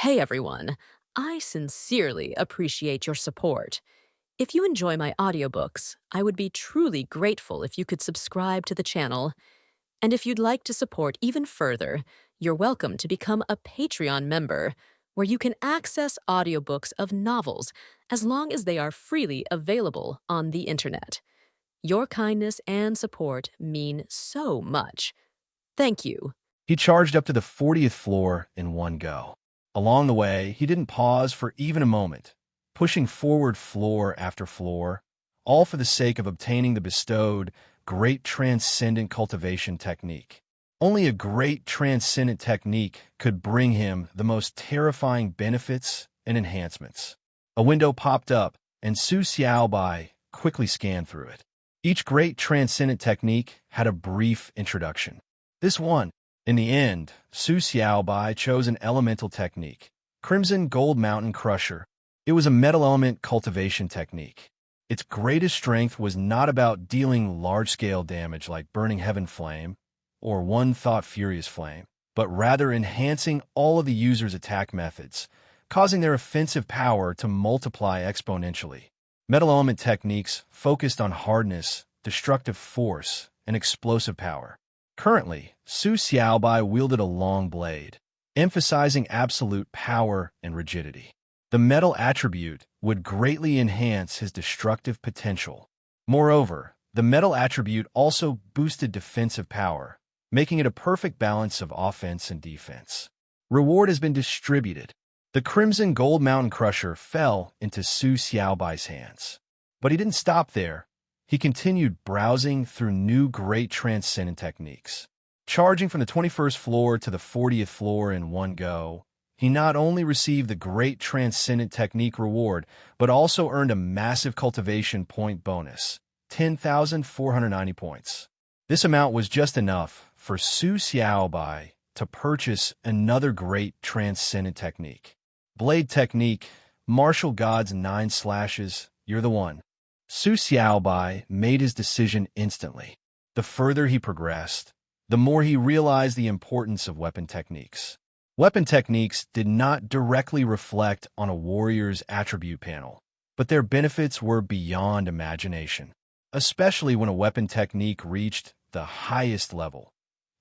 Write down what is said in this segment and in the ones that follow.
Hey everyone, I sincerely appreciate your support. If you enjoy my audiobooks, I would be truly grateful if you could subscribe to the channel. And if you'd like to support even further, you're welcome to become a Patreon member, where you can access audiobooks of novels as long as they are freely available on the internet. Your kindness and support mean so much. Thank you. He charged up to the 40th floor in one go. Along the way, he didn't pause for even a moment, pushing forward floor after floor, all for the sake of obtaining the bestowed Great Transcendent Cultivation Technique. Only a Great Transcendent Technique could bring him the most terrifying benefits and enhancements. A window popped up, and Su Xiaobai quickly scanned through it. Each Great Transcendent Technique had a brief introduction. This one, in the end, Su Xiaobai chose an elemental technique, Crimson Gold Mountain Crusher. It was a metal element cultivation technique. Its greatest strength was not about dealing large-scale damage like Burning Heaven Flame or One Thought Furious Flame, but rather enhancing all of the user's attack methods, causing their offensive power to multiply exponentially. Metal element techniques focused on hardness, destructive force, and explosive power. Currently, Su Xiaobai wielded a long blade, emphasizing absolute power and rigidity. The metal attribute would greatly enhance his destructive potential. Moreover, the metal attribute also boosted defensive power, making it a perfect balance of offense and defense. Reward has been distributed. The Crimson Gold Mountain Crusher fell into Su Xiaobai's hands. But he didn't stop there. He continued browsing through new Great Transcendent techniques. Charging from the 21st floor to the 40th floor in one go, he not only received the Great Transcendent Technique reward, but also earned a massive cultivation point bonus, 10,490 points. This amount was just enough for Su Xiaobai to purchase another Great Transcendent Technique. Blade Technique, Martial God's 9 slashes, you're the one. Su Xiaobai made his decision instantly. The further he progressed, the more he realized the importance of weapon techniques. Weapon techniques did not directly reflect on a warrior's attribute panel, but their benefits were beyond imagination, especially when a weapon technique reached the highest level.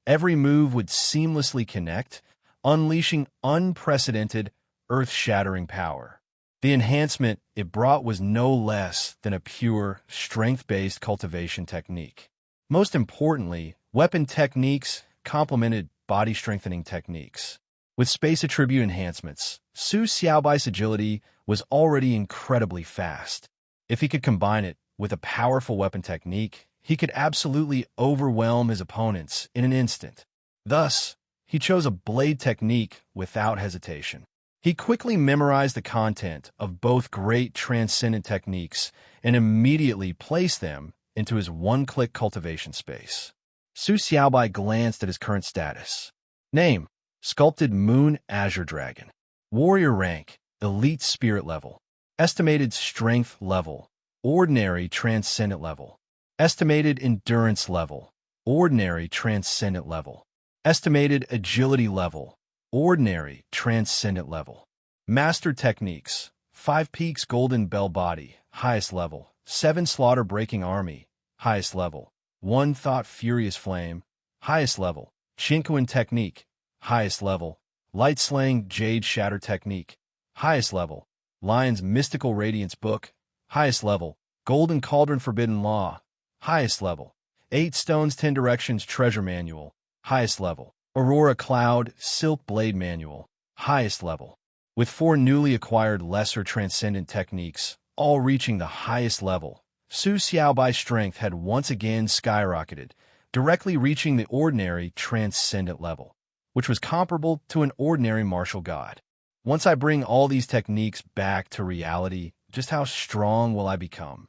Every move would seamlessly connect, unleashing unprecedented, earth-shattering power. The enhancement it brought was no less than a pure, strength-based cultivation technique. Most importantly, weapon techniques complemented body-strengthening techniques. With space attribute enhancements, Su Xiaobai's agility was already incredibly fast. If he could combine it with a powerful weapon technique, he could absolutely overwhelm his opponents in an instant. Thus, he chose a blade technique without hesitation. He quickly memorized the content of both Great Transcendent techniques and immediately placed them into his one-click cultivation space. Su Xiaobai glanced at his current status. Name: Sculpted Moon Azure Dragon. Warrior rank: Elite Spirit level. Estimated Strength level: Ordinary Transcendent level. Estimated Endurance level: Ordinary Transcendent level. Estimated Agility level: Ordinary Transcendent level. Master Techniques: 5 Peaks Golden Bell Body, highest level. 7 Slaughter Breaking Army, highest level. 1 Thought Furious Flame, highest level. Chinquan Technique, highest level. Light Slaying Jade Shatter Technique, highest level. Lion's Mystical Radiance Book, highest level. Golden Cauldron Forbidden Law, highest level. 8 Stones 10 Directions Treasure Manual, highest level. Aurora Cloud Silk Blade Manual, highest level. With 4 newly acquired lesser transcendent techniques, all reaching the highest level, Su Xiaobai's strength had once again skyrocketed, directly reaching the ordinary transcendent level, which was comparable to an ordinary martial god. Once I bring all these techniques back to reality, just how strong will I become?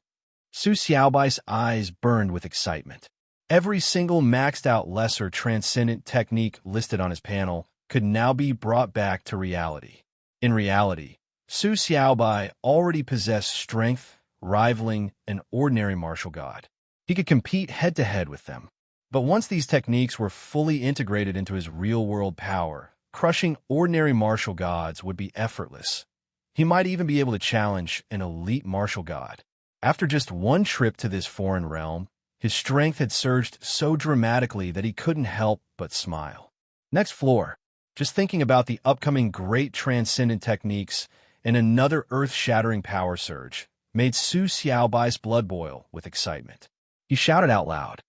Su Xiaobai's eyes burned with excitement. Every single maxed-out lesser transcendent technique listed on his panel could now be brought back to reality. In reality, Su Xiaobai already possessed strength rivaling an ordinary martial god. He could compete head-to-head with them. But once these techniques were fully integrated into his real-world power, crushing ordinary martial gods would be effortless. He might even be able to challenge an elite martial god. After just one trip to this foreign realm, his strength had surged so dramatically that he couldn't help but smile. Next floor. Just thinking about the upcoming great transcendent techniques and another earth-shattering power surge made Su Xiaobai's blood boil with excitement. He shouted out loud,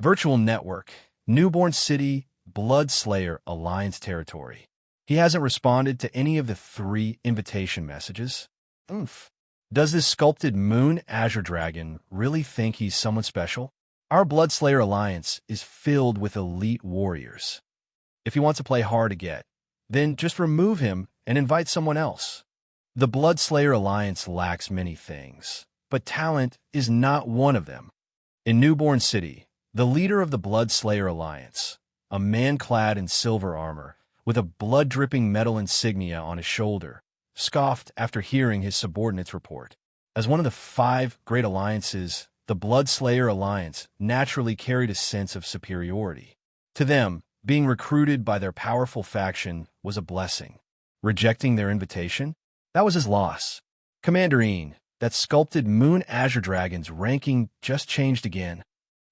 "Virtual Network, Newborn City, Blood Slayer Alliance Territory." He hasn't responded to any of the 3 invitation messages. Oomph. Does this sculpted Moon Azure Dragon really think he's someone special? Our Blood Slayer Alliance is filled with elite warriors. If he wants to play hard to get, then just remove him and invite someone else. The Blood Slayer Alliance lacks many things, but talent is not one of them. In Newborn City, the leader of the Blood Slayer Alliance, a man clad in silver armor, with a blood-dripping metal insignia on his shoulder, scoffed after hearing his subordinates report. As one of the 5 great alliances, the Blood Slayer Alliance naturally carried a sense of superiority. To them, being recruited by their powerful faction was a blessing. Rejecting their invitation? That was his loss. Commander Een, that sculpted Moon Azure Dragon's ranking just changed again.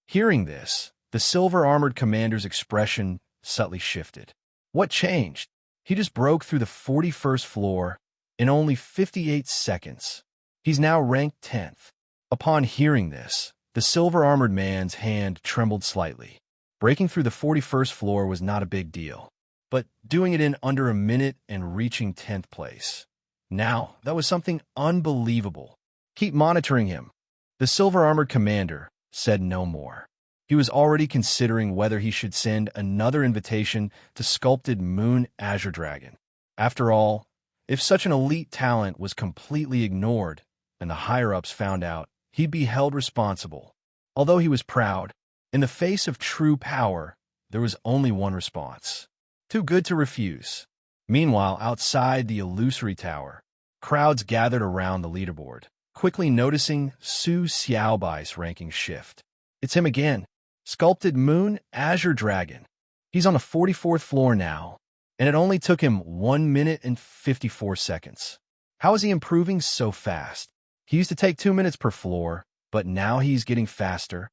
Hearing this, the silver-armored commander's expression subtly shifted. What changed? He just broke through the 41st floor in only 58 seconds. He's now ranked 10th. Upon hearing this, the silver-armored man's hand trembled slightly. Breaking through the 41st floor was not a big deal, but doing it in under a minute and reaching 10th place. Now, that was something unbelievable. Keep monitoring him. The silver-armored commander said no more. He was already considering whether he should send another invitation to sculpted Moon Azure Dragon. After all, if such an elite talent was completely ignored and the higher-ups found out, he'd be held responsible. Although he was proud, in the face of true power, there was only one response. Too good to refuse. Meanwhile, outside the illusory tower, crowds gathered around the leaderboard, quickly noticing Su Xiaobai's ranking shift. It's him again, sculpted Moon Azure Dragon. He's on the 44th floor now, and it only took him 1 minute and 54 seconds. How is he improving so fast? He used to take 2 minutes per floor, but now he's getting faster.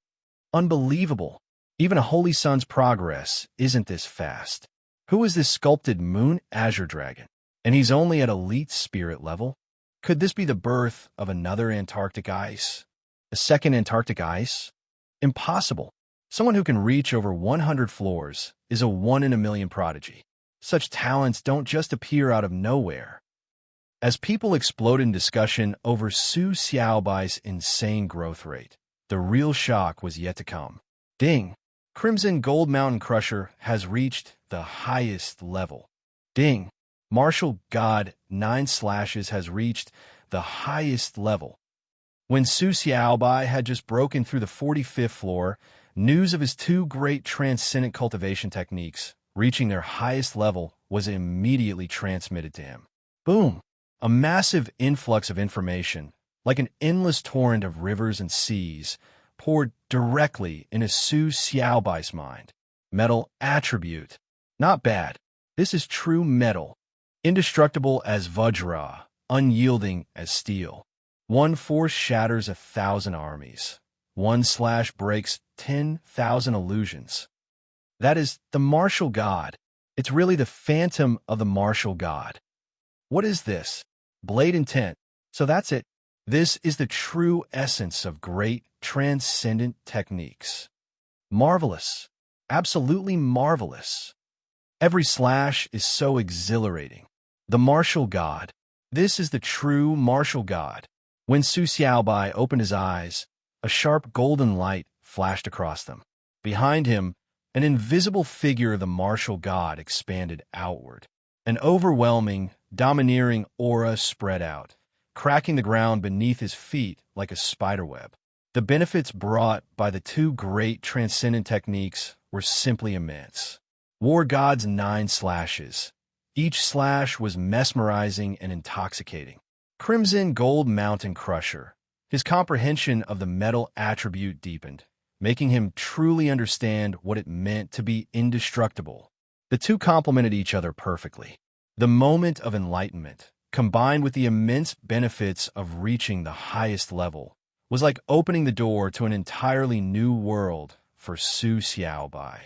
Unbelievable. Even a Holy Sun's progress isn't this fast. Who is this sculpted Moon Azure Dragon? And he's only at elite spirit level? Could this be the birth of another Antarctic ice? A second Antarctic ice? Impossible. Someone who can reach over 100 floors is a 1 in a million prodigy. Such talents don't just appear out of nowhere. As people exploded in discussion over Su Xiaobai's insane growth rate, the real shock was yet to come. Ding! Crimson Gold Mountain Crusher has reached the highest level. Ding! Martial God 9 Slashes has reached the highest level. When Su Xiaobai had just broken through the 45th floor, news of his 2 great transcendent cultivation techniques reaching their highest level was immediately transmitted to him. Boom! A massive influx of information, like an endless torrent of rivers and seas, poured directly into Su Xiaobai's mind. Metal attribute. Not bad. This is true metal. Indestructible as Vajra, unyielding as steel. 1 force shatters 1,000 armies. 1 slash breaks 10,000 illusions. That is the martial god. It's really the phantom of the martial god. What is this? Blade intent. So that's it. This is the true essence of great transcendent techniques. Marvelous. Absolutely marvelous. Every slash is so exhilarating. The martial god. This is the true martial god. When Su Xiaobai opened his eyes, a sharp golden light flashed across them. Behind him, an invisible figure of the martial god expanded outward. An overwhelming, domineering aura spread out, cracking the ground beneath his feet like a spiderweb. The benefits brought by the 2 great transcendent techniques were simply immense. War God's 9 Slashes. Each slash was mesmerizing and intoxicating. Crimson Gold Mountain Crusher. His comprehension of the metal attribute deepened, making him truly understand what it meant to be indestructible. The two complemented each other perfectly. The moment of enlightenment, combined with the immense benefits of reaching the highest level, was like opening the door to an entirely new world for Su Xiaobai.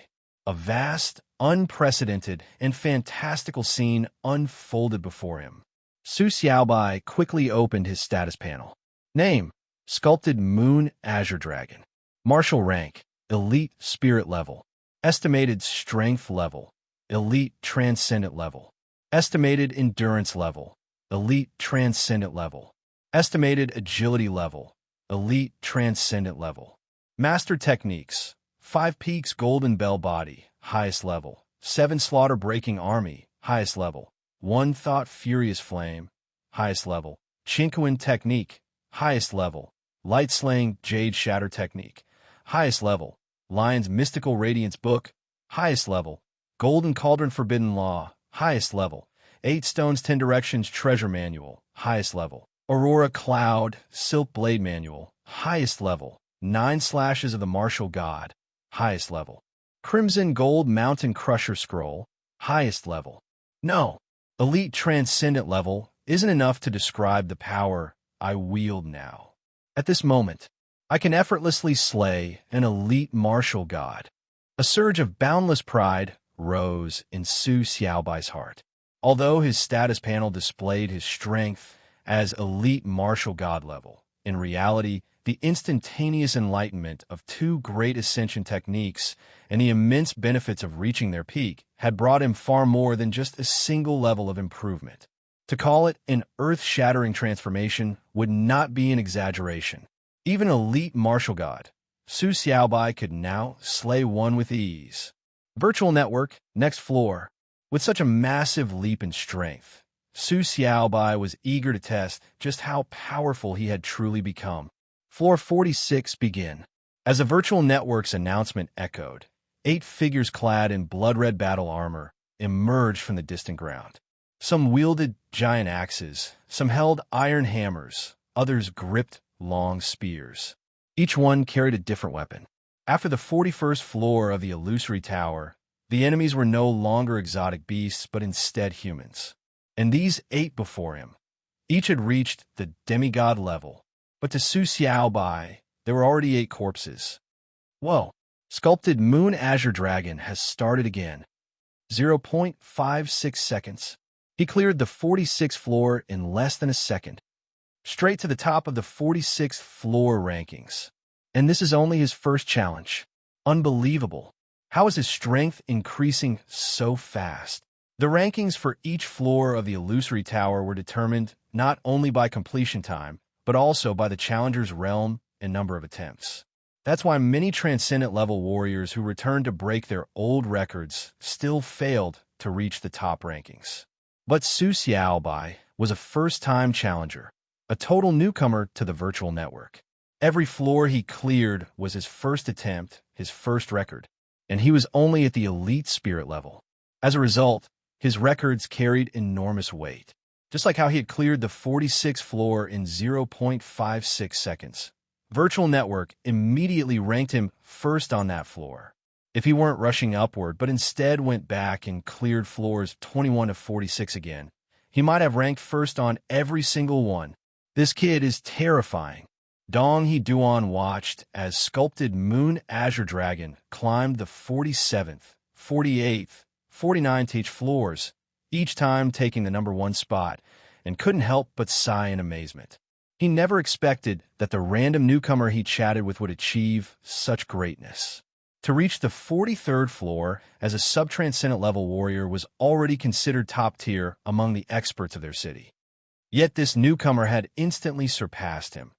A vast, unprecedented, and fantastical scene unfolded before him. Su Xiaobai quickly opened his status panel. Name: Sculpted Moon Azure Dragon. Martial rank: Elite Spirit level. Estimated Strength level: Elite Transcendent level. Estimated Endurance level: Elite Transcendent level. Estimated Agility level: Elite Transcendent level. Master Techniques: 5 Peaks Golden Bell Body, highest level. 7 Slaughter Breaking Army, highest level. 1 Thought Furious Flame, highest level. Chinquan Technique, highest level. Light Slaying Jade Shatter Technique, highest level. Lion's Mystical Radiance Book, highest level. Golden Cauldron Forbidden Law, highest level. 8 Stones 10 Directions Treasure Manual, highest level. Aurora Cloud Silk Blade Manual, highest level. 9 Slashes of the Martial God, highest level. Crimson Gold Mountain Crusher Scroll, highest level. No, Elite Transcendent level isn't enough to describe the power I wield now. At this moment, I can effortlessly slay an elite martial god. A surge of boundless pride rose in Su Xiaobai's heart. Although his status panel displayed his strength as elite martial god level, in reality, the instantaneous enlightenment of 2 great ascension techniques and the immense benefits of reaching their peak had brought him far more than just a single level of improvement. To call it an earth-shattering transformation would not be an exaggeration. Even elite martial god, Su Xiaobai could now slay one with ease. Virtual Network, next floor. With such a massive leap in strength, Su Xiaobai was eager to test just how powerful he had truly become. Floor 46 begin. As the Virtual Network's announcement echoed, 8 figures clad in blood-red battle armor emerged from the distant ground. Some wielded giant axes, some held iron hammers, others gripped long spears. Each one carried a different weapon. After the 41st floor of the illusory tower, the enemies were no longer exotic beasts, but instead humans. And these 8 before him, each had reached the demigod level. But to Su Xiaobai, there were already 8 corpses. Whoa! Sculpted Moon Azure Dragon has started again. 0.56 seconds. He cleared the 46th floor in less than a second. Straight to the top of the 46th floor rankings. And this is only his first challenge. Unbelievable. How is his strength increasing so fast? The rankings for each floor of the illusory tower were determined not only by completion time, but also by the challenger's realm and number of attempts. That's why many transcendent level warriors who returned to break their old records still failed to reach the top rankings. But Su Xiaobai was a first-time challenger, a total newcomer to the virtual network. Every floor he cleared was his first attempt, his first record, and he was only at the elite spirit level. As a result, his records carried enormous weight. Just like how he had cleared the 46th floor in 0.56 seconds. Virtual Network immediately ranked him first on that floor. If he weren't rushing upward, but instead went back and cleared floors 21 to 46 again, he might have ranked first on every single one. This kid is terrifying. Dong He Duan watched as Sculpted Moon Azure Dragon climbed the 47th, 48th, 49th each floors, each time taking the number 1 spot, and couldn't help but sigh in amazement. He never expected that the random newcomer he chatted with would achieve such greatness. To reach the 43rd floor as a sub-transcendent level warrior was already considered top tier among the experts of their city. Yet this newcomer had instantly surpassed him,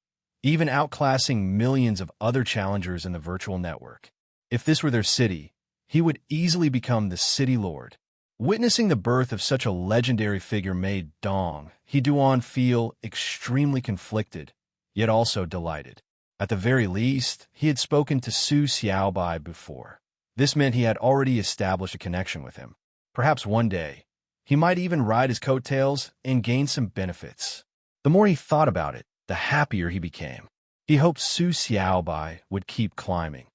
even outclassing millions of other challengers in the virtual network. If this were their city, he would easily become the city lord. Witnessing the birth of such a legendary figure made Dong He Duan feel extremely conflicted, yet also delighted. At the very least, he had spoken to Su Xiaobai before. This meant he had already established a connection with him. Perhaps one day, he might even ride his coattails and gain some benefits. The more he thought about it, the happier he became. He hoped Su Xiaobai would keep climbing.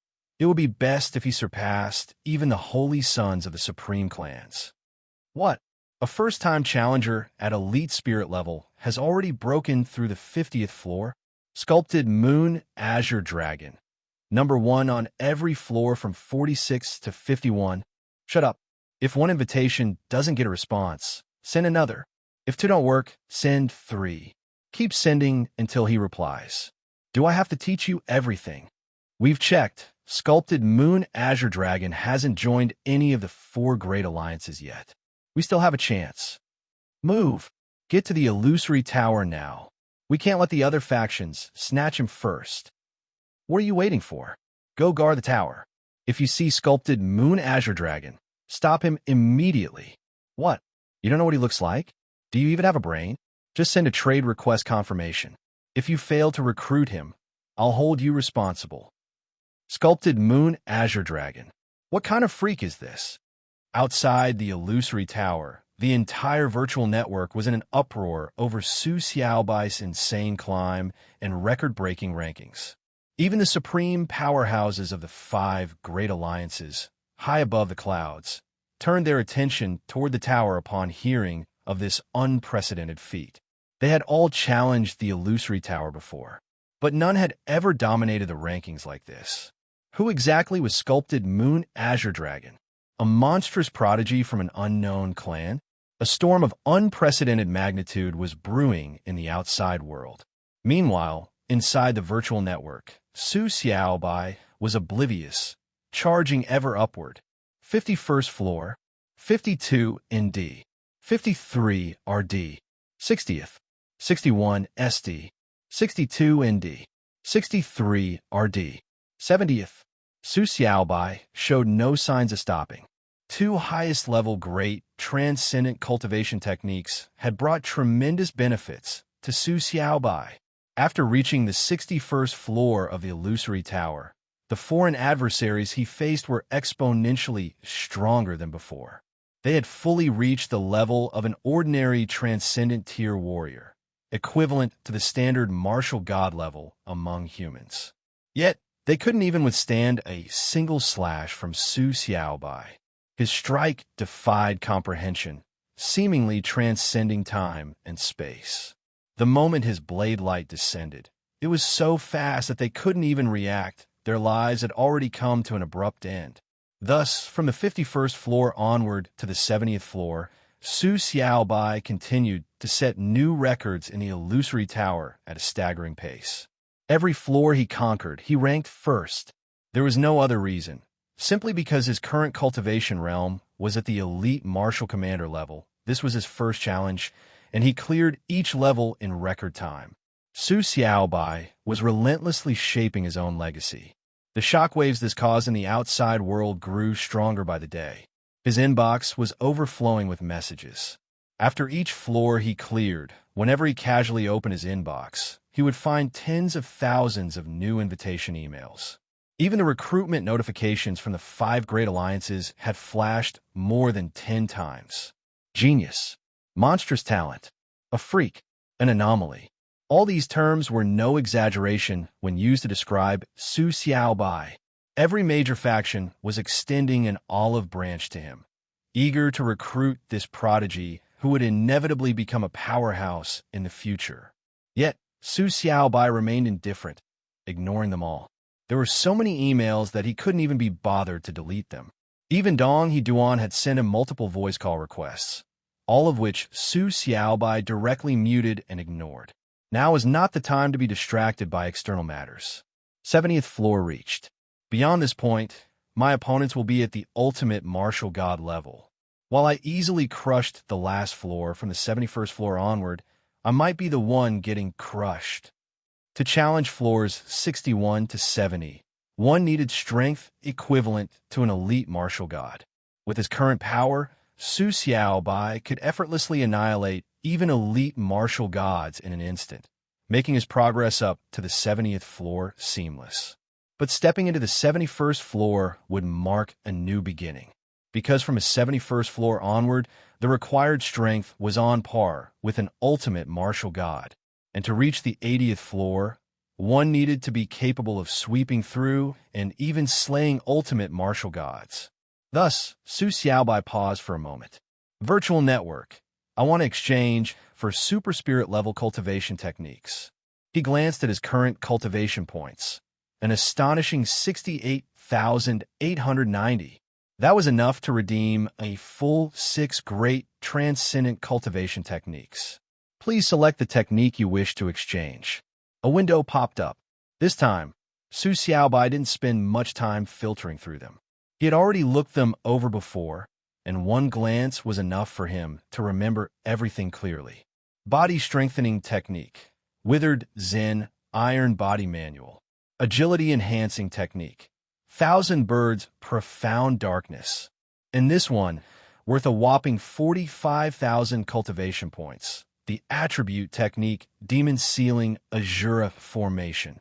It would be best if he surpassed even the holy sons of the supreme clans. What? A first-time challenger at elite spirit level has already broken through the 50th floor? Sculpted Moon Azure Dragon. Number 1 on every floor from 46 to 51. Shut up. If one invitation doesn't get a response, send another. If 2 don't work, send 3. Keep sending until he replies. Do I have to teach you everything? We've checked. Sculpted Moon Azure Dragon hasn't joined any of the 4 great alliances yet. We still have a chance. Move. Get to the illusory tower now. We can't let the other factions snatch him first. What are you waiting for? Go guard the tower. If you see Sculpted Moon Azure Dragon, stop him immediately. What? You don't know what he looks like? Do you even have a brain? Just send a trade request confirmation. If you fail to recruit him, I'll hold you responsible. Sculpted Moon Azure Dragon. What kind of freak is this? Outside the illusory tower, the entire virtual network was in an uproar over Su Xiaobai's insane climb and record-breaking rankings. Even the supreme powerhouses of the 5 great alliances, high above the clouds, turned their attention toward the tower upon hearing of this unprecedented feat. They had all challenged the illusory tower before, but none had ever dominated the rankings like this. Who exactly was Sculpted Moon Azure Dragon? A monstrous prodigy from an unknown clan? A storm of unprecedented magnitude was brewing in the outside world. Meanwhile, inside the virtual network, Su Xiaobai was oblivious, charging ever upward. 51st floor, 52 ND, 53 RD, 60th, 61 SD, 62 ND, 63 RD, 70th. Su Xiaobai showed no signs of stopping. 2 highest-level great, transcendent cultivation techniques had brought tremendous benefits to Su Xiaobai. After reaching the 61st floor of the illusory tower, the foreign adversaries he faced were exponentially stronger than before. They had fully reached the level of an ordinary transcendent tier warrior, equivalent to the standard martial god level among humans. Yet, they couldn't even withstand a single slash from Su Xiaobai. His strike defied comprehension, seemingly transcending time and space. The moment his blade light descended, it was so fast that they couldn't even react. Their lives had already come to an abrupt end. Thus, from the 51st floor onward to the 70th floor, Su Xiaobai continued to set new records in the illusory tower at a staggering pace. Every floor he conquered, he ranked first. There was no other reason. Simply because his current cultivation realm was at the elite martial commander level, this was his first challenge, and he cleared each level in record time. Su Xiaobai was relentlessly shaping his own legacy. The shockwaves this caused in the outside world grew stronger by the day. His inbox was overflowing with messages. After each floor he cleared, whenever he casually opened his inbox, he would find tens of thousands of new invitation emails. Even the recruitment notifications from the 5 great alliances had flashed more than 10 times. Genius. Monstrous talent. A freak. An anomaly. All these terms were no exaggeration when used to describe Su Xiaobai. Every major faction was extending an olive branch to him, eager to recruit this prodigy who would inevitably become a powerhouse in the future. Yet, Su Xiaobai remained indifferent, ignoring them all. There were so many emails that he couldn't even be bothered to delete them. Even Dong Heduan had sent him multiple voice call requests, all of which Su Xiaobai directly muted and ignored. Now is not the time to be distracted by external matters. 70th floor reached. Beyond this point, my opponents will be at the ultimate martial god level. While I easily crushed the last floor from the 71st floor onward, I might be the one getting crushed. To challenge floors 61 to 70, one needed strength equivalent to an elite martial god. With his current power, Su Xiaobai could effortlessly annihilate even elite martial gods in an instant, making his progress up to the 70th floor seamless. But stepping into the 71st floor would mark a new beginning, because from his 71st floor onward, the required strength was on par with an ultimate martial god. And to reach the 80th floor, One needed to be capable of sweeping through and even slaying ultimate martial gods. Thus, Su Xiaobai paused for a moment. Virtual network. I want to exchange for super spirit level cultivation techniques. He glanced at his current cultivation points. An astonishing 68,890. That was enough to redeem a full 6 great transcendent cultivation techniques. Please select the technique you wish to exchange. A window popped up. This time, Su Xiaobai didn't spend much time filtering through them. He had already looked them over before, and one glance was enough for him to remember everything clearly. Body strengthening technique. Withered Zen Iron Body Manual. Agility enhancing technique. Thousand Birds Profound Darkness. In this one, worth a whopping 45,000 cultivation points. The attribute technique Demon Sealing Azura Formation.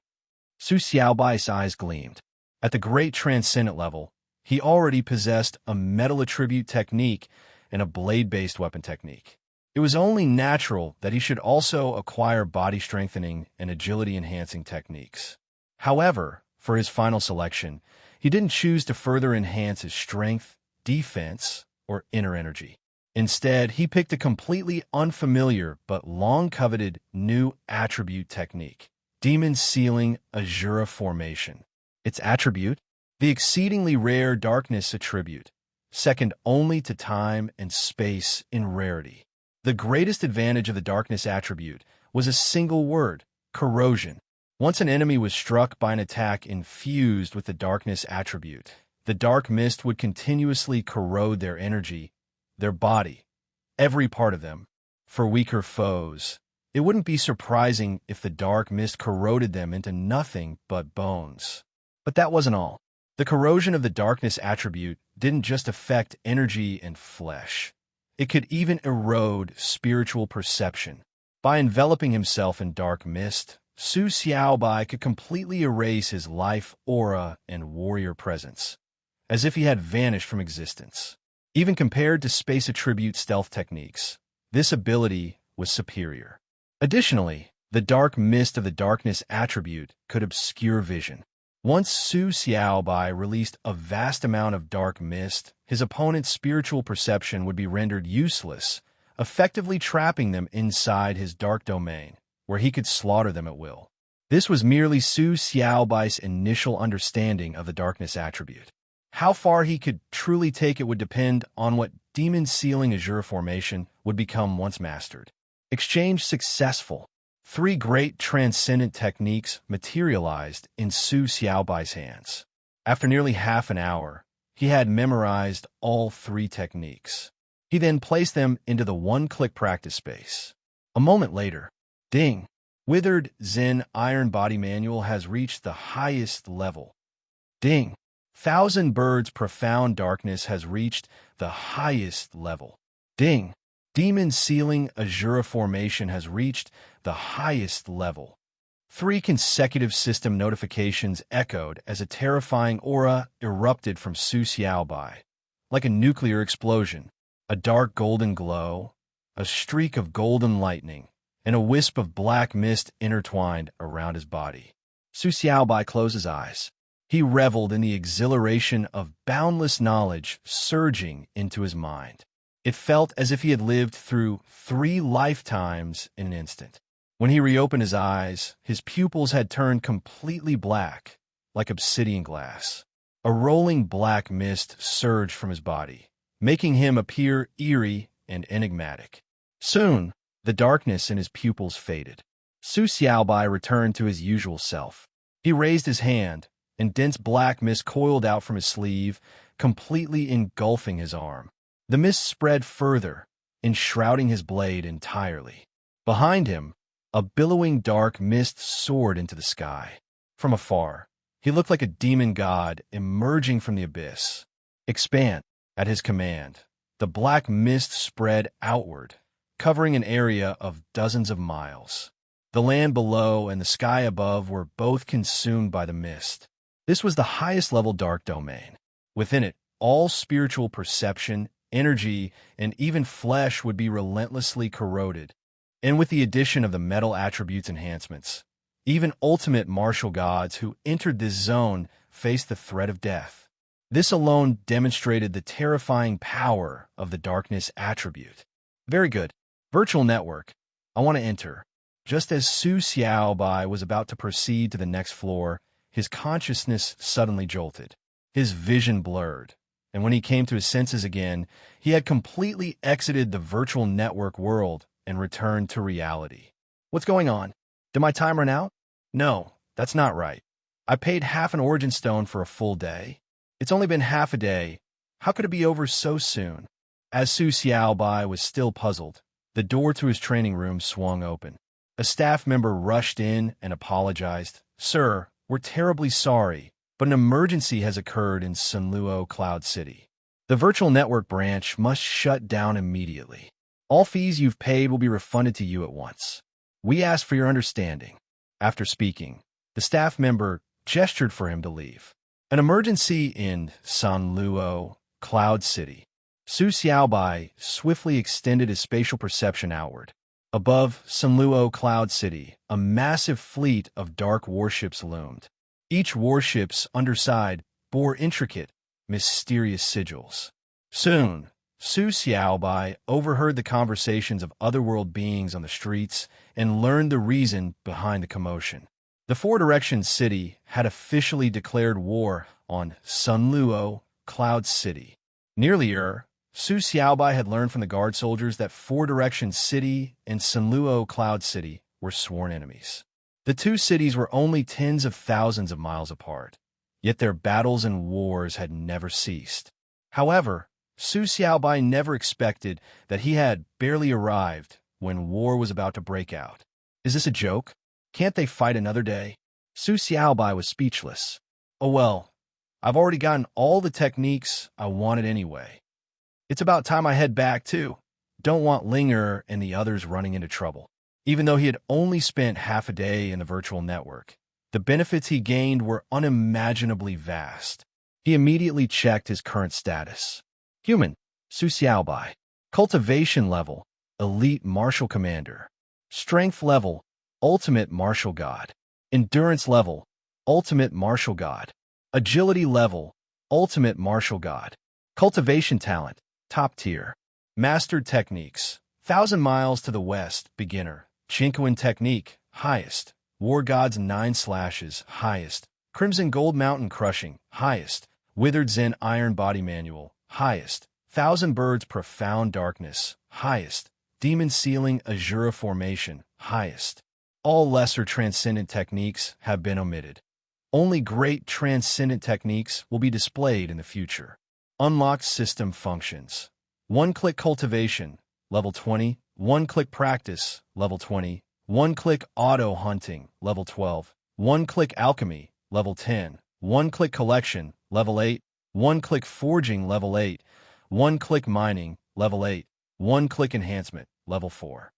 Su Xiaobai's eyes gleamed. At the great transcendent level, he already possessed a metal attribute technique and a blade-based weapon technique. It was only natural that he should also acquire body strengthening and agility enhancing techniques. However, for his final selection, he didn't choose to further enhance his strength, defense, or inner energy. Instead, he picked a completely unfamiliar but long-coveted new attribute technique, Demon Sealing Azura Formation. Its attribute? The exceedingly rare darkness attribute, second only to time and space in rarity. The greatest advantage of the darkness attribute was a single word, corrosion. Once an enemy was struck by an attack infused with the darkness attribute, the dark mist would continuously corrode their energy, their body, every part of them. For weaker foes, it wouldn't be surprising if the dark mist corroded them into nothing but bones. But that wasn't all. The corrosion of the darkness attribute didn't just affect energy and flesh. It could even erode spiritual perception. By enveloping himself in dark mist, Su Xiaobai could completely erase his life aura and warrior presence, as if he had vanished from existence. Even compared to space attribute stealth techniques, this ability was superior. Additionally, the dark mist of the darkness attribute could obscure vision. Once Su Xiaobai released a vast amount of dark mist, his opponent's spiritual perception would be rendered useless, effectively trapping them inside his dark domain, where he could slaughter them at will. This was merely Su Xiaobai's initial understanding of the darkness attribute. How far he could truly take it would depend on what Demon Sealing Azure Formation would become once mastered. Exchange successful. 3 great transcendent techniques materialized in Su Xiaobai's hands. After nearly half an hour, he had memorized all 3 techniques. He then placed them into the one-click practice space. A moment later, ding! Withered Zen Iron Body Manual has reached the highest level. Ding! Thousand Birds Profound Darkness has reached the highest level. Ding! Demon Sealing Azura Formation has reached the highest level. 3 consecutive system notifications echoed as a terrifying aura erupted from Su Xiaobai. Like a nuclear explosion, a dark golden glow, a streak of golden lightning, and a wisp of black mist intertwined around his body. Su Xiaobai closed his eyes. He reveled in the exhilaration of boundless knowledge surging into his mind. It felt as if he had lived through 3 lifetimes in an instant. When he reopened his eyes, his pupils had turned completely black, like obsidian glass. A rolling black mist surged from his body, making him appear eerie and enigmatic. Soon, the darkness in his pupils faded. Su Xiaobai returned to his usual self. He raised his hand, and dense black mist coiled out from his sleeve, completely engulfing his arm. The mist spread further, enshrouding his blade entirely. Behind him, a billowing dark mist soared into the sky. From afar, he looked like a demon god emerging from the abyss. Expand! At his command, the black mist spread outward, covering an area of dozens of miles. The land below and the sky above were both consumed by the mist. This was the highest level dark domain. Within it, all spiritual perception, energy, and even flesh would be relentlessly corroded. And with the addition of the metal attributes enhancements, Even ultimate martial gods who entered this zone faced the threat of death. This alone demonstrated the terrifying power of the darkness attribute. Very good. Virtual network. I want to enter. Just as Su Xiaobai was about to proceed to the next floor, his consciousness suddenly jolted. His vision blurred, and when he came to his senses again, he had completely exited the virtual network world and returned to reality. What's going on? Did my time run out? No, that's not right. I paid half an origin stone for a full day. It's only been half a day. How could it be over so soon? As Su Xiaobai was still puzzled, the door to his training room swung open. A staff member rushed in and apologized. Sir, we're terribly sorry, but an emergency has occurred in Sunluo Cloud City. The virtual network branch must shut down immediately. All fees you've paid will be refunded to you at once. We ask for your understanding. After speaking, the staff member gestured for him to leave. An emergency in Sunluo Cloud City. Su Xiaobai swiftly extended his spatial perception outward. Above Sunluo Cloud City, a massive fleet of dark warships loomed. Each warship's underside bore intricate, mysterious sigils. Soon, Su Xiaobai overheard the conversations of otherworld beings on the streets and learned the reason behind the commotion. The Four Directions City had officially declared war on Sunluo Cloud City. Nearlier, Su Xiaobai had learned from the guard soldiers that Four Directions City and Sunluo Cloud City were sworn enemies. The two cities were only tens of thousands of miles apart, yet their battles and wars had never ceased. However, Su Xiaobai never expected that he had barely arrived when war was about to break out. Is this a joke? Can't they fight another day? Su Xiaobai was speechless. Oh well, I've already gotten all the techniques I wanted anyway. It's about time I head back too. Don't want Linger and the others running into trouble. Even though he had only spent half a day in the virtual network, the benefits he gained were unimaginably vast. He immediately checked his current status. Human, Su Xiaobai. Cultivation level, Elite Martial Commander. Strength level, Ultimate Martial God. Endurance level, Ultimate Martial God. Agility level, Ultimate Martial God. Cultivation talent, Top tier. Mastered techniques, 1,000 miles to the west, beginner. Chinquan technique, highest. War Gods 9 slashes, highest. Crimson Gold Mountain Crushing, highest. Withered Zen Iron Body Manual, highest. 1,000 Birds Profound Darkness, highest. Demon Sealing Azura Formation, highest. All lesser transcendent techniques have been omitted. Only great transcendent techniques will be displayed in the future. Unlocked system functions. One-click cultivation, level 20. One-click practice, level 20. One-click auto hunting, level 12. One-click alchemy, level 10. One-click collection, level 8. One-click forging, level 8. One-click mining, level 8. One-click enhancement, level 4.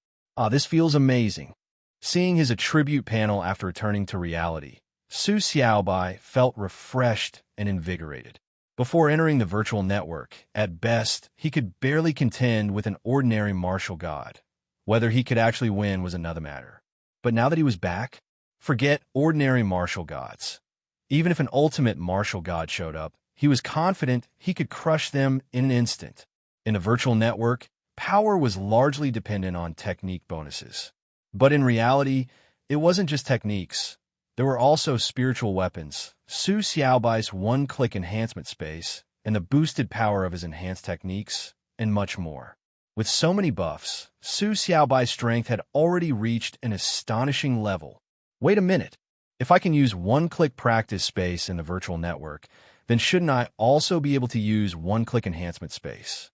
This feels amazing. Seeing his attribute panel after returning to reality, Su Xiaobai felt refreshed and invigorated. Before entering the virtual network, at best, he could barely contend with an ordinary martial god. Whether he could actually win was another matter. But now that he was back, forget ordinary martial gods. Even if an ultimate martial god showed up, he was confident he could crush them in an instant. In a virtual network, power was largely dependent on technique bonuses. But in reality, it wasn't just techniques. There were also spiritual weapons, Su Xiaobai's one-click enhancement space, and the boosted power of his enhanced techniques, and much more. With so many buffs, Su Xiaobai's strength had already reached an astonishing level. Wait a minute. If I can use one-click practice space in the virtual network, then shouldn't I also be able to use one-click enhancement space?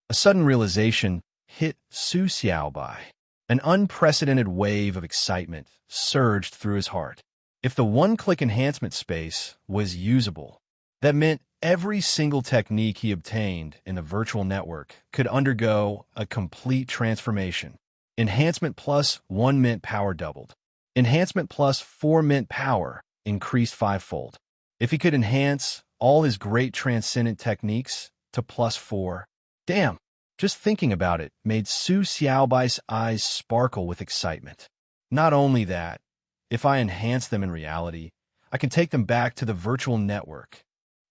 A sudden realization hit Su Xiaobai. An unprecedented wave of excitement surged through his heart. If the one-click enhancement space was usable, that meant every single technique he obtained in the virtual network could undergo a complete transformation. Enhancement plus 1 mint power doubled. Enhancement plus 4 mint power increased fivefold. If he could enhance all his great transcendent techniques to plus 4, damn, just thinking about it made Su Xiaobai's eyes sparkle with excitement. Not only that, If I enhance them in reality, I can take them back to the virtual network.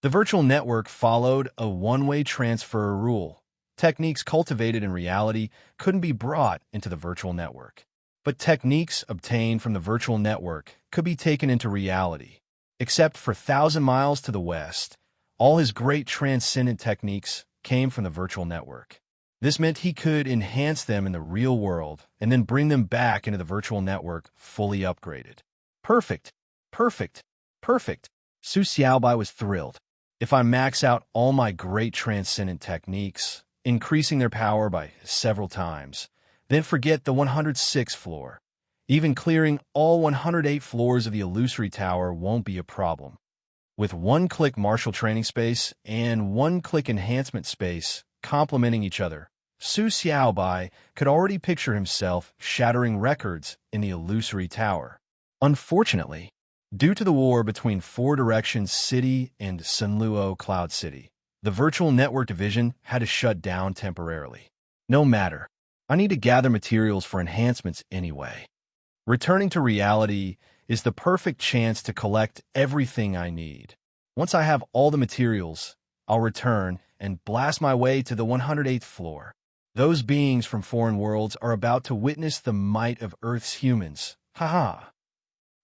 The virtual network followed a one-way transfer rule. Techniques cultivated in reality couldn't be brought into the virtual network. But techniques obtained from the virtual network could be taken into reality. Except for 1,000 miles to the west, all his great transcendent techniques came from the virtual network. This meant he could enhance them in the real world and then bring them back into the virtual network fully upgraded. Perfect, perfect, perfect. Su Xiaobai was thrilled. If I max out all my great transcendent techniques, increasing their power by several times, then forget the 106th floor. Even clearing all 108 floors of the illusory tower won't be a problem. With one-click martial training space and one-click enhancement space complementing each other, Su Xiaobai could already picture himself shattering records in the illusory tower. Unfortunately, due to the war between Four Directions City and Sunluo Cloud City, the virtual network division had to shut down temporarily. No matter. I need to gather materials for enhancements anyway. Returning to reality is the perfect chance to collect everything I need. Once I have all the materials, I'll return and blast my way to the 108th floor. Those beings from foreign worlds are about to witness the might of Earth's humans. Haha.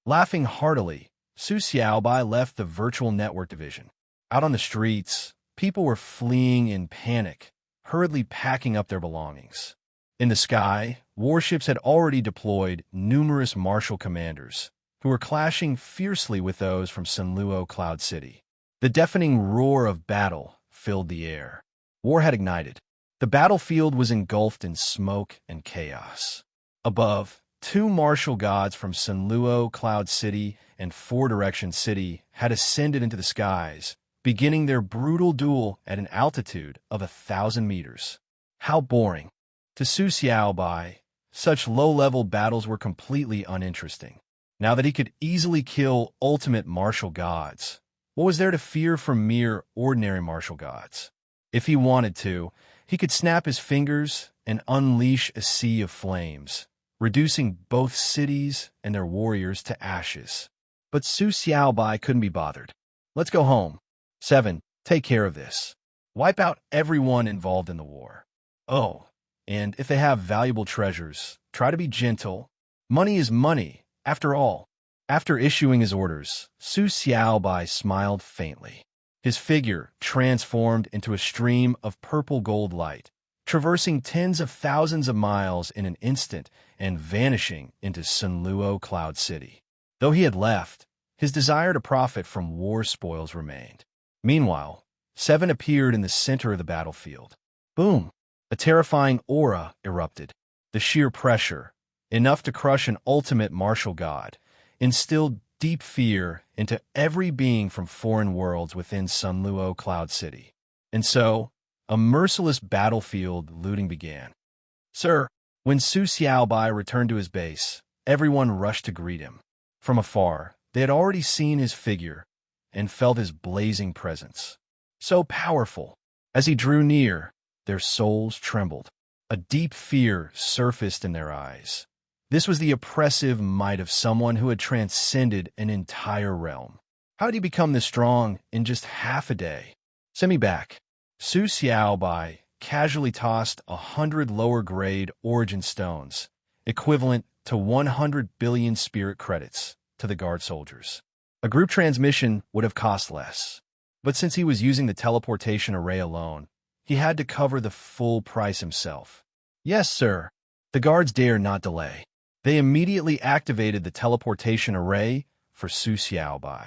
Laughing heartily, Su Xiaobai left the virtual network division. Out on the streets, people were fleeing in panic, hurriedly packing up their belongings. In the sky, warships had already deployed numerous martial commanders, who were clashing fiercely with those from Sunluo Cloud City. The deafening roar of battle filled the air. War had ignited. The battlefield was engulfed in smoke and chaos. Above, two martial gods from Sunluo Cloud City and Four Direction City had ascended into the skies, beginning their brutal duel at an altitude of 1,000 meters. How boring. To Su Xiaobai, such low-level battles were completely uninteresting. Now that he could easily kill ultimate martial gods, what was there to fear from mere ordinary martial gods? If he wanted to, he could snap his fingers and unleash a sea of flames, reducing both cities and their warriors to ashes. But Su Xiaobai couldn't be bothered. Let's go home. 7. Take care of this. Wipe out everyone involved in the war. Oh, and if they have valuable treasures, try to be gentle. Money is money, after all. After issuing his orders, Su Xiaobai smiled faintly. His figure transformed into a stream of purple gold light, traversing tens of thousands of miles in an instant and vanishing into Sunluo Cloud City. Though he had left, his desire to profit from war spoils remained. Meanwhile, 7 appeared in the center of the battlefield. Boom! A terrifying aura erupted. The sheer pressure, enough to crush an ultimate martial god, instilled deep fear into every being from foreign worlds within Sunluo Cloud City. And so, a merciless battlefield looting began. Sir, when Su Xiaobai returned to his base, everyone rushed to greet him. From afar, they had already seen his figure and felt his blazing presence. So powerful. As he drew near, their souls trembled. A deep fear surfaced in their eyes. This was the oppressive might of someone who had transcended an entire realm. How did he become this strong in just half a day? Send me back. Su Xiaobai casually tossed 100 lower-grade origin stones, equivalent to 100 billion spirit credits, to the guard soldiers. A group transmission would have cost less, but since he was using the teleportation array alone, he had to cover the full price himself. Yes, sir. The guards dared not delay. They immediately activated the teleportation array for Su Xiaobai.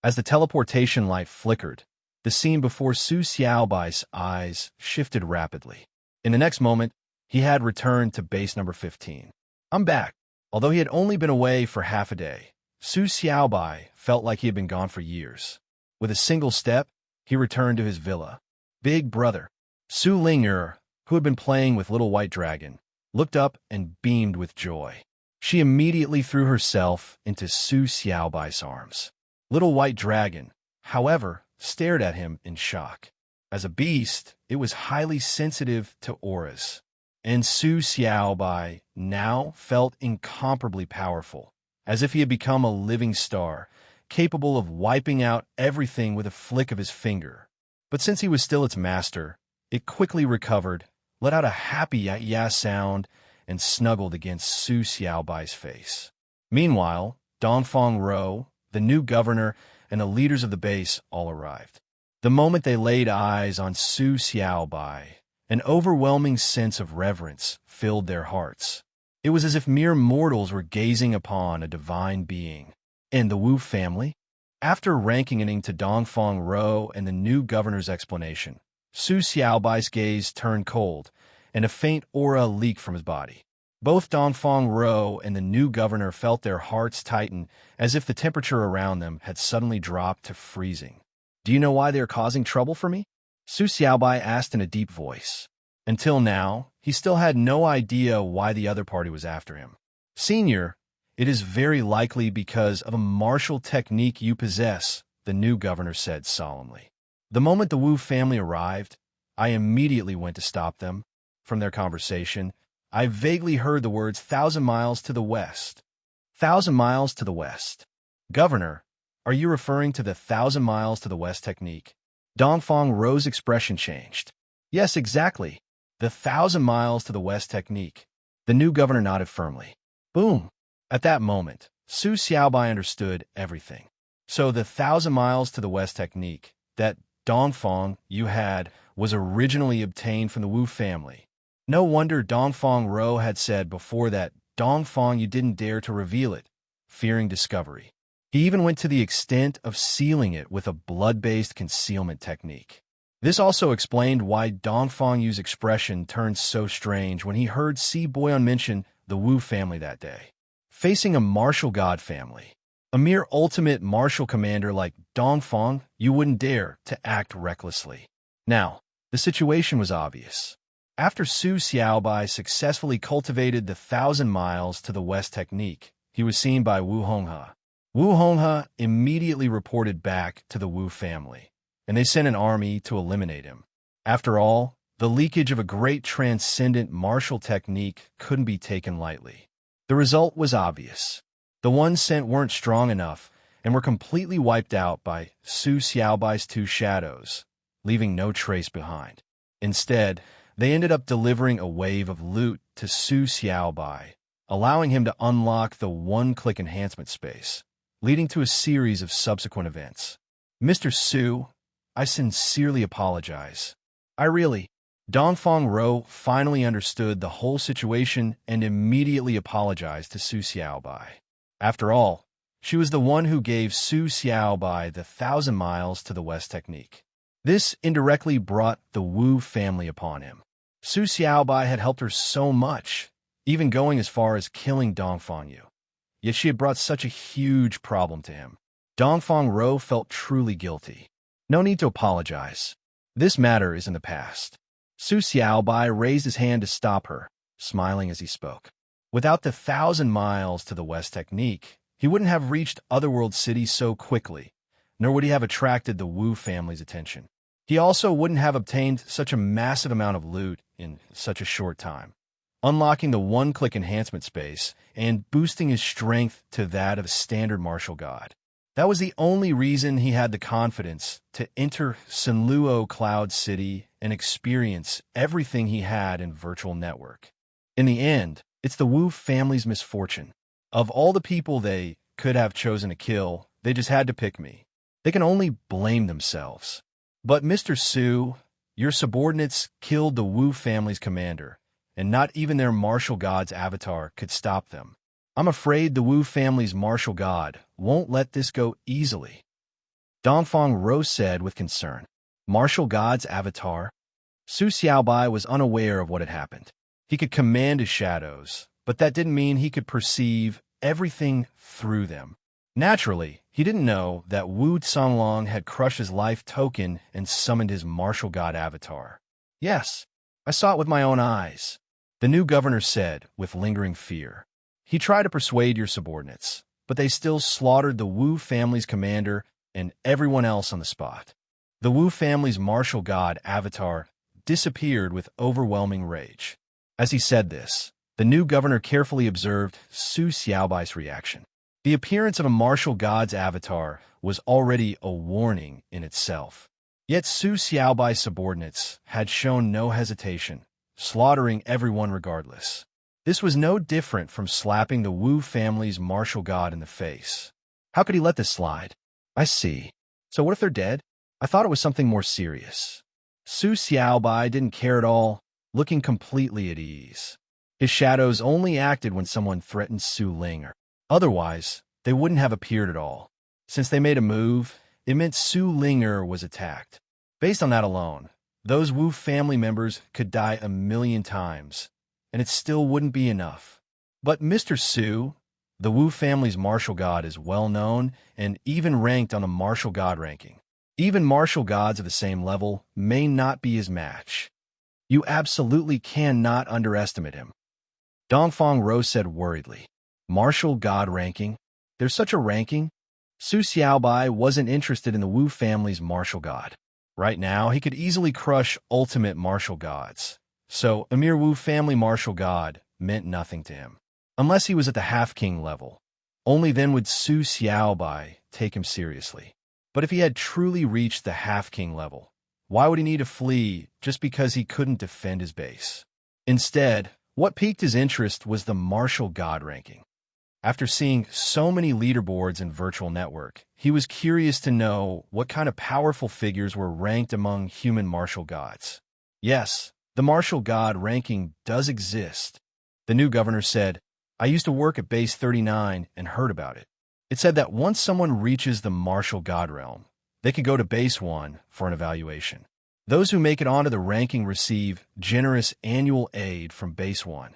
As the teleportation light flickered, the scene before Su Xiaobai's eyes shifted rapidly. In the next moment, he had returned to base number 15. I'm back. Although he had only been away for half a day, Su Xiaobai felt like he had been gone for years. With a single step, he returned to his villa. Big brother, Su Ling'er, who had been playing with Little White Dragon, looked up and beamed with joy. She immediately threw herself into Su Xiaobai's arms. Little White Dragon, however, stared at him in shock. As a beast, it was highly sensitive to auras, and Su Xiaobai now felt incomparably powerful, as if he had become a living star, capable of wiping out everything with a flick of his finger. But since he was still its master, it quickly recovered, let out a happy ya sound, and snuggled against Su Xiaobai's face. Meanwhile, Dongfang Ro, the new governor, and the leaders of the base all arrived. The moment they laid eyes on Su Xiaobai, an overwhelming sense of reverence filled their hearts. It was as if mere mortals were gazing upon a divine being. And the Wu family? After ranking to Dongfang Ro and the new governor's explanation, Su Xiaobai's gaze turned cold, and a faint aura leaked from his body. Both Dongfang Ro and the new governor felt their hearts tighten, as if the temperature around them had suddenly dropped to freezing. "Do you know why they are causing trouble for me?" Su Xiaobai asked in a deep voice. Until now, he still had no idea why the other party was after him. "Senior, it is very likely because of a martial technique you possess," the new governor said solemnly. The moment the Wu family arrived, I immediately went to stop them. From their conversation, I vaguely heard the words 1,000 miles to the west. 1,000 miles to the west. Governor, are you referring to the 1,000 miles to the west technique? Dongfang Ro's expression changed. Yes, exactly. The 1,000 miles to the west technique. The new governor nodded firmly. Boom. At that moment, Su Xiaobai understood everything. So the 1,000 miles to the west technique that Dongfang you had was originally obtained from the Wu family. No wonder Dongfang Ro had said before that Dongfang you didn't dare to reveal it, fearing discovery. He even went to the extent of sealing it with a blood-based concealment technique. This also explained why Dongfang Yu's expression turned so strange when he heard Si Boyan mention the Wu family that day. Facing a martial god family, a mere ultimate martial commander like Dongfang, you wouldn't dare to act recklessly. Now, the situation was obvious. After Su Xiaobai successfully cultivated the 1,000 miles to the west technique, he was seen by Wu Honghe. Wu Honghe immediately reported back to the Wu family, and they sent an army to eliminate him. After all, the leakage of a great transcendent martial technique couldn't be taken lightly. The result was obvious. The ones sent weren't strong enough and were completely wiped out by Su Xiaobai's two shadows, leaving no trace behind. Instead, they ended up delivering a wave of loot to Su Xiaobai, allowing him to unlock the one-click enhancement space, leading to a series of subsequent events. Mr. Su, I sincerely apologize. Dongfang Ro finally understood the whole situation and immediately apologized to Su Xiaobai. After all, she was the one who gave Su Xiaobai the 1,000 miles to the west technique. This indirectly brought the Wu family upon him. Su Xiaobai had helped her so much, even going as far as killing Dongfang Yu. Yet she had brought such a huge problem to him. Dongfang Ro felt truly guilty. No need to apologize. This matter is in the past. Su Xiaobai raised his hand to stop her, smiling as he spoke. Without the 1,000 miles to the west technique, he wouldn't have reached Otherworld City so quickly, nor would he have attracted the Wu family's attention. He also wouldn't have obtained such a massive amount of loot in such a short time, unlocking the one-click enhancement space and boosting his strength to that of a standard martial god. That was the only reason he had the confidence to enter Sanluo Cloud City and experience everything he had in Virtual Network. In the end, it's the Wu family's misfortune. Of all the people they could have chosen to kill, they just had to pick me. They can only blame themselves. But Mr. Su, your subordinates killed the Wu family's commander, and not even their martial god's avatar could stop them. I'm afraid the Wu family's martial god won't let this go easily. Dongfang Ro said with concern. Martial god's avatar? Su Xiaobai was unaware of what had happened. He could command his shadows, but that didn't mean he could perceive everything through them. Naturally, he didn't know that Wu Canglong had crushed his life token and summoned his martial god avatar. Yes, I saw it with my own eyes, the new governor said with lingering fear. He tried to persuade your subordinates, but they still slaughtered the Wu family's commander and everyone else on the spot. The Wu family's martial god avatar disappeared with overwhelming rage. As he said this, the new governor carefully observed Su Xiaobai's reaction. The appearance of a martial god's avatar was already a warning in itself. Yet Su Xiaobai's subordinates had shown no hesitation, slaughtering everyone regardless. This was no different from slapping the Wu family's martial god in the face. How could he let this slide? I see. So what if they're dead? I thought it was something more serious. Su Xiaobai didn't care at all, looking completely at ease. His shadows only acted when someone threatened Su Ling. Otherwise, they wouldn't have appeared at all. Since they made a move, it meant Su Linger was attacked. Based on that alone, those Wu family members could die 1,000,000 times, and it still wouldn't be enough. But Mr. Su, the Wu family's martial god, is well known and even ranked on the martial god ranking. Even martial gods of the same level may not be his match. You absolutely cannot underestimate him. Dongfang Rou said worriedly. Martial god ranking? There's such a ranking? Su Xiaobai wasn't interested in the Wu family's martial god. Right now, he could easily crush ultimate martial gods. So, a mere Wu family martial god meant nothing to him. Unless he was at the half-king level. Only then would Su Xiaobai take him seriously. But if he had truly reached the half-king level, why would he need to flee just because he couldn't defend his base? Instead, what piqued his interest was the martial god ranking. After seeing so many leaderboards in Virtual Network, he was curious to know what kind of powerful figures were ranked among human martial gods. Yes, the martial god ranking does exist. The new governor said, I used to work at Base 39 and heard about it. It said that once someone reaches the martial god realm, they could go to Base 1 for an evaluation. Those who make it onto the ranking receive generous annual aid from Base 1.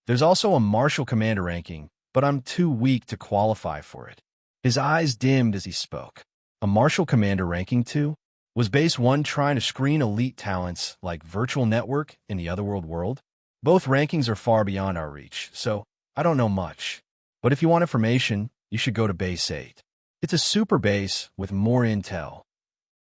There's also a martial commander ranking, but I'm too weak to qualify for it. His eyes dimmed as he spoke. A martial commander ranking too? Was Base 1 trying to screen elite talents like Virtual Network in the Otherworld world? Both rankings are far beyond our reach, so I don't know much. But if you want information, you should go to Base 8. It's a super base with more intel.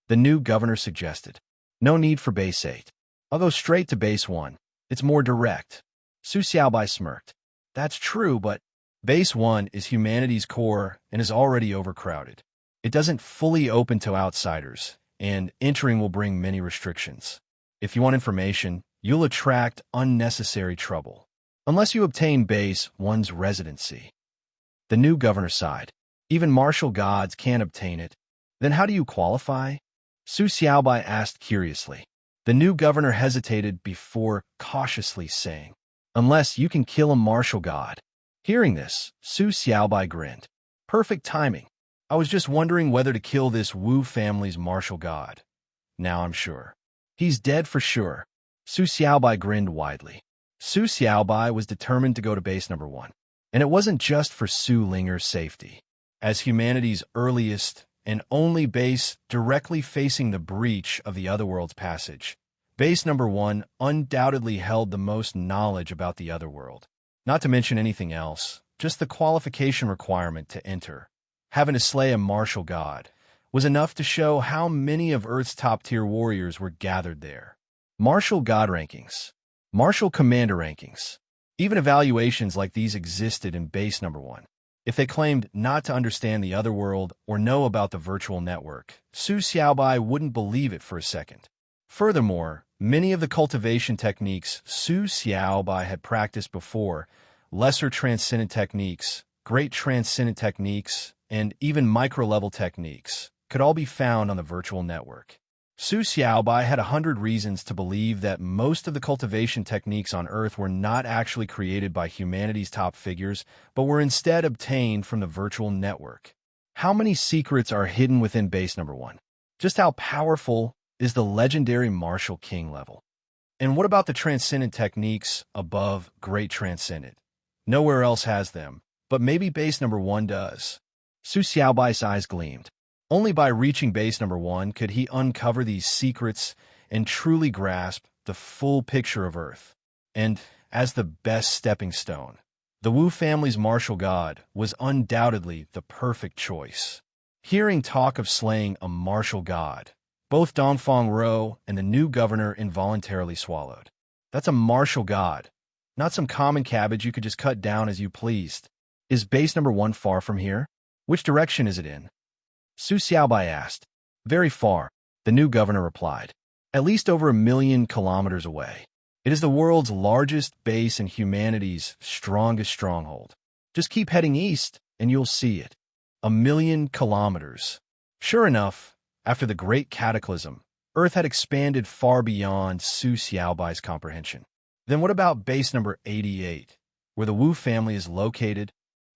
The new governor suggested. No need for Base 8. I'll go straight to Base 1. It's more direct. Su Xiaobai smirked. That's true, but Base 1 is humanity's core and is already overcrowded. It doesn't fully open to outsiders, and entering will bring many restrictions. If you want information, you'll attract unnecessary trouble. Unless you obtain Base 1's residency. The new governor sighed. Even martial gods can't obtain it. Then how do you qualify? Su Xiaobai asked curiously. The new governor hesitated before cautiously saying, unless you can kill a martial god. Hearing this, Su Xiaobai grinned. Perfect timing. I was just wondering whether to kill this Wu family's martial god. Now I'm sure. He's dead for sure. Su Xiaobai grinned widely. Su Xiaobai was determined to go to Base number 1. And it wasn't just for Su Linger's safety. As humanity's earliest and only base directly facing the breach of the Otherworld's passage, Base number 1 undoubtedly held the most knowledge about the Otherworld. Not to mention anything else, just the qualification requirement to enter, having to slay a martial god, was enough to show how many of Earth's top-tier warriors were gathered there. Martial god rankings, martial commander rankings, even evaluations like these existed in Base number 1. If they claimed not to understand the Otherworld or know about the virtual network, Su Xiaobai wouldn't believe it for a second. Furthermore, many of the cultivation techniques Su Xiaobai had practiced before, lesser transcendent techniques, great transcendent techniques, and even micro-level techniques, could all be found on the virtual network. Su Xiaobai had 100 reasons to believe that most of the cultivation techniques on Earth were not actually created by humanity's top figures, but were instead obtained from the virtual network. How many secrets are hidden within Base number 1? Just how powerful is the legendary martial king level? And what about the transcendent techniques above Great Transcendent? Nowhere else has them, but maybe Base number 1 does. Su Xiaobai's eyes gleamed. Only by reaching Base number 1 could he uncover these secrets and truly grasp the full picture of Earth. And, as the best stepping stone, the Wu family's martial god was undoubtedly the perfect choice. Hearing talk of slaying a martial god, both Dongfang Rou and the new governor involuntarily swallowed. That's a martial god, not some common cabbage you could just cut down as you pleased. Is base number 1 far from here? Which direction is it in? Su Xiaobai asked. Very far, the new governor replied. At least over 1,000,000 kilometers away. It is the world's largest base and humanity's strongest stronghold. Just keep heading east, and you'll see it. 1,000,000 kilometers. Sure enough, after the Great Cataclysm, Earth had expanded far beyond Su Xiaobai's comprehension. Then what about base number 88, where the Wu family is located?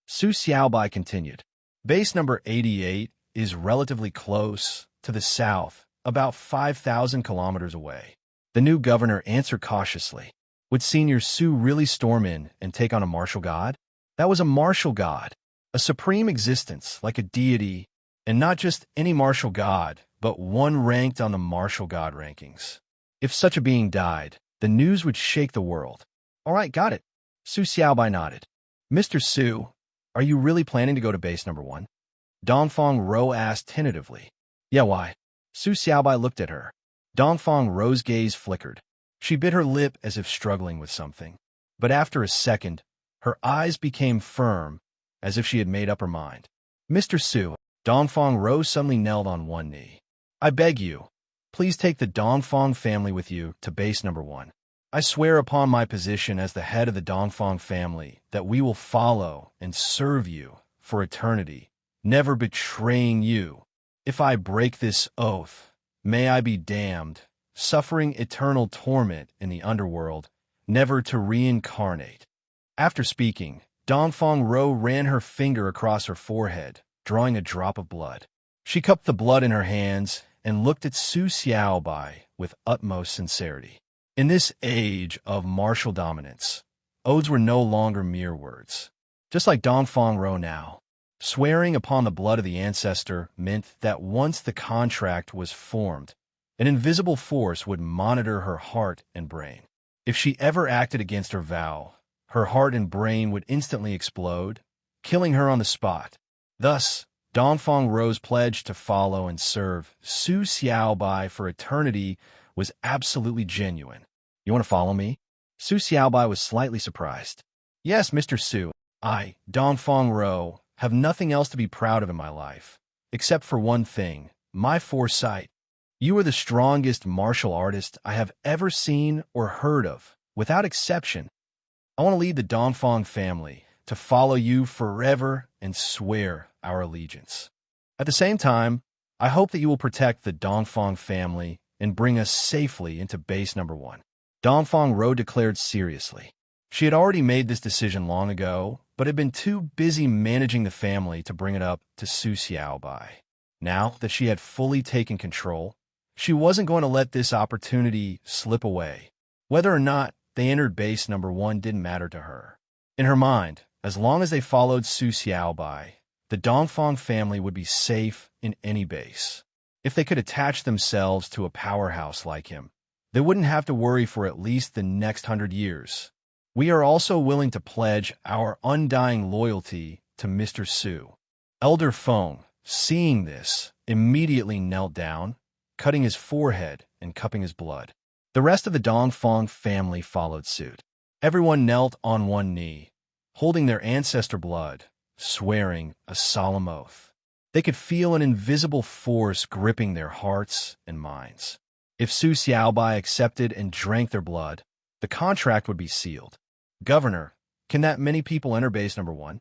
Su Xiaobai continued. Base number 88 is relatively close to the south, about 5,000 kilometers away. The new governor answered cautiously. Would Senior Su really storm in and take on a martial god? That was a martial god, a supreme existence like a deity, and not just any martial god, but one ranked on the martial god rankings. If such a being died, the news would shake the world. All right, got it. Su Xiaobai nodded. Mr. Su, are you really planning to go to base number 1? Dongfang Ro asked tentatively. Yeah, why? Su Xiaobai looked at her. Dongfang Ro's gaze flickered. She bit her lip as if struggling with something. But after a second, her eyes became firm, as if she had made up her mind. Mr. Su, Dongfang Ro suddenly knelt on one knee. I beg you, please take the Dongfang family with you to base number 1. I swear upon my position as the head of the Dongfang family that we will follow and serve you for eternity, never betraying you. If I break this oath, may I be damned, suffering eternal torment in the underworld, never to reincarnate. After speaking, Dongfang Ro ran her finger across her forehead, drawing a drop of blood. She cupped the blood in her hands and looked at Su Xiaobai with utmost sincerity. In this age of martial dominance, oaths were no longer mere words. Just like Dongfang Ro now, swearing upon the blood of the ancestor meant that once the contract was formed, an invisible force would monitor her heart and brain. If she ever acted against her vow, her heart and brain would instantly explode, killing her on the spot. Thus, Dongfang Ro's pledge to follow and serve Su Xiaobai for eternity was absolutely genuine. You want to follow me? Su Xiaobai was slightly surprised. Yes, Mr. Su, I, Dongfang Ro, have nothing else to be proud of in my life, except for one thing, my foresight. You are the strongest martial artist I have ever seen or heard of, without exception. I want to lead the Dongfang family, to follow you forever and swear our allegiance. At the same time, I hope that you will protect the Dongfang family and bring us safely into base number 1. Dongfang Ro declared seriously. She had already made this decision long ago, but had been too busy managing the family to bring it up to Su Xiaobai. Now that she had fully taken control, she wasn't going to let this opportunity slip away. Whether or not they entered base number 1 didn't matter to her. In her mind, as long as they followed Su Xiaobai, the Dongfang family would be safe in any base. If they could attach themselves to a powerhouse like him, they wouldn't have to worry for at least the next 100 years. We are also willing to pledge our undying loyalty to Mr. Su. Elder Feng, seeing this, immediately knelt down, cutting his forehead and cupping his blood. The rest of the Dongfang family followed suit. Everyone knelt on one knee, holding their ancestor blood, swearing a solemn oath. They could feel an invisible force gripping their hearts and minds. If Su Xiaobai accepted and drank their blood, the contract would be sealed. Governor, can that many people enter base number 1?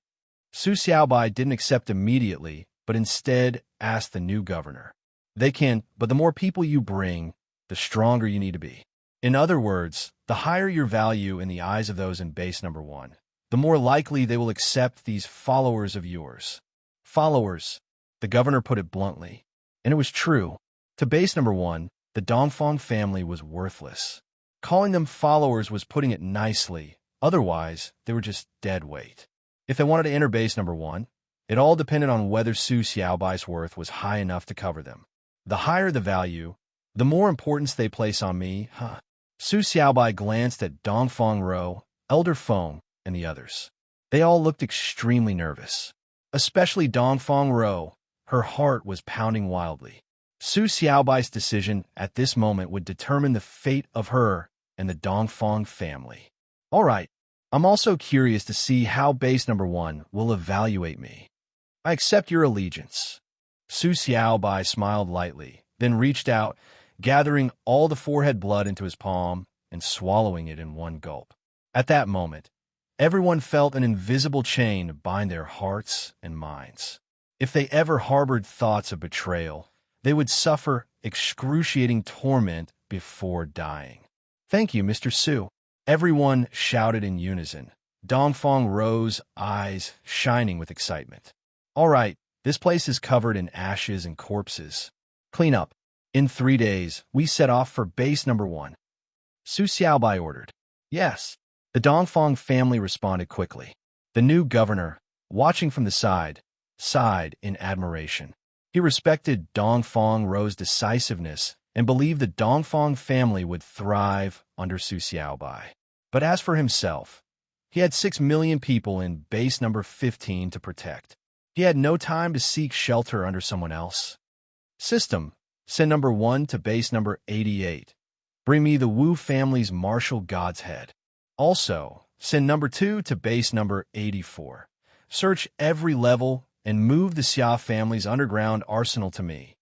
Su Xiaobai didn't accept immediately, but instead asked the new governor. They can, but the more people you bring, the stronger you need to be. In other words, the higher your value in the eyes of those in base number 1, the more likely they will accept these followers of yours. Followers, the governor put it bluntly. And it was true. To base number 1, the Dongfang family was worthless. Calling them followers was putting it nicely. Otherwise, they were just dead weight. If they wanted to enter base number 1, it all depended on whether Su Xiaobai's worth was high enough to cover them. The higher the value, the more importance they place on me, huh? Su Xiaobai glanced at Dongfang Ro, Elder Feng, and the others. They all looked extremely nervous. Especially Dongfang Ro. Her heart was pounding wildly. Su Xiaobai's decision at this moment would determine the fate of her and the Dongfang family. All right, I'm also curious to see how base number 1 will evaluate me. I accept your allegiance. Su Xiaobai smiled lightly, then reached out, gathering all the forehead blood into his palm and swallowing it in one gulp. At that moment, everyone felt an invisible chain bind their hearts and minds. If they ever harbored thoughts of betrayal, they would suffer excruciating torment before dying. Thank you, Mr. Su. Everyone shouted in unison. Dongfang rose, eyes shining with excitement. All right, this place is covered in ashes and corpses. Clean up. In 3 days, we set off for base number 1. Su Xiaobai ordered. Yes. The Dongfang family responded quickly. The new governor, watching from the side, sighed in admiration. He respected Dongfang Ro's decisiveness and believed the Dongfang family would thrive under Su Xiaobai. But as for himself, he had 6 million people in base number 15 to protect. He had no time to seek shelter under someone else. System, send number 1 to base number 88. Bring me the Wu family's martial god's head. Also, send number 2 to base number 84. Search every level and move the Xia family's underground arsenal to me.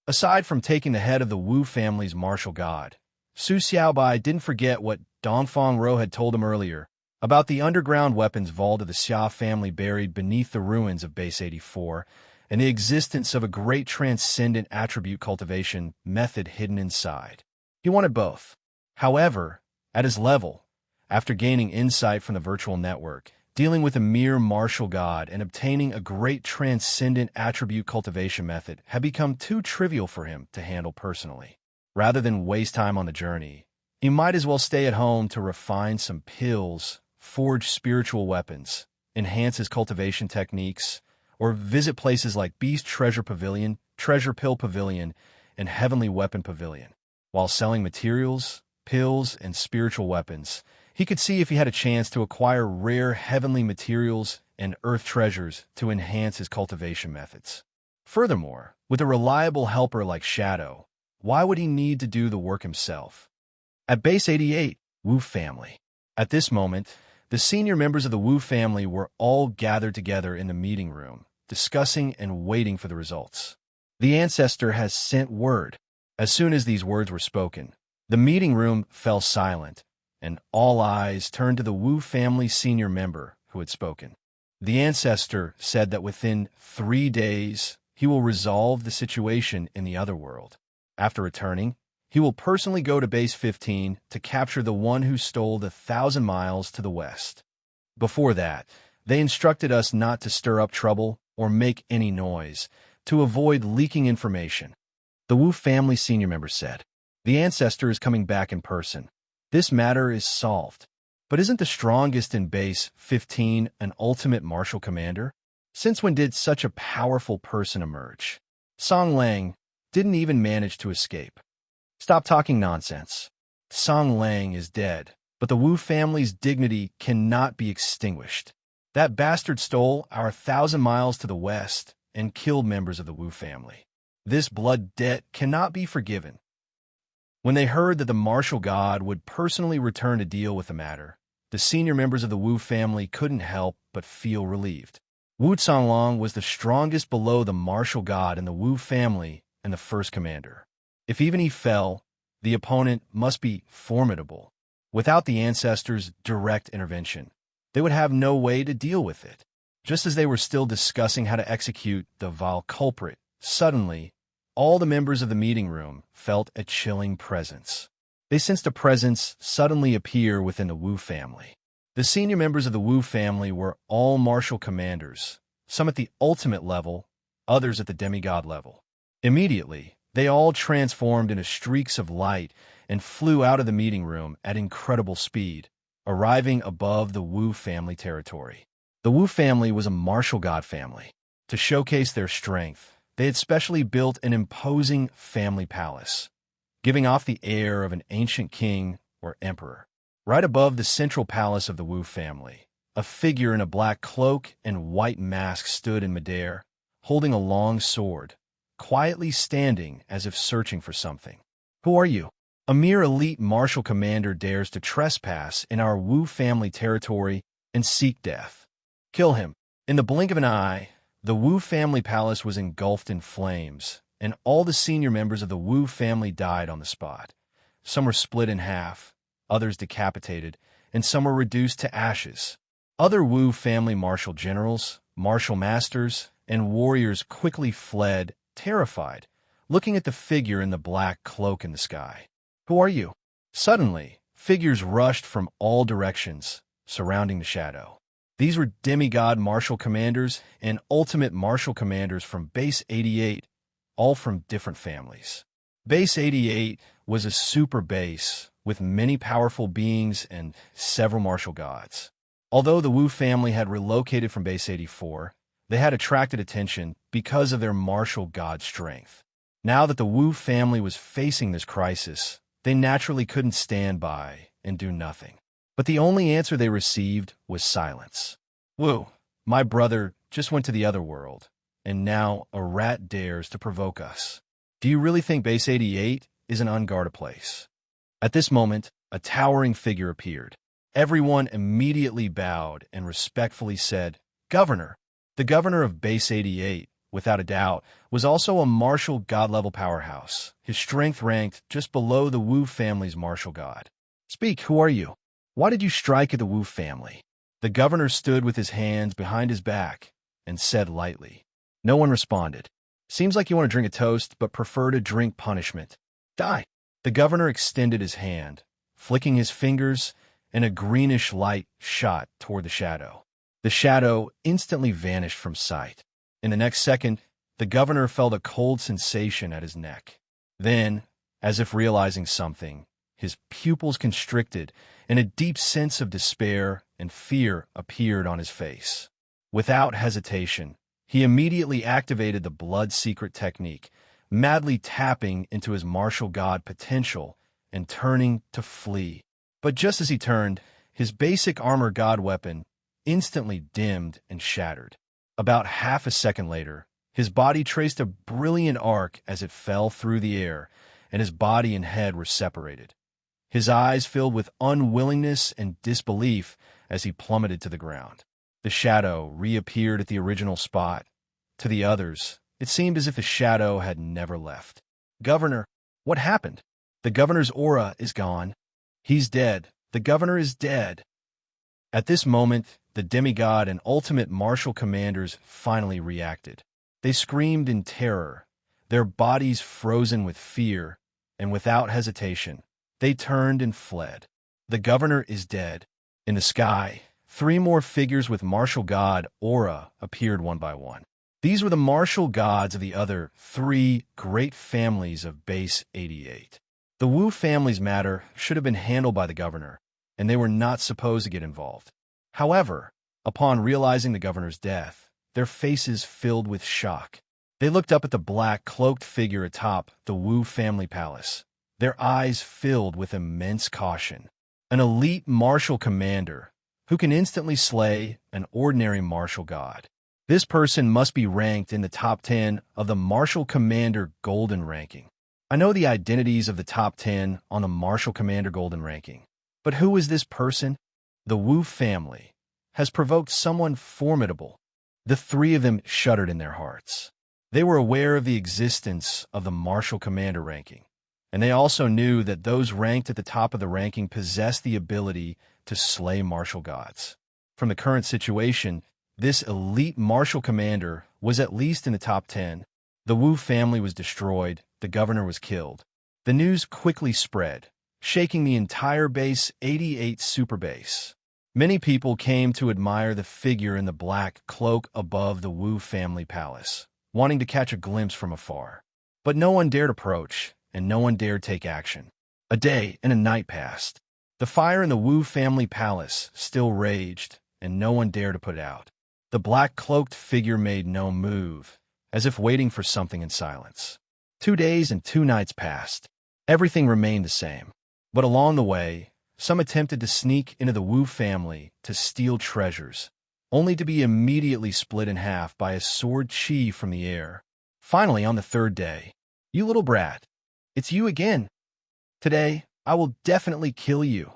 Aside from taking the head of the Wu family's martial god, Su Xiaobai didn't forget what Dongfang Ro had told him earlier about the underground weapons vault of the Xia family buried beneath the ruins of Base 84 and the existence of a great transcendent attribute cultivation method hidden inside. He wanted both. However, at his level, after gaining insight from the virtual network, dealing with a mere martial god and obtaining a great transcendent attribute cultivation method had become too trivial for him to handle personally. Rather than waste time on the journey, he might as well stay at home to refine some pills, forge spiritual weapons, enhance his cultivation techniques, or visit places like Beast Treasure Pavilion, Treasure Pill Pavilion, and Heavenly Weapon Pavilion. While selling materials, pills, and spiritual weapons, he could see if he had a chance to acquire rare heavenly materials and earth treasures to enhance his cultivation methods. Furthermore, with a reliable helper like Shadow, why would he need to do the work himself? At Base 88, Wu family. At this moment, the senior members of the Wu family were all gathered together in the meeting room, discussing and waiting for the results. The ancestor has sent word. As soon as these words were spoken, the meeting room fell silent, and all eyes turned to the Wu family senior member who had spoken. The ancestor said that within 3 days, he will resolve the situation in the other world. After returning, he will personally go to Base 15 to capture the one who stole the 1,000 miles to the west. Before that, they instructed us not to stir up trouble or make any noise, to avoid leaking information. The Wu family senior member said, "The ancestor is coming back in person. This matter is solved. But isn't the strongest in Base 15 an ultimate martial commander? Since when did such a powerful person emerge? Song Lang didn't even manage to escape." Stop talking nonsense. Song Lang is dead, but the Wu family's dignity cannot be extinguished. That bastard stole our 1,000 miles to the west and killed members of the Wu family. This blood debt cannot be forgiven. When they heard that the martial god would personally return to deal with the matter, the senior members of the Wu family couldn't help but feel relieved. Wu Zonglong was the strongest below the martial god in the Wu family and the first commander. If even he fell, the opponent must be formidable. Without the ancestors' direct intervention, they would have no way to deal with it. Just as they were still discussing how to execute the vile culprit, suddenly, all the members of the meeting room felt a chilling presence. They sensed a presence suddenly appear within the Wu family. The senior members of the Wu family were all martial commanders, some at the ultimate level, others at the demigod level. Immediately, they all transformed into streaks of light and flew out of the meeting room at incredible speed, arriving above the Wu family territory. The Wu family was a martial god family. To showcase their strength, they had specially built an imposing family palace, giving off the air of an ancient king or emperor. Right above the central palace of the Wu family, a figure in a black cloak and white mask stood in midair, holding a long sword, quietly standing as if searching for something. "Who are you?" A mere elite martial commander dares to trespass in our Wu family territory and seek death. Kill him. In the blink of an eye, the Wu family palace was engulfed in flames, and all the senior members of the Wu family died on the spot. Some were split in half, others decapitated, and some were reduced to ashes. Other Wu family martial generals, martial masters, and warriors quickly fled, terrified, looking at the figure in the black cloak in the sky. "Who are you?" Suddenly, figures rushed from all directions, surrounding the shadow. These were demigod martial commanders and ultimate martial commanders from Base 88, all from different families. Base 88 was a super base with many powerful beings and several martial gods. Although the Wu family had relocated from Base 84, they had attracted attention because of their martial god strength. Now that the Wu family was facing this crisis, they naturally couldn't stand by and do nothing. But the only answer they received was silence. "Wu, my brother just went to the other world, and now a rat dares to provoke us. Do you really think Base 88 is an unguarded place?" At this moment, a towering figure appeared. Everyone immediately bowed and respectfully said, "Governor." The governor of Base 88, without a doubt, was also a martial god-level powerhouse, his strength ranked just below the Wu family's martial god. "Speak, who are you? Why did you strike at the Wu family?" The governor stood with his hands behind his back and said lightly. No one responded. "Seems like you want to drink a toast, but prefer to drink punishment. Die." The governor extended his hand, flicking his fingers, and a greenish light shot toward the shadow. The shadow instantly vanished from sight. In the next second, the governor felt a cold sensation at his neck. Then, as if realizing something, his pupils constricted, and a deep sense of despair and fear appeared on his face. Without hesitation, he immediately activated the blood secret technique, madly tapping into his martial god potential and turning to flee. But just as he turned, his basic armor god weapon instantly dimmed and shattered. About half a second later, his body traced a brilliant arc as it fell through the air, and his body and head were separated. His eyes filled with unwillingness and disbelief as he plummeted to the ground. The shadow reappeared at the original spot. To the others, it seemed as if the shadow had never left. "Governor, what happened?" "The governor's aura is gone. He's dead. The governor is dead." At this moment, the demigod and ultimate martial commanders finally reacted. They screamed in terror, their bodies frozen with fear, and without hesitation, they turned and fled. "The governor is dead." In the sky, 3 more figures with martial god aura appeared one by one. These were the martial gods of the other 3 great families of Base 88. The Wu family's matter should have been handled by the governor, and they were not supposed to get involved. However, upon realizing the governor's death, their faces filled with shock. They looked up at the black cloaked figure atop the Wu family palace, their eyes filled with immense caution. An elite martial commander who can instantly slay an ordinary martial god. This person must be ranked in the top 10 of the Martial Commander Golden Ranking. I know the identities of the top 10 on the Martial Commander Golden Ranking, but who is this person? The Wu family has provoked someone formidable. The 3 of them shuddered in their hearts. They were aware of the existence of the Martial Commander ranking, and they also knew that those ranked at the top of the ranking possessed the ability to slay martial gods. From the current situation, this elite martial commander was at least in the top 10. The Wu family was destroyed, the governor was killed. The news quickly spread, shaking the entire Base 88 superbase. Many people came to admire the figure in the black cloak above the Wu family palace, wanting to catch a glimpse from afar. But no one dared approach, and no one dared take action. A day and a night passed. The fire in the Wu family palace still raged, and no one dared to put it out. The black-cloaked figure made no move, as if waiting for something in silence. 2 days and 2 nights passed. Everything remained the same. But along the way, some attempted to sneak into the Wu family to steal treasures, only to be immediately split in half by a sword chi from the air. Finally, on the 3rd day, "You little brat, it's you again. Today, I will definitely kill you.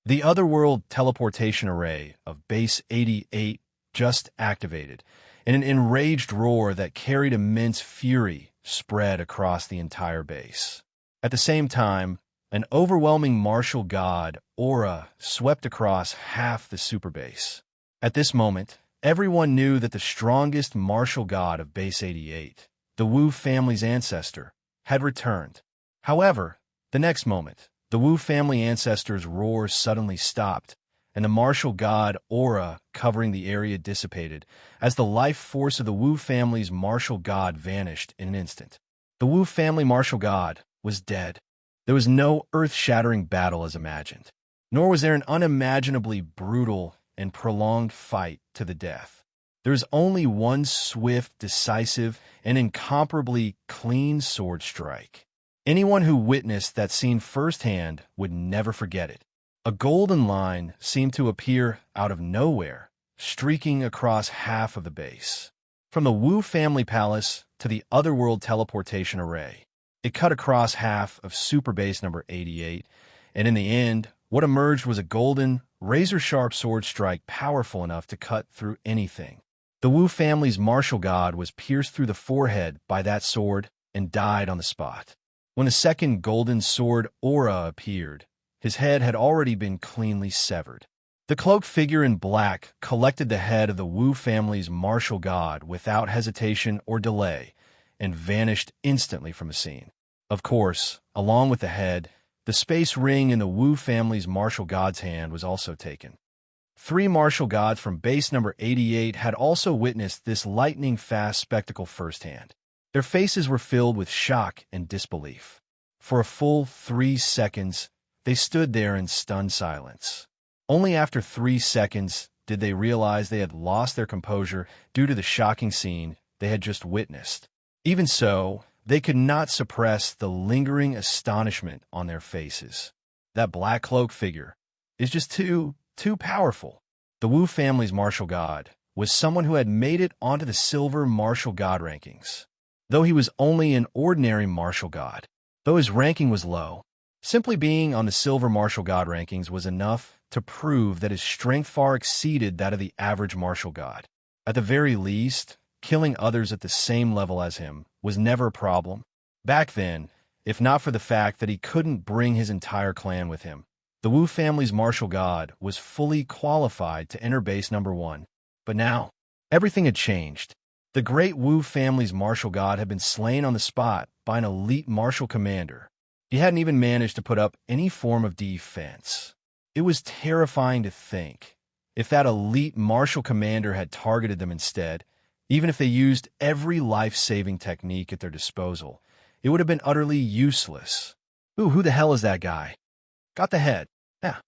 The Otherworld teleportation array of Base 88 just activated, and an enraged roar that carried immense fury spread across the entire base. At the same time, an overwhelming martial god aura swept across half the superbase. At this moment, everyone knew that the strongest martial god of Base 88, the Wu family's ancestor, had returned. However, the next moment, the Wu family ancestor's roar suddenly stopped, and the martial god aura covering the area dissipated as the life force of the Wu family's martial god vanished in an instant. The Wu family martial god was dead. There was no earth-shattering battle as imagined, nor was there an unimaginably brutal and prolonged fight to the death. There is only one swift, decisive, and incomparably clean sword strike. Anyone who witnessed that scene firsthand would never forget it. A golden line seemed to appear out of nowhere, streaking across half of the base. From the Wu family palace to the Otherworld teleportation array, it cut across half of Super Base number 88, and in the end, what emerged was a golden, razor-sharp sword strike powerful enough to cut through anything. The Wu family's martial god was pierced through the forehead by that sword and died on the spot. When the second golden sword aura appeared, his head had already been cleanly severed. The cloaked figure in black collected the head of the Wu family's martial god without hesitation or delay and vanished instantly from the scene. Of course, along with the head, the space ring in the Wu family's martial god's hand was also taken. 3 martial gods from base number 88 had also witnessed this lightning-fast spectacle firsthand. Their faces were filled with shock and disbelief. For a full 3 seconds, they stood there in stunned silence. Only after 3 seconds did they realize they had lost their composure due to the shocking scene they had just witnessed. Even so, they could not suppress the lingering astonishment on their faces. That black cloak figure is just too powerful. The Wu family's martial god was someone who had made it onto the silver martial god rankings. Though he was only an ordinary martial god, though his ranking was low, simply being on the silver martial god rankings was enough to prove that his strength far exceeded that of the average martial god. At the very least, killing others at the same level as him was never a problem. Back then, if not for the fact that he couldn't bring his entire clan with him, the Wu family's martial god was fully qualified to enter base number 1. But now, everything had changed. The great Wu family's martial god had been slain on the spot by an elite martial commander. He hadn't even managed to put up any form of defense. It was terrifying to think. If that elite martial commander had targeted them instead, even if they used every life-saving technique at their disposal, it would have been utterly useless. Ooh, who the hell is that guy? Got the head. Yeah.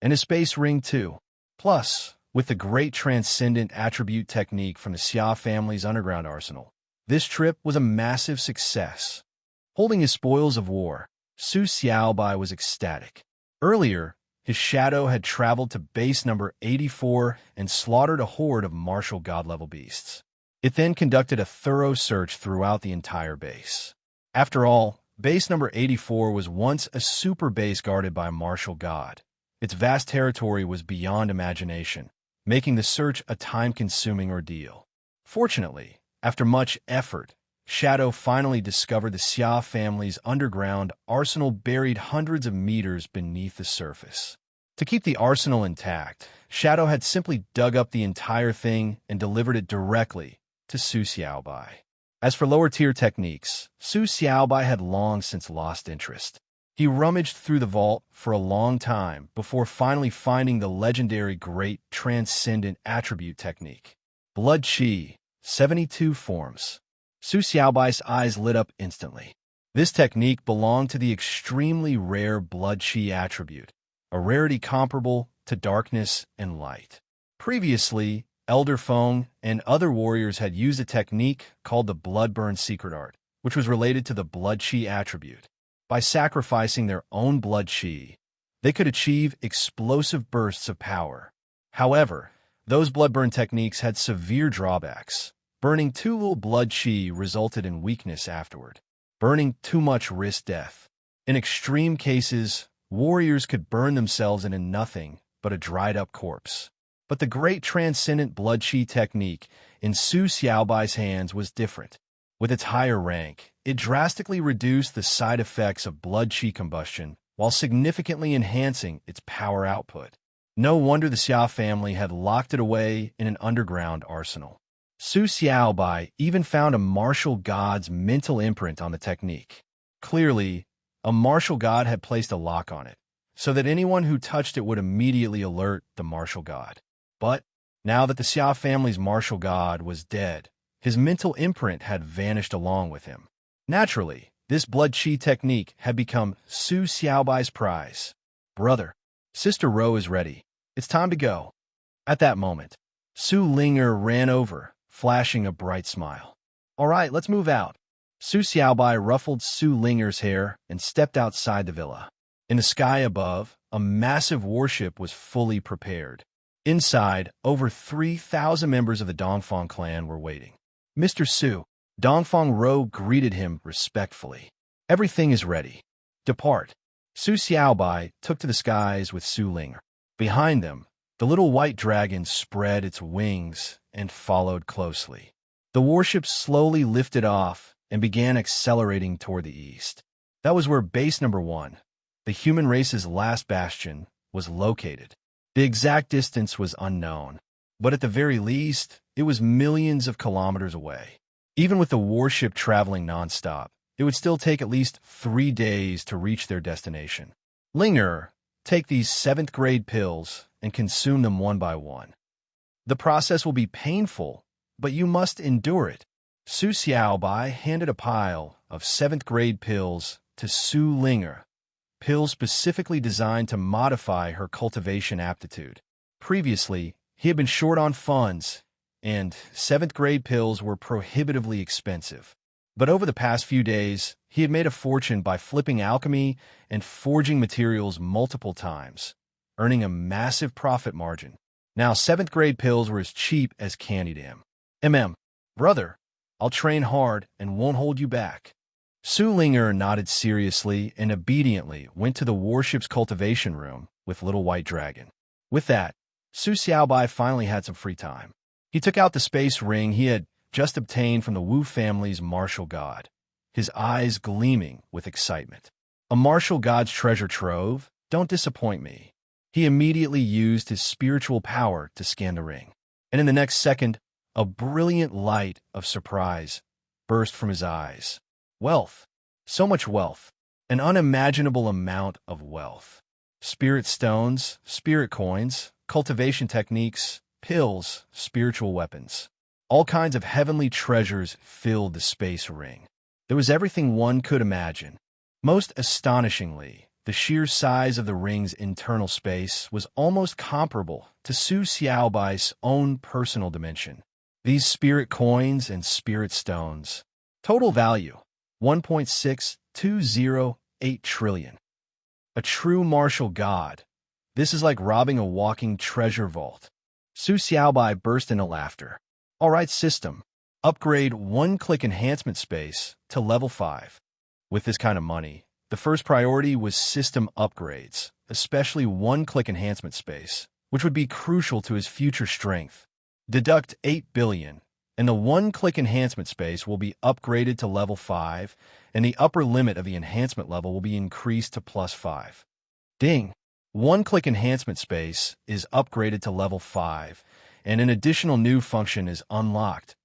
And his space ring, too. Plus, with the great transcendent attribute technique from the Xia family's underground arsenal, this trip was a massive success. Holding his spoils of war, Su Xiaobai was ecstatic. Earlier, his shadow had traveled to base number 84 and slaughtered a horde of martial god-level beasts. It then conducted a thorough search throughout the entire base. After all, base number 84 was once a super base guarded by a martial god. Its vast territory was beyond imagination, making the search a time-consuming ordeal. Fortunately, after much effort, Shadow finally discovered the Xia family's underground arsenal buried hundreds of meters beneath the surface. To keep the arsenal intact, Shadow had simply dug up the entire thing and delivered it directly to Su Xiaobai. As for lower-tier techniques, Su Xiaobai had long since lost interest. He rummaged through the vault for a long time before finally finding the legendary Great Transcendent Attribute technique. Blood Qi, 72 forms. Su Xiaobai's eyes lit up instantly. This technique belonged to the extremely rare Blood Qi attribute, a rarity comparable to darkness and light. Previously, Elder Feng and other warriors had used a technique called the Bloodburn Secret Art, which was related to the Blood Qi attribute. By sacrificing their own Blood Qi, they could achieve explosive bursts of power. However, those Bloodburn techniques had severe drawbacks. Burning too little Blood Qi resulted in weakness afterward. Burning too much risked death. In extreme cases, warriors could burn themselves into nothing but a dried-up corpse. But the great transcendent blood chi technique in Su Xiaobai's hands was different. With its higher rank, it drastically reduced the side effects of blood chi combustion while significantly enhancing its power output. No wonder the Xia family had locked it away in an underground arsenal. Su Xiaobai even found a martial god's mental imprint on the technique. Clearly, a martial god had placed a lock on it, so that anyone who touched it would immediately alert the martial god. But now that the Xia family's martial god was dead, his mental imprint had vanished along with him. Naturally, this blood chi technique had become Su Xiaobai's prize. Brother, Sister Ro is ready. It's time to go. At that moment, Su Ling'er ran over, flashing a bright smile. All right, let's move out. Su Xiaobai ruffled Su Ling'er's hair and stepped outside the villa. In the sky above, a massive warship was fully prepared. Inside, over 3,000 members of the Dongfang clan were waiting. Mr. Su, Dongfang Ro greeted him respectfully. Everything is ready. Depart. Su Xiaobai took to the skies with Su Ling'er. Behind them, the little white dragon spread its wings and followed closely. The warship slowly lifted off and began accelerating toward the east. That was where base number 1, the human race's last bastion, was located. The exact distance was unknown, but at the very least, it was millions of kilometers away. Even with the warship traveling nonstop, it would still take at least 3 days to reach their destination. Ling'er, take these 7th grade pills and consume them one by one. The process will be painful, but you must endure it. Su Xiaobai handed a pile of 7th grade pills to Su Ling'er, pills specifically designed to modify her cultivation aptitude. Previously, he had been short on funds, and 7th grade pills were prohibitively expensive. But over the past few days, he had made a fortune by flipping alchemy and forging materials multiple times, earning a massive profit margin. Now 7th grade pills were as cheap as candy to him. Brother, I'll train hard and won't hold you back. Su Ling'er nodded seriously and obediently went to the warship's cultivation room with Little White Dragon. With that, Su Xiaobai finally had some free time. He took out the space ring he had just obtained from the Wu family's martial god, his eyes gleaming with excitement. A martial god's treasure trove? Don't disappoint me. He immediately used his spiritual power to scan the ring, and in the next second, a brilliant light of surprise burst from his eyes. Wealth. So much wealth. An unimaginable amount of wealth. Spirit stones, spirit coins, cultivation techniques, pills, spiritual weapons. All kinds of heavenly treasures filled the space ring. There was everything one could imagine. Most astonishingly, the sheer size of the ring's internal space was almost comparable to Su Xiaobai's own personal dimension. These spirit coins and spirit stones. Total value, 1.6208 trillion. A true martial god. This is like robbing a walking treasure vault. Su Xiaobai burst into laughter. All right, system. Upgrade one-click enhancement space to level 5. With this kind of money, the first priority was system upgrades, especially one-click enhancement space, which would be crucial to his future strength. Deduct 8 billion, and the one-click enhancement space will be upgraded to level 5, and the upper limit of the enhancement level will be increased to +5. Ding! One-click enhancement space is upgraded to level 5, and an additional new function is unlocked.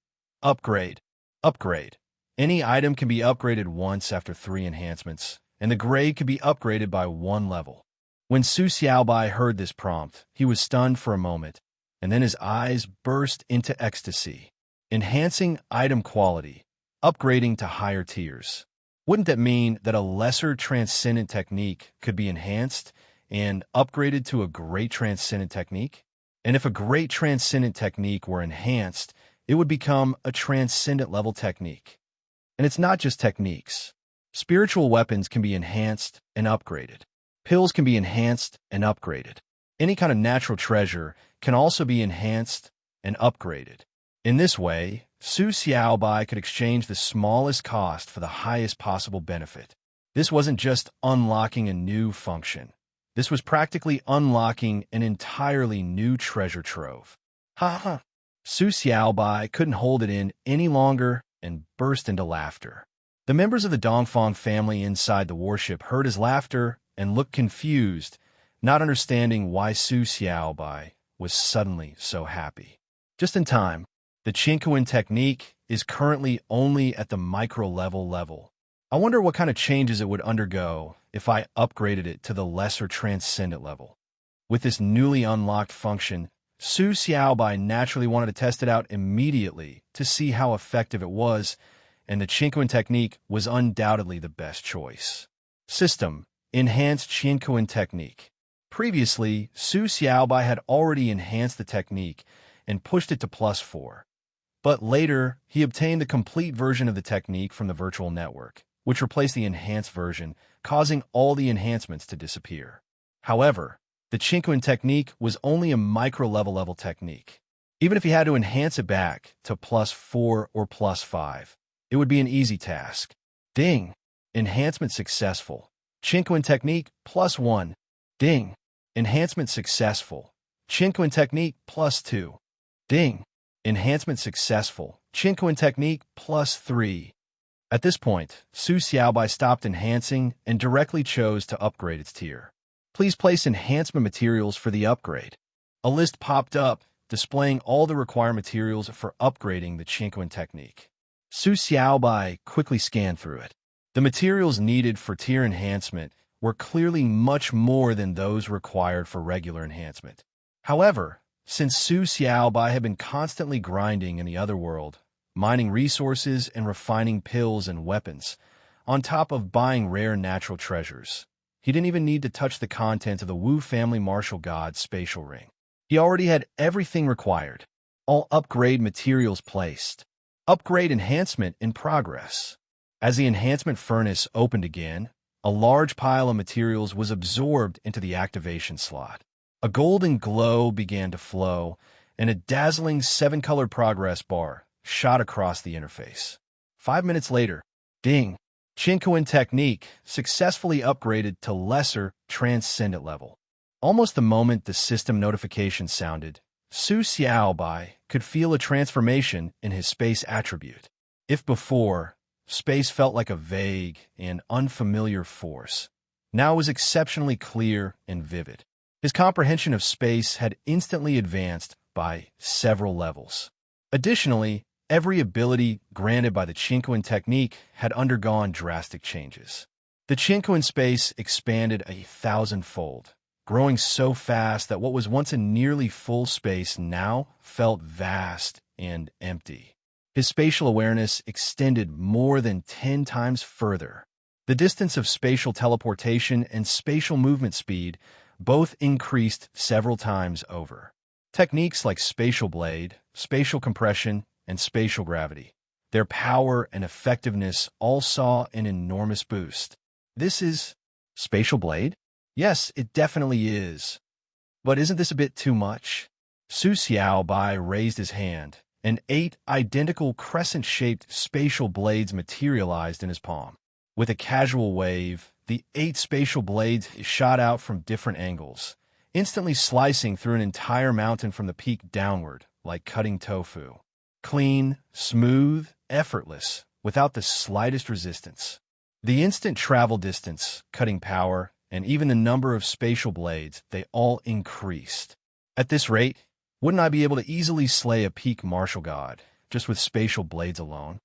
Upgrade. Upgrade. Any item can be upgraded once after 3 enhancements, and the grade can be upgraded by 1 level. When Su Xiaobai heard this prompt, he was stunned for a moment, and then his eyes burst into ecstasy. Enhancing item quality. Upgrading to higher tiers. Wouldn't that mean that a lesser transcendent technique could be enhanced and upgraded to a great transcendent technique? And if a great transcendent technique were enhanced, it would become a transcendent level technique. And it's not just techniques. Spiritual weapons can be enhanced and upgraded. Pills can be enhanced and upgraded. Any kind of natural treasure can also be enhanced and upgraded. In this way, Su Xiaobai could exchange the smallest cost for the highest possible benefit. This wasn't just unlocking a new function. This was practically unlocking an entirely new treasure trove. Ha ha! Su Xiaobai couldn't hold it in any longer and burst into laughter. The members of the Dongfang family inside the warship heard his laughter and looked confused, not understanding why Su Xiaobai was suddenly so happy. Just in time, the Qinkuan technique is currently only at the micro-level level. I wonder what kind of changes it would undergo if I upgraded it to the lesser transcendent level. With this newly unlocked function, Su Xiaobai naturally wanted to test it out immediately to see how effective it was, and the Qinkuan technique was undoubtedly the best choice. System: Enhanced Qinkuan technique. Previously, Su Xiaobai had already enhanced the technique and pushed it to +4. But later, he obtained the complete version of the technique from the virtual network, which replaced the enhanced version, causing all the enhancements to disappear. However, the Qinkuan technique was only a micro-level technique. Even if he had to enhance it back to +4 or +5, it would be an easy task. Ding! Enhancement successful. Qinkuan technique +1. Ding! Enhancement successful. Qinkuan technique +2. Ding! Enhancement successful. Qinkuan technique +3. At this point, Su Xiaobai stopped enhancing and directly chose to upgrade its tier. Please place enhancement materials for the upgrade. A list popped up, displaying all the required materials for upgrading the Qinkuan technique. Su Xiaobai quickly scanned through it. The materials needed for tier enhancement were clearly much more than those required for regular enhancement. However, since Su Xiaobai had been constantly grinding in the other world, mining resources and refining pills and weapons, on top of buying rare natural treasures, he didn't even need to touch the content of the Wu family martial god spatial ring. He already had everything required. All upgrade materials placed. Upgrade enhancement in progress. As the enhancement furnace opened again, a large pile of materials was absorbed into the activation slot. A golden glow began to flow, and a dazzling 7-colored progress bar shot across the interface. 5 minutes later, ding! Qinkuan technique successfully upgraded to lesser transcendent level. Almost the moment the system notification sounded, Su Xiaobai could feel a transformation in his space attribute. If before, space felt like a vague and unfamiliar force, now it was exceptionally clear and vivid. His comprehension of space had instantly advanced by several levels. Additionally, every ability granted by the Qinkuan technique had undergone drastic changes. The Qinkuan space expanded 1,000-fold, growing so fast that what was once a nearly full space now felt vast and empty. His spatial awareness extended more than 10 times further. The distance of spatial teleportation and spatial movement speed both increased several times over. Techniques like spatial blade, spatial compression, and spatial gravity, their power and effectiveness all saw an enormous boost. This is spatial blade? Yes, it definitely is. But isn't this a bit too much? Su Xiaobai raised his hand, and 8 identical crescent-shaped spatial blades materialized in his palm. With a casual wave, the 8 spatial blades shot out from different angles, instantly slicing through an entire mountain from the peak downward, like cutting tofu. Clean, smooth, effortless, without the slightest resistance. The instant travel distance, cutting power, and even the number of spatial blades, they all increased. At this rate, wouldn't I be able to easily slay a peak martial god, just with spatial blades alone?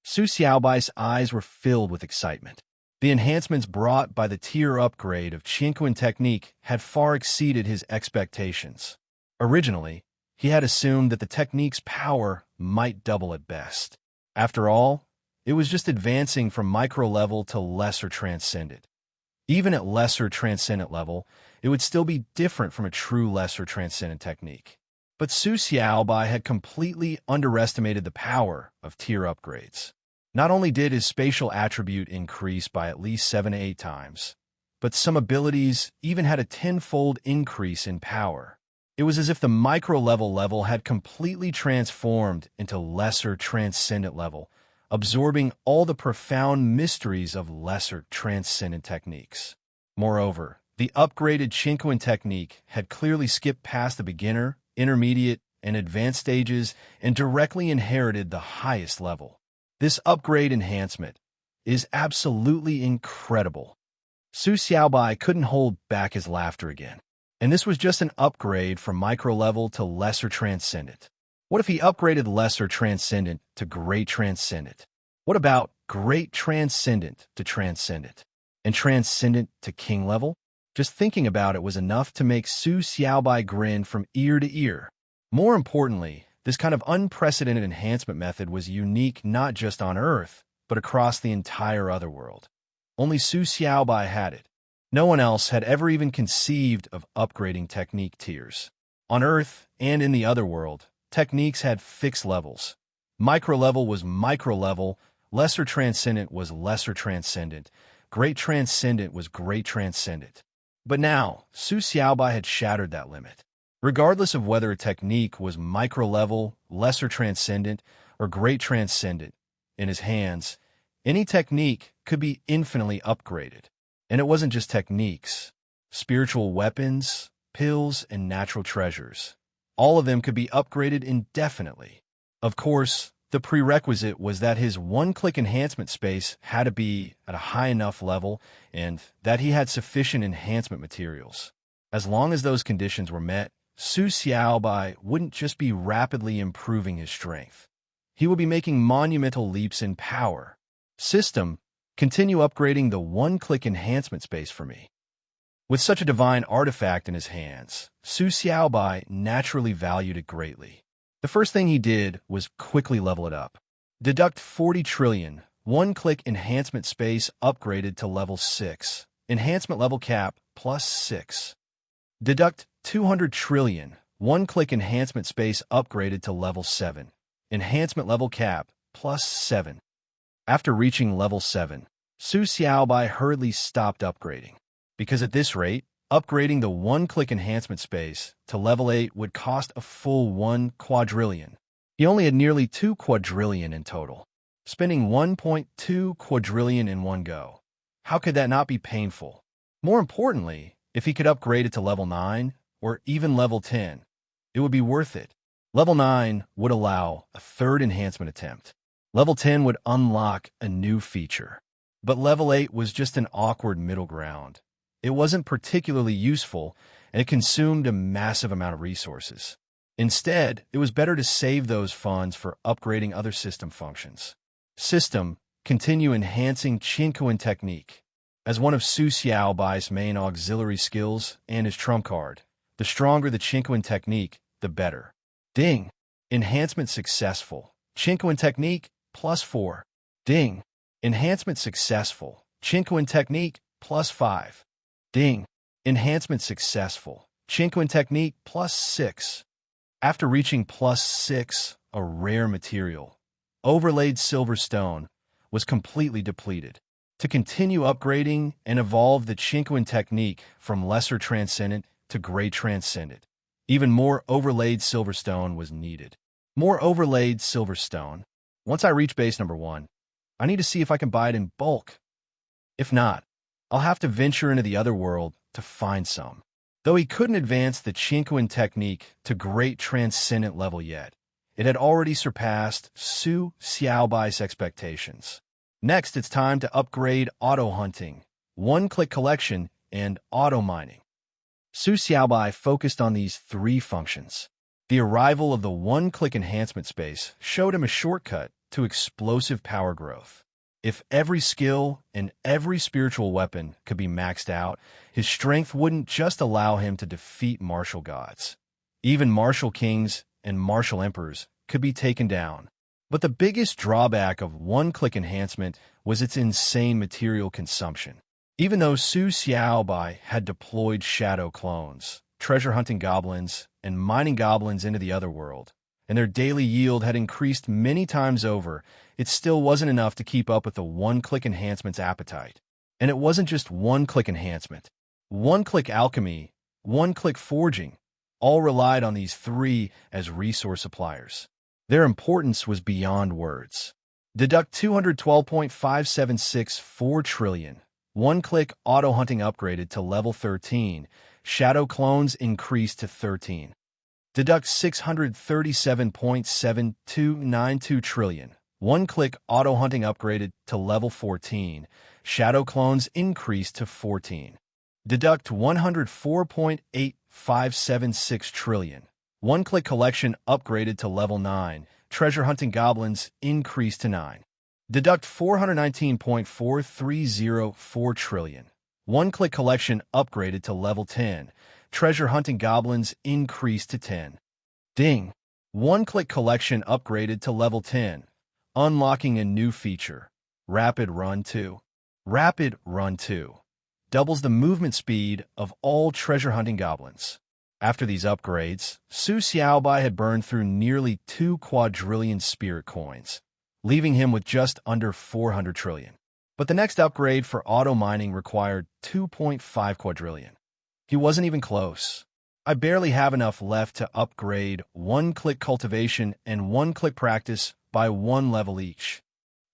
Su Xiaobai's eyes were filled with excitement. The enhancements brought by the tier upgrade of Qinkuan technique had far exceeded his expectations. Originally, he had assumed that the technique's power might double at best. After all, it was just advancing from micro-level to lesser transcendent. Even at lesser transcendent level, it would still be different from a true lesser transcendent technique. But Su Xiaobai had completely underestimated the power of tier upgrades. Not only did his spatial attribute increase by at least 7 to 8 times, but some abilities even had a 10-fold increase in power. It was as if the micro-level had completely transformed into lesser transcendent level, absorbing all the profound mysteries of lesser transcendent techniques. Moreover, the upgraded Chinquan technique had clearly skipped past the beginner, intermediate, and advanced stages and directly inherited the highest level. This upgrade enhancement is absolutely incredible. Su Xiaobai couldn't hold back his laughter again. And this was just an upgrade from micro-level to lesser transcendent. What if he upgraded lesser transcendent to great transcendent? What about great transcendent to transcendent? And transcendent to king level? Just thinking about it was enough to make Su Xiaobai grin from ear to ear. More importantly, this kind of unprecedented enhancement method was unique not just on Earth, but across the entire otherworld. Only Su Xiaobai had it. No one else had ever even conceived of upgrading technique tiers. On Earth and in the otherworld, techniques had fixed levels. Micro-level was micro-level, lesser transcendent was lesser transcendent, great transcendent was great transcendent. But now, Su Xiaobai had shattered that limit. Regardless of whether a technique was micro-level, lesser transcendent, or great transcendent, in his hands, any technique could be infinitely upgraded. And it wasn't just techniques. Spiritual weapons, pills, and natural treasures. All of them could be upgraded indefinitely. Of course, the prerequisite was that his one-click enhancement space had to be at a high enough level and that he had sufficient enhancement materials. As long as those conditions were met, Su Xiaobai wouldn't just be rapidly improving his strength. He would be making monumental leaps in power. System, continue upgrading the one-click enhancement space for me. With such a divine artifact in his hands, Su Xiaobai naturally valued it greatly. The first thing he did was quickly level it up. Deduct 40 trillion, one-click enhancement space upgraded to level 6, enhancement level cap plus 6. Deduct 200 trillion, one-click enhancement space upgraded to level 7, enhancement level cap plus 7. After reaching level 7, Su Xiaobai hurriedly stopped upgrading, because at this rate, upgrading the one-click enhancement space to level 8 would cost a full 1 quadrillion. He only had nearly 2 quadrillion in total, spending 1.2 quadrillion in one go. How could that not be painful? More importantly, if he could upgrade it to level 9 or even level 10, it would be worth it. Level 9 would allow a third enhancement attempt. Level 10 would unlock a new feature. But level 8 was just an awkward middle ground. It wasn't particularly useful, and it consumed a massive amount of resources. Instead, it was better to save those funds for upgrading other system functions. System, continue enhancing Chinquan technique. As one of Su Xiaobai's main auxiliary skills and his trump card, the stronger the Chinquan technique, the better. Ding! Enhancement successful. Chinquan technique, plus 4. Ding! Enhancement successful. Chinquan technique, plus 5. Ding! Enhancement successful. Chinquan technique, plus 6. After reaching plus 6, a rare material, overlaid silver stone, was completely depleted. To continue upgrading and evolve the Chinquan technique from lesser transcendent to great transcendent, even more overlaid silverstone was needed. More overlaid silverstone. Once I reach base number 1, I need to see if I can buy it in bulk. If not, I'll have to venture into the other world to find some. Though he couldn't advance the Chinquan technique to great transcendent level yet, it had already surpassed Su Xiaobai's expectations. Next, it's time to upgrade auto-hunting, one-click collection, and auto-mining. Su Xiaobai focused on these 3 functions. The arrival of the one-click enhancement space showed him a shortcut to explosive power growth. If every skill and every spiritual weapon could be maxed out, his strength wouldn't just allow him to defeat martial gods. Even martial kings and martial emperors could be taken down. But the biggest drawback of one-click enhancement was its insane material consumption. Even though Su Xiaobai had deployed shadow clones, treasure-hunting goblins, and mining goblins into the other world, and their daily yield had increased many times over, it still wasn't enough to keep up with the one-click enhancement's appetite. And it wasn't just one-click enhancement. One-click alchemy, one-click forging, all relied on these 3 as resource suppliers. Their importance was beyond words. Deduct 212.5764 trillion. One-click auto-hunting upgraded to level 13. Shadow clones increased to 13. Deduct 637.7292 trillion. One-click auto-hunting upgraded to level 14. Shadow clones increased to 14. Deduct 104.8576 trillion. One-click collection upgraded to level 9. Treasure hunting goblins increased to 9. Deduct 419.4304 trillion. One-click collection upgraded to level 10. Treasure hunting goblins increased to 10. Ding! One-click collection upgraded to level 10. Unlocking a new feature. Rapid Run 2. Rapid Run 2 doubles the movement speed of all treasure hunting goblins. After these upgrades, Su Xiaobai had burned through nearly 2 quadrillion spirit coins, leaving him with just under 400 trillion. But the next upgrade for auto mining required 2.5 quadrillion. He wasn't even close. I barely have enough left to upgrade one-click cultivation and one-click practice by 1 level each.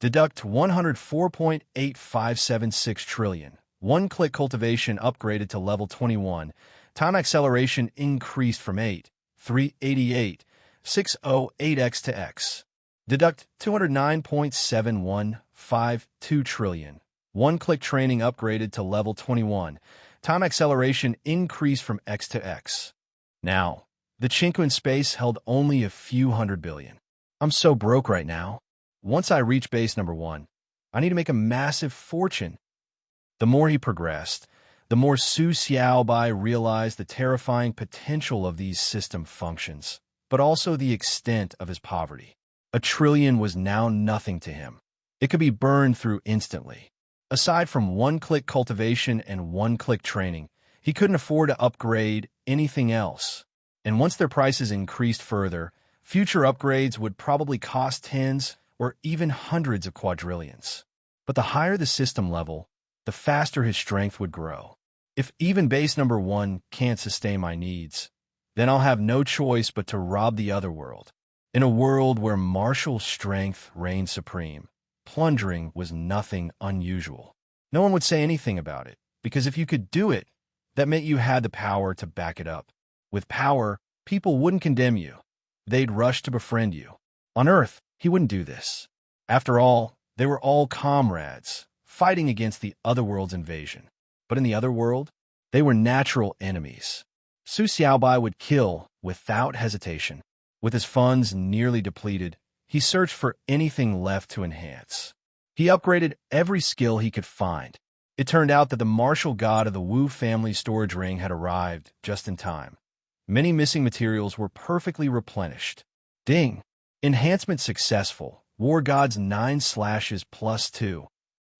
Deduct 104.8576 trillion. One-click cultivation upgraded to level 21. Time acceleration increased from 8.388.608x to x. Deduct 209.7152 trillion. One-click training upgraded to level 21. Time acceleration increased from x to x. Now, the Chinquan space held only a few hundred billion. I'm so broke right now. Once I reach base number 1, I need to make a massive fortune. The more he progressed, the more Su Xiaobai realized the terrifying potential of these system functions, but also the extent of his poverty. 1 trillion was now nothing to him. It could be burned through instantly. Aside from one-click cultivation and one-click training, he couldn't afford to upgrade anything else. And once their prices increased further, future upgrades would probably cost tens or even hundreds of quadrillions. But the higher the system level, the faster his strength would grow. If even base number 1 can't sustain my needs, then I'll have no choice but to rob the other world. In a world where martial strength reigned supreme, plundering was nothing unusual. No one would say anything about it, because if you could do it, that meant you had the power to back it up. With power, people wouldn't condemn you. They'd rush to befriend you. On Earth, he wouldn't do this. After all, they were all comrades, fighting against the Otherworld's invasion. But in the Otherworld, they were natural enemies. Su Xiaobai would kill without hesitation. With his funds nearly depleted, he searched for anything left to enhance. He upgraded every skill he could find. It turned out that the martial god of the Wu family storage ring had arrived just in time. Many missing materials were perfectly replenished. Ding! Enhancement successful. War Gods 9 slashes plus 2.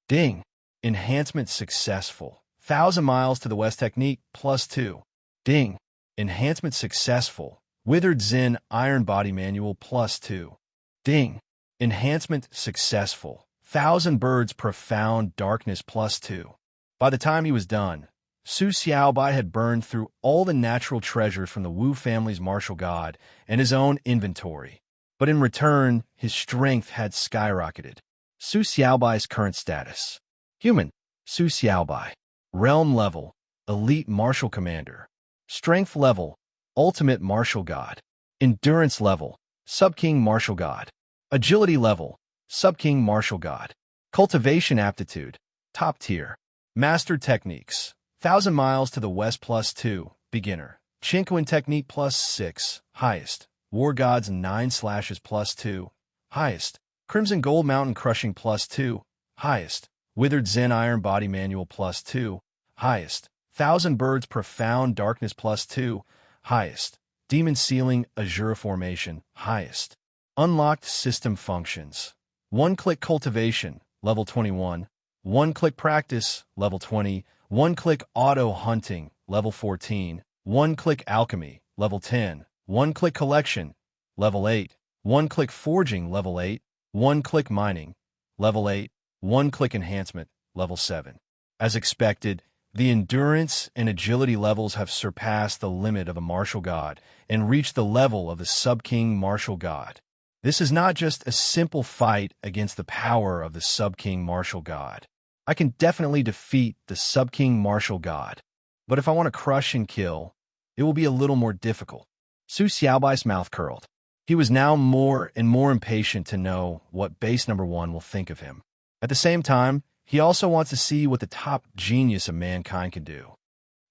Ding! Enhancement successful. 1,000 miles to the west technique plus 2. Ding! Enhancement successful. Withered Zen Iron Body Manual plus 2. Ding! Enhancement successful. 1,000 Birds Profound Darkness plus 2. By the time he was done, Su Xiaobai had burned through all the natural treasures from the Wu family's martial god and his own inventory. But in return, his strength had skyrocketed. Su Xiaobai's current status. Human. Su Xiaobai. Realm level. Elite Martial Commander. Strength level. Ultimate Martial God. Endurance level. Sub-King Martial God. Agility level. Sub-King Martial God. Cultivation aptitude. Top tier. Mastered techniques. 1,000 miles to the west plus 2. Beginner. Chinquan technique plus 6. Highest. War Gods 9 slashes plus 2. Highest. Crimson Gold Mountain Crushing plus 2. Highest. Withered Zen Iron Body Manual plus 2. Highest. 1,000 Birds Profound Darkness plus 2. Highest. Demon Ceiling Azure Formation. Highest. Unlocked System Functions. One-click cultivation, level 21. One-click practice, level 20. One-click auto hunting, level 14. One-click alchemy, level 10. One-click collection, level 8. One-click forging, level 8. One-click mining, level 8. One-click enhancement, level 7. As expected, the endurance and agility levels have surpassed the limit of a martial god and reached the level of the sub-king martial god. This is not just a simple fight against the power of the Sub-King Martial God. I can definitely defeat the Sub-King Martial God, but if I want to crush and kill, it will be a little more difficult. Su Xiaobai's mouth curled. He was now more and more impatient to know what base number 1 will think of him. At the same time, he also wants to see what the top genius of mankind can do.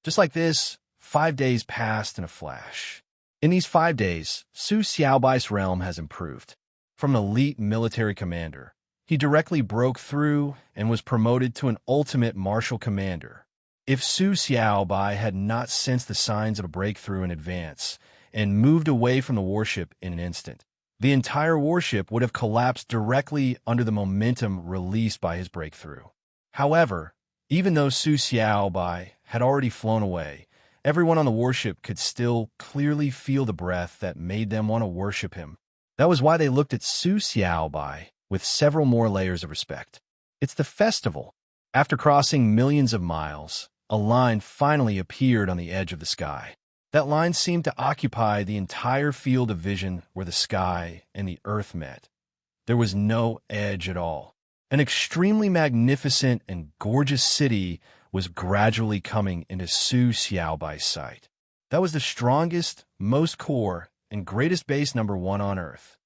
Just like this, 5 days passed in a flash. In these 5 days, Su Xiaobai's realm has improved. From an elite military commander, he directly broke through and was promoted to an ultimate martial commander. If Su Xiaobai had not sensed the signs of a breakthrough in advance and moved away from the warship in an instant, the entire warship would have collapsed directly under the momentum released by his breakthrough. However, even though Su Xiaobai had already flown away, everyone on the warship could still clearly feel the breath that made them want to worship him. That was why they looked at Su Xiaobai with several more layers of respect. It's the festival. After crossing millions of miles, a line finally appeared on the edge of the sky. That line seemed to occupy the entire field of vision where the sky and the earth met. There was no edge at all. An extremely magnificent and gorgeous city was gradually coming into Su Xiaobai's sight. That was the strongest, most core, and greatest base number 1 on Earth.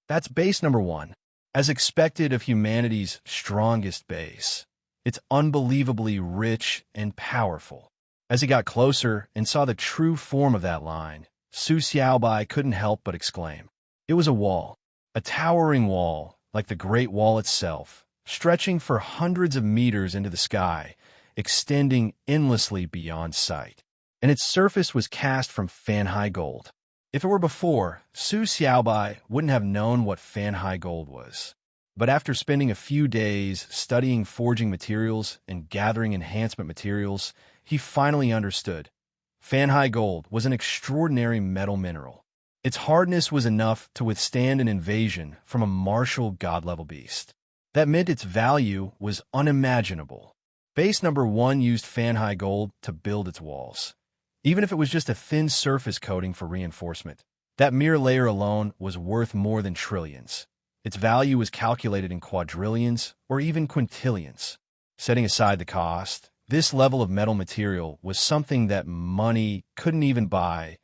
That's base number 1. As expected of humanity's strongest base, it's unbelievably rich and powerful. As he got closer and saw the true form of that line, Su Xiaobai couldn't help but exclaim. It was a wall, a towering wall, like the Great Wall itself, stretching for hundreds of meters into the sky, extending endlessly beyond sight. And its surface was cast from Fanhai gold. If it were before, Su Xiaobai wouldn't have known what Fanhai gold was. But after spending a few days studying forging materials and gathering enhancement materials, he finally understood. Fanhai gold was an extraordinary metal mineral. Its hardness was enough to withstand an invasion from a martial god-level beast. That meant its value was unimaginable. Base number 1 used Fanhai gold to build its walls. Even if it was just a thin surface coating for reinforcement, that mere layer alone was worth more than trillions. Its value was calculated in quadrillions or even quintillions. Setting aside the cost, this level of metal material was something that money couldn't even buy.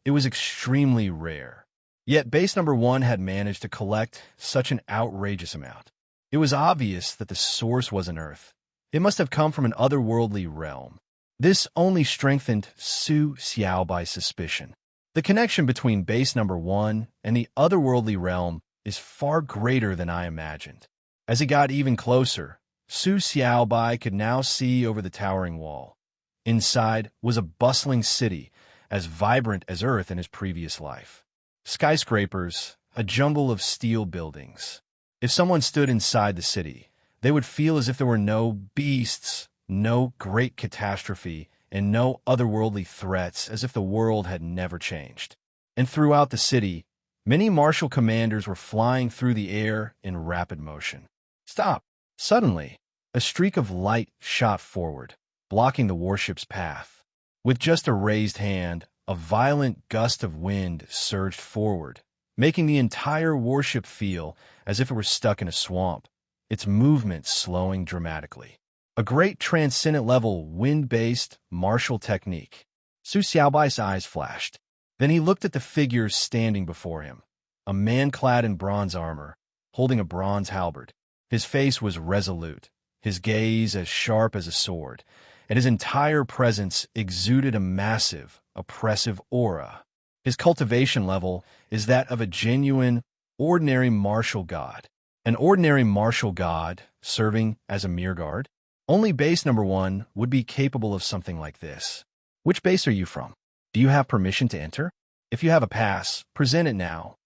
It was extremely rare. Yet base number 1 had managed to collect such an outrageous amount. It was obvious that the source wasn't Earth. It must have come from an otherworldly realm. This only strengthened Su Xiaobai's suspicion. The connection between base number 1 and the otherworldly realm is far greater than I imagined. As he got even closer, Su Xiaobai could now see over the towering wall. Inside was a bustling city, as vibrant as Earth in his previous life. Skyscrapers, a jungle of steel buildings. If someone stood inside the city, they would feel as if there were no beasts, no great catastrophe, and no otherworldly threats, as if the world had never changed. And throughout the city, many martial commanders were flying through the air in rapid motion. Stop! Suddenly, a streak of light shot forward, blocking the warship's path. With just a raised hand, a violent gust of wind surged forward, making the entire warship feel as if it were stuck in a swamp, its movement slowing dramatically. A great transcendent-level wind-based martial technique. Su Xiaobai's eyes flashed. Then he looked at the figures standing before him. A man clad in bronze armor, holding a bronze halberd. His face was resolute, his gaze as sharp as a sword, and his entire presence exuded a massive, oppressive aura. His cultivation level is that of a genuine, ordinary martial god. An ordinary martial god serving as a mere guard? Only base number 1 would be capable of something like this. Which base are you from? Do you have permission to enter? If you have a pass, present it now.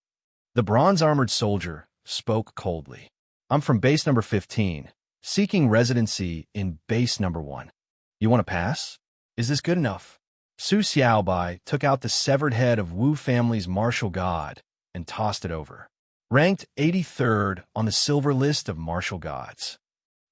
The bronze-armored soldier spoke coldly. I'm from base number 15, seeking residency in base number 1. You want a pass? Is this good enough? Su Xiaobai took out the severed head of Wu family's martial god and tossed it over. Ranked 83rd on the silver list of martial gods.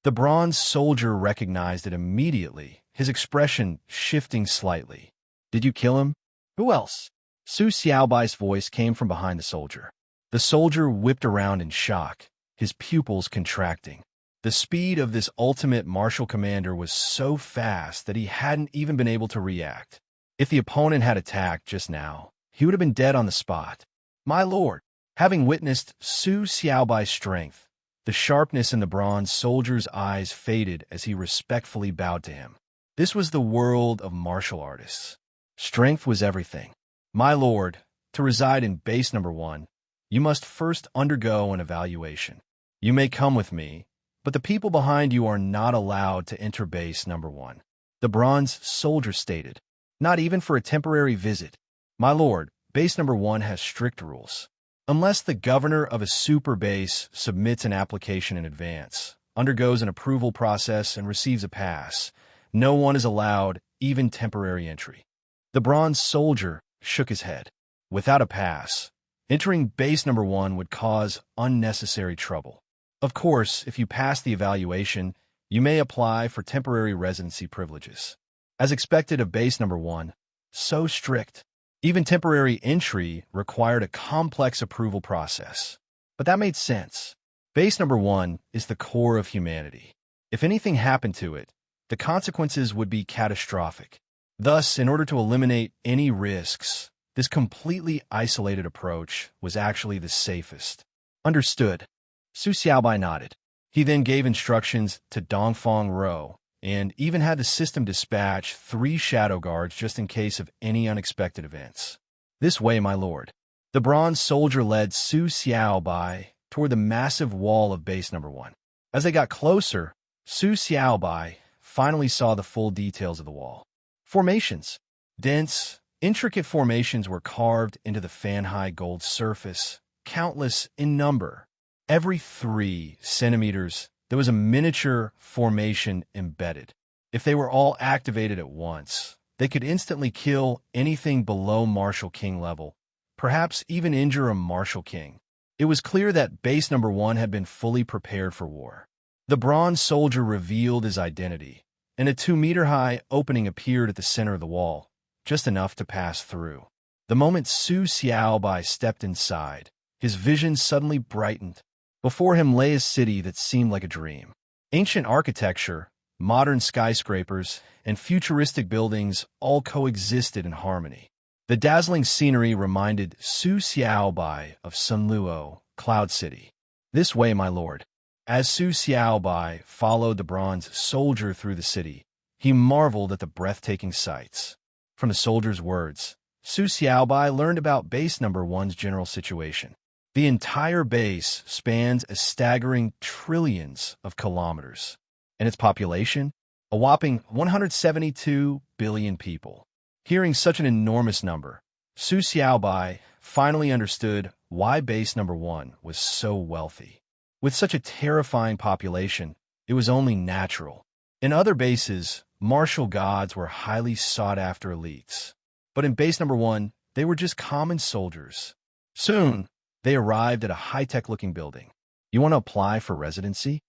The bronze soldier recognized it immediately, his expression shifting slightly. Did you kill him? Who else? Su Xiaobai's voice came from behind the soldier. The soldier whipped around in shock, his pupils contracting. The speed of this ultimate martial commander was so fast that he hadn't even been able to react. If the opponent had attacked just now, he would have been dead on the spot. My lord, having witnessed Su Xiaobai's strength, the sharpness in the bronze soldier's eyes faded as he respectfully bowed to him. This was the world of martial artists. Strength was everything. My lord, to reside in base number 1, you must first undergo an evaluation. You may come with me, but the people behind you are not allowed to enter base number 1. The bronze soldier stated, not even for a temporary visit. My lord, base number 1 has strict rules. Unless the governor of a super base submits an application in advance, undergoes an approval process, and receives a pass, no one is allowed even temporary entry. The bronze soldier shook his head. Without a pass, entering base number 1 would cause unnecessary trouble. Of course, if you pass the evaluation, you may apply for temporary residency privileges. As expected of base number 1, so strict. Even temporary entry required a complex approval process. But that made sense. Base number 1 is the core of humanity. If anything happened to it, the consequences would be catastrophic. Thus, in order to eliminate any risks, this completely isolated approach was actually the safest. Understood. Su Xiaobai nodded. He then gave instructions to Dongfeng Rou, and even had the system dispatch 3 shadow guards just in case of any unexpected events. This way, my lord. The bronze soldier led Su Xiaobai toward the massive wall of base number 1. As they got closer, Su Xiaobai finally saw the full details of the wall. Formations. Dense, intricate formations were carved into the fan-high gold surface, countless in number. Every 3 centimeters, there was a miniature formation embedded. If they were all activated at once, they could instantly kill anything below Martial King level, perhaps even injure a Martial King. It was clear that base number 1 had been fully prepared for war. The bronze soldier revealed his identity, and a 2-meter-high opening appeared at the center of the wall, just enough to pass through. The moment Su Xiaobai stepped inside, his vision suddenly brightened. Before him lay a city that seemed like a dream. Ancient architecture, modern skyscrapers, and futuristic buildings all coexisted in harmony. The dazzling scenery reminded Su Xiaobai of Sunluo, Cloud City. This way, my lord. As Su Xiaobai followed the bronze soldier through the city, he marveled at the breathtaking sights. From the soldier's words, Su Xiaobai learned about base number 1's general situation. The entire base spans a staggering trillions of kilometers, and its population, a whopping 172 billion people. Hearing such an enormous number, Su Xiaobai finally understood why base number 1 was so wealthy. With such a terrifying population, it was only natural. In other bases, martial gods were highly sought-after elites. But in base number 1, they were just common soldiers. Soon, they arrived at a high-tech-looking building. You want to apply for residency?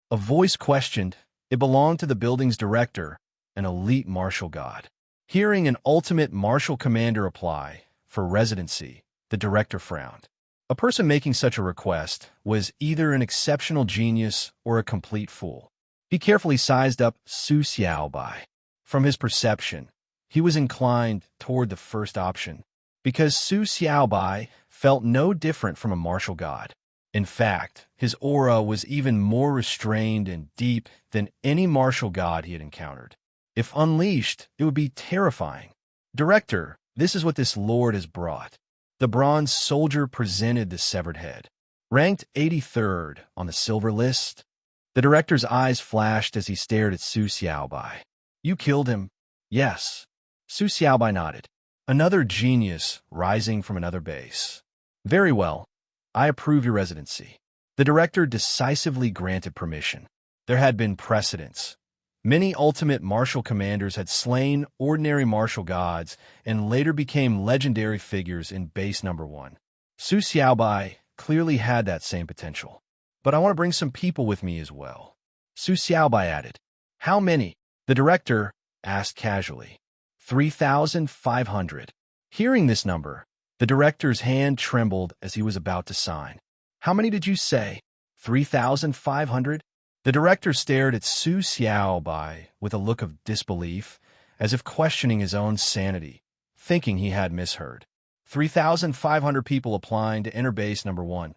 A voice questioned. It belonged to the building's director, an elite martial god. Hearing an ultimate martial commander apply for residency, the director frowned. A person making such a request was either an exceptional genius or a complete fool. He carefully sized up Su Xiaobai. From his perception, he was inclined toward the first option, because Su Xiaobai felt no different from a martial god. In fact, his aura was even more restrained and deep than any martial god he had encountered. If unleashed, it would be terrifying. Director, this is what this lord has brought. The bronze soldier presented the severed head. Ranked 83rd on the silver list, the director's eyes flashed as he stared at Su Xiaobai. You killed him? Yes. Su Xiaobai nodded. Another genius rising from another base. Very well. I approve your residency. The director decisively granted permission. There had been precedents. Many ultimate martial commanders had slain ordinary martial gods and later became legendary figures in base number 1. Su Xiaobai clearly had that same potential. But I want to bring some people with me as well. Su Xiaobai added. How many? The director asked casually. 3,500. Hearing this number, The director's hand trembled as he was about to sign. How many did you say? 3,500? The director stared at Su Xiaobai with a look of disbelief, as if questioning his own sanity, thinking he had misheard. 3,500 people applying to enter base number 1.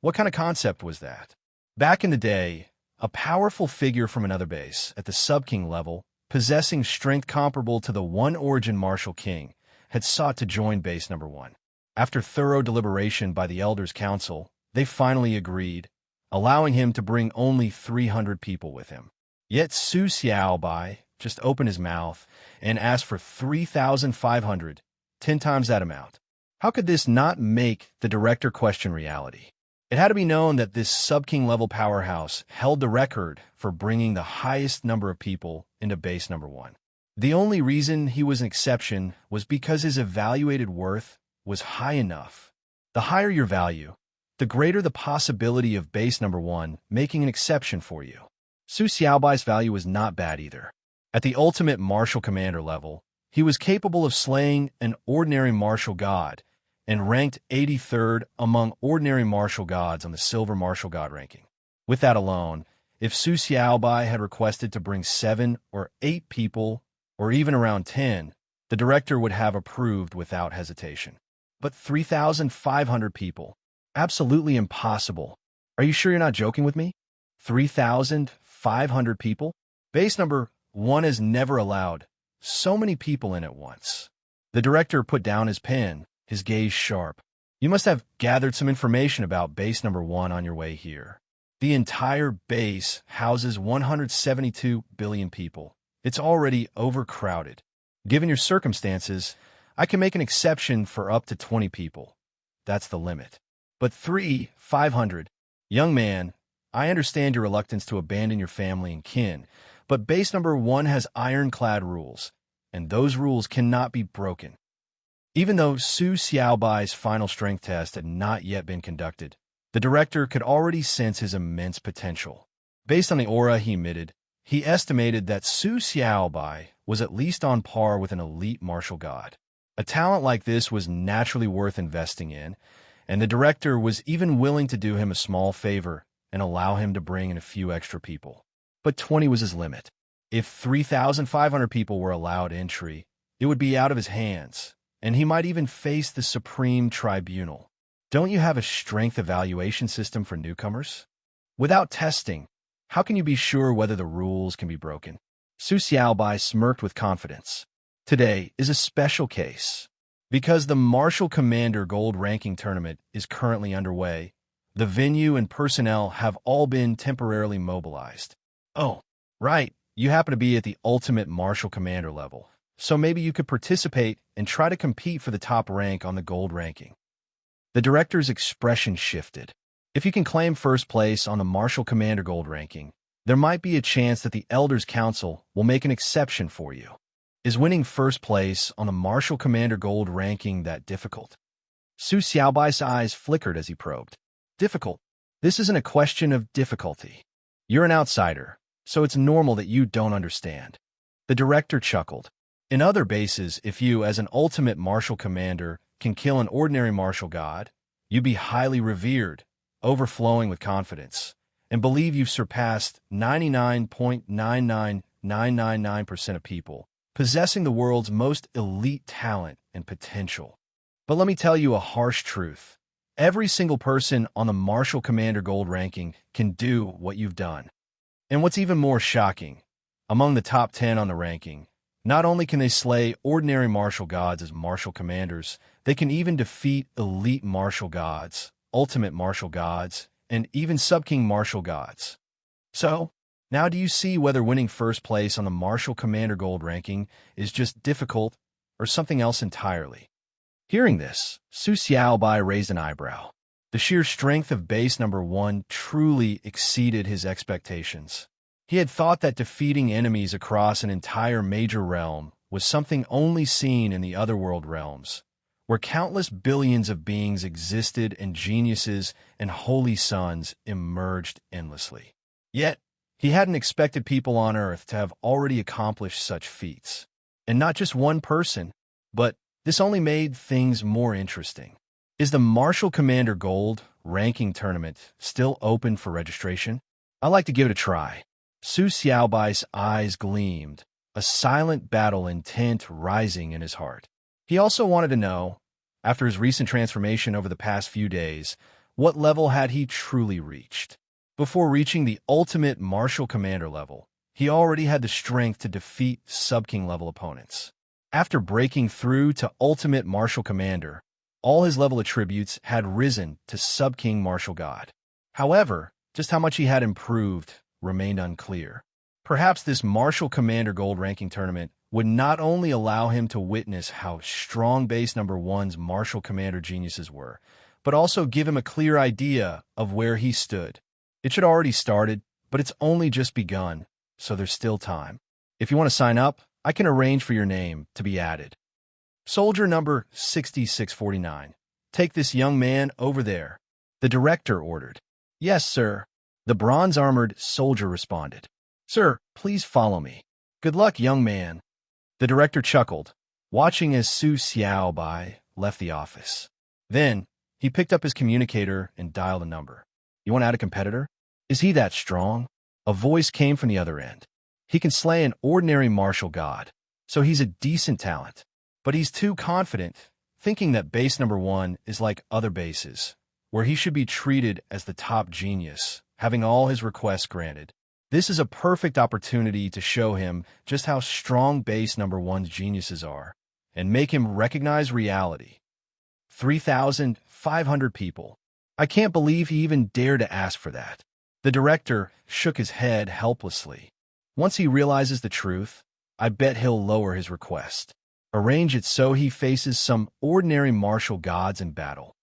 What kind of concept was that? Back in the day, a powerful figure from another base, at the sub-king level, possessing strength comparable to the One Origin Martial King, had sought to join base number 1. After thorough deliberation by the Elders' Council, they finally agreed, allowing him to bring only 300 people with him. Yet Su Xiaobai just opened his mouth and asked for 3,500, 10 times that amount. How could this not make the director question reality? It had to be known that this sub-king level powerhouse held the record for bringing the highest number of people into base number 1. The only reason he was an exception was because his evaluated worth was high enough. The higher your value, the greater the possibility of base number 1 making an exception for you. Su Xiaobai's value was not bad either. At the ultimate martial commander level, he was capable of slaying an ordinary martial god and ranked 83rd among ordinary martial gods on the silver martial god ranking. With that alone, if Su Xiaobai had requested to bring 7 or 8 people, or even around 10, the director would have approved without hesitation. But 3,500 people? Absolutely impossible. Are you sure you're not joking with me? 3,500 people? Base number 1 is never allowed so many people in at once. The director put down his pen, his gaze sharp. You must have gathered some information about base number 1 on your way here. The entire base houses 172 billion people. It's already overcrowded. Given your circumstances, I can make an exception for up to 20 people. That's the limit. But 3,500. Young man, I understand your reluctance to abandon your family and kin, but base number 1 has ironclad rules, and those rules cannot be broken. Even though Su Xiaobai's final strength test had not yet been conducted, the director could already sense his immense potential. Based on the aura he emitted, he estimated that Su Xiaobai was at least on par with an elite martial god. A talent like this was naturally worth investing in, and the director was even willing to do him a small favor and allow him to bring in a few extra people. But 20 was his limit. If 3,500 people were allowed entry, it would be out of his hands, and he might even face the Supreme Tribunal. Don't you have a strength evaluation system for newcomers? Without testing, how can you be sure whether the rules can be broken? Su Xiaobai smirked with confidence. Today is a special case. Because the Martial Commander Gold Ranking Tournament is currently underway, the venue and personnel have all been temporarily mobilized. Oh, right, you happen to be at the Ultimate Martial Commander level, so maybe you could participate and try to compete for the top rank on the Gold Ranking. The director's expression shifted. If you can claim first place on the Martial Commander Gold Ranking, there might be a chance that the Elders' Council will make an exception for you. Is winning first place on the Martial Commander Gold Ranking that difficult? Su Xiaobai's eyes flickered as he probed. Difficult? This isn't a question of difficulty. You're an outsider, so it's normal that you don't understand. The director chuckled. In other bases, if you, as an ultimate martial commander, can kill an ordinary martial god, you'd be highly revered, overflowing with confidence, and believe you've surpassed 99.99999% of people, possessing the world's most elite talent and potential. But let me tell you a harsh truth. Every single person on the Martial Commander Gold Ranking can do what you've done. And what's even more shocking, among the top 10 on the ranking, not only can they slay ordinary martial gods as martial commanders, they can even defeat elite martial gods, ultimate martial gods, and even sub-king martial gods. So, now do you see whether winning first place on the Martial Commander Gold Ranking is just difficult or something else entirely? Hearing this, Su Xiaobai raised an eyebrow. The sheer strength of base number 1 truly exceeded his expectations. He had thought that defeating enemies across an entire major realm was something only seen in the otherworld realms, where countless billions of beings existed and geniuses and holy sons emerged endlessly. Yet, he hadn't expected people on Earth to have already accomplished such feats. And not just one person, but This only made things more interesting. Is the Martial Commander Gold ranking tournament still open for registration? I'd like to give it a try. Su Xiaobai's eyes gleamed, a silent battle intent rising in his heart. He also wanted to know, after his recent transformation over the past few days, what level had he truly reached? Before reaching the ultimate Martial Commander level, he already had the strength to defeat Sub-King level opponents. After breaking through to Ultimate Martial Commander, all his level attributes had risen to Sub-King Martial God. However, just how much he had improved remained unclear. Perhaps this Martial Commander Gold ranking tournament would not only allow him to witness how strong base number 1's Martial Commander geniuses were, but also give him a clear idea of where he stood. It should already started, but it's only just begun, so there's still time. If you want to sign up, I can arrange for your name to be added. Soldier number 6649. Take this young man over there, the director ordered. Yes, sir. The bronze-armored soldier responded. Sir, please follow me. Good luck, young man. The director chuckled, watching as Su Xiaobai left the office. Then, he picked up his communicator and dialed a number. You want to add a competitor? Is he that strong? A voice came from the other end. He can slay an ordinary martial god, so he's a decent talent. But he's too confident, thinking that base number 1 is like other bases, where he should be treated as the top genius, having all his requests granted. This is a perfect opportunity to show him just how strong base number 1's geniuses are, and make him recognize reality. 3,500 people. I can't believe he even dared to ask for that. The director shook his head helplessly. Once he realizes the truth, I bet he'll lower his request. Arrange it so he faces some ordinary martial gods in battle.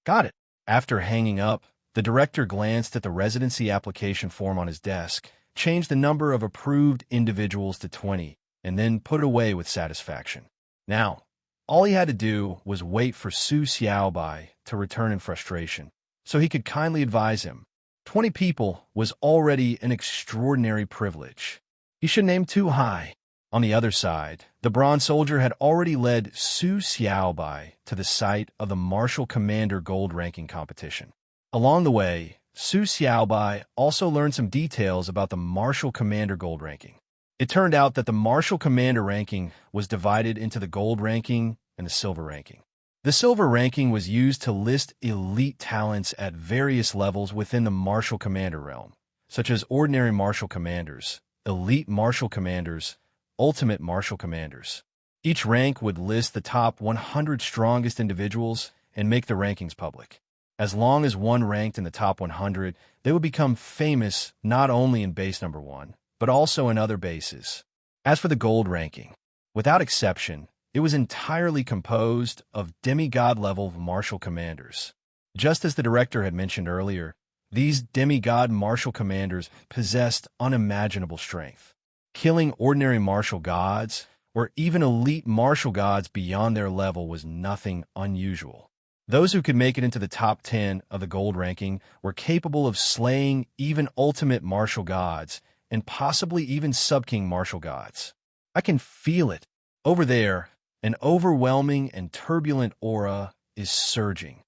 Got it. After hanging up, the director glanced at the residency application form on his desk, changed the number of approved individuals to 20, and then put it away with satisfaction. Now, all he had to do was wait for Su Xiaobai to return in frustration, so he could kindly advise him. 20 people was already an extraordinary privilege. He shouldn't aim too high. On the other side, the bronze soldier had already led Su Xiaobai to the site of the Martial Commander Gold ranking competition. Along the way, Su Xiaobai also learned some details about the Martial Commander Gold ranking. It turned out that the Martial Commander ranking was divided into the Gold ranking and the Silver ranking. The Silver ranking was used to list elite talents at various levels within the Martial Commander realm, such as Ordinary Martial Commanders, Elite Martial Commanders, Ultimate Martial Commanders. Each rank would list the top 100 strongest individuals and make the rankings public. As long as one ranked in the top 100, they would become famous not only in base number 1, but also in other bases. As for the Gold ranking, without exception, it was entirely composed of demigod-level martial commanders. Just as the director had mentioned earlier, these demigod martial commanders possessed unimaginable strength. Killing ordinary martial gods, or even elite martial gods beyond their level, was nothing unusual. Those who could make it into the top 10 of the Gold ranking were capable of slaying even ultimate martial gods, and possibly even Sub-King martial gods. I can feel it. Over there, an overwhelming and turbulent aura is surging.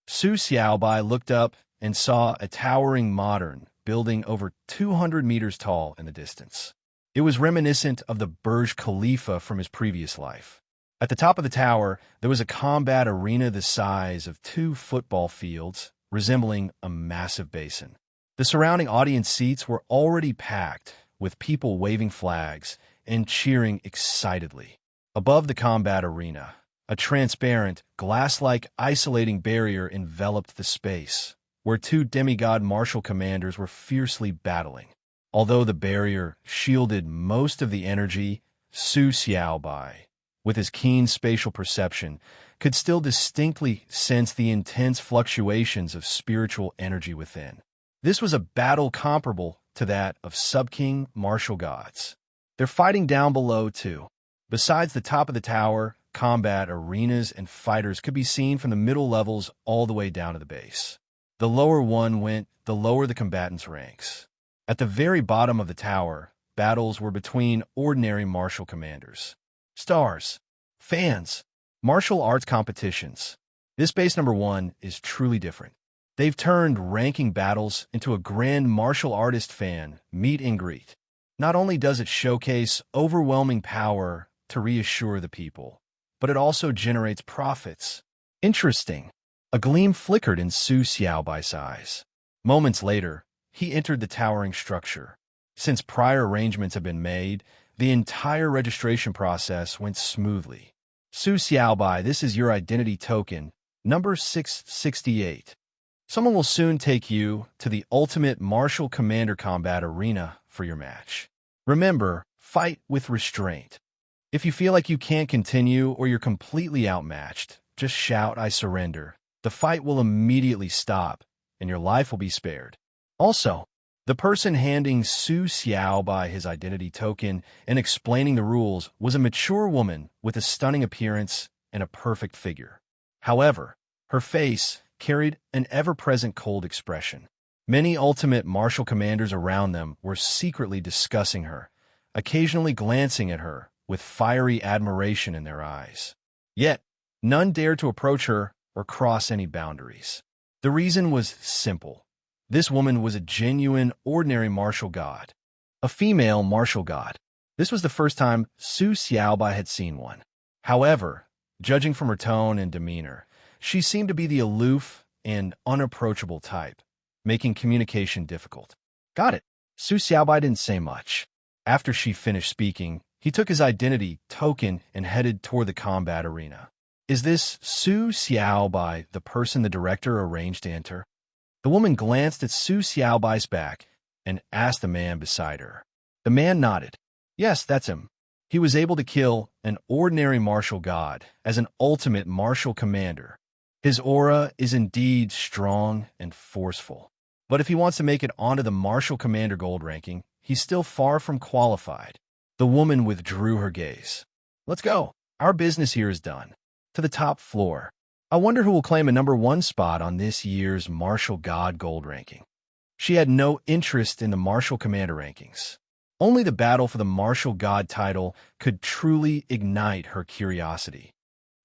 Su Xiaobai looked up and saw a towering modern building over 200 meters tall in the distance. It was reminiscent of the Burj Khalifa from his previous life. At the top of the tower, there was a combat arena the size of 2 football fields, resembling a massive basin. The surrounding audience seats were already packed, with people waving flags and cheering excitedly. Above the combat arena, a transparent, glass-like isolating barrier enveloped the space, where 2 demigod martial commanders were fiercely battling. Although the barrier shielded most of the energy, Su Xiaobai, with his keen spatial perception, could still distinctly sense the intense fluctuations of spiritual energy within. This was a battle comparable to that of Sub-King martial gods. They're fighting down below, too. Besides the top of the tower, combat arenas and fighters could be seen from the middle levels all the way down to the base. The lower one went, the lower the combatants' ranks. At the very bottom of the tower, battles were between ordinary martial commanders. Stars, fans, Martial arts competitions. This base number 1 is truly different. They've turned ranking battles into a grand martial artist fan meet and greet. Not only does it showcase overwhelming power to reassure the people, but it also generates profits. Interesting. A gleam flickered in Su Xiaobai's eyes. Moments later, he entered the towering structure. Since prior arrangements had been made, the entire registration process went smoothly. Su Xiaobai, this is your identity token, number 668. Someone will soon take you to the Ultimate Martial Commander Combat Arena for your match. Remember, fight with restraint. If you feel like you can't continue or you're completely outmatched, just shout, "I surrender." The fight will immediately stop, and your life will be spared. Also, the person handing Su Xiaobai his identity token and explaining the rules was a mature woman with a stunning appearance and a perfect figure. However, her face carried an ever-present cold expression. Many ultimate martial commanders around them were secretly discussing her, occasionally glancing at her with fiery admiration in their eyes. Yet, none dared to approach her or cross any boundaries. The reason was simple. This woman was a genuine, ordinary martial god. A female martial god. This was the first time Su Xiaobai had seen one. However, judging from her tone and demeanor, she seemed to be the aloof and unapproachable type, making communication difficult. Got it. Su Xiaobai didn't say much. After she finished speaking, he took his identity token and headed toward the combat arena. Is this Su Xiaobai, the person the director arranged to enter? The woman glanced at Su Xiaobai's back and asked the man beside her. The man nodded. Yes, that's him. He was able to kill an ordinary martial god as an ultimate martial commander. His aura is indeed strong and forceful. But if he wants to make it onto the martial commander gold ranking, he's still far from qualified. The woman withdrew her gaze. Let's go. Our business here is done. To the top floor. I wonder who will claim a number 1 spot on this year's Martial God Gold ranking. She had no interest in the Martial Commander rankings. Only the battle for the Martial God title could truly ignite her curiosity.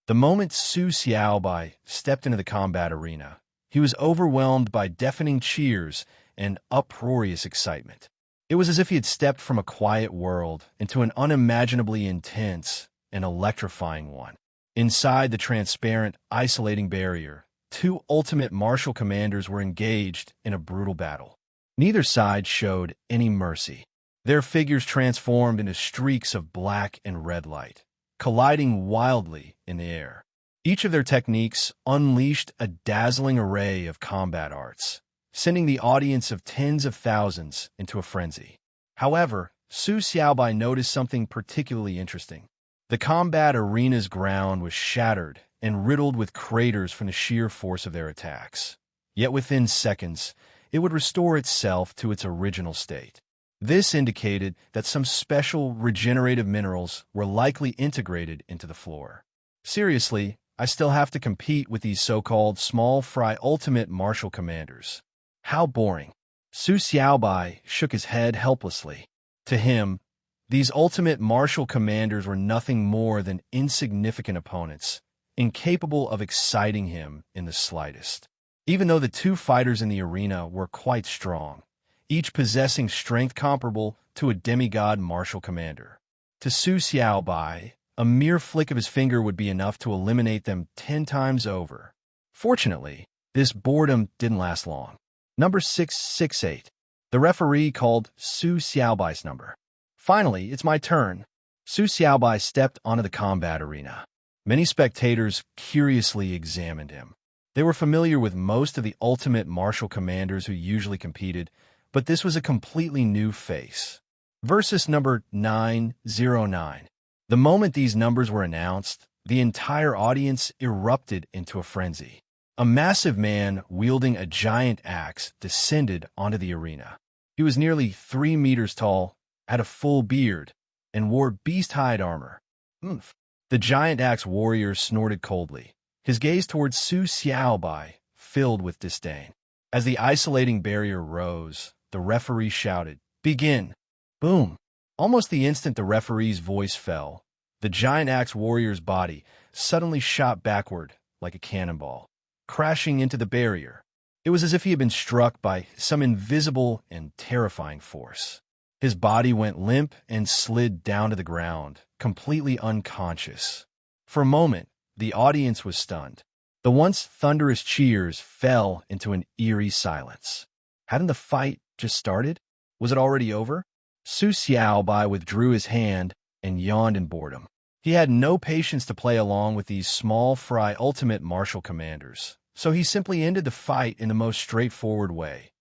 The moment Su Xiaobai stepped into the combat arena, he was overwhelmed by deafening cheers and uproarious excitement. It was as if he had stepped from a quiet world into an unimaginably intense and electrifying one. Inside the transparent, isolating barrier, 2 ultimate martial commanders were engaged in a brutal battle. Neither side showed any mercy. Their figures transformed into streaks of black and red light, colliding wildly in the air. Each of their techniques unleashed a dazzling array of combat arts, sending the audience of tens of thousands into a frenzy. However, Su Xiaobai noticed something particularly interesting. The combat arena's ground was shattered and riddled with craters from the sheer force of their attacks. Yet within seconds, it would restore itself to its original state. This indicated that some special regenerative minerals were likely integrated into the floor. Seriously, I still have to compete with these so-called small fry ultimate martial commanders. How boring. Su Xiaobai shook his head helplessly. To him, these ultimate martial commanders were nothing more than insignificant opponents, incapable of exciting him in the slightest. Even though the 2 fighters in the arena were quite strong, each possessing strength comparable to a demigod martial commander. To Su Xiaobai, a mere flick of his finger would be enough to eliminate them 10 times over. Fortunately, this boredom didn't last long. Number 668. The referee called Su Xiaobai's number. Finally, it's my turn. Su Xiaobai stepped onto the combat arena. Many spectators curiously examined him. They were familiar with most of the ultimate martial commanders who usually competed, but this was a completely new face. Versus number 909. The moment these numbers were announced, the entire audience erupted into a frenzy. A massive man wielding a giant axe descended onto the arena. He was nearly 3 meters tall, had a full beard, and wore beast-hide armor. Oomph. The giant axe warrior snorted coldly, his gaze towards Su Xiaobai filled with disdain. As the isolating barrier rose, the referee shouted, "Begin!" Boom! Almost the instant the referee's voice fell, The giant axe warrior's body suddenly shot backward like a cannonball, crashing into the barrier. It was as if he had been struck by some invisible and terrifying force. His body went limp and slid down to the ground, completely unconscious. For a moment, the audience was stunned. The once thunderous cheers fell into an eerie silence. Hadn't the fight just started? Was it already over? Su Xiaobai withdrew his hand and yawned in boredom. He had no patience to play along with these small fry ultimate martial commanders, so he simply ended the fight in the most straightforward way.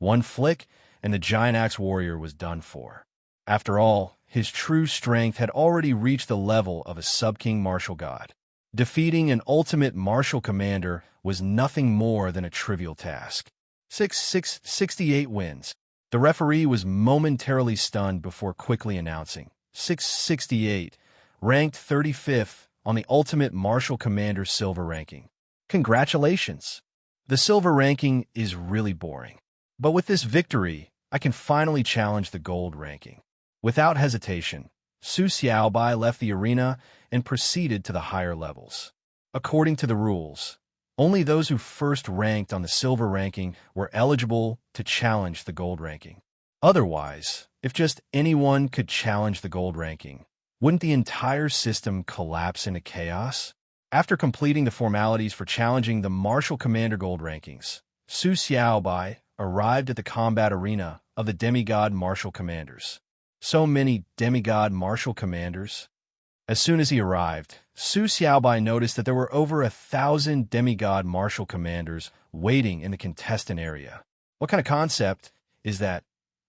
One flick, and the giant axe warrior was done for. After all, his true strength had already reached the level of a sub-king martial god. Defeating an ultimate martial commander was nothing more than a trivial task. 68 wins. The referee was momentarily stunned before quickly announcing, 668, ranked 35th on the Ultimate Martial Commander Silver ranking. Congratulations! The Silver ranking is really boring. But with this victory, I can finally challenge the Gold ranking. Without hesitation, Su Xiaobai left the arena and proceeded to the higher levels. According to the rules, only those who first ranked on the Silver ranking were eligible to challenge the Gold ranking. Otherwise, if just anyone could challenge the Gold ranking, wouldn't the entire system collapse into chaos? After completing the formalities for challenging the Martial Commander Gold rankings, Su Xiaobai arrived at the combat arena of the Demigod Martial Commanders. So many Demigod Martial Commanders. As soon as he arrived, Su Xiaobai noticed that there were over 1,000 Demigod Martial Commanders waiting in the contestant area. What kind of concept is that?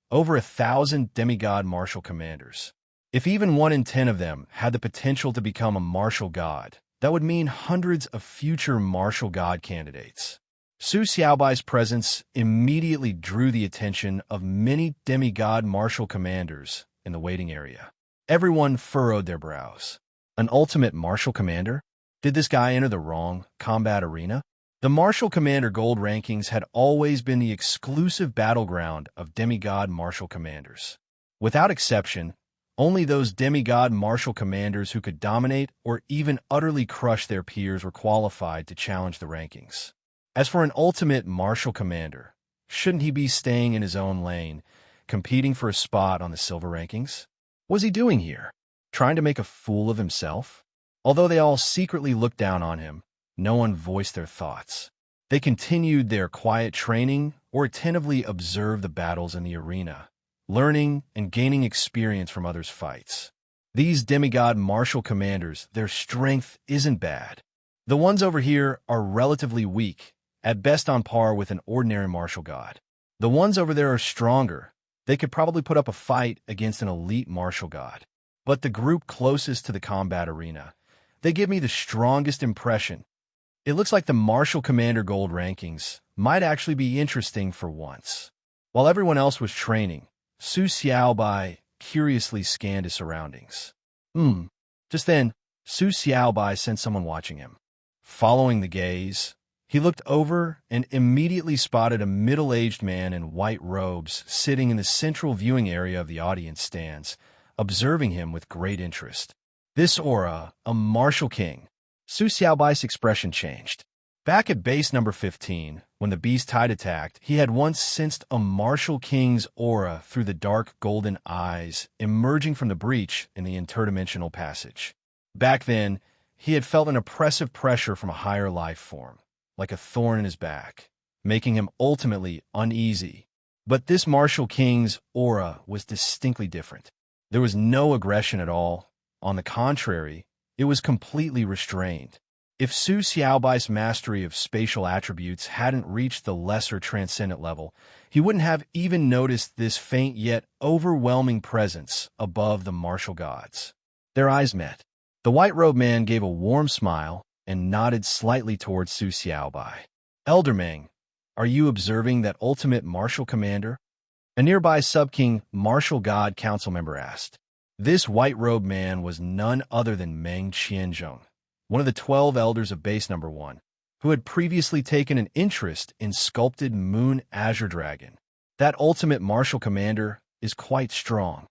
Over 1,000 Demigod Martial Commanders. If even 1 in 10 of them had the potential to become a martial god, that would mean hundreds of future martial god candidates. Su Xiaobai's presence immediately drew the attention of many demigod martial commanders in the waiting area. Everyone furrowed their brows. An ultimate martial commander? Did this guy enter the wrong combat arena? The Martial Commander Gold rankings had always been the exclusive battleground of demigod martial commanders. Without exception, only those demigod martial commanders who could dominate or even utterly crush their peers were qualified to challenge the rankings. As for an ultimate martial commander, shouldn't he be staying in his own lane, competing for a spot on the Silver rankings? What was he doing here? Trying to make a fool of himself? Although they all secretly looked down on him, no one voiced their thoughts. They continued their quiet training or attentively observed the battles in the arena, learning and gaining experience from others' fights. These demigod martial commanders, their strength isn't bad. The ones over here are relatively weak, at best on par with an ordinary martial god. The ones over there are stronger. They could probably put up a fight against an elite martial god. But the group closest to the combat arena, they give me the strongest impression. It looks like the Martial Commander Gold rankings might actually be interesting for once. While everyone else was training, Su Xiaobai curiously scanned his surroundings. Just then, Su Xiaobai sensed someone watching him. Following the gaze, he looked over and immediately spotted a middle-aged man in white robes sitting in the central viewing area of the audience stands, observing him with great interest. This aura, a martial king. Su Xiaobai's expression changed. Back at base number 15, when the beast tide attacked, he had once sensed a martial king's aura through the dark golden eyes emerging from the breach in the interdimensional passage. Back then, he had felt an oppressive pressure from a higher life form, like a thorn in his back, making him ultimately uneasy. But this martial king's aura was distinctly different. There was no aggression at all. On the contrary, it was completely restrained. If Su Xiaobai's mastery of spatial attributes hadn't reached the lesser transcendent level, he wouldn't have even noticed this faint yet overwhelming presence above the martial gods. Their eyes met. The white-robed man gave a warm smile and nodded slightly towards Su Xiaobai. Elder Meng, are you observing that ultimate martial commander? A nearby sub-king martial god council member asked. This white-robed man was none other than Meng Qianzhong, one of the 12 elders of base number 1, who had previously taken an interest in sculpted Moon Azure Dragon. That ultimate martial commander is quite strong.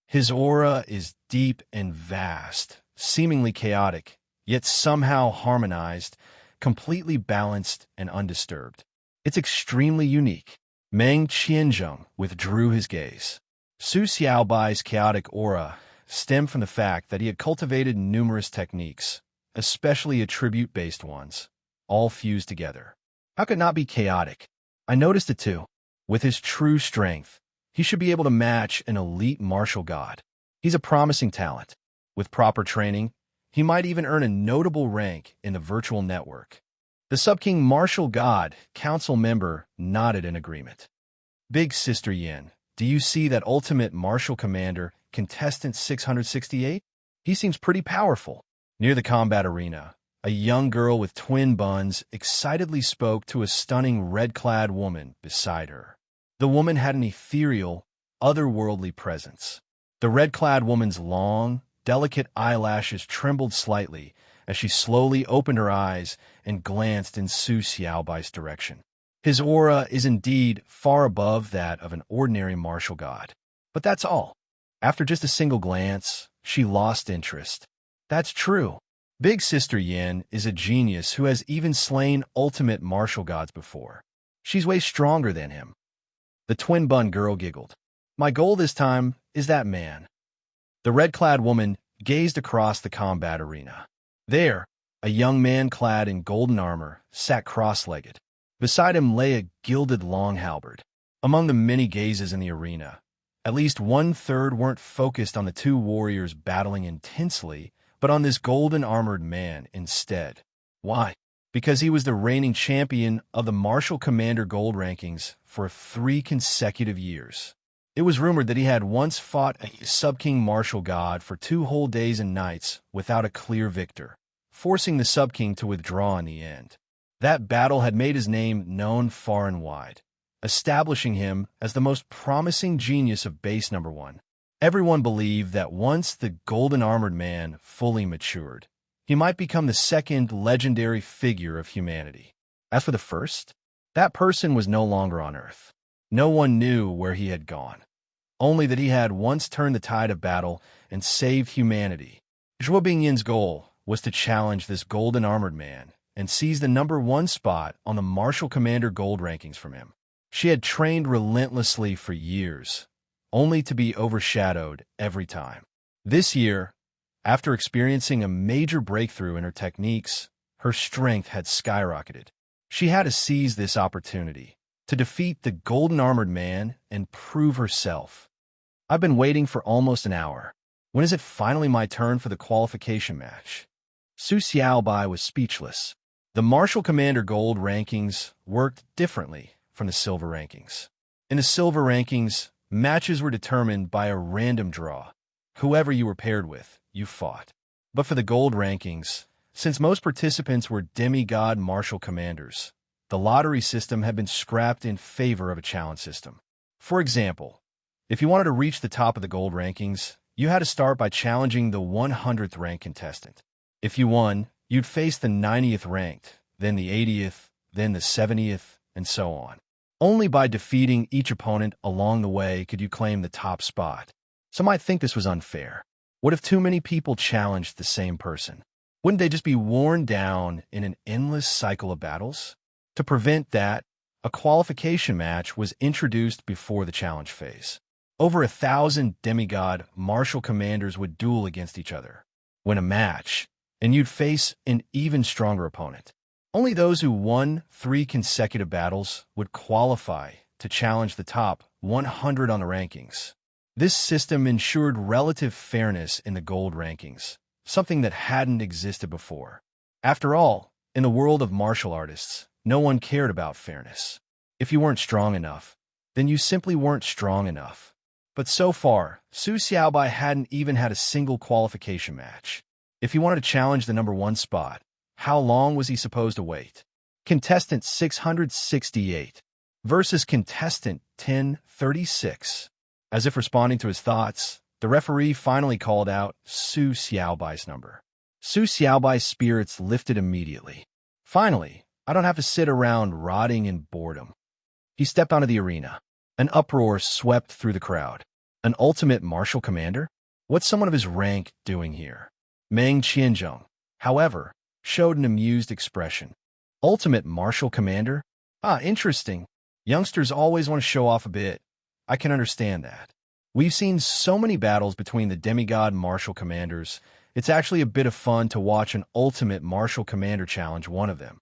His aura is deep and vast, seemingly chaotic, yet somehow harmonized, completely balanced and undisturbed. It's extremely unique. Meng Qianzheng withdrew his gaze. Su Xiaobai's chaotic aura stemmed from the fact that he had cultivated numerous techniques, especially attribute-based ones, all fused together. How could it not be chaotic? I noticed it too. With his true strength, he should be able to match an elite martial god. He's a promising talent. With proper training, he might even earn a notable rank in the virtual network. The Sub-King Martial God Council member nodded in agreement. Big Sister Yin, do you see that ultimate martial commander, contestant 668? He seems pretty powerful. Near the combat arena, a young girl with twin buns excitedly spoke to a stunning red-clad woman beside her. The woman had an ethereal, otherworldly presence. The red-clad woman's long, delicate eyelashes trembled slightly as she slowly opened her eyes and glanced in Su Xiaobai's direction. His aura is indeed far above that of an ordinary martial god. But that's all. After just a single glance, she lost interest. That's true. Big Sister Yin is a genius who has even slain ultimate martial gods before. She's way stronger than him. The twin bun girl giggled. My goal this time is that man. The red-clad woman gazed across the combat arena. There, a young man clad in golden armor sat cross-legged. Beside him lay a gilded long halberd. Among the many gazes in the arena, at least one-third weren't focused on the two warriors battling intensely, but on this golden-armored man instead. Why? Because he was the reigning champion of the Martial Commander Gold rankings for 3 consecutive years. It was rumored that he had once fought a Sub-King Martial God for 2 whole days and nights without a clear victor, forcing the Sub-King to withdraw in the end. That battle had made his name known far and wide, establishing him as the most promising genius of base number 1. Everyone believed that once the golden-armored man fully matured, he might become the second legendary figure of humanity. As for the first, that person was no longer on Earth. No one knew where he had gone, only that he had once turned the tide of battle and saved humanity. Zhuo Bingyin's goal was to challenge this golden-armored man and seize the number 1 spot on the Martial Commander Gold rankings from him. She had trained relentlessly for years, only to be overshadowed every time. This year, after experiencing a major breakthrough in her techniques, her strength had skyrocketed. She had to seize this opportunity to defeat the golden-armored man and prove herself. I've been waiting for almost an hour. When is it finally my turn for the qualification match? Su Xiaobai was speechless. The Martial Commander Gold rankings worked differently from the Silver rankings. In the Silver rankings, matches were determined by a random draw. Whoever you were paired with, you fought. But for the Gold rankings, since most participants were demigod martial commanders, the lottery system had been scrapped in favor of a challenge system. For example, if you wanted to reach the top of the Gold rankings, you had to start by challenging the 100th rank contestant. If you won, you'd face the 90th ranked, then the 80th, then the 70th, and so on. Only by defeating each opponent along the way could you claim the top spot. Some might think this was unfair. What if too many people challenged the same person? Wouldn't they just be worn down in an endless cycle of battles? To prevent that, a qualification match was introduced before the challenge phase. Over 1,000 demigod martial commanders would duel against each other, win a match, and you'd face an even stronger opponent. Only those who won 3 consecutive battles would qualify to challenge the top 100 on the rankings. This system ensured relative fairness in the Gold rankings, something that hadn't existed before. After all, in the world of martial artists, no one cared about fairness. If you weren't strong enough, then you simply weren't strong enough. But so far, Su Xiaobai hadn't even had a single qualification match. If he wanted to challenge the number 1 spot, how long was he supposed to wait? Contestant 668 versus contestant 1036. As if responding to his thoughts, the referee finally called out Su Xiaobai's number. Su Xiaobai's spirits lifted immediately. Finally, I don't have to sit around rotting in boredom. He stepped onto the arena. An uproar swept through the crowd. An ultimate martial commander? What's someone of his rank doing here? Meng Qianzhong, however, showed an amused expression. Ultimate Martial Commander? Ah, interesting. Youngsters always want to show off a bit. I can understand that. We've seen so many battles between the demigod martial commanders. It's actually a bit of fun to watch an ultimate martial commander challenge one of them.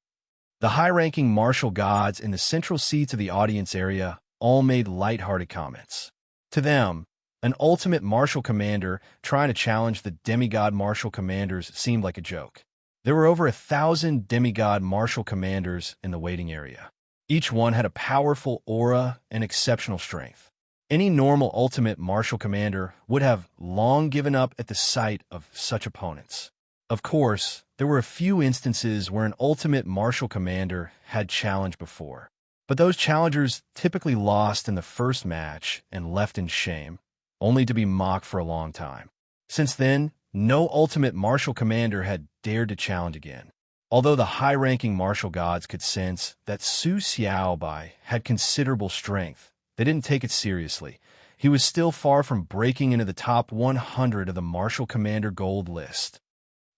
The high-ranking martial gods in the central seats of the audience area all made light-hearted comments. To them, an ultimate martial commander trying to challenge the demigod martial commanders seemed like a joke. There were over 1,000 demigod martial commanders in the waiting area. Each one had a powerful aura and exceptional strength. Any normal ultimate martial commander would have long given up at the sight of such opponents. Of course, there were a few instances where an ultimate martial commander had challenged before, but those challengers typically lost in the first match and left in shame, only to be mocked for a long time. Since then, no ultimate martial commander had dared to challenge again. Although the high-ranking martial gods could sense that Su Xiaobai had considerable strength, they didn't take it seriously. He was still far from breaking into the top 100 of the martial commander gold list.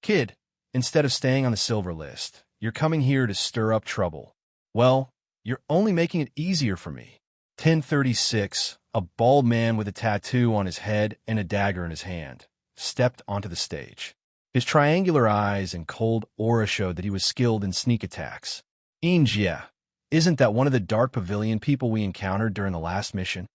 Kid, instead of staying on the silver list, you're coming here to stir up trouble. Well, you're only making it easier for me. 1036, a bald man with a tattoo on his head and a dagger in his hand, stepped onto the stage. His triangular eyes and cold aura showed that he was skilled in sneak attacks. Injia, isn't that one of the Dark Pavilion people we encountered during the last mission?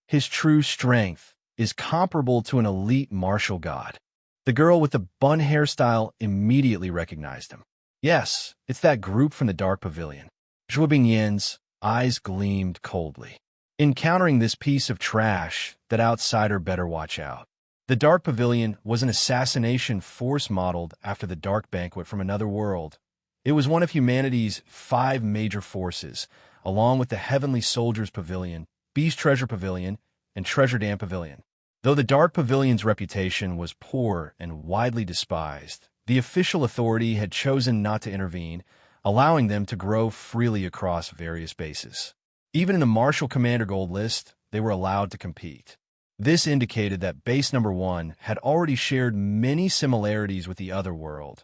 His true strength is comparable to an elite martial god. The girl with the bun hairstyle immediately recognized him. Yes, it's that group from the Dark Pavilion. Zhuo Bingyan's eyes gleamed coldly. Encountering this piece of trash, that outsider better watch out. The Dark Pavilion was an assassination force modeled after the Dark Banquet from another world. It was one of humanity's 5 major forces, along with the Heavenly Soldiers Pavilion, Beast Treasure Pavilion, and Treasure Dam Pavilion. Though the Dark Pavilion's reputation was poor and widely despised, the official authority had chosen not to intervene, allowing them to grow freely across various bases. Even in the Martial Commander Gold list, they were allowed to compete. This indicated that Base Number 1 had already shared many similarities with the other world.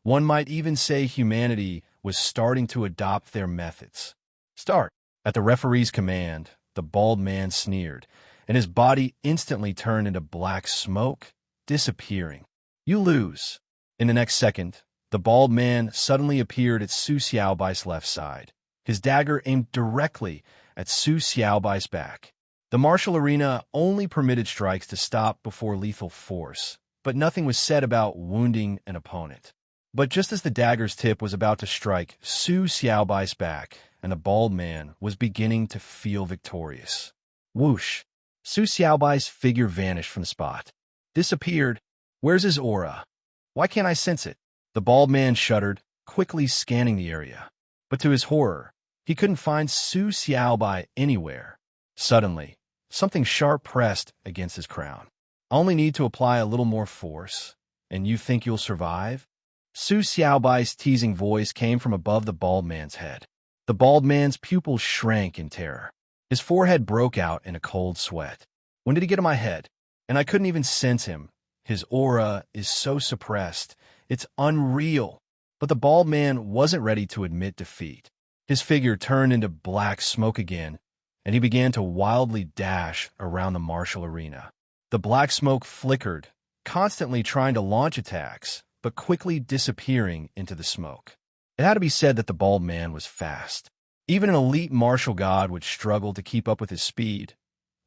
One might even say humanity was starting to adopt their methods. Start. At the referee's command, the bald man sneered, and his body instantly turned into black smoke, disappearing. You lose. In the next second, the bald man suddenly appeared at Su Xiaobai's left side, his dagger aimed directly at Su Xiaobai's back. The martial arena only permitted strikes to stop before lethal force, but nothing was said about wounding an opponent. But just as the dagger's tip was about to strike Su Xiaobai's back, and the bald man was beginning to feel victorious. Whoosh! Su Xiaobai's figure vanished from the spot. Disappeared. Where's his aura? Why can't I sense it? The bald man shuddered, quickly scanning the area. But to his horror, he couldn't find Su Xiaobai anywhere. Suddenly, something sharp pressed against his crown. I only need to apply a little more force, and you think you'll survive? Su Xiaobai's teasing voice came from above the bald man's head. The bald man's pupils shrank in terror. His forehead broke out in a cold sweat. When did he get in my head? And I couldn't even sense him. His aura is so suppressed. It's unreal. But the bald man wasn't ready to admit defeat. His figure turned into black smoke again, and he began to wildly dash around the martial arena. The black smoke flickered, constantly trying to launch attacks, but quickly disappearing into the smoke. It had to be said that the bald man was fast. Even an elite martial god would struggle to keep up with his speed.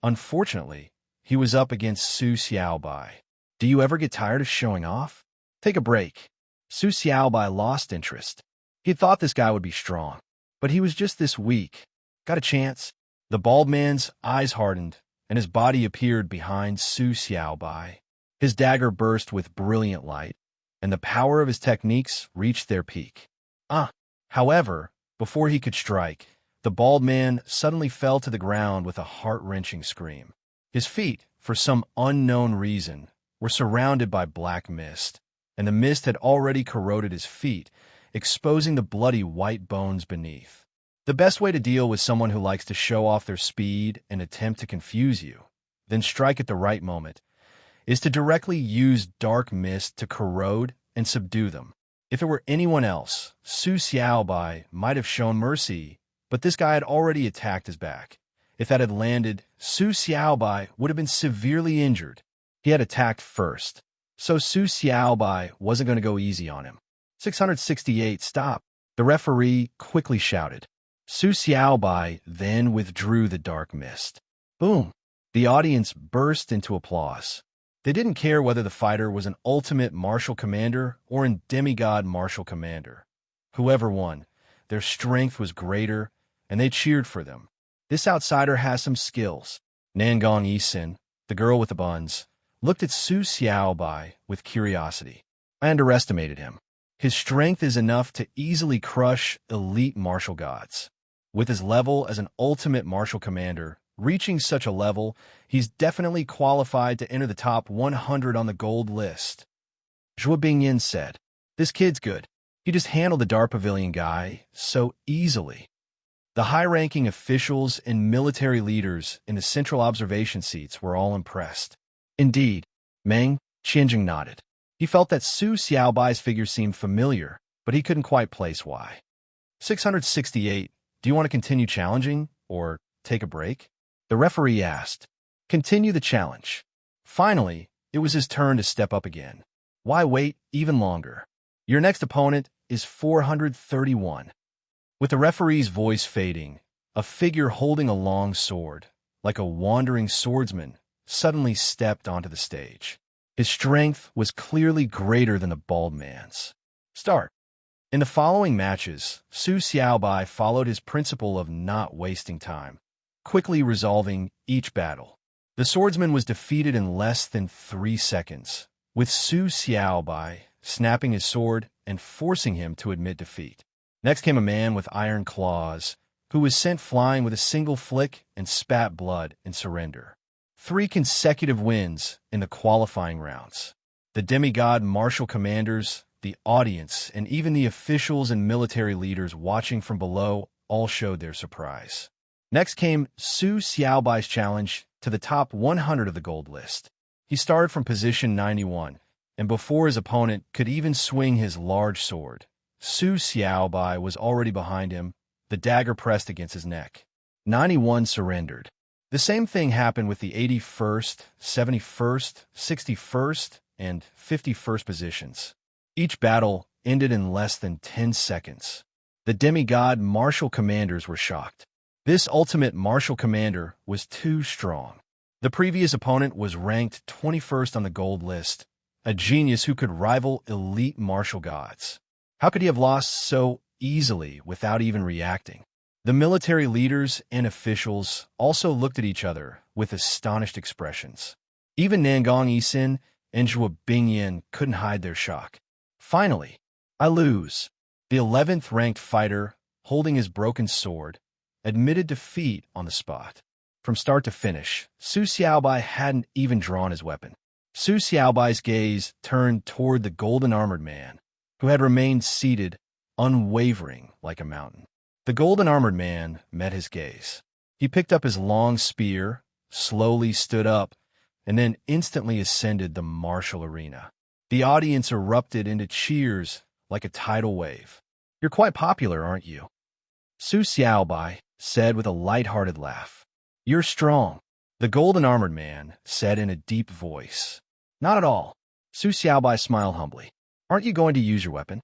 Unfortunately, he was up against Su Xiaobai. Do you ever get tired of showing off? Take a break. Su Xiaobai lost interest. He thought this guy would be strong, but he was just this weak. Got a chance? The bald man's eyes hardened, and his body appeared behind Su Xiaobai. His dagger burst with brilliant light, and the power of his techniques reached their peak. However, before he could strike, the bald man suddenly fell to the ground with a heart-wrenching scream. His feet, for some unknown reason, were surrounded by black mist, and the mist had already corroded his feet, exposing the bloody white bones beneath. The best way to deal with someone who likes to show off their speed and attempt to confuse you, then strike at the right moment, is to directly use dark mist to corrode and subdue them. If it were anyone else, Su Xiaobai might have shown mercy, but this guy had already attacked his back. If that had landed, Su Xiaobai would have been severely injured. He had attacked first, so Su Xiaobai wasn't going to go easy on him. 668, stop. The referee quickly shouted. Su Xiaobai then withdrew the dark mist. Boom! The audience burst into applause. They didn't care whether the fighter was an ultimate martial commander or a demigod martial commander. Whoever won, their strength was greater, and they cheered for them. This outsider has some skills. Nangong Yisin, the girl with the buns, looked at Su Xiaobai with curiosity. I underestimated him. His strength is enough to easily crush elite martial gods. With his level as an ultimate martial commander, reaching such a level, he's definitely qualified to enter the top 100 on the gold list. Zhuo Bingyin said, this kid's good. He just handled the Dark Pavilion guy so easily. The high-ranking officials and military leaders in the central observation seats were all impressed. Indeed, Meng Qianjing nodded. He felt that Su Xiaobai's figure seemed familiar, but he couldn't quite place why. 668, do you want to continue challenging, or take a break? The referee asked. Continue the challenge. Finally, it was his turn to step up again. Why wait even longer? Your next opponent is 431. With the referee's voice fading, a figure holding a long sword, like a wandering swordsman, suddenly stepped onto the stage. His strength was clearly greater than the bald man's. Start. In the following matches, Su Xiaobai followed his principle of not wasting time, quickly resolving each battle. The swordsman was defeated in less than 3 seconds, with Su Xiaobai snapping his sword and forcing him to admit defeat. Next came a man with iron claws, who was sent flying with a single flick and spat blood in surrender. 3 consecutive wins in the qualifying rounds. The demigod martial commanders, the audience, and even the officials and military leaders watching from below all showed their surprise. Next came Su Xiaobai's challenge to the top 100 of the gold list. He started from position 91, and before his opponent could even swing his large sword, Su Xiaobai was already behind him, the dagger pressed against his neck. 91 surrendered. The same thing happened with the 81st, 71st, 61st, and 51st positions. Each battle ended in less than 10 seconds. The demigod martial commanders were shocked. This ultimate martial commander was too strong. The previous opponent was ranked 21st on the gold list, a genius who could rival elite martial gods. How could he have lost so easily without even reacting? The military leaders and officials also looked at each other with astonished expressions. Even Nangong Yisin and Zhuo Bingyin couldn't hide their shock. Finally, I lose. The 11th ranked fighter, holding his broken sword, admitted defeat on the spot. From start to finish, Su Xiaobai hadn't even drawn his weapon. Su Xiaobai's gaze turned toward the golden-armored man, who had remained seated, unwavering like a mountain. The golden-armored man met his gaze. He picked up his long spear, slowly stood up, and then instantly ascended the martial arena. The audience erupted into cheers like a tidal wave. You're quite popular, aren't you? Su Xiaobai said with a light-hearted laugh. You're strong, the golden-armored man said in a deep voice. Not at all. Su Xiaobai smiled humbly. Aren't you going to use your weapon?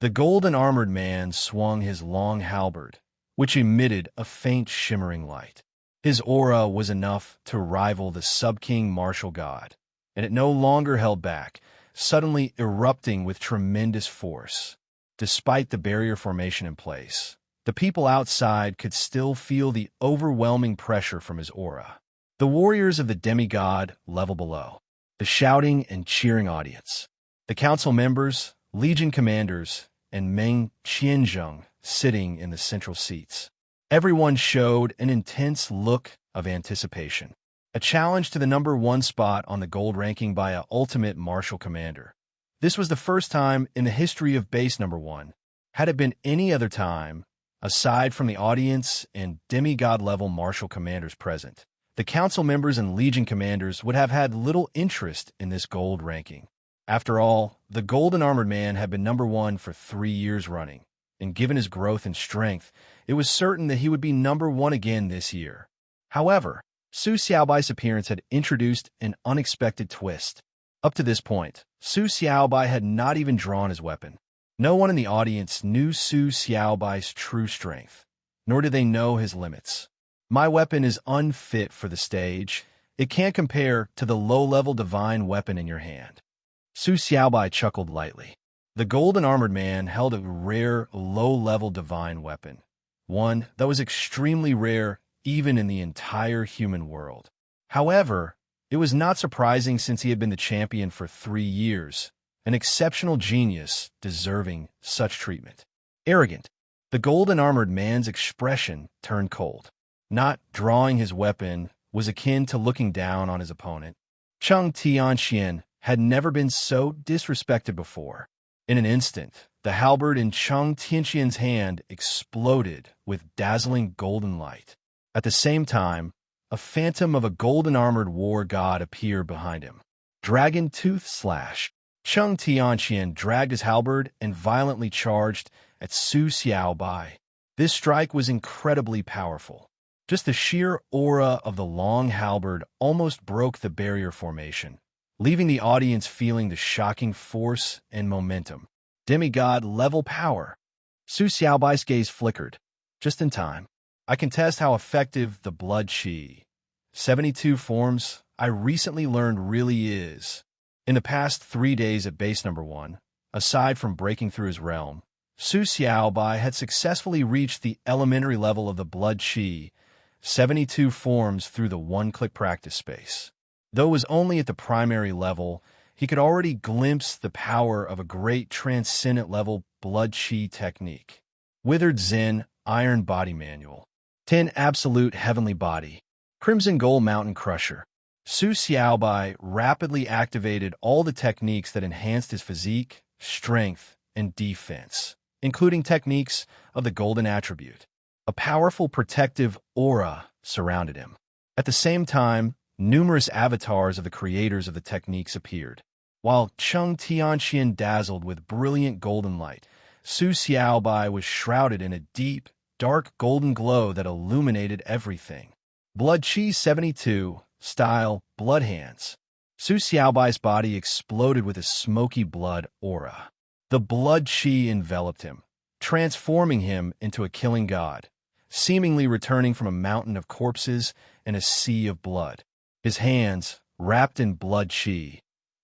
The golden-armored man swung his long halberd, which emitted a faint shimmering light. His aura was enough to rival the sub-king martial god, and it no longer held back, suddenly erupting with tremendous force. Despite the barrier formation in place, the people outside could still feel the overwhelming pressure from his aura. The warriors of the demigod level below, the shouting and cheering audience, the council members, legion commanders, and Meng Qianzheng sitting in the central seats. Everyone showed an intense look of anticipation. A challenge to the number 1 spot on the gold ranking by an ultimate martial commander. This was the first time in the history of base number 1. Had it been any other time, aside from the audience and demigod-level martial commanders present, the council members and legion commanders would have had little interest in this gold ranking. After all, the Golden Armored Man had been number 1 for 3 years running, and given his growth and strength, it was certain that he would be number 1 again this year. However, Su Xiaobai's appearance had introduced an unexpected twist. Up to this point, Su Xiaobai had not even drawn his weapon. No one in the audience knew Su Xiaobai's true strength, nor did they know his limits. My weapon is unfit for the stage. It can't compare to the low-level divine weapon in your hand. Su Xiaobai chuckled lightly. The Golden Armored Man held a rare, low-level divine weapon, one that was extremely rare even in the entire human world. However, it was not surprising since he had been the champion for 3 years, an exceptional genius deserving such treatment. Arrogant, the Golden Armored Man's expression turned cold. Not drawing his weapon was akin to looking down on his opponent. Cheng Tianxian had never been so disrespected before. In an instant, the halberd in Cheng Tianxian's hand exploded with dazzling golden light. At the same time, a phantom of a golden-armored war god appeared behind him. Dragon Tooth Slash. Cheng Tianxian dragged his halberd and violently charged at Su Xiaobai. This strike was incredibly powerful. Just the sheer aura of the long halberd almost broke the barrier formation, leaving the audience feeling the shocking force and momentum. Demigod-level power. Su Xiaobai's gaze flickered. Just in time. I can test how effective the Blood Qi 72 forms I recently learned really is. In the past 3 days at base number 1, aside from breaking through his realm, Su Xiaobai had successfully reached the elementary level of the Blood Qi 72 forms through the one-click practice space. Though it was only at the primary level, he could already glimpse the power of a great transcendent-level Blood Qi technique. Withered Zen Iron Body Manual. 10 Absolute Heavenly Body. Crimson Gold Mountain Crusher. Su Xiaobai rapidly activated all the techniques that enhanced his physique, strength, and defense, including techniques of the Golden Attribute. A powerful protective aura surrounded him. At the same time, numerous avatars of the creators of the techniques appeared. While Cheng Tianxian dazzled with brilliant golden light, Su Xiaobai was shrouded in a deep, dark golden glow that illuminated everything. Blood Qi 72, style Blood Hands. Su Xiaobai's body exploded with a smoky blood aura. The Blood Qi enveloped him, transforming him into a killing god, seemingly returning from a mountain of corpses and a sea of blood. His hands, wrapped in Blood Qi,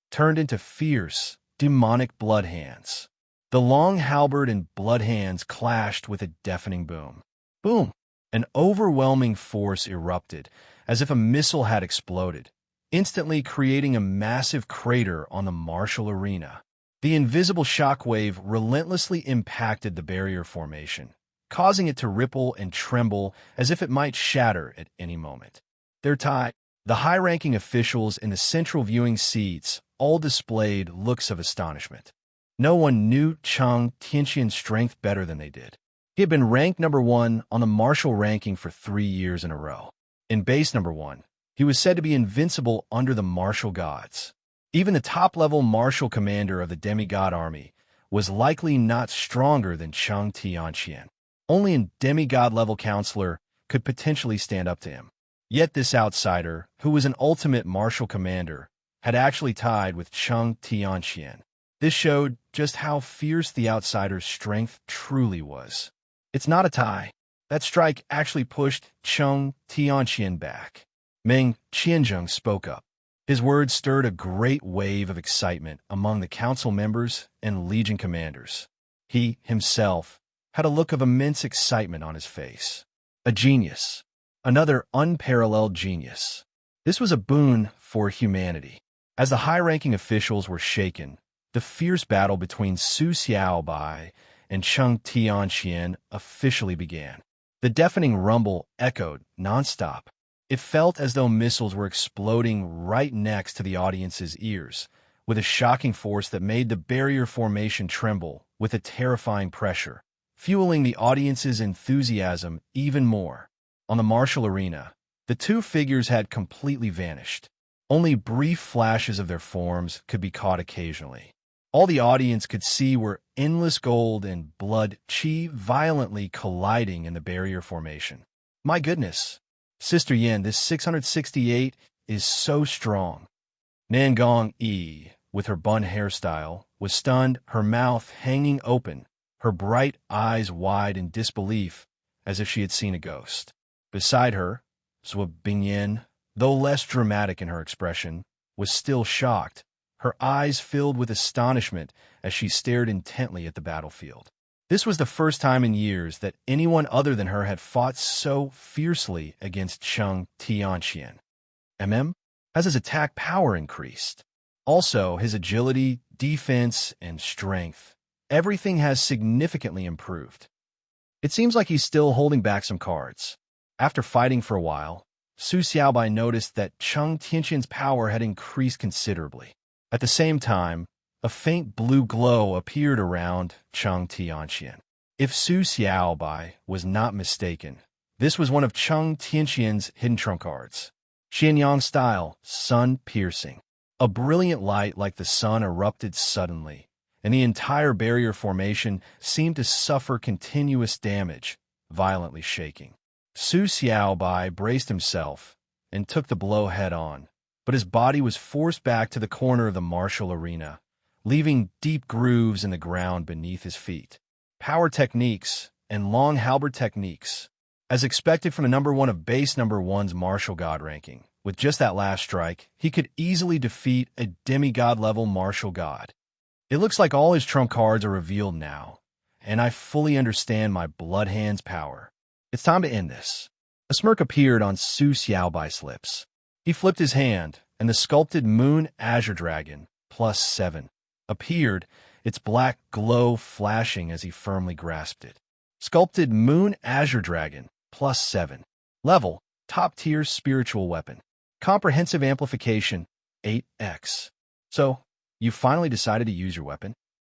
turned into fierce, demonic blood hands. The long halberd and blood hands clashed with a deafening boom. Boom! An overwhelming force erupted, as if a missile had exploded, instantly creating a massive crater on the martial arena. The invisible shockwave relentlessly impacted the barrier formation, causing it to ripple and tremble as if it might shatter at any moment. The high-ranking officials in the central viewing seats all displayed looks of astonishment. No one knew Cheng Tianxian's strength better than they did. He had been ranked number 1 on the martial ranking for 3 years in a row. In base number 1, he was said to be invincible under the martial gods. Even the top-level martial commander of the demigod army was likely not stronger than Cheng Tianxian. Only a demigod-level counselor could potentially stand up to him. Yet this outsider, who was an ultimate martial commander, had actually tied with Cheng Tianxian. This showed just how fierce the outsider's strength truly was. It's not a tie. That strike actually pushed Cheng Tianxian back. Meng Qianzheng spoke up. His words stirred a great wave of excitement among the council members and legion commanders. He, himself, had a look of immense excitement on his face. A genius. Another unparalleled genius. This was a boon for humanity. As the high-ranking officials were shaken, the fierce battle between Su Xiaobai and Cheng Tianxian officially began. The deafening rumble echoed nonstop. It felt as though missiles were exploding right next to the audience's ears, with a shocking force that made the barrier formation tremble with a terrifying pressure, fueling the audience's enthusiasm even more. On the martial arena, The two figures had completely vanished. Only brief flashes of their forms could be caught occasionally. All the audience could see were endless gold and blood chi violently colliding in the barrier formation. My goodness, Sister Yin, this 668 is so strong. Nangong Yi, with her bun hairstyle, was stunned, her mouth hanging open, her bright eyes wide in disbelief, as if she had seen a ghost. Beside her, Zhuo Bingyan, though less dramatic in her expression, was still shocked, her eyes filled with astonishment as she stared intently at the battlefield. This was the first time in years that anyone other than her had fought so fiercely against Cheng Tianqian. As his attack power increased. Also, his agility, defense, and strength. Everything has significantly improved. It seems like he's still holding back some cards. After fighting for a while, Su Xiaobai noticed that Cheng Tianqian's power had increased considerably. At the same time, a faint blue glow appeared around Cheng Tianqian. If Su Xiaobai was not mistaken, this was one of Cheng Tianqian's hidden trump cards. Xianyang style, sun-piercing. A brilliant light like the sun erupted suddenly, and the entire barrier formation seemed to suffer continuous damage, violently shaking. Su Xiaobai braced himself and took the blow head-on, but his body was forced back to the corner of the martial arena, leaving deep grooves in the ground beneath his feet. Power techniques and long halberd techniques. As expected from the number one of base number one's martial god ranking, with just that last strike, he could easily defeat a demigod-level martial god. It looks like all his trump cards are revealed now, and I fully understand my blood hand's power. It's time to end this. A smirk appeared on Su Xiaobai's lips. He flipped his hand, and the sculpted Moon Azure Dragon, +7, appeared, its black glow flashing as he firmly grasped it. Sculpted Moon Azure Dragon, +7. Level, top-tier spiritual weapon. Comprehensive amplification, 8x. So, you finally decided to use your weapon?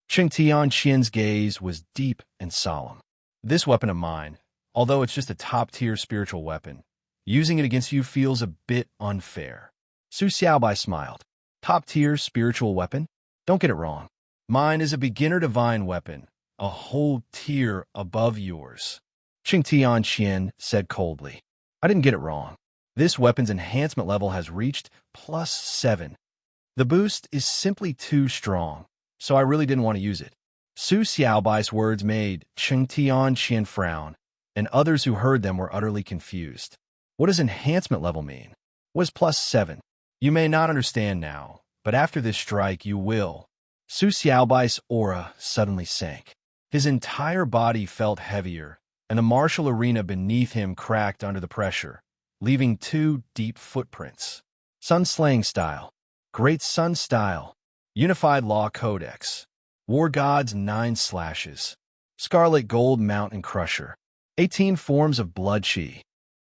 Cheng Tianqian's gaze was deep and solemn. This weapon of mine, although it's just a top-tier spiritual weapon, using it against you feels a bit unfair. Su Xiaobai smiled. Top-tier spiritual weapon? Don't get it wrong. Mine is a beginner divine weapon, a whole tier above yours. Cheng Tianqian said coldly. I didn't get it wrong. This weapon's enhancement level has reached +7. The boost is simply too strong, so I really didn't want to use it. Su Xiaobai's words made Cheng Tianqian frown, and others who heard them were utterly confused. What does enhancement level mean? What is +7? You may not understand now, but after this strike you will. Su Xiaobai's aura suddenly sank. His entire body felt heavier, and the martial arena beneath him cracked under the pressure, leaving two deep footprints. Sun Slaying Style. Great Sun Style. Unified Law Codex. War Gods 9 Slashes. Scarlet Gold Mountain Crusher. 18 Forms of Blood Chi.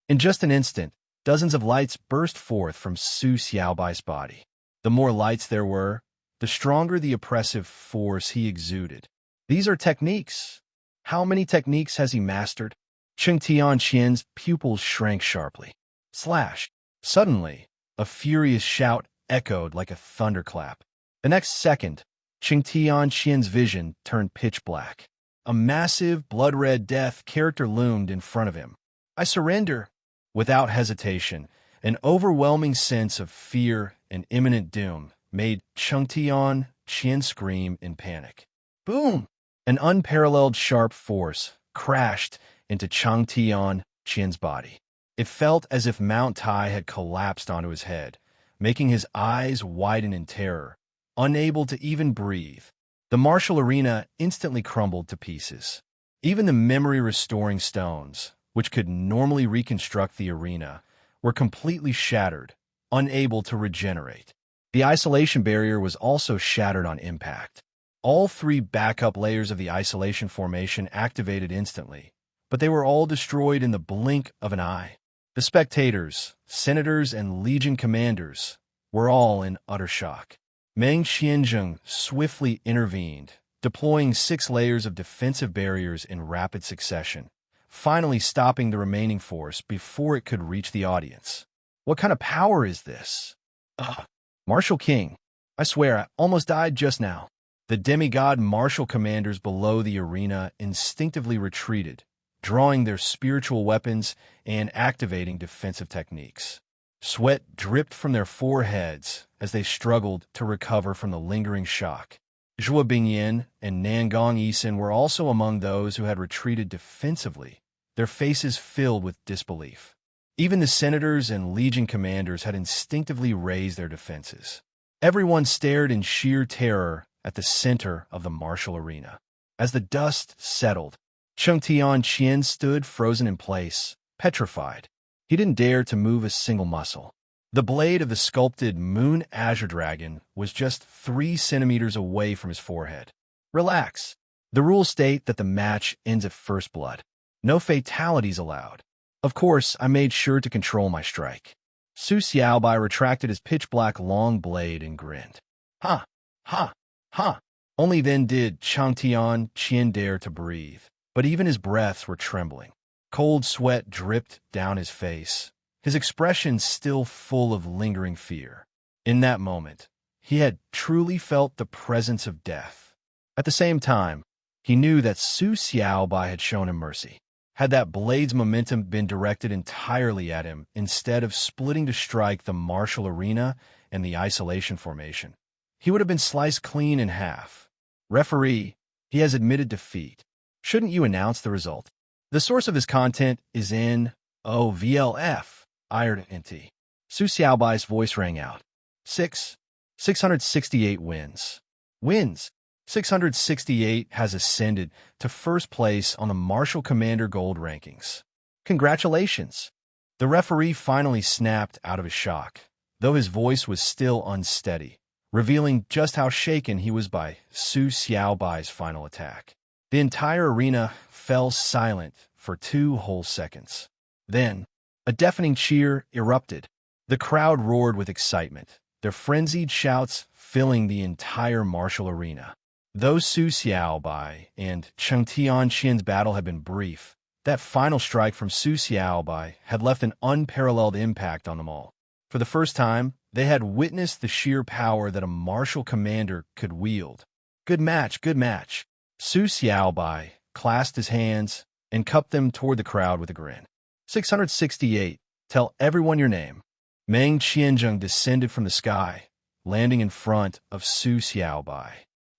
In just an instant, dozens of lights burst forth from Su Xiaobai's body. The more lights there were, the stronger the oppressive force he exuded. These are techniques. How many techniques has he mastered? Cheng Tianqian's pupils shrank sharply. Slash. Suddenly, a furious shout echoed like a thunderclap. The next second, Cheng Tianqian's vision turned pitch black. A massive, blood-red death character loomed in front of him. I surrender. Without hesitation, an overwhelming sense of fear and imminent doom made Cheng Tianqian scream in panic. Boom! An unparalleled sharp force crashed into Cheng Tianqian's body. It felt as if Mount Tai had collapsed onto his head, making his eyes widen in terror, unable to even breathe. The martial arena instantly crumbled to pieces. Even the memory-restoring stones, which could normally reconstruct the arena, were completely shattered, unable to regenerate. The isolation barrier was also shattered on impact. All three backup layers of the isolation formation activated instantly, but they were all destroyed in the blink of an eye. The spectators, senators, and legion commanders were all in utter shock. Meng Xianzheng swiftly intervened, deploying 6 layers of defensive barriers in rapid succession, finally stopping the remaining force before it could reach the audience. What kind of power is this? Ugh. Martial King. I swear, I almost died just now. The demigod martial commanders below the arena instinctively retreated, drawing their spiritual weapons and activating defensive techniques. Sweat dripped from their foreheads as they struggled to recover from the lingering shock. Zhou Bingyan and Nangong Yisun were also among those who had retreated defensively, their faces filled with disbelief. Even the senators and legion commanders had instinctively raised their defenses. Everyone stared in sheer terror at the center of the martial arena. As the dust settled, Cheng Tianqian stood frozen in place, petrified. He didn't dare to move a single muscle. The blade of the sculpted Moon Azure Dragon was just 3 centimeters away from his forehead. Relax. The rules state that the match ends at first blood. No fatalities allowed. Of course, I made sure to control my strike. Su Xiaobai retracted his pitch-black long blade and grinned. Ha! Ha! Ha! Only then did Cheng Tianqian dare to breathe, but even his breaths were trembling. Cold sweat dripped down his face, his expression still full of lingering fear. In that moment, he had truly felt the presence of death. At the same time, he knew that Su Xiaobai had shown him mercy. Had that blade's momentum been directed entirely at him instead of splitting to strike the martial arena and the isolation formation, he would have been sliced clean in half. Referee, he has admitted defeat. Shouldn't you announce the result? The source of his content is in OVLF. IRT. Su Xiaobai's voice rang out. 668 wins. Wins. 668 has ascended to first place on the Martial Commander Gold rankings. Congratulations. The referee finally snapped out of his shock, though his voice was still unsteady, revealing just how shaken he was by Su Xiaobai's final attack. The entire arena fell silent for 2 whole seconds. Then, a deafening cheer erupted. The crowd roared with excitement, their frenzied shouts filling the entire martial arena. Though Su Xiaobai and Cheng Tianqian's battle had been brief, that final strike from Su Xiaobai had left an unparalleled impact on them all. For the first time, they had witnessed the sheer power that a martial commander could wield. Good match, good match. Su Xiaobai clasped his hands and cupped them toward the crowd with a grin. 668. Tell everyone your name. Meng Qianzheng descended from the sky, landing in front of Su Xiaobai.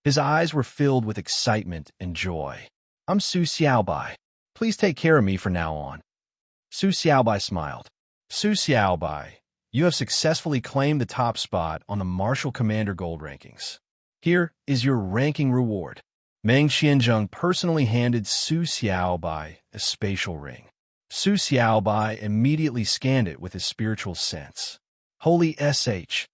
His eyes were filled with excitement and joy. I'm Su Xiaobai. Please take care of me from now on. Su Xiaobai smiled. Su Xiaobai, you have successfully claimed the top spot on the Martial Commander Gold rankings. Here is your ranking reward. Meng Qianzheng personally handed Su Xiaobai a spatial ring. Su Xiaobai immediately scanned it with his spiritual sense. Holy SH!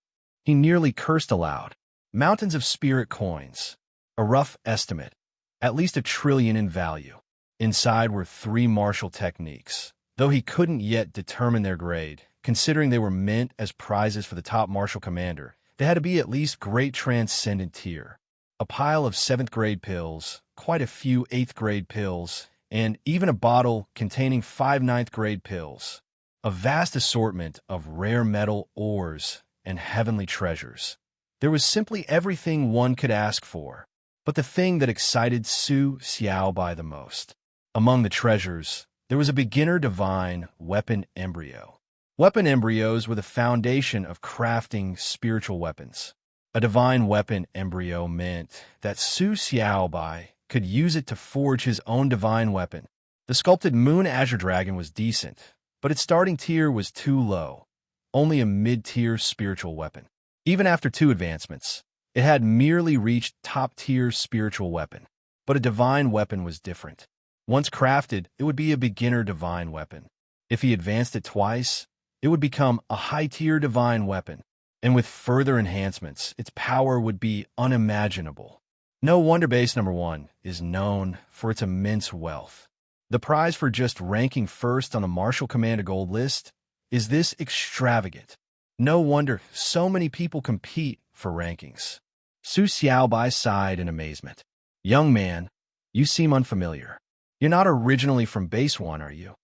He nearly cursed aloud. Mountains of spirit coins. A rough estimate. At least 1 trillion in value. Inside were 3 martial techniques, though he couldn't yet determine their grade. Considering they were meant as prizes for the top martial commander, they had to be at least great transcendent tier. A pile of 7th grade pills, quite a few 8th grade pills, and even a bottle containing 5 9th grade pills. A vast assortment of rare metal ores and heavenly treasures. There was simply everything one could ask for. But the thing that excited Su Xiaobai the most. Among the treasures, there was a beginner divine weapon embryo. Weapon embryos were the foundation of crafting spiritual weapons. A divine weapon embryo meant that Su Xiaobai could use it to forge his own divine weapon. The sculpted Moon Azure Dragon was decent, but its starting tier was too low, only a mid-tier spiritual weapon. Even after 2 advancements, it had merely reached top-tier spiritual weapon. But a divine weapon was different. Once crafted, it would be a beginner divine weapon. If he advanced it twice, it would become a high-tier divine weapon. And with further enhancements, its power would be unimaginable. No wonder Base Number 1 is known for its immense wealth. The prize for just ranking first on the Martial Commander Gold list is this extravagant. No wonder so many people compete for rankings. Su Xiaobai sighed in amazement. Young man, you seem unfamiliar. You're not originally from Base 1, are you?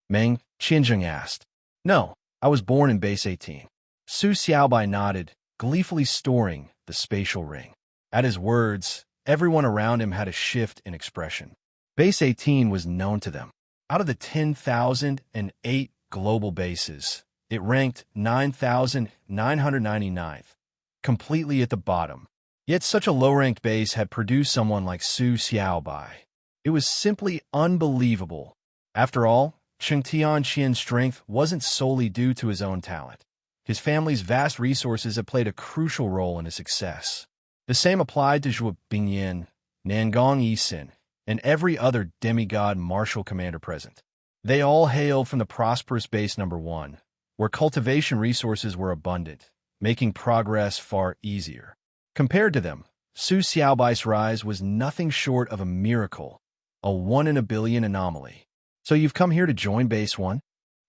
Meng Qianzheng asked. No, I was born in Base 18. Su Xiaobai nodded, gleefully storing the spatial ring. At his words, everyone around him had a shift in expression. Base 18 was known to them. Out of the 10,008 global bases, it ranked 9,999th, completely at the bottom. Yet such a low-ranked base had produced someone like Su Xiaobai. It was simply unbelievable. After all, Cheng Tianqian's strength wasn't solely due to his own talent. His family's vast resources had played a crucial role in his success. The same applied to Zhuo Bingyan, Nangong Yisin, and every other demigod martial commander present. They all hailed from the prosperous Base Number 1, where cultivation resources were abundant, making progress far easier. Compared to them, Su Xiaobai's rise was nothing short of a miracle, a 1 in a billion anomaly. So you've come here to join Base 1?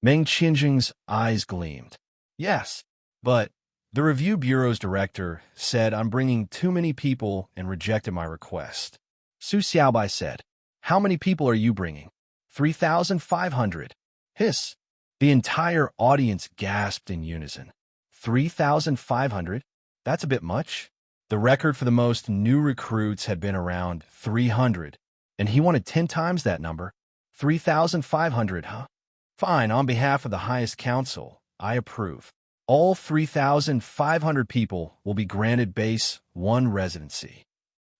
Meng Qianzheng's eyes gleamed. Yes, but the review bureau's director said I'm bringing too many people and rejected my request. Su Xiaobai said, How many people are you bringing? 3,500. Hiss. The entire audience gasped in unison. 3,500? That's a bit much. The record for the most new recruits had been around 300, and he wanted 10 times that number. 3,500, huh? Fine, on behalf of the highest council, I approve. All 3,500 people will be granted Base 1 residency.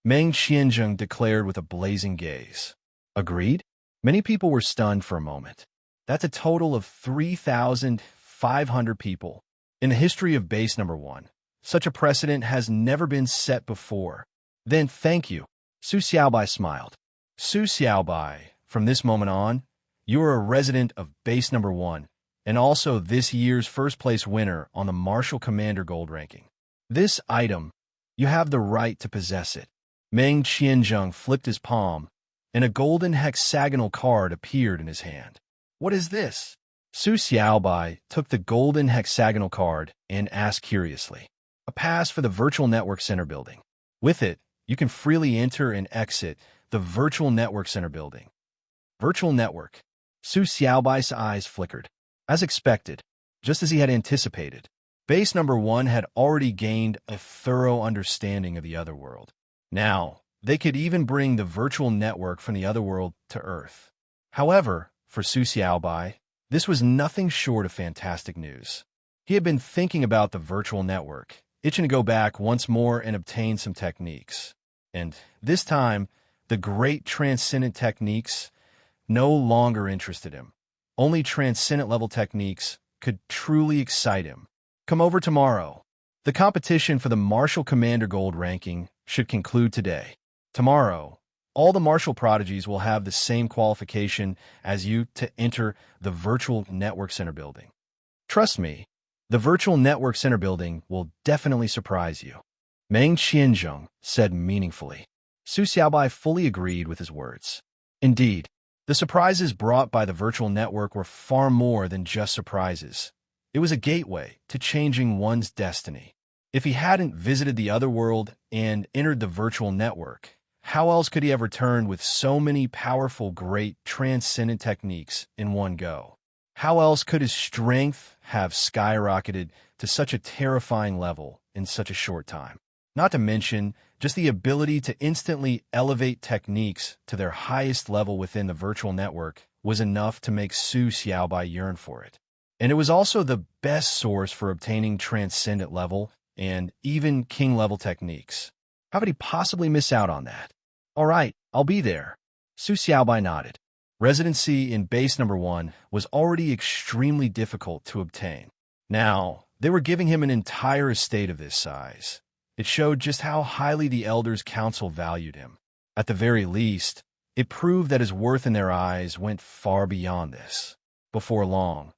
Meng Qianzheng declared with a blazing gaze. Agreed? Many people were stunned for a moment. That's a total of 3,500 people. In the history of Base Number 1, such a precedent has never been set before. Then thank you. Su Xiaobai smiled. Su Xiaobai, from this moment on, you are a resident of Base Number 1, and also this year's first-place winner on the Martial Commander Gold ranking. This item, you have the right to possess it. Meng Qianzheng flipped his palm, and a golden hexagonal card appeared in his hand. What is this? Su Xiaobai took the golden hexagonal card and asked curiously. A pass for the Virtual Network Center building. With it, you can freely enter and exit the Virtual Network Center building. Virtual Network. Su Xiaobai's eyes flickered. As expected, just as he had anticipated, Base Number 1 had already gained a thorough understanding of the Otherworld. Now, they could even bring the virtual network from the Otherworld to Earth. However, for Su Xiaobai, this was nothing short of fantastic news. He had been thinking about the virtual network, itching to go back once more and obtain some techniques. And this time, the great transcendent techniques no longer interested him. Only transcendent-level techniques could truly excite him. Come over tomorrow. The competition for the Martial Commander Gold ranking should conclude today. Tomorrow, all the martial prodigies will have the same qualification as you to enter the Virtual Network Center building. Trust me, the Virtual Network Center building will definitely surprise you. Meng Qianzheng said meaningfully. Su Xiaobai fully agreed with his words. Indeed, the surprises brought by the virtual network were far more than just surprises. It was a gateway to changing one's destiny. If he hadn't visited the Otherworld and entered the virtual network, how else could he have returned with so many powerful, great, transcendent techniques in one go? How else could his strength have skyrocketed to such a terrifying level in such a short time? Not to mention, just the ability to instantly elevate techniques to their highest level within the virtual network was enough to make Su Xiaobai yearn for it. And it was also the best source for obtaining transcendent level and even king level techniques. How could he possibly miss out on that? All right, I'll be there. Su Xiaobai nodded. Residency in Base Number 1 was already extremely difficult to obtain. Now, they were giving him an entire estate of this size. It showed just how highly the Elders' Council valued him. At the very least, it proved that his worth in their eyes went far beyond this. Before long,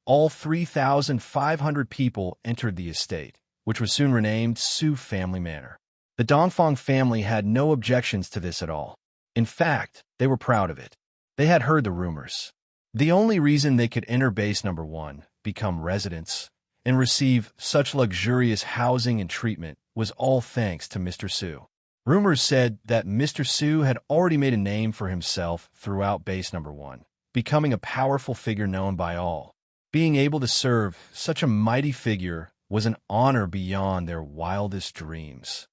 all 3,500 people entered the estate, which was soon renamed Su Family Manor. The Dongfang family had no objections to this at all. In fact, they were proud of it. They had heard the rumors. The only reason they could enter Base Number 1, become residents, and receive such luxurious housing and treatment was all thanks to Mr. Su. Rumors said that Mr. Su had already made a name for himself throughout Base Number 1, becoming a powerful figure known by all. Being able to serve such a mighty figure was an honor beyond their wildest dreams.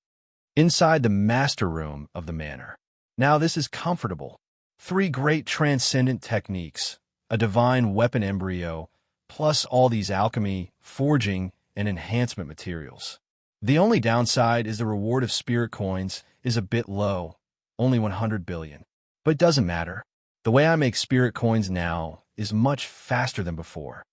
Inside the master room of the manor. Now this is comfortable. 3 great transcendent techniques, a divine weapon embryo, plus all these alchemy, forging, and enhancement materials. The only downside is the reward of spirit coins is a bit low, only 100 billion. But it doesn't matter. The way I make spirit coins now is much faster than before.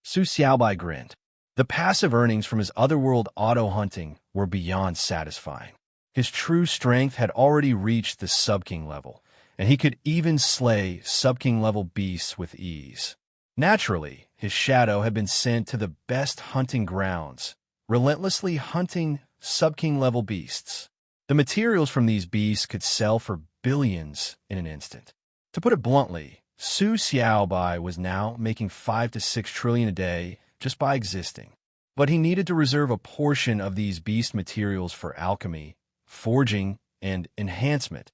Su Xiaobai grinned. The passive earnings from his otherworld auto-hunting were beyond satisfying. His true strength had already reached the sub-king level, and he could even slay sub-king level beasts with ease. Naturally, his shadow had been sent to the best hunting grounds, relentlessly hunting sub-king level beasts. The materials from these beasts could sell for billions in an instant. To put it bluntly, Su Xiaobai was now making 5 to 6 trillion a day just by existing. But he needed to reserve a portion of these beast materials for alchemy, forging, and enhancement,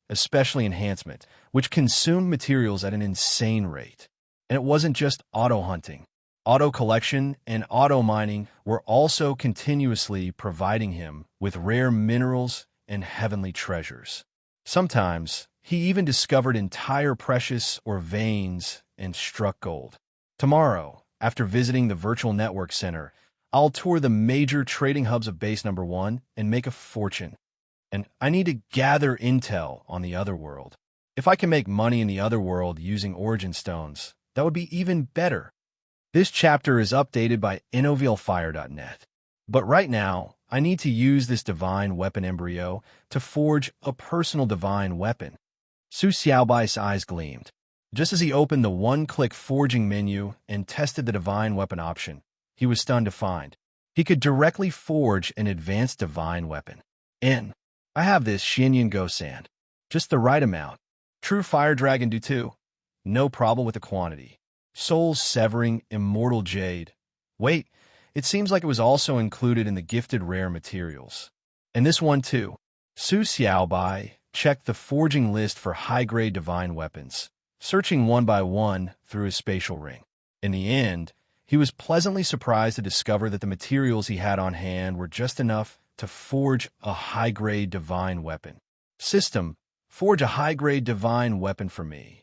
especially enhancement, which consumed materials at an insane rate. And it wasn't just auto-hunting. Auto-collection and auto-mining were also continuously providing him with rare minerals and heavenly treasures. Sometimes, he even discovered entire precious or veins and struck gold. Tomorrow, after visiting the Virtual Network Center, I'll tour the major trading hubs of Base Number 1 and make a fortune. And I need to gather intel on the Otherworld. If I can make money in the Otherworld using Origin Stones, that would be even better. This chapter is updated by InnovilFire.net. But right now, I need to use this divine weapon embryo to forge a personal divine weapon. Su Xiaobai's eyes gleamed. Just as he opened the one-click forging menu and tested the divine weapon option, he was stunned to find he could directly forge an advanced divine weapon. I have this Xianyan Go Sand. Just the right amount. True Fire Dragon do too. No problem with the quantity. Soul-severing immortal jade. Wait, it seems like it was also included in the gifted rare materials. And this one too. Su Xiaobai checked the forging list for high-grade divine weapons, searching one by one through his spatial ring. In the end, he was pleasantly surprised to discover that the materials he had on hand were just enough to forge a high-grade divine weapon. System, forge a high-grade divine weapon for me.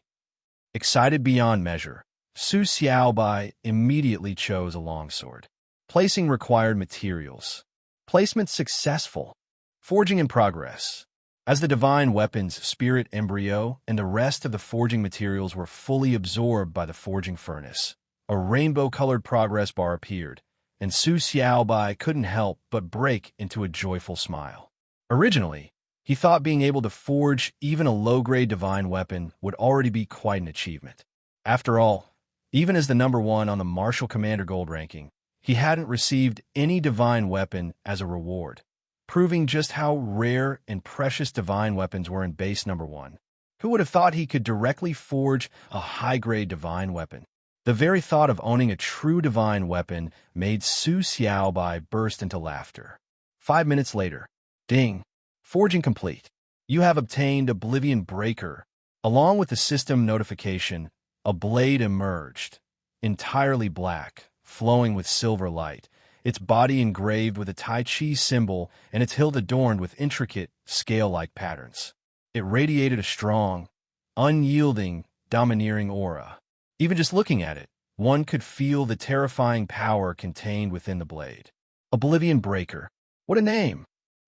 Excited beyond measure, Su Xiaobai immediately chose a longsword. Placing required materials. Placement successful. Forging in progress. As the divine weapon's spirit embryo and the rest of the forging materials were fully absorbed by the forging furnace, a rainbow-colored progress bar appeared, and Su Xiaobai couldn't help but break into a joyful smile. Originally, he thought being able to forge even a low-grade divine weapon would already be quite an achievement. After all, even as the number 1 on the Martial Commander Gold ranking, he hadn't received any divine weapon as a reward, proving just how rare and precious divine weapons were in Base Number 1. Who would have thought he could directly forge a high-grade divine weapon? The very thought of owning a true divine weapon made Su Xiaobai burst into laughter. 5 minutes later, ding, forging complete. You have obtained Oblivion Breaker. Along with the system notification, a blade emerged, entirely black, flowing with silver light, its body engraved with a Tai Chi symbol and its hilt adorned with intricate, scale-like patterns. It radiated a strong, unyielding, domineering aura. Even just looking at it, one could feel the terrifying power contained within the blade. Oblivion Breaker. What a name!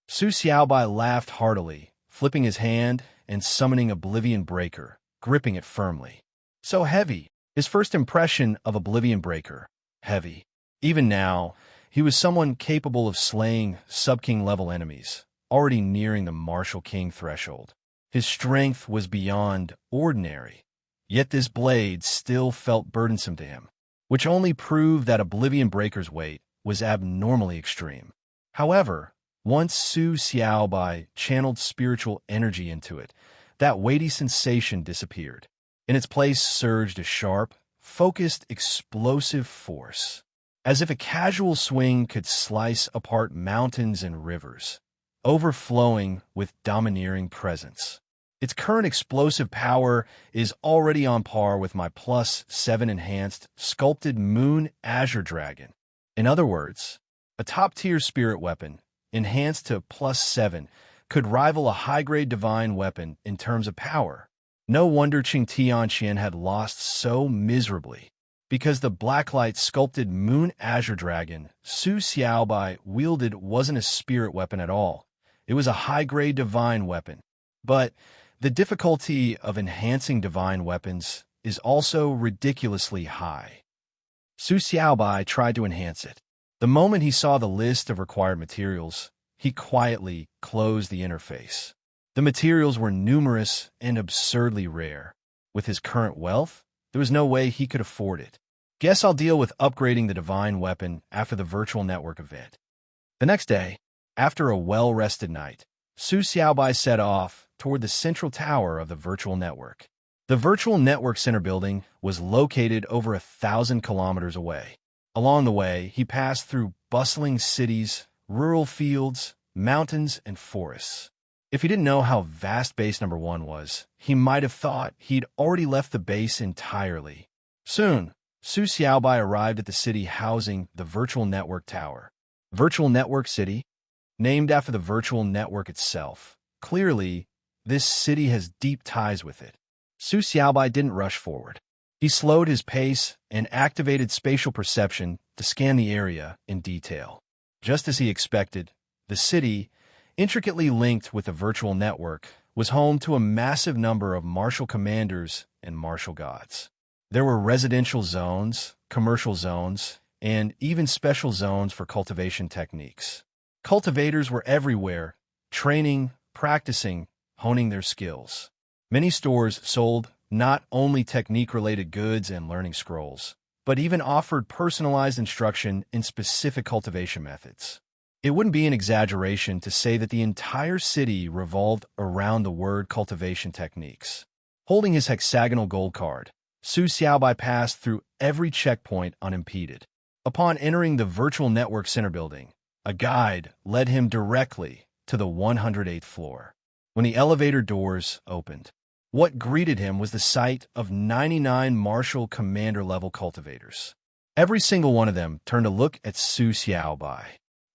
Su Xiaobai laughed heartily, flipping his hand and summoning Oblivion Breaker, gripping it firmly. So heavy. His first impression of Oblivion Breaker. Heavy. Even now, he was someone capable of slaying sub-king level enemies, already nearing the martial king threshold. His strength was beyond ordinary. Yet this blade still felt burdensome to him, which only proved that Oblivion Breaker's weight was abnormally extreme. However, once Su Xiaobai channeled spiritual energy into it, that weighty sensation disappeared. In its place surged a sharp, focused, explosive force. As if a casual swing could slice apart mountains and rivers, overflowing with domineering presence. Its current explosive power is already on par with my +7 enhanced sculpted Moon Azure Dragon. In other words, a top-tier spirit weapon, enhanced to +7, could rival a high-grade divine weapon in terms of power. No wonder Qing Tianqian had lost so miserably, because the blacklight sculpted Moon Azure Dragon Su Xiaobai wielded wasn't a spirit weapon at all. It was a high-grade divine weapon. But the difficulty of enhancing divine weapons is also ridiculously high. Su Xiaobai tried to enhance it. The moment he saw the list of required materials, he quietly closed the interface. The materials were numerous and absurdly rare. With his current wealth, there was no way he could afford it. Guess I'll deal with upgrading the divine weapon after the virtual network event. The next day, after a well-rested night, Su Xiaobai set off toward the central tower of the virtual network. The virtual network center building was located over 1,000 kilometers away. Along the way, he passed through bustling cities, rural fields, mountains, and forests. If he didn't know how vast base number 1 was, he might have thought he'd already left the base entirely. Soon, Su Xiaobai arrived at the city housing the virtual network tower. Virtual Network City, named after the virtual network itself. Clearly, this city has deep ties with it. Su Xiaobai didn't rush forward. He slowed his pace and activated spatial perception to scan the area in detail. Just as he expected, the city, intricately linked with the virtual network, was home to a massive number of martial commanders and martial gods. There were residential zones, commercial zones, and even special zones for cultivation techniques. Cultivators were everywhere, training, practicing, honing their skills. Many stores sold not only technique-related goods and learning scrolls, but even offered personalized instruction in specific cultivation methods. It wouldn't be an exaggeration to say that the entire city revolved around the word cultivation techniques. Holding his hexagonal gold card, Su Xiaobai passed through every checkpoint unimpeded. Upon entering the virtual network center building, a guide led him directly to the 108th floor. When the elevator doors opened, what greeted him was the sight of 99 martial commander-level cultivators. Every single one of them turned to look at Su Xiaobai.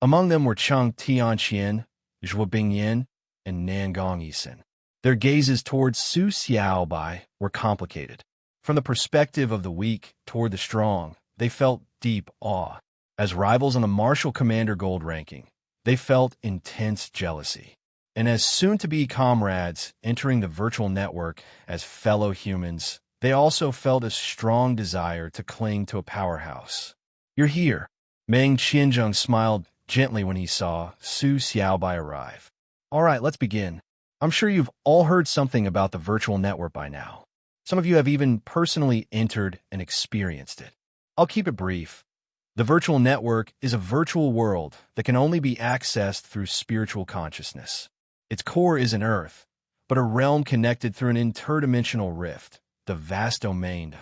Among them were Qing Tianqian, Zhuo Bingyan, and Nangong Yisin. Their gazes towards Su Xiaobai were complicated. From the perspective of the weak toward the strong, they felt deep awe. As rivals on the martial commander gold ranking, they felt intense jealousy. And as soon-to-be comrades entering the virtual network as fellow humans, they also felt a strong desire to cling to a powerhouse. "You're here." Meng Qianzheng smiled gently when he saw Su Xiaobai arrive. "All right, let's begin. I'm sure you've all heard something about the virtual network by now. Some of you have even personally entered and experienced it. I'll keep it brief. The virtual network is a virtual world that can only be accessed through spiritual consciousness. Its core isn't Earth, but a realm connected through an interdimensional rift, the vast domain.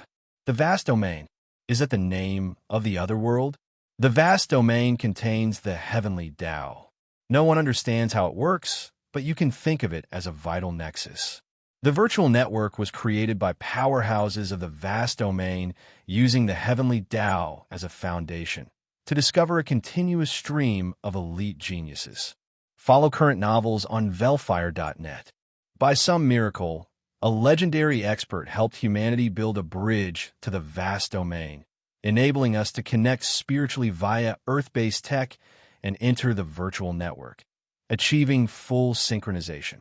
The vast domain, is that the name of the other world? The vast domain contains the heavenly Tao. No one understands how it works, but you can think of it as a vital nexus. The virtual network was created by powerhouses of the vast domain using the heavenly Tao as a foundation to discover a continuous stream of elite geniuses. Follow current novels on Velfire.net. By some miracle, a legendary expert helped humanity build a bridge to the vast domain, enabling us to connect spiritually via Earth-based tech and enter the virtual network, achieving full synchronization.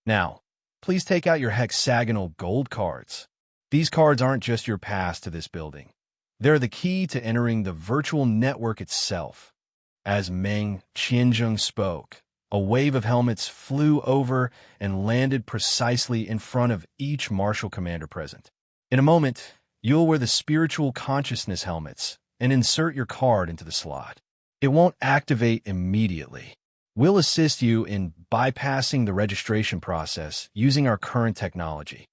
Now, please take out your hexagonal gold cards. These cards aren't just your pass to this building. They're the key to entering the virtual network itself. As Meng Qianzheng spoke, a wave of helmets flew over and landed precisely in front of each martial commander present. In a moment, you'll wear the spiritual consciousness helmets and insert your card into the slot. It won't activate immediately. We'll assist you in bypassing the registration process using our current technology.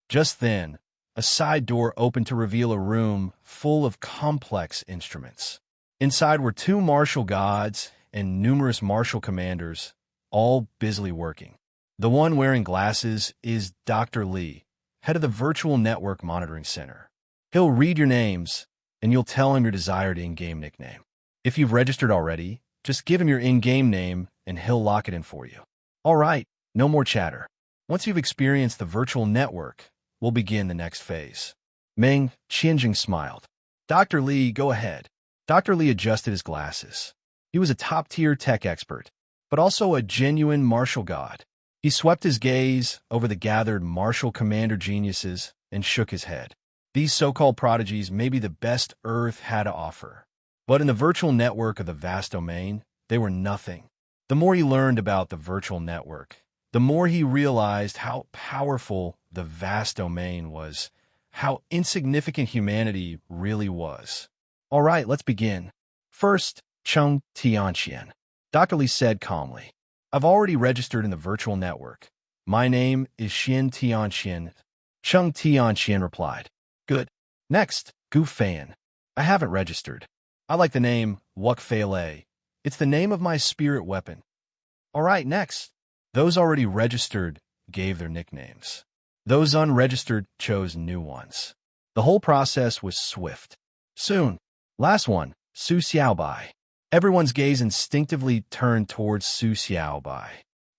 Just then, a side door opened to reveal a room full of complex instruments. Inside were two martial gods and numerous martial commanders, all busily working. The one wearing glasses is Dr. Lee, head of the Virtual Network Monitoring Center. He'll read your names, and you'll tell him your desired in-game nickname. If you've registered already, just give him your in-game name, and he'll lock it in for you. All right, no more chatter. Once you've experienced the virtual network, we'll begin the next phase. Meng Qianjing smiled. Dr. Lee, go ahead. Dr. Lee adjusted his glasses. He was a top-tier tech expert, but also a genuine martial god. He swept his gaze over the gathered martial commander geniuses and shook his head. These so-called prodigies may be the best Earth had to offer, but in the virtual network of the vast domain, they were nothing. The more he learned about the virtual network, the more he realized how powerful the vast domain was, how insignificant humanity really was. All right, let's begin. First, Cheng Tianqian. Dr. Lee said calmly, I've already registered in the virtual network. My name is Xin Tianqian. Cheng Tianqian replied. Good. Next, Gu Fan. I haven't registered. I like the name Wuk Fei Lei. It's the name of my spirit weapon. All right, next. Those already registered gave their nicknames. Those unregistered chose new ones. The whole process was swift. Soon, last one, Su Xiaobai. Everyone's gaze instinctively turned towards Su Xiaobai.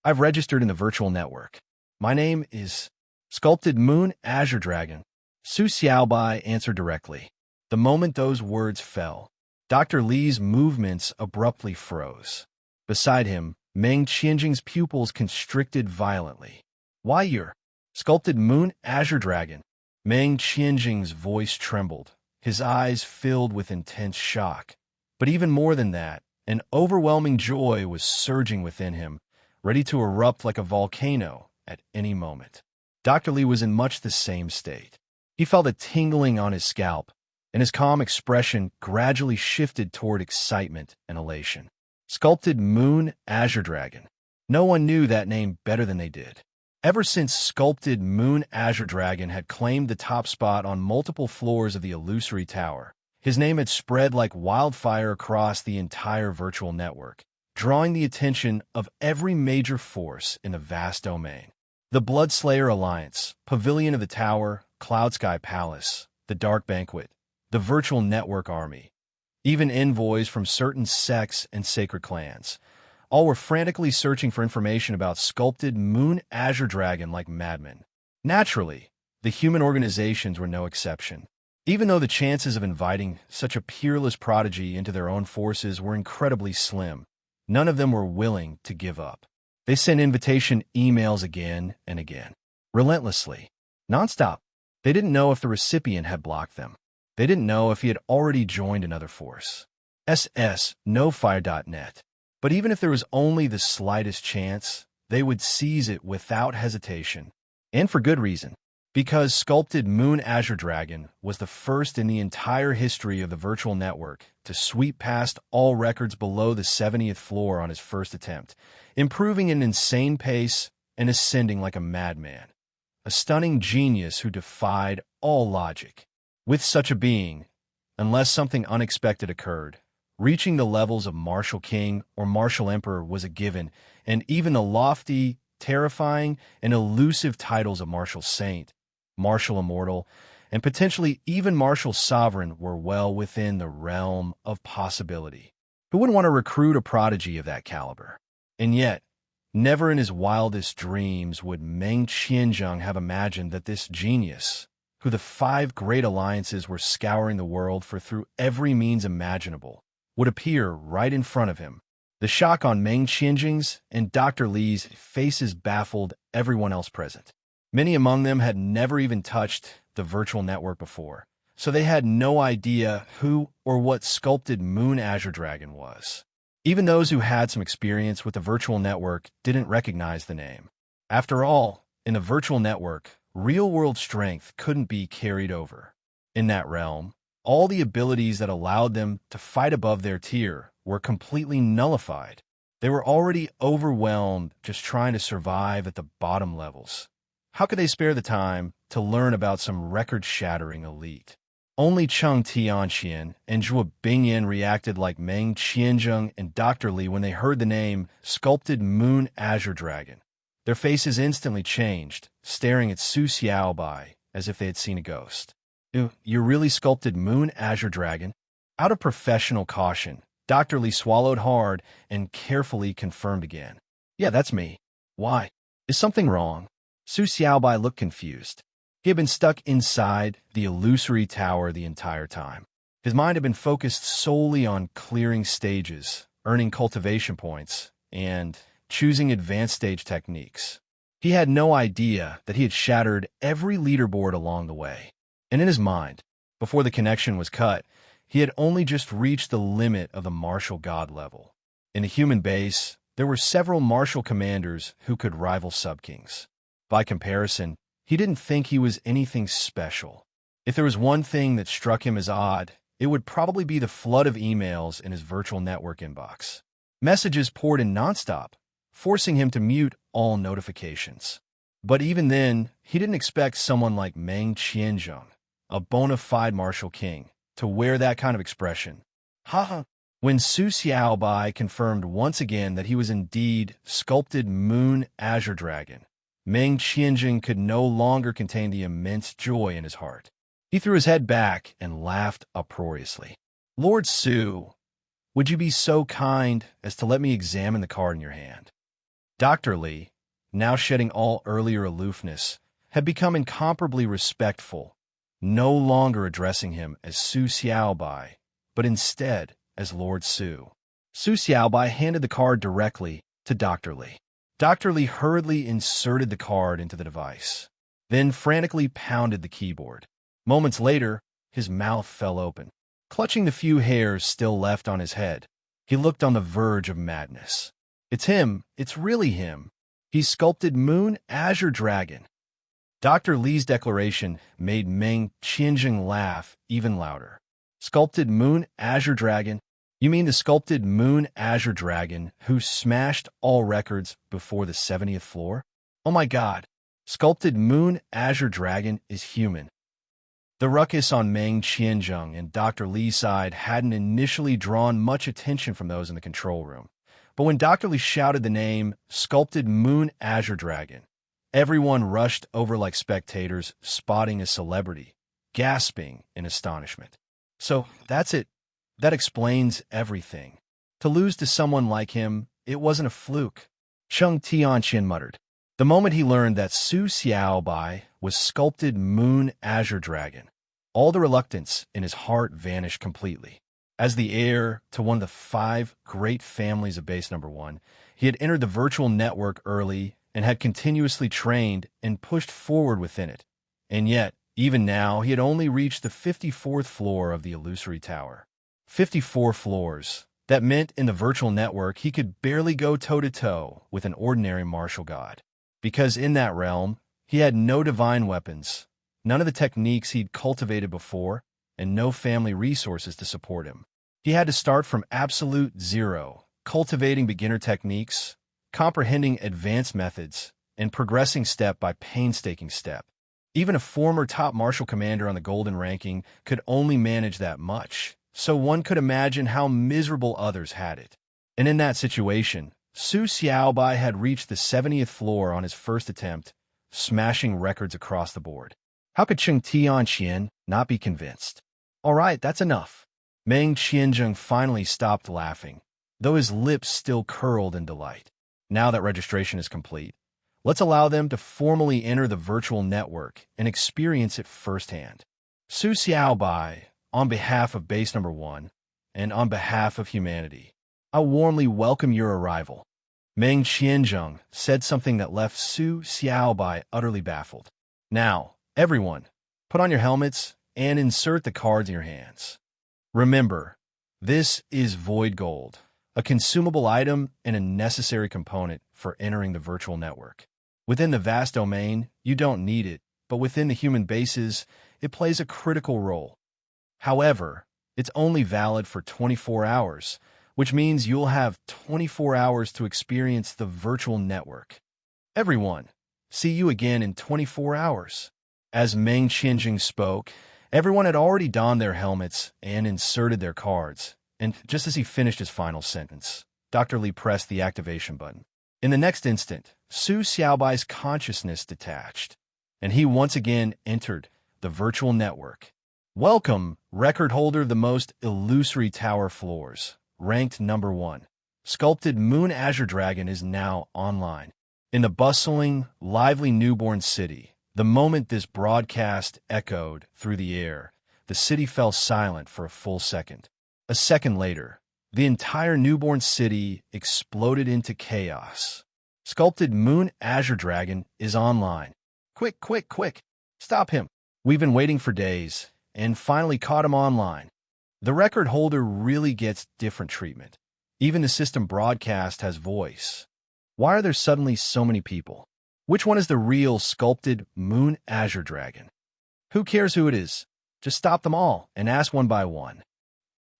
I've registered in the virtual network. My name is Sculpted Moon Azure Dragon. Su Xiaobai answered directly. The moment those words fell, Dr. Lee's movements abruptly froze. Beside him, Meng Qianjing's pupils constricted violently. Why you're Sculpted Moon Azure Dragon? Meng Qianjing's voice trembled. His eyes filled with intense shock. But even more than that, an overwhelming joy was surging within him, ready to erupt like a volcano at any moment. Dr. Lee was in much the same state. He felt a tingling on his scalp, and his calm expression gradually shifted toward excitement and elation. Sculpted Moon Azure Dragon. No one knew that name better than they did. Ever since Sculpted Moon Azure Dragon had claimed the top spot on multiple floors of the illusory tower, his name had spread like wildfire across the entire virtual network, drawing the attention of every major force in the vast domain. The Bloodslayer Alliance, Pavilion of the Tower, Cloud Sky Palace, the Dark Banquet, the Virtual Network Army, even envoys from certain sects and sacred clans. All were frantically searching for information about Sculpted Moon Azure Dragon like madmen. Naturally, the human organizations were no exception. Even though the chances of inviting such a peerless prodigy into their own forces were incredibly slim, none of them were willing to give up. They sent invitation emails again and again, relentlessly, nonstop. They didn't know if the recipient had blocked them. They didn't know if he had already joined another force. NoFire.net. But even if there was only the slightest chance, they would seize it without hesitation. And for good reason. Because Sculpted Moon Azure Dragon was the first in the entire history of the virtual network to sweep past all records below the 70th floor on his first attempt, improving at an insane pace and ascending like a madman. A stunning genius who defied all logic. With such a being, unless something unexpected occurred, reaching the levels of Martial King or Martial Emperor was a given, and even the lofty, terrifying, and elusive titles of Martial Saint, Martial Immortal, and potentially even Martial Sovereign were well within the realm of possibility. Who wouldn't want to recruit a prodigy of that caliber? And yet, never in his wildest dreams would Meng Qianzheng have imagined that this genius, who the 5 great alliances were scouring the world for through every means imaginable, would appear right in front of him. The shock on Meng Qianjing's and Dr. Lee's faces baffled everyone else present. Many among them had never even touched the virtual network before, so they had no idea who or what Sculpted Moon Azure Dragon was. Even those who had some experience with the virtual network didn't recognize the name. After all, in the virtual network, real-world strength couldn't be carried over. In that realm, all the abilities that allowed them to fight above their tier were completely nullified. They were already overwhelmed just trying to survive at the bottom levels. How could they spare the time to learn about some record-shattering elite? Only Cheng Tianxian and Zhuo Bingyan reacted like Meng Qianzheng and Dr. Li when they heard the name Sculpted Moon Azure Dragon. Their faces instantly changed, staring at Su Xiaobai as if they had seen a ghost. You really sculpted Moon Azure Dragon? Out of professional caution, Dr. Li swallowed hard and carefully confirmed again. Yeah, that's me. Why? Is something wrong? Su Xiaobai looked confused. He had been stuck inside the illusory tower the entire time. His mind had been focused solely on clearing stages, earning cultivation points, and choosing advanced stage techniques. He had no idea that he had shattered every leaderboard along the way. And in his mind, before the connection was cut, he had only just reached the limit of the martial god level. In the human base, there were several martial commanders who could rival sub-kings. By comparison, he didn't think he was anything special. If there was one thing that struck him as odd, it would probably be the flood of emails in his virtual network inbox. Messages poured in nonstop, forcing him to mute all notifications. But even then, he didn't expect someone like Meng Qianzheng, a bona fide martial king, to wear that kind of expression. Haha. When Su Xiaobai confirmed once again that he was indeed Sculpted Moon Azure Dragon, Meng Qianzheng could no longer contain the immense joy in his heart. He threw his head back and laughed uproariously. Lord Su, would you be so kind as to let me examine the card in your hand? Dr. Li, now shedding all earlier aloofness, had become incomparably respectful, no longer addressing him as Su Xiaobai, but instead as Lord Su. Su Xiaobai handed the card directly to Dr. Li. Dr. Li hurriedly inserted the card into the device, then frantically pounded the keyboard. Moments later, his mouth fell open. Clutching the few hairs still left on his head, he looked on the verge of madness. It's him. It's really him. He's Sculpted Moon Azure Dragon. Dr. Li's declaration made Meng Qianzheng laugh even louder. Sculpted Moon Azure Dragon? You mean the Sculpted Moon Azure Dragon who smashed all records before the 70th floor? Oh my god, Sculpted Moon Azure Dragon is human. The ruckus on Meng Qianzheng and Dr. Li's side hadn't initially drawn much attention from those in the control room. But when Dr. Li shouted the name Sculpted Moon Azure Dragon, everyone rushed over like spectators spotting a celebrity, gasping in astonishment. So that's it. That explains everything. To lose to someone like him, it wasn't a fluke. Cheng Tianxian muttered. The moment he learned that Su Xiaobai was Sculpted Moon Azure Dragon, all the reluctance in his heart vanished completely. As the heir to one of the 5 great families of Base Number 1, he had entered the virtual network early and had continuously trained and pushed forward within it. And yet, even now, he had only reached the 54th floor of the illusory tower. 54 floors. That meant in the virtual network he could barely go toe-to-toe with an ordinary martial god. Because in that realm, he had no divine weapons, none of the techniques he'd cultivated before, and no family resources to support him. He had to start from absolute zero, cultivating beginner techniques, comprehending advanced methods, and progressing step by painstaking step. Even a former top martial commander on the golden ranking could only manage that much, so one could imagine how miserable others had it. And in that situation, Su Xiaobai had reached the 70th floor on his first attempt, smashing records across the board. How could Cheng Tianxian not be convinced? All right, that's enough. Meng Qianzheng finally stopped laughing, though his lips still curled in delight. Now that registration is complete, let's allow them to formally enter the virtual network and experience it firsthand. Su Xiaobai, on behalf of Base Number 1, and on behalf of humanity, I warmly welcome your arrival. Meng Qianzheng said something that left Su Xiaobai utterly baffled. Now, everyone, put on your helmets and insert the cards in your hands. Remember, this is Void Gold, a consumable item and a necessary component for entering the virtual network. Within the vast domain, you don't need it, but within the human bases, it plays a critical role. However, it's only valid for 24 hours, which means you'll have 24 hours to experience the virtual network. Everyone, see you again in 24 hours. As Meng Qianzheng spoke, Everyone had already donned their helmets and inserted their cards, and just as he finished his final sentence, Dr. Li pressed the activation button. In the next instant, Su Xiaobai's consciousness detached, and he once again entered the virtual network. Welcome, record holder of the most illusory tower floors, ranked number 1. Sculpted Moon Azure Dragon is now online. In the bustling, lively newborn city, the moment this broadcast echoed through the air, the city fell silent for a full second. A second later, the entire newborn city exploded into chaos. Sculpted Moon Azure Dragon is online. Quick, quick, quick! Stop him! We've been waiting for days, and finally caught him online. The record holder really gets different treatment. Even the system broadcast has voice. Why are there suddenly so many people? Which one is the real Sculpted Moon Azure Dragon? Who cares who it is? Just stop them all and ask one by one.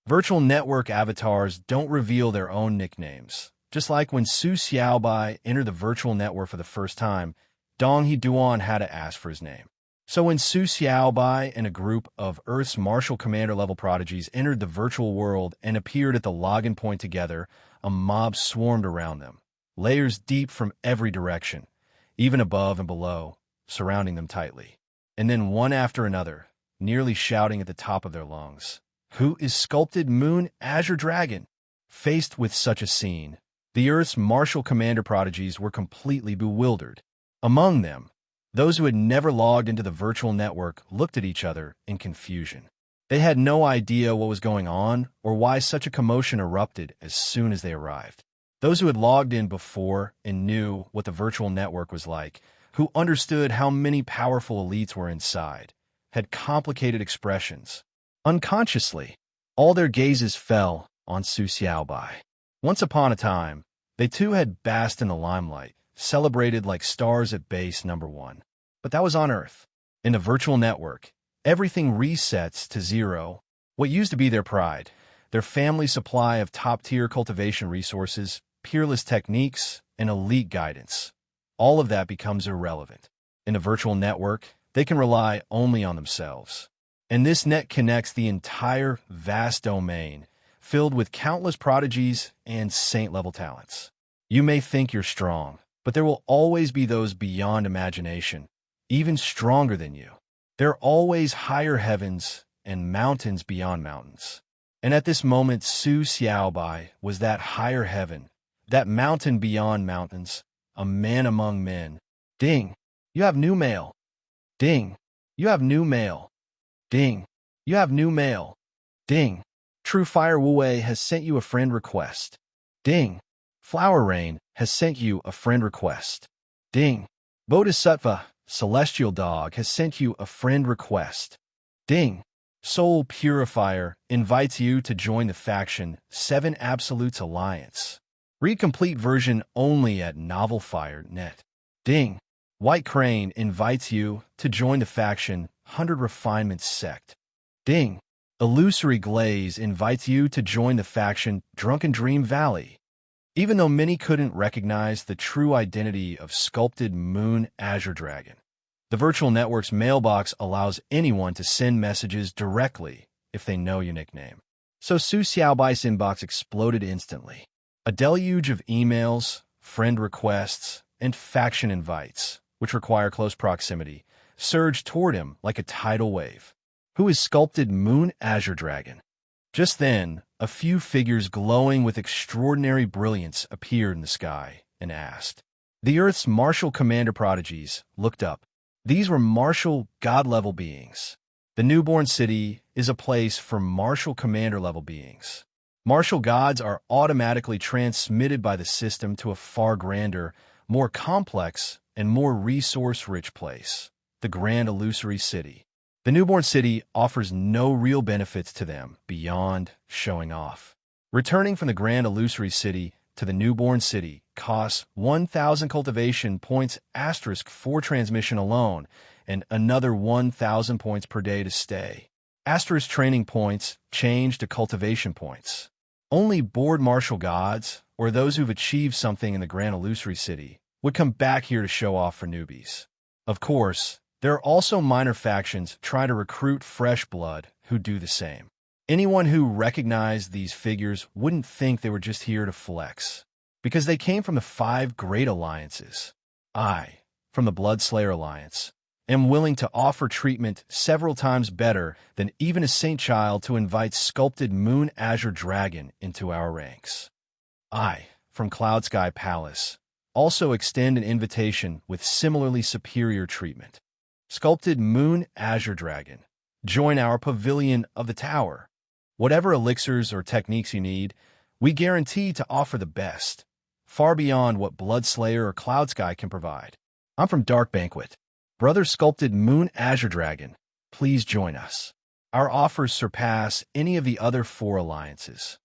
Virtual network avatars don't reveal their own nicknames. Just like when Su Xiaobai entered the virtual network for the first time, Dong Heduan had to ask for his name. So when Su Xiaobai and a group of Earth's Martial Commander-level prodigies entered the virtual world and appeared at the login point together, a mob swarmed around them, layers deep from every direction, even above and below, surrounding them tightly. And then one after another, nearly shouting at the top of their lungs, "Who is Sculpted Moon Azure Dragon?" Faced with such a scene, the Earth's Martial Commander prodigies were completely bewildered. Among them, those who had never logged into the virtual network looked at each other in confusion. They had no idea what was going on or why such a commotion erupted as soon as they arrived. Those who had logged in before and knew what the virtual network was like, who understood how many powerful elites were inside, had complicated expressions. Unconsciously, all their gazes fell on Su Xiaobai. Once upon a time, they too had basked in the limelight, celebrated like stars at base number 1. But that was on Earth. In the virtual network, everything resets to zero. What used to be their pride, their family supply of top-tier cultivation resources, peerless techniques, and elite guidance, all of that becomes irrelevant. In the virtual network, they can rely only on themselves. And this net connects the entire vast domain, filled with countless prodigies and saint-level talents. You may think you're strong, but there will always be those beyond imagination, even stronger than you. There are always higher heavens and mountains beyond mountains. And at this moment, Su Xiaobai was that higher heaven, that mountain beyond mountains, a man among men. Ding! You have new mail. Ding! You have new mail. Ding! You have new mail. Ding! True Fire Wu Wei has sent you a friend request. Ding! Flower Rain has sent you a friend request. Ding! Bodhisattva, Celestial Dog, has sent you a friend request. Ding! Soul Purifier invites you to join the faction 7 Absolutes Alliance. Read complete version only at NovelFire.net. Ding! White Crane invites you to join the faction 100 Refinements Sect. Ding! Illusory Glaze invites you to join the faction Drunken Dream Valley. Even though many couldn't recognize the true identity of Sculpted Moon Azure Dragon, the virtual network's mailbox allows anyone to send messages directly if they know your nickname. So Su Xiaobai's inbox exploded instantly. A deluge of emails, friend requests, and faction invites, which require close proximity, surged toward him like a tidal wave. Who is Sculpted Moon Azure Dragon? Just then, a few figures glowing with extraordinary brilliance appeared in the sky and asked. The Earth's martial commander prodigies looked up. These were martial god-level beings. The newborn city is a place for martial commander-level beings. Martial gods are automatically transmitted by the system to a far grander, more complex, and more resource-rich place, the Grand Illusory City. The newborn city offers no real benefits to them beyond showing off. Returning from the Grand Illusory City to the newborn city costs 1,000 cultivation points * for transmission alone, and another 1,000 points per day to stay. * training points change to cultivation points. Only bored martial gods, or those who've achieved something in the Grand Illusory City, would come back here to show off for newbies. Of course, There are also minor factions trying to recruit fresh blood who do the same. Anyone who recognized these figures wouldn't think they were just here to flex, because they came from the 5 great alliances. I, from the Bloodslayer Alliance, am willing to offer treatment several times better than even a Saint Child to invite Sculpted Moon Azure Dragon into our ranks. I, from Cloud Sky Palace, also extend an invitation with similarly superior treatment. Sculpted Moon Azure Dragon, join our Pavilion of the Tower. Whatever elixirs or techniques you need, we guarantee to offer the best, far beyond what Bloodslayer or Cloud Sky can provide. I'm from Dark Banquet. Brother Sculpted Moon Azure Dragon, please join us. Our offers surpass any of the other 4 alliances.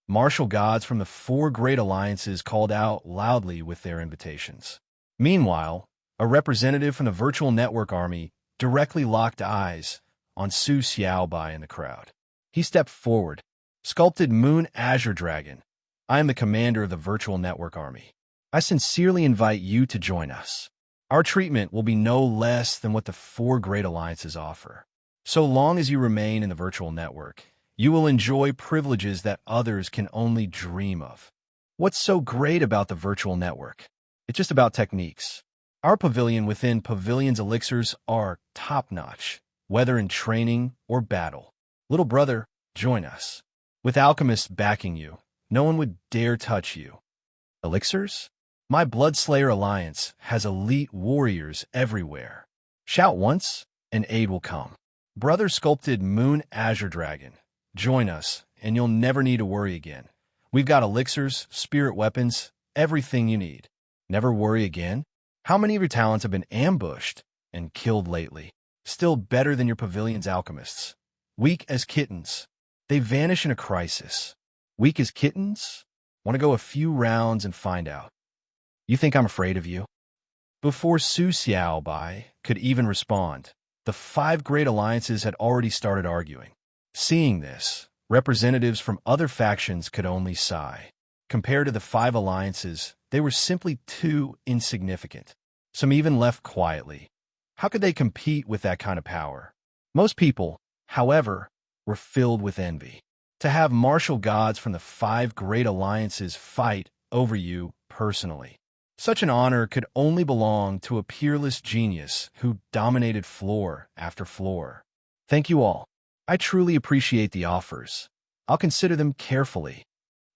Martial gods from the 4 great alliances called out loudly with their invitations. Meanwhile, a representative from the Virtual Network Army directly locked eyes on Su Xiaobai in the crowd. He stepped forward. Sculpted Moon Azure Dragon, I am the commander of the Virtual Network Army. I sincerely invite you to join us. Our treatment will be no less than what the 4 great alliances offer. So long as you remain in the virtual network, you will enjoy privileges that others can only dream of. What's so great about the virtual network? It's just about techniques. Our pavilion within Pavilion's elixirs are top-notch, whether in training or battle. Little brother, join us. With alchemists backing you, no one would dare touch you. Elixirs? My Bloodslayer Alliance has elite warriors everywhere. Shout once, and aid will come. Brother Sculpted Moon Azure Dragon, join us, and you'll never need to worry again. We've got elixirs, spirit weapons, everything you need. Never worry again? How many of your talents have been ambushed and killed lately? Still better than your pavilion's alchemists. Weak as kittens. They vanish in a crisis. Weak as kittens? Want to go a few rounds and find out. You think I'm afraid of you? Before Su Xiaobai could even respond, the 5 great alliances had already started arguing. Seeing this, representatives from other factions could only sigh. Compared to the 5 alliances, they were simply too insignificant. Some even left quietly. How could they compete with that kind of power? Most people, however, were filled with envy. To have martial gods from the 5 great alliances fight over you personally. Such an honor could only belong to a peerless genius who dominated floor after floor. Thank you all. I truly appreciate the offers. I'll consider them carefully.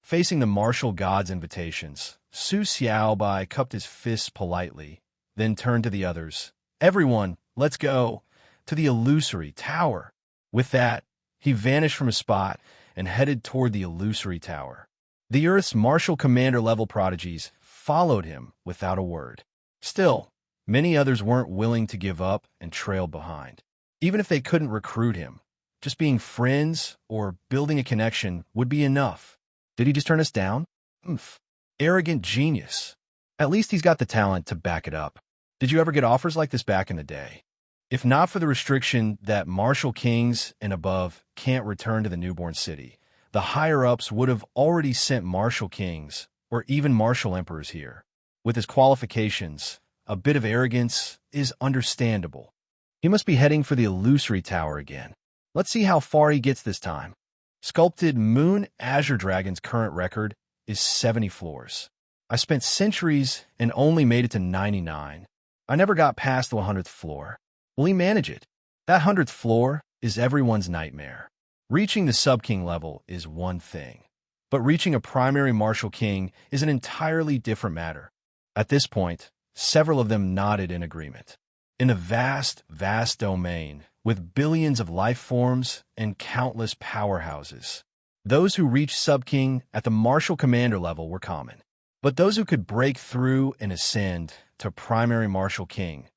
Facing the martial gods' invitations, Su Xiaobai cupped his fists politely, then turned to the others. Everyone, let's go to the illusory tower. With that, he vanished from his spot and headed toward the illusory tower. The Earth's martial commander-level prodigies followed him without a word. Still, many others weren't willing to give up and trailed behind. Even if they couldn't recruit him, just being friends or building a connection would be enough. Did he just turn us down? Arrogant genius. At least he's got the talent to back it up. Did you ever get offers like this back in the day? If not for the restriction that martial kings and above can't return to the newborn city, the higher-ups would have already sent martial kings or even martial emperors here. With his qualifications, a bit of arrogance is understandable. He must be heading for the illusory tower again. Let's see how far he gets this time. Sculpted Moon Azure Dragon's current record is 70 floors. I spent centuries and only made it to 99. I never got past the 100th floor. Will he manage it? That 100th floor is everyone's nightmare. Reaching the sub-king level is one thing, but reaching a primary martial king is an entirely different matter. At this point, several of them nodded in agreement. In a vast, vast domain, with billions of life forms and countless powerhouses, those who reached sub-king at the martial commander level were common. But those who could break through and ascend to primary martial king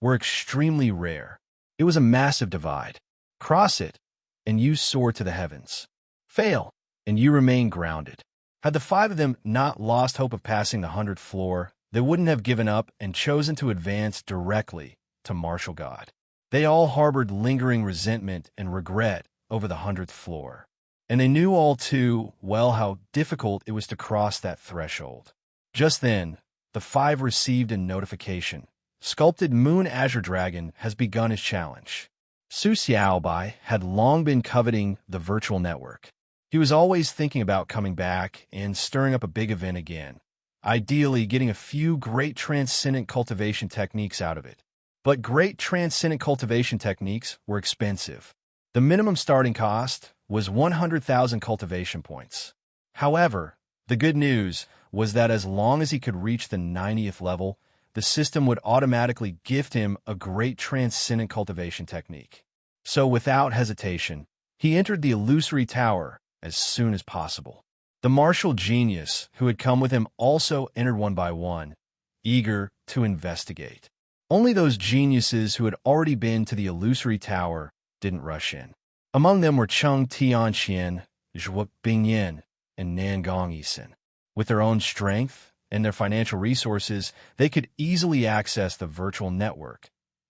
were extremely rare. It was a massive divide. Cross it, and you soar to the heavens. Fail, and you remain grounded. Had the 5 of them not lost hope of passing the 100th floor, they wouldn't have given up and chosen to advance directly to martial god. They all harbored lingering resentment and regret over the 100th floor, and they knew all too well how difficult it was to cross that threshold. Just then, the 5 received a notification. sculpted Moon Azure Dragon has begun his challenge. Su Xiaobai had long been coveting the virtual network. He was always thinking about coming back and stirring up a big event again, ideally getting a few great transcendent cultivation techniques out of it. But great transcendent cultivation techniques were expensive. The minimum starting cost was 100,000 cultivation points. However, the good news was that as long as he could reach the 90th level, the system would automatically gift him a great transcendent cultivation technique. So without hesitation, he entered the illusory tower as soon as possible. The martial genius who had come with him also entered one by one, eager to investigate. Only those geniuses who had already been to the illusory tower didn't rush in. Among them were Cheng Tianqian, Zhuo Bingyan, and Nangong Yisin. With their own strength and their financial resources, they could easily access the virtual network,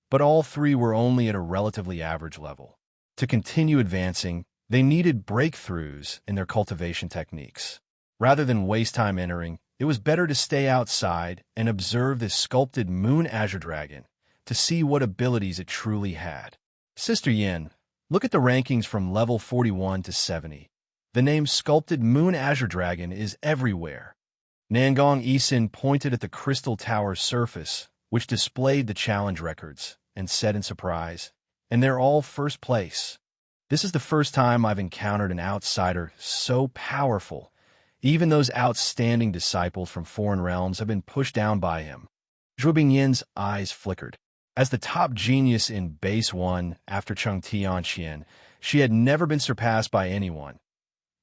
but all three were only at a relatively average level. To continue advancing, they needed breakthroughs in their cultivation techniques. Rather than waste time entering, it was better to stay outside and observe this sculpted Moon Azure Dragon to see what abilities it truly had. Sister Yin, look at the rankings from level 41 to 70. The name Sculpted Moon Azure Dragon is everywhere. Nangong Yisin pointed at the crystal tower's surface, which displayed the challenge records, and said in surprise, "And they're all first place. This is the first time I've encountered an outsider so powerful. Even those outstanding disciples from foreign realms have been pushed down by him." Zhuo Bingyin's eyes flickered. As the top genius in Base 1 after Cheng Tianqian, she had never been surpassed by anyone.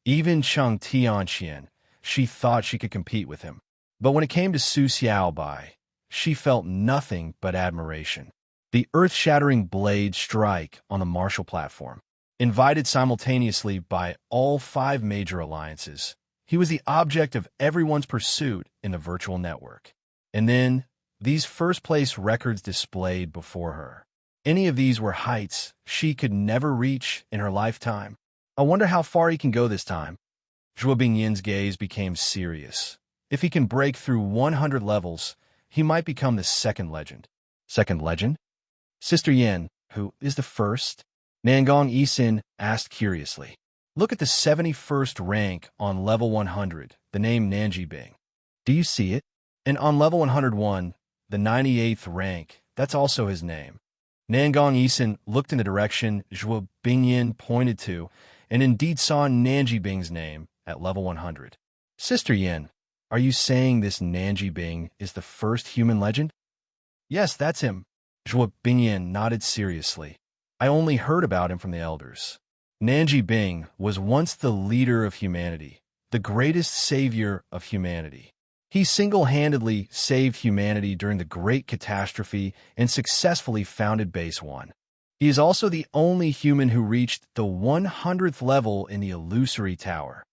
Even Cheng Tianqian, she thought she could compete with him. But when it came to Su Xiaobai, she felt nothing but admiration. The earth-shattering blade strike on the martial platform, invited simultaneously by all 5 major alliances, he was the object of everyone's pursuit in the virtual network. And then, these first-place records displayed before her. Any of these were heights she could never reach in her lifetime. I wonder how far he can go this time. Zhuo Bingyin's gaze became serious. If he can break through 100 levels, he might become the second legend. Second legend? Sister Yin, who is the first? Nangong Yisin asked curiously. Look at the 71st rank on level 100, the name Nanji Bing. Do you see it? And on level 101, the 98th rank, that's also his name. Nangong Yisin looked in the direction Zhuo Bingyin pointed to, and indeed saw Nanji Bing's name at level 100. Sister Yin, are you saying this Nanji Bing is the first human legend? Yes, that's him. Zhuo Bingyin nodded seriously. I only heard about him from the elders. Nanji Bing was once the leader of humanity, the greatest savior of humanity. He single-handedly saved humanity during the Great Catastrophe and successfully founded Base 1. He is also the only human who reached the 100th level in the illusory tower.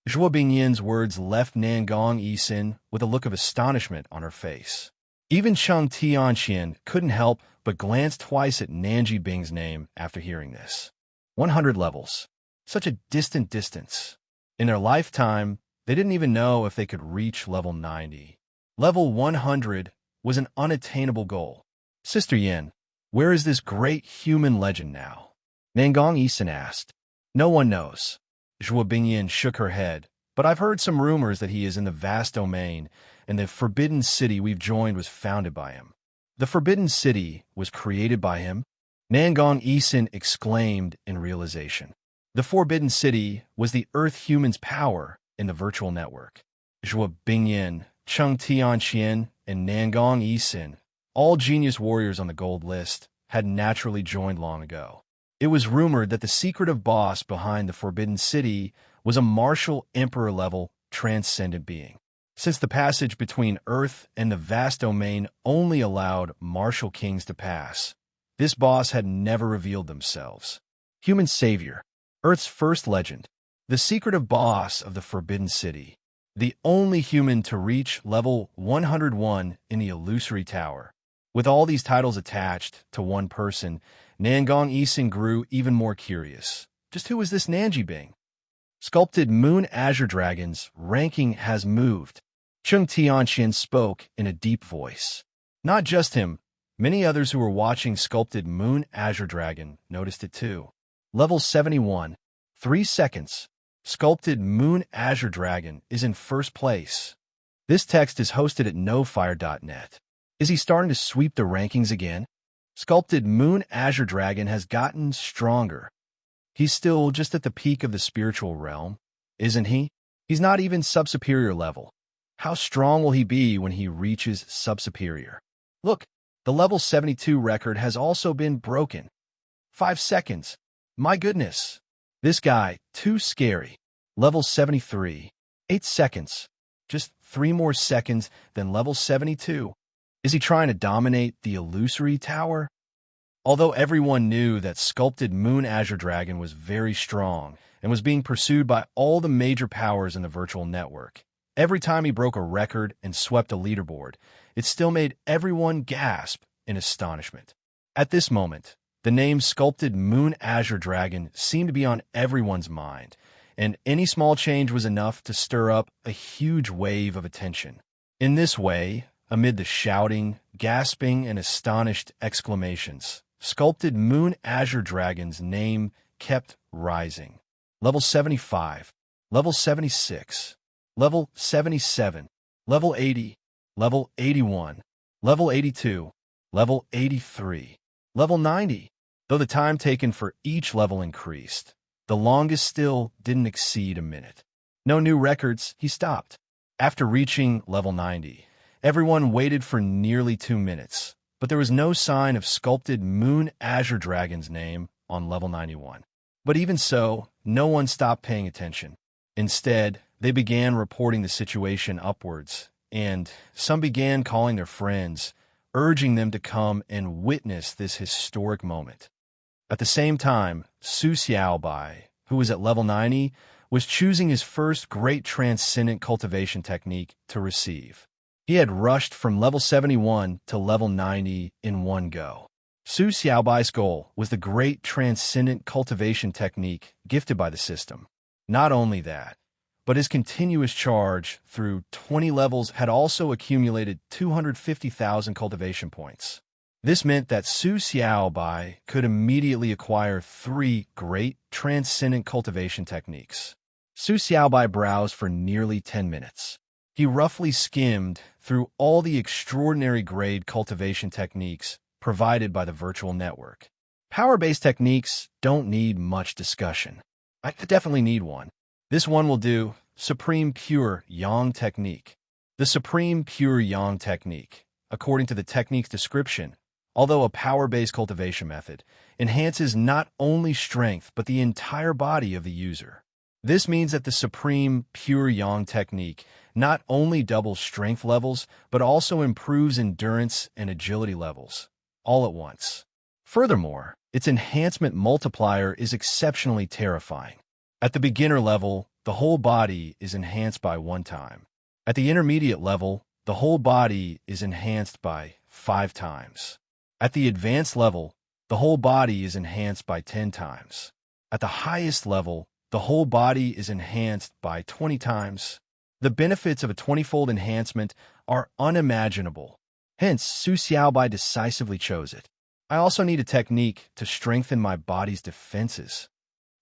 Zhuo Bingyin's words left Nangong Yisin with a look of astonishment on her face. Even Cheng Tianqian couldn't help but glance twice at Nanji Bing's name after hearing this. 100 levels. Such a distant distance. In their lifetime, they didn't even know if they could reach level 90. Level 100 was an unattainable goal. Sister Yin, where is this great human legend now? Nangong Yisin asked. No one knows. Zhuo Bingyin shook her head, but I've heard some rumors that he is in the vast domain, and the Forbidden City we've joined was founded by him. The Forbidden City was created by him? Nangong Yisin exclaimed in realization. The Forbidden City was the Earth human's power in the virtual network. Zhuo Bingyin, Cheng Tianqian, and Nangong Yisin, all genius warriors on the gold list, had naturally joined long ago. It was rumored that the secretive boss behind the Forbidden City was a martial emperor-level transcendent being. Since the passage between Earth and the vast domain only allowed martial kings to pass, this boss had never revealed themselves. Human savior, Earth's first legend, the secretive boss of the Forbidden City, the only human to reach level 101 in the illusory tower. With all these titles attached to one person, Nangong Yisin grew even more curious. Just who was this Nanji Bing? Sculpted Moon Azure Dragon's ranking has moved. Cheng Tianqian spoke in a deep voice. Not just him, Many others who were watching Sculpted Moon Azure Dragon noticed it too. Level 71, 3 seconds. Sculpted Moon Azure Dragon is in first place. This text is hosted at nofire.net. Is he starting to sweep the rankings again? Sculpted Moon Azure Dragon has gotten stronger. He's still just at the peak of the spiritual realm, isn't he? He's not even sub-superior level. How strong will he be when he reaches sub-superior? Look, the level 72 record has also been broken. 5 seconds. My goodness. This guy, too scary. Level 73. 8 seconds. Just 3 more seconds than level 72. Is he trying to dominate the illusory tower? Although everyone knew that Sculpted Moon Azure Dragon was very strong and was being pursued by all the major powers in the virtual network, every time he broke a record and swept a leaderboard, it still made everyone gasp in astonishment. At this moment, the name Sculpted Moon Azure Dragon seemed to be on everyone's mind, and any small change was enough to stir up a huge wave of attention. In this way, amid the shouting, gasping, and astonished exclamations, Sculpted Moon Azure Dragon's name kept rising. Level 75, Level 76, Level 77, Level 80, Level 81, Level 82, Level 83, Level 90. Though the time taken for each level increased, the longest still didn't exceed a minute. No new records, he stopped. After reaching level 90, everyone waited for nearly 2 minutes, but there was no sign of Sculpted Moon Azure Dragon's name on level 91. But even so, no one stopped paying attention. Instead, they began reporting the situation upwards, and some began calling their friends, urging them to come and witness this historic moment. At the same time, Su Xiaobai, who was at level 90, was choosing his first great transcendent cultivation technique to receive. He had rushed from level 71 to level 90 in one go. Su Xiaobai's goal was the great transcendent cultivation technique gifted by the system. Not only that, but his continuous charge through 20 levels had also accumulated 250,000 cultivation points. This meant that Su Xiaobai could immediately acquire 3 great transcendent cultivation techniques. Su Xiaobai browsed for nearly 10 minutes. He roughly skimmed through all the extraordinary grade cultivation techniques provided by the virtual network. Power-based techniques don't need much discussion. I could definitely need one. This one will do. Supreme Pure Yang Technique. The Supreme Pure Yang Technique, according to the technique's description, although a power-based cultivation method, enhances not only strength but the entire body of the user. This means that the Supreme Pure Yang Technique not only doubles strength levels but also improves endurance and agility levels, all at once. Furthermore, its enhancement multiplier is exceptionally terrifying. At the beginner level, the whole body is enhanced by 1 time. At the intermediate level, the whole body is enhanced by 5 times. At the advanced level, the whole body is enhanced by 10 times. At the highest level, the whole body is enhanced by 20 times. The benefits of a 20-fold enhancement are unimaginable. Hence, Su Xiaobai decisively chose it. I also need a technique to strengthen my body's defenses.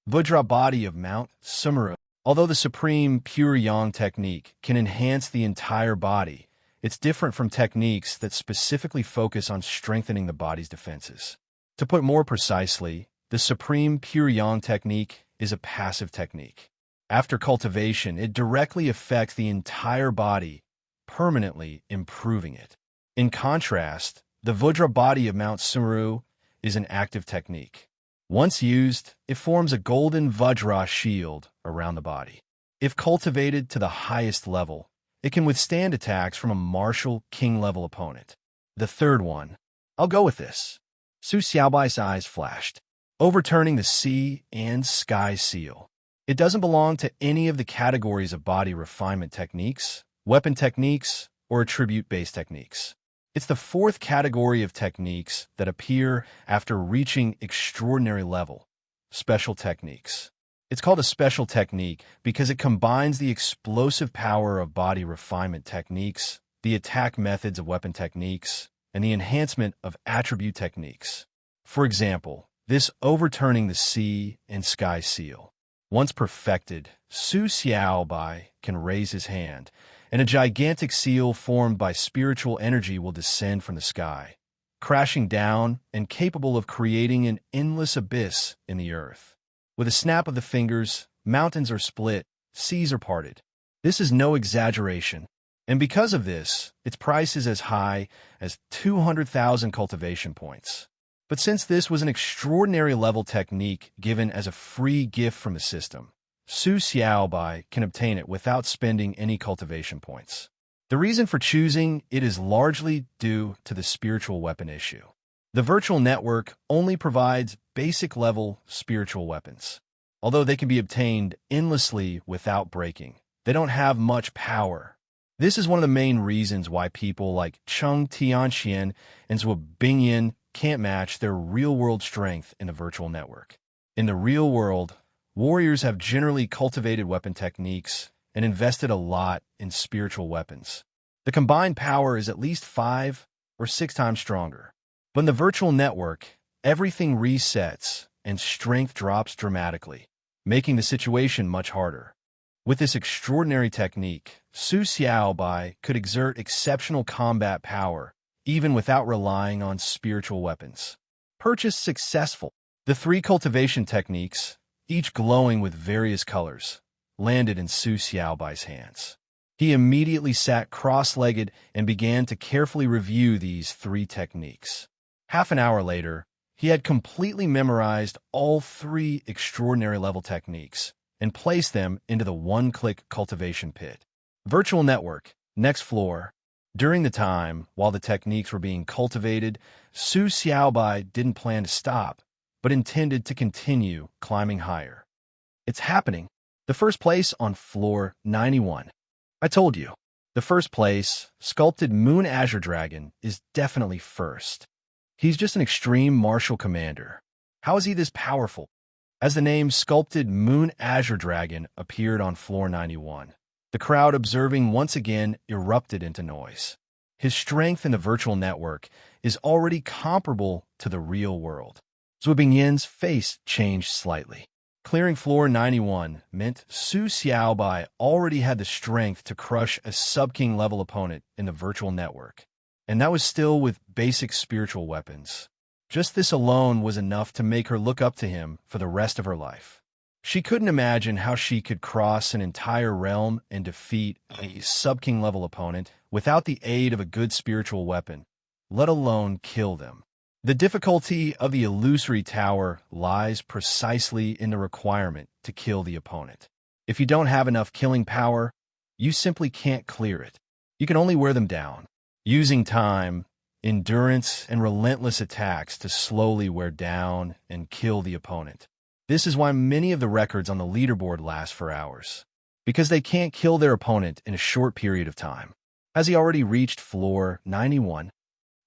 Vajra Body of Mount Sumeru. Although the Supreme Pure Yang technique can enhance the entire body, it's different from techniques that specifically focus on strengthening the body's defenses. To put more precisely, the Supreme Pure Yang technique is a passive technique. After cultivation, it directly affects the entire body, permanently improving it. In contrast, the Vajra Body of Mount Sumeru is an active technique. Once used, it forms a golden Vajra shield around the body. If cultivated to the highest level, it can withstand attacks from a martial king-level opponent. The third one. I'll go with this. Su Xiaobai's eyes flashed, overturning the sea and sky seal. It doesn't belong to any of the categories of body refinement techniques, weapon techniques, or attribute-based techniques. It's the 4th category of techniques that appear after reaching extraordinary level, special techniques. It's called a special technique because it combines the explosive power of body refinement techniques, the attack methods of weapon techniques, and the enhancement of attribute techniques. For example, this overturning the sea and sky seal. Once perfected, Su Xiaobai can raise his hand, and a gigantic seal formed by spiritual energy will descend from the sky, crashing down and capable of creating an endless abyss in the earth. With a snap of the fingers, mountains are split, seas are parted. This is no exaggeration, and because of this, its price is as high as 200,000 cultivation points. But since this was an extraordinary level technique given as a free gift from the system, Su Xiaobai can obtain it without spending any cultivation points. The reason for choosing it is largely due to the spiritual weapon issue. The virtual network only provides basic-level spiritual weapons. Although they can be obtained endlessly without breaking, they don't have much power. This is one of the main reasons why people like Cheng Tianxian and Zhuo Bingyan can't match their real-world strength in the virtual network. In the real world, warriors have generally cultivated weapon techniques and invested a lot in spiritual weapons. The combined power is at least 5 or 6 times stronger. But in the virtual network, everything resets and strength drops dramatically, making the situation much harder. With this extraordinary technique, Su Xiaobai could exert exceptional combat power even without relying on spiritual weapons. Purchase successful. The 3 cultivation techniques, each glowing with various colors, landed in Su Xiaobai's hands. He immediately sat cross-legged and began to carefully review these 3 techniques. Half an hour later, he had completely memorized all 3 extraordinary level techniques and placed them into the one-click cultivation pit. Virtual network, next floor. During the time while the techniques were being cultivated, Su Xiaobai didn't plan to stop, but intended to continue climbing higher. It's happening. The first place on floor 91. I told you. The first place, sculpted Moon Azure Dragon, is definitely first. He's just an extreme martial commander. How is he this powerful? As the name Sculpted Moon Azure Dragon appeared on floor 91, the crowd observing once again erupted into noise. His strength in the virtual network is already comparable to the real world. Zhuo Bingyan's face changed slightly. Clearing floor 91 meant Su Xiaobai already had the strength to crush a sub-king level opponent in the virtual network. And that was still with basic spiritual weapons. Just this alone was enough to make her look up to him for the rest of her life. She couldn't imagine how she could cross an entire realm and defeat a sub-king level opponent without the aid of a good spiritual weapon, let alone kill them. The difficulty of the illusory tower lies precisely in the requirement to kill the opponent. If you don't have enough killing power, you simply can't clear it. You can only wear them down, using time, endurance, and relentless attacks to slowly wear down and kill the opponent. This is why many of the records on the leaderboard last for hours, because they can't kill their opponent in a short period of time. Has he already reached floor 91?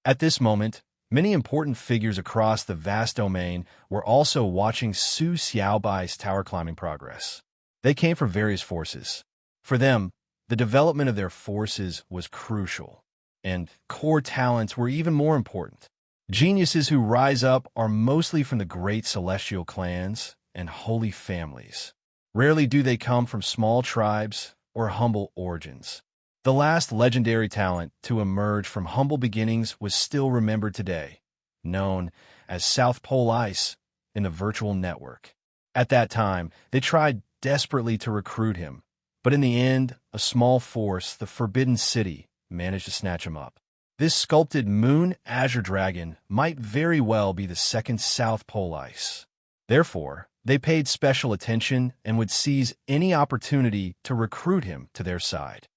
At this moment, many important figures across the vast domain were also watching Su Xiaobai's tower climbing progress. They came from various forces. For them, the development of their forces was crucial, and core talents were even more important. Geniuses who rise up are mostly from the great celestial clans and holy families. Rarely do they come from small tribes or humble origins. The last legendary talent to emerge from humble beginnings was still remembered today, known as South Pole Ice in the virtual network. At that time, they tried desperately to recruit him, but in the end, a small force, the Forbidden City, managed to snatch him up. This sculpted Moon Azure Dragon might very well be the second South Pole Ice. Therefore, they paid special attention and would seize any opportunity to recruit him to their side.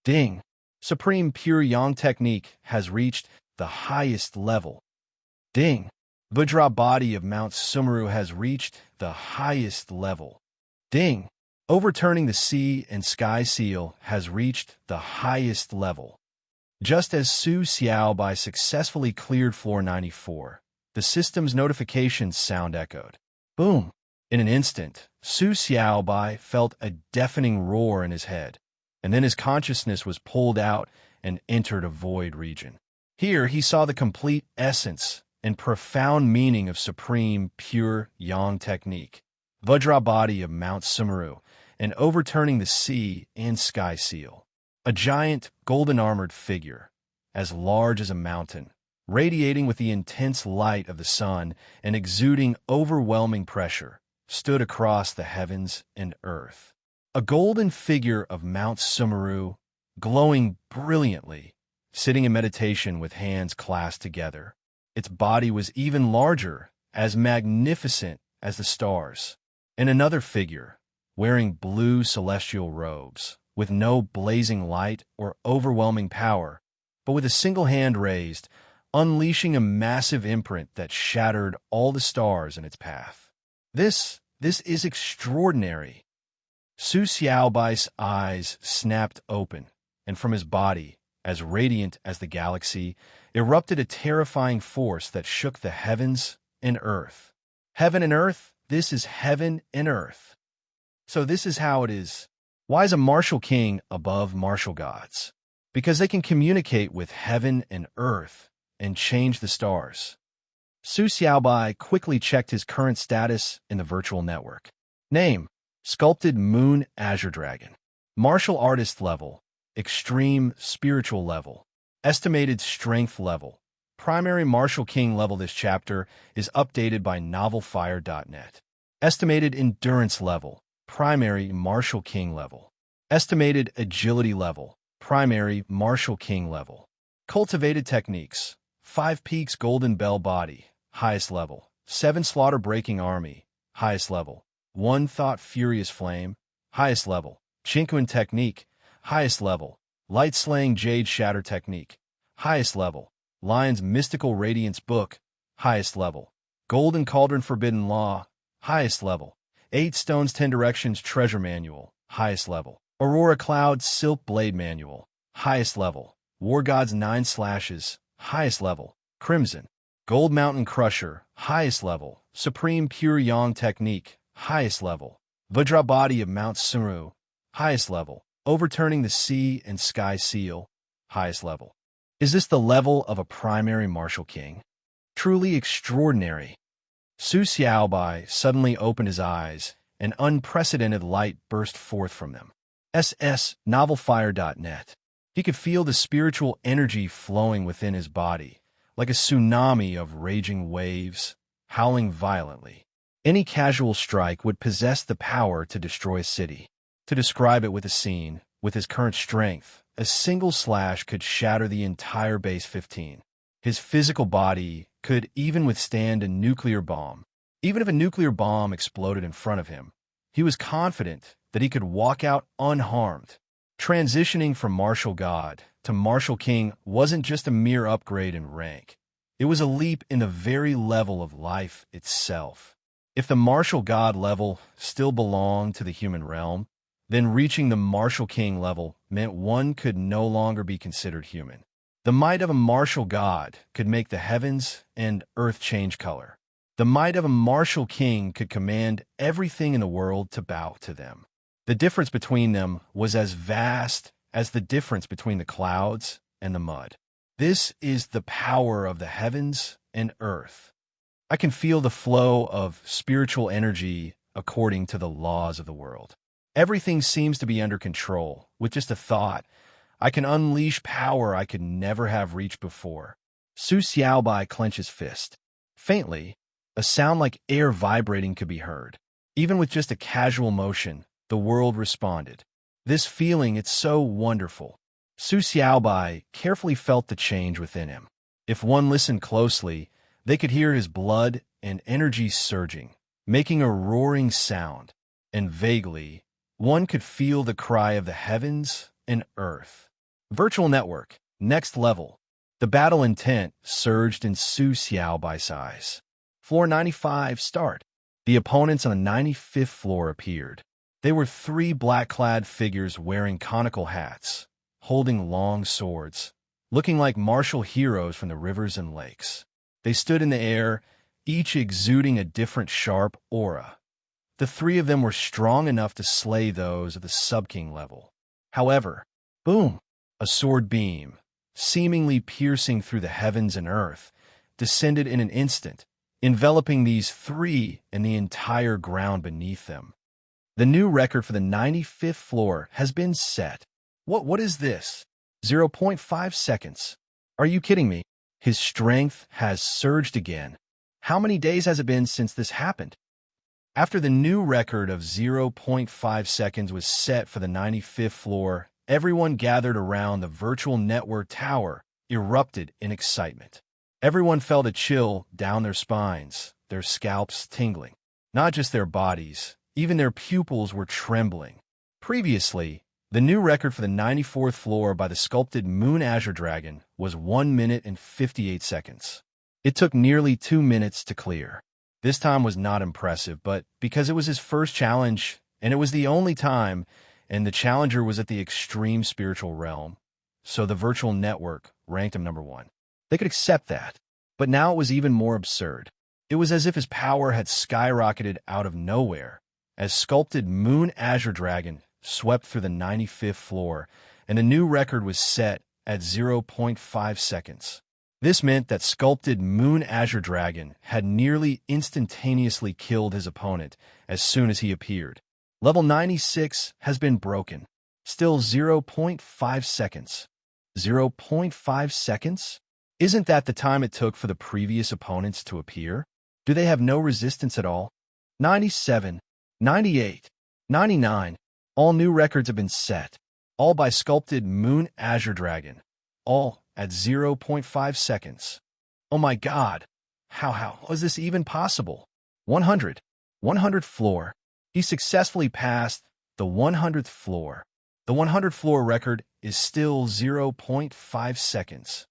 Ding! Supreme Pure Yang Technique has reached the highest level. Ding! Vajra Body of Mount Sumeru has reached the highest level. Ding! Overturning the Sea and Sky Seal has reached the highest level. Just as Su Xiaobai successfully cleared floor 94, the system's notification sound echoed. Boom! In an instant, Su Xiaobai felt a deafening roar in his head, and then his consciousness was pulled out and entered a void region. Here he saw the complete essence and profound meaning of supreme, pure Yang technique, Vajrabhati of Mount Sumeru, and overturning the sea and sky seal. A giant, golden-armored figure, as large as a mountain, radiating with the intense light of the sun and exuding overwhelming pressure, stood across the heavens and earth. A golden figure of Mount Sumeru, glowing brilliantly, sitting in meditation with hands clasped together. Its body was even larger, as magnificent as the stars. And another figure, wearing blue celestial robes, with no blazing light or overwhelming power, but with a single hand raised, unleashing a massive imprint that shattered all the stars in its path. This is extraordinary. Su Xiaobai's eyes snapped open, and from his body, as radiant as the galaxy, erupted a terrifying force that shook the heavens and earth. Heaven and earth? This is heaven and earth. So this is how it is. Why is a martial king above martial gods? Because they can communicate with heaven and earth and change the stars. Su Xiaobai quickly checked his current status in the virtual network. Name: Sculpted Moon Azure Dragon. Martial Artist level. Extreme Spiritual level. Estimated Strength level. Primary Martial King level. This chapter is updated by NovelFire.net. Estimated Endurance level. Primary Martial King level. Estimated Agility level. Primary Martial King level. Cultivated Techniques. 5 Peaks Golden Bell Body. Highest level. 7 Slaughter Breaking Army. Highest level. 1 Thought Furious Flame. Highest level. Chinquan Technique. Highest level. Light Slaying Jade Shatter Technique. Highest level. Lion's Mystical Radiance Book. Highest level. Golden Cauldron Forbidden Law. Highest level. 8 Stones 10 Directions Treasure Manual. Highest level. Aurora Cloud Silk Blade Manual. Highest level. War Gods 9 Slashes. Highest level. Crimson. Gold Mountain Crusher. Highest level. Supreme Pure Yang Technique. Highest level. Vajrabhati of Mount Sumeru. Highest level. Overturning the sea and sky seal. Highest level. Is this the level of a primary martial king? Truly extraordinary. Su Xiaobai suddenly opened his eyes, and unprecedented light burst forth from them. NovelFire.net. He could feel the spiritual energy flowing within his body, like a tsunami of raging waves, howling violently. Any casual strike would possess the power to destroy a city. To describe it with a scene, with his current strength, a single slash could shatter the entire Base 15. His physical body could even withstand a nuclear bomb. Even if a nuclear bomb exploded in front of him, he was confident that he could walk out unharmed. Transitioning from martial god to martial king wasn't just a mere upgrade in rank. It was a leap in the very level of life itself. If the martial god level still belonged to the human realm, then reaching the martial king level meant one could no longer be considered human. The might of a martial god could make the heavens and earth change color. The might of a martial king could command everything in the world to bow to them. The difference between them was as vast as the difference between the clouds and the mud. This is the power of the heavens and earth. I can feel the flow of spiritual energy according to the laws of the world. Everything seems to be under control. With just a thought, I can unleash power I could never have reached before. Su Xiaobai clenched his fist. Faintly, a sound like air vibrating could be heard. Even with just a casual motion, the world responded. This feeling, it's so wonderful. Su Xiaobai carefully felt the change within him. If one listened closely, they could hear his blood and energy surging, making a roaring sound, and vaguely, one could feel the cry of the heavens and earth. Virtual network, next level. The battle intent surged in Su Xiaobai's eyes. Floor 95, start. The opponents on the 95th floor appeared. They were 3 black-clad figures wearing conical hats, holding long swords, looking like martial heroes from the rivers and lakes. They stood in the air, each exuding a different sharp aura. The 3 of them were strong enough to slay those of the sub-king level. However, boom! A sword beam, seemingly piercing through the heavens and earth, descended in an instant, enveloping these three and the entire ground beneath them. The new record for the 95th floor has been set. What is this? 0.5 seconds. Are you kidding me? His strength has surged again. How many days has it been since this happened? After the new record of 0.5 seconds was set for the 95th floor, everyone gathered around the virtual network tower erupted in excitement. Everyone felt a chill down their spines, their scalps tingling. Not just their bodies, even their pupils were trembling. Previously, the new record for the 94th floor by the sculpted Moon Azure Dragon was 1 minute and 58 seconds. It took nearly 2 minutes to clear. This time was not impressive, but because it was his first challenge, and it was the only time, and the challenger was at the extreme spiritual realm, so the virtual network ranked him number 1. They could accept that, but now it was even more absurd. It was as if his power had skyrocketed out of nowhere, as sculpted Moon Azure Dragon swept through the 95th floor, and a new record was set at 0.5 seconds. This meant that sculpted Moon Azure Dragon had nearly instantaneously killed his opponent as soon as he appeared. Level 96 has been broken. Still 0.5 seconds. 0.5 seconds? Isn't that the time it took for the previous opponents to appear? Do they have no resistance at all? 97, 98, 99. All new records have been set. All by sculpted Moon Azure Dragon. All at 0.5 seconds. Oh my god. How was this even possible? 100th floor. He successfully passed the 100th floor. The 100th floor record is still 0.5 seconds.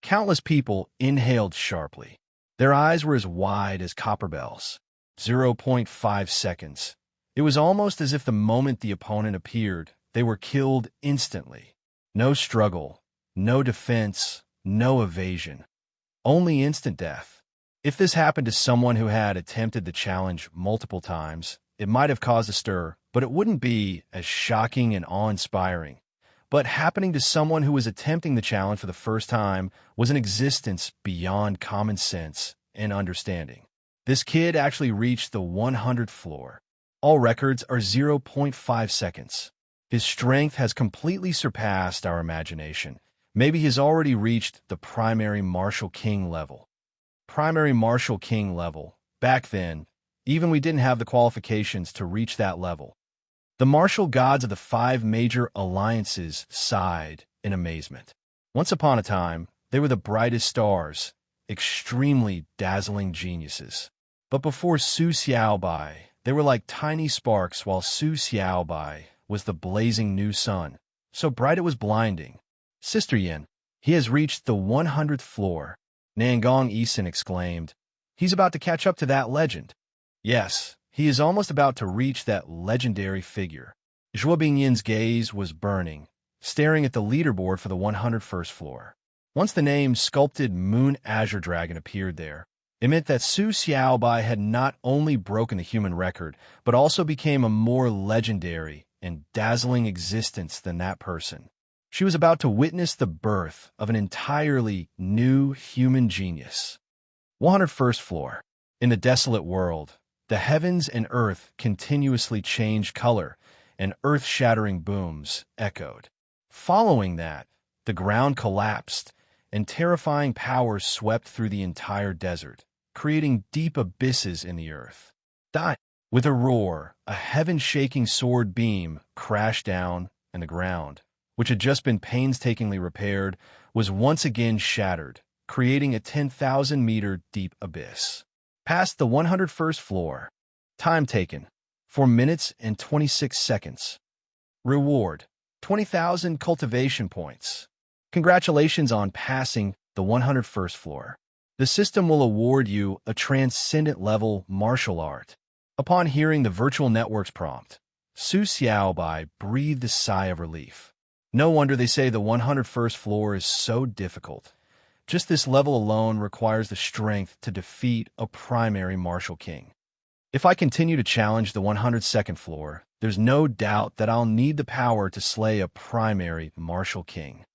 Countless people inhaled sharply. Their eyes were as wide as copper bells. 0.5 seconds. It was almost as if the moment the opponent appeared, they were killed instantly. No struggle, no defense, no evasion. Only instant death. If this happened to someone who had attempted the challenge multiple times, it might have caused a stir, but it wouldn't be as shocking and awe-inspiring. But happening to someone who was attempting the challenge for the first time was an existence beyond common sense and understanding. This kid actually reached the 100th floor. All records are 0.5 seconds. His strength has completely surpassed our imagination. Maybe he's already reached the primary Martial King level. Primary Martial King level. Back then, even we didn't have the qualifications to reach that level. The martial gods of the 5 major alliances sighed in amazement. Once upon a time, they were the brightest stars, extremely dazzling geniuses. But before Su Xiaobai, they were like tiny sparks, while Su Xiaobai was the blazing new sun, so bright it was blinding. Sister Yin, he has reached the 100th floor, Nangong Yisun exclaimed. He's about to catch up to that legend. Yes, he is almost about to reach that legendary figure. Zhuo Bingyin's gaze was burning, staring at the leaderboard for the 101st floor. Once the name sculpted Moon Azure Dragon appeared there, it meant that Su Xiaobai had not only broken the human record, but also became a more legendary and dazzling existence than that person. She was about to witness the birth of an entirely new human genius. 101st floor. In the desolate world, the heavens and earth continuously changed color, and earth-shattering booms echoed. Following that, the ground collapsed, and terrifying powers swept through the entire desert, creating deep abysses in the earth. With a roar, a heaven-shaking sword beam crashed down, and the ground, which had just been painstakingly repaired, was once again shattered, creating a 10,000-meter deep abyss. Past the 101st floor. Time taken, 4 minutes and 26 seconds. Reward, 20,000 cultivation points. Congratulations on passing the 101st floor. The system will award you a transcendent-level martial art. Upon hearing the virtual network's prompt, Su Xiaobai breathed a sigh of relief. No wonder they say the 101st floor is so difficult. Just this level alone requires the strength to defeat a primary martial king. If I continue to challenge the 102nd floor, there's no doubt that I'll need the power to slay a primary martial king.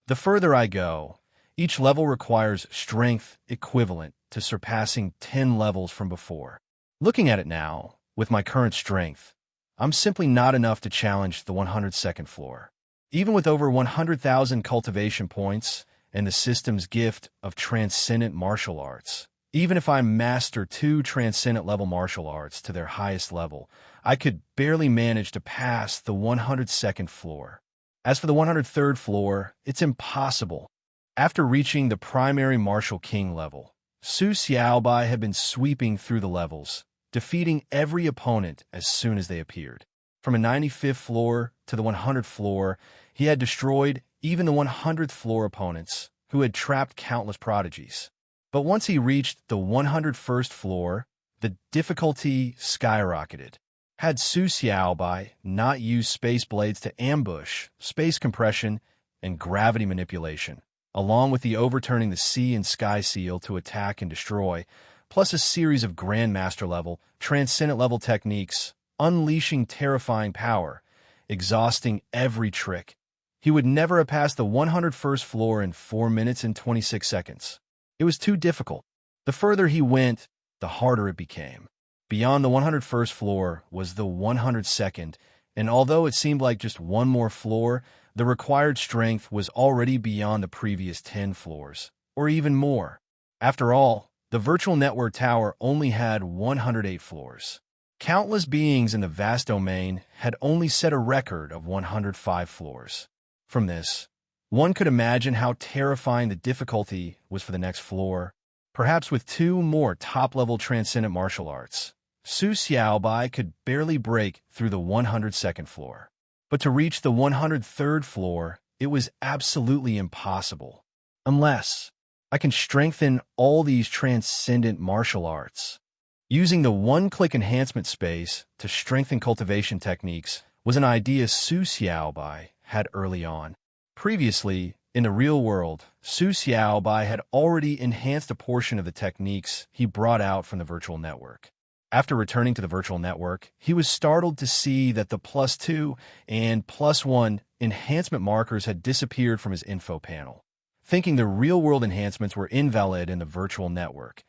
The further I go, each level requires strength equivalent to surpassing 10 levels from before. Looking at it now, with my current strength, I'm simply not enough to challenge the 102nd floor. Even with over 100,000 cultivation points and the system's gift of transcendent martial arts, even if I master 2 transcendent level martial arts to their highest level, I could barely manage to pass the 102nd floor. As for the 103rd floor, it's impossible. After reaching the primary Martial King level, Su Xiaobai had been sweeping through the levels, defeating every opponent as soon as they appeared. From a 95th floor to the 100th floor, he had destroyed even the 100th floor opponents, who had trapped countless prodigies. But once he reached the 101st floor, the difficulty skyrocketed. Had Su Xiaobai not used space blades to ambush, space compression, and gravity manipulation, along with the overturning the sea and sky seal to attack and destroy, plus a series of Grandmaster level, Transcendent level techniques, unleashing terrifying power, exhausting every trick, he would never have passed the 101st floor in 4 minutes and 26 seconds. It was too difficult. The further he went, the harder it became. Beyond the 101st floor was the 102nd, and although it seemed like just one more floor, the required strength was already beyond the previous 10 floors, or even more. After all, the virtual network tower only had 108 floors. Countless beings in the vast domain had only set a record of 105 floors. From this, one could imagine how terrifying the difficulty was for the next floor. Perhaps with 2 more top-level transcendent martial arts, Su Xiaobai could barely break through the 102nd floor. But to reach the 103rd floor, it was absolutely impossible. Unless I can strengthen all these transcendent martial arts. Using the one-click enhancement space to strengthen cultivation techniques was an idea Su Xiaobai had early on. Previously, in the real world, Su Xiaobai had already enhanced a portion of the techniques he brought out from the virtual network. After returning to the virtual network, he was startled to see that the +2 and +1 enhancement markers had disappeared from his info panel, thinking the real-world enhancements were invalid in the virtual network,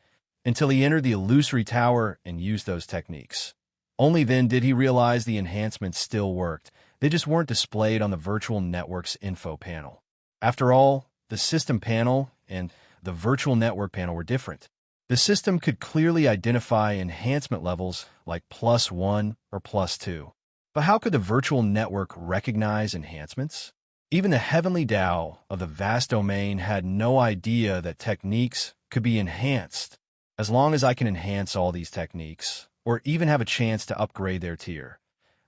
until he entered the illusory tower and used those techniques. Only then did he realize the enhancements still worked. They just weren't displayed on the virtual network's info panel. After all, the system panel and the virtual network panel were different. The system could clearly identify enhancement levels like +1 or +2. But how could the virtual network recognize enhancements? Even the heavenly Tao of the vast domain had no idea that techniques could be enhanced. As long as I can enhance all these techniques, or even have a chance to upgrade their tier,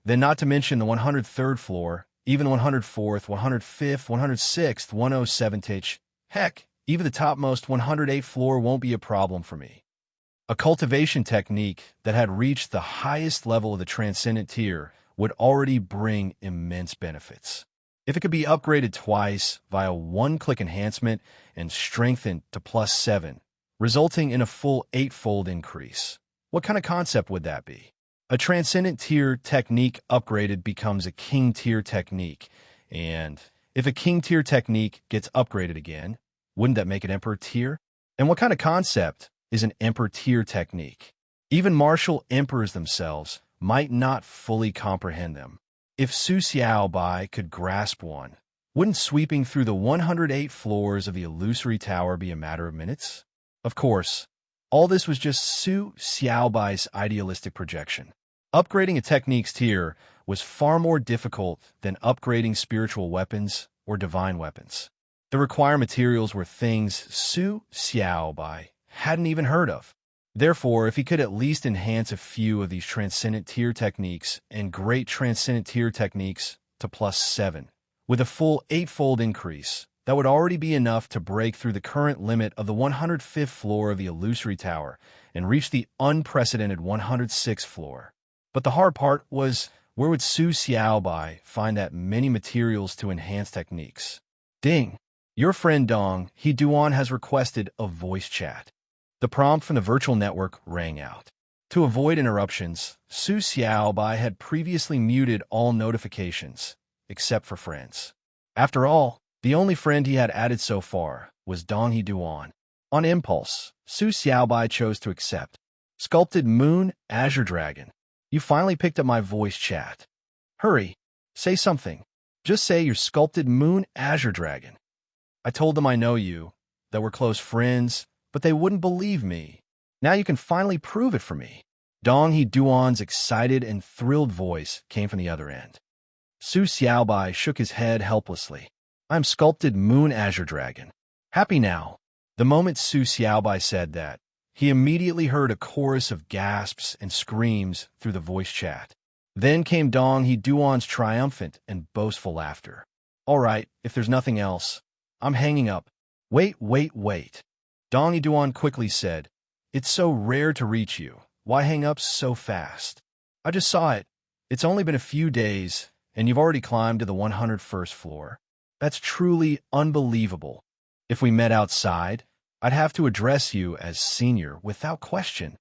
then not to mention the 103rd floor, even the 104th, 105th, 106th, 107th, heck, even the topmost 108th floor won't be a problem for me. A cultivation technique that had reached the highest level of the transcendent tier would already bring immense benefits. If it could be upgraded twice via one-click enhancement and strengthened to +7, resulting in a full 8-fold increase, what kind of concept would that be? A transcendent tier technique upgraded becomes a king tier technique, and if a king tier technique gets upgraded again, wouldn't that make an emperor tier? And what kind of concept is an emperor tier technique? Even martial emperors themselves might not fully comprehend them. If Su Xiaobai could grasp one, wouldn't sweeping through the 108 floors of the illusory tower be a matter of minutes? Of course, all this was just Su Xiaobai's idealistic projection. Upgrading a technique's tier was far more difficult than upgrading spiritual weapons or divine weapons. The required materials were things Su Xiaobai hadn't even heard of. Therefore, if he could at least enhance a few of these transcendent tier techniques and great transcendent tier techniques to +7, with a full 8-fold increase, that would already be enough to break through the current limit of the 105th floor of the illusory tower and reach the unprecedented 106th floor. But the hard part was, where would Su Xiaobai find that many materials to enhance techniques? Ding! Your friend Dong He-Duan has requested a voice chat. The prompt from the virtual network rang out. To avoid interruptions, Su Xiaobai had previously muted all notifications, except for friends. After all, The only friend he had added so far was Dong Duan. On impulse, Su Xiaobai chose to accept. Sculpted Moon Azure Dragon. You finally picked up my voice chat. Hurry, say something. Just say you're Sculpted Moon Azure Dragon. I told them I know you, that we're close friends, but they wouldn't believe me. Now you can finally prove it for me. Dong Duan's excited and thrilled voice came from the other end. Su Xiaobai shook his head helplessly. I'm Sculpted Moon Azure Dragon. Happy now. The moment Su Xiaobai said that, he immediately heard a chorus of gasps and screams through the voice chat. Then came Dong Duan's triumphant and boastful laughter. All right, if there's nothing else, I'm hanging up. Wait. Dong Duan quickly said, It's so rare to reach you. Why hang up so fast? I just saw it. It's only been a few days, and you've already climbed to the 101st floor. That's truly unbelievable. If we met outside, I'd have to address you as senior without question.